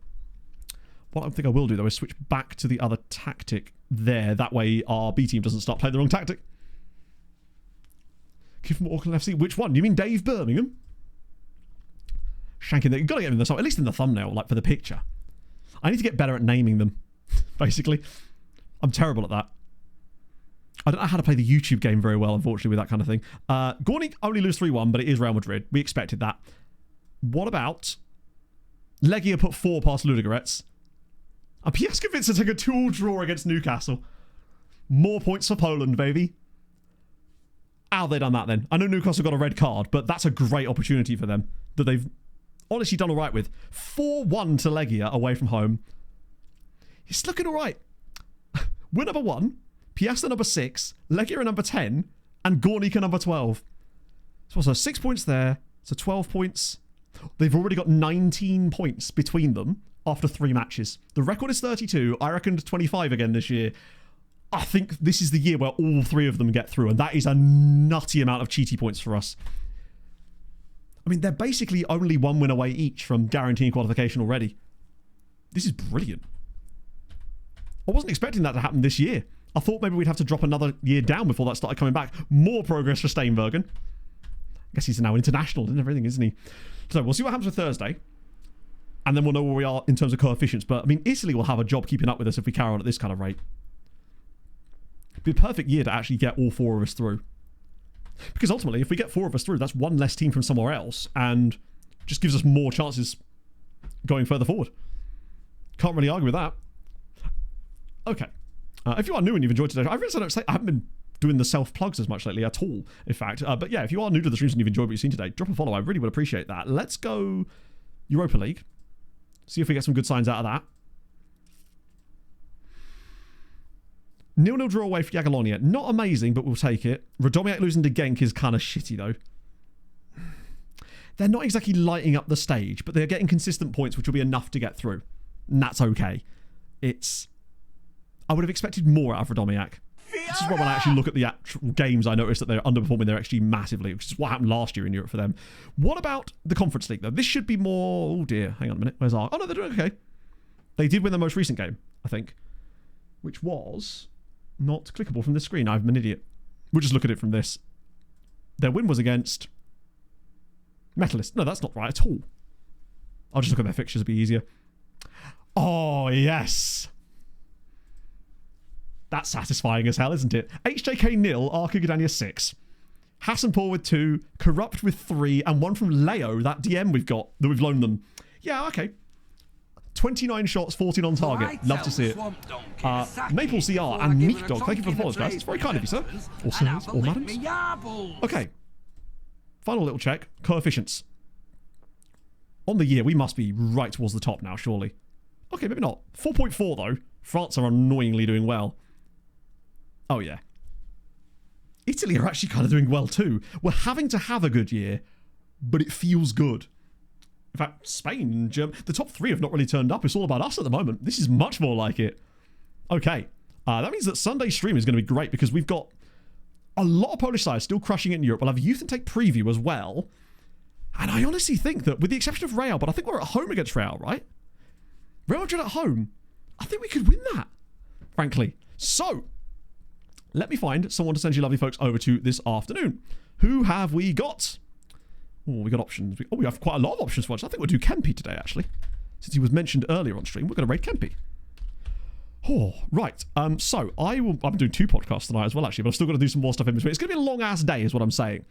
S2: What I think I will do, though, is switch back to the other tactic there. That way our B team doesn't start playing the wrong tactic. Kid from Auckland FC. Which one? You mean Dave Birmingham? Shanking there. You've got to get him in the, at least in the thumbnail, like for the picture. I need to get better at naming them, basically. I'm terrible at that. I don't know how to play the YouTube game very well, unfortunately, with that kind of thing. Gornik only lose 3-1, but it is Real Madrid. We expected that. What about Legia put 4 past Ludogorets? And Piaskovic to take a 2-2 draw against Newcastle. More points for Poland, baby. How have they done that then? I know Newcastle got a red card, but that's a great opportunity for them that they've honestly done all right with. 4-1 to Legia away from home. It's looking all right. We're number 1, Piasta number 6, Legia are number 10, and Gornik are number 12. So 6 points there, so 12 points. They've already got 19 points between them after 3 matches. The record is 32. I reckoned 25 again this year. I think this is the year where all 3 of them get through, and that is a nutty amount of cheaty points for us. I mean, they're basically only 1 win away each from guaranteeing qualification already. This is brilliant. I wasn't expecting that to happen this year. I thought maybe we'd have to drop another year down before that started coming back. More progress for Steenbergen. I guess he's now international and everything, isn't he? So we'll see what happens with Thursday. And then we'll know where we are in terms of coefficients. But, I mean, Italy will have a job keeping up with us if we carry on at this kind of rate. It'd be a perfect year to actually get all 4 of us through. Because ultimately, if we get 4 of us through, that's 1 less team from somewhere else. And just gives us more chances going further forward. Can't really argue with that. Okay. If you are new and you've enjoyed today, I really don't say I haven't been doing the self-plugs as much lately at all, in fact. But yeah, if you are new to the streams and you've enjoyed what you've seen today, drop a follow. I really would appreciate that. Let's go Europa League. See if we get some good signs out of that. 0-0 draw away for Jagiellonia. Not amazing, but we'll take it. Radomiak losing to Genk is kind of shitty, though. They're not exactly lighting up the stage, but they're getting consistent points, which will be enough to get through. And that's okay. I would have expected more out of Radomiak. This is when I actually look at the actual games, I noticed that they're underperforming their XG massively, which is what happened last year in Europe for them. What about the Conference League, though? This should be more... Oh, dear. Hang on a minute. Where's our... Oh, no, they're doing okay. They did win their most recent game, I think, which was not clickable from this screen. I'm an idiot. We'll just look at it from this. Their win was against Metallist. No, that's not right at all. I'll just look at their fixtures. It'll be easier. Oh, yes. That's satisfying as hell, isn't it? HJK 0, Arca Gdansk 6. Hassanpour with 2, Corrupt with 3, and 1 from Leo, that DM we've got, that we've loaned them. Yeah, okay. 29 shots, 14 on target. Love to see it. Maple CR and Meat Dog, thank you for the follows, guys. It's very kind of you, sir. Or sirs, or madams. Okay. Final little check. Coefficients. On the year, we must be right towards the top now, surely. Okay, maybe not. 4.4, though. France are annoyingly doing well. Oh, yeah. Italy are actually kind of doing well, too. We're having to have a good year, but it feels good. In fact, Spain and Germany, the top 3 have not really turned up. It's all about us at the moment. This is much more like it. Okay. That means that Sunday's stream is going to be great because we've got a lot of Polish sides still crushing it in Europe. We'll have Youth and Take preview as well. And I honestly think that, with the exception of Real, but I think we're at home against Real, right? Real Madrid at home. I think we could win that, frankly. So, let me find someone to send you lovely folks over to this afternoon. Who have we got? Oh, we got options. We have quite a lot of options for us. I think we'll do Kempe today, actually. Since he was mentioned earlier on stream, we're going to raid Kempe. Oh, right. So, I'm doing 2 podcasts tonight as well, actually, but I've still got to do some more stuff in between. It's going to be a long-ass day, is what I'm saying.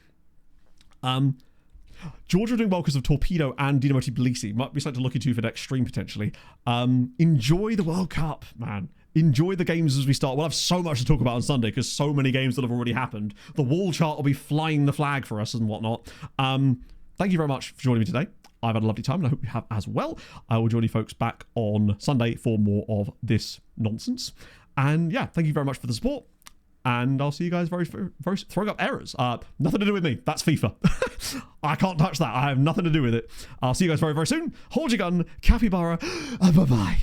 S2: Georgia are doing well because of Torpedo and Dinamo Tbilisi. Might be something to look into for next stream, potentially. Enjoy the World Cup, man. Enjoy the games as we start. We'll have so much to talk about on Sunday because so many games that have already happened. The wall chart will be flying the flag for us and whatnot. Thank you very much for joining me today. I've had a lovely time and I hope you have as well. I will join you folks back on Sunday for more of this nonsense. And yeah, thank you very much for the support. And I'll see you guys very throwing up errors. Nothing to do with me. That's FIFA. I can't touch that. I have nothing to do with it. I'll see you guys very, very soon. Hold your gun. Capybara. Bye-bye.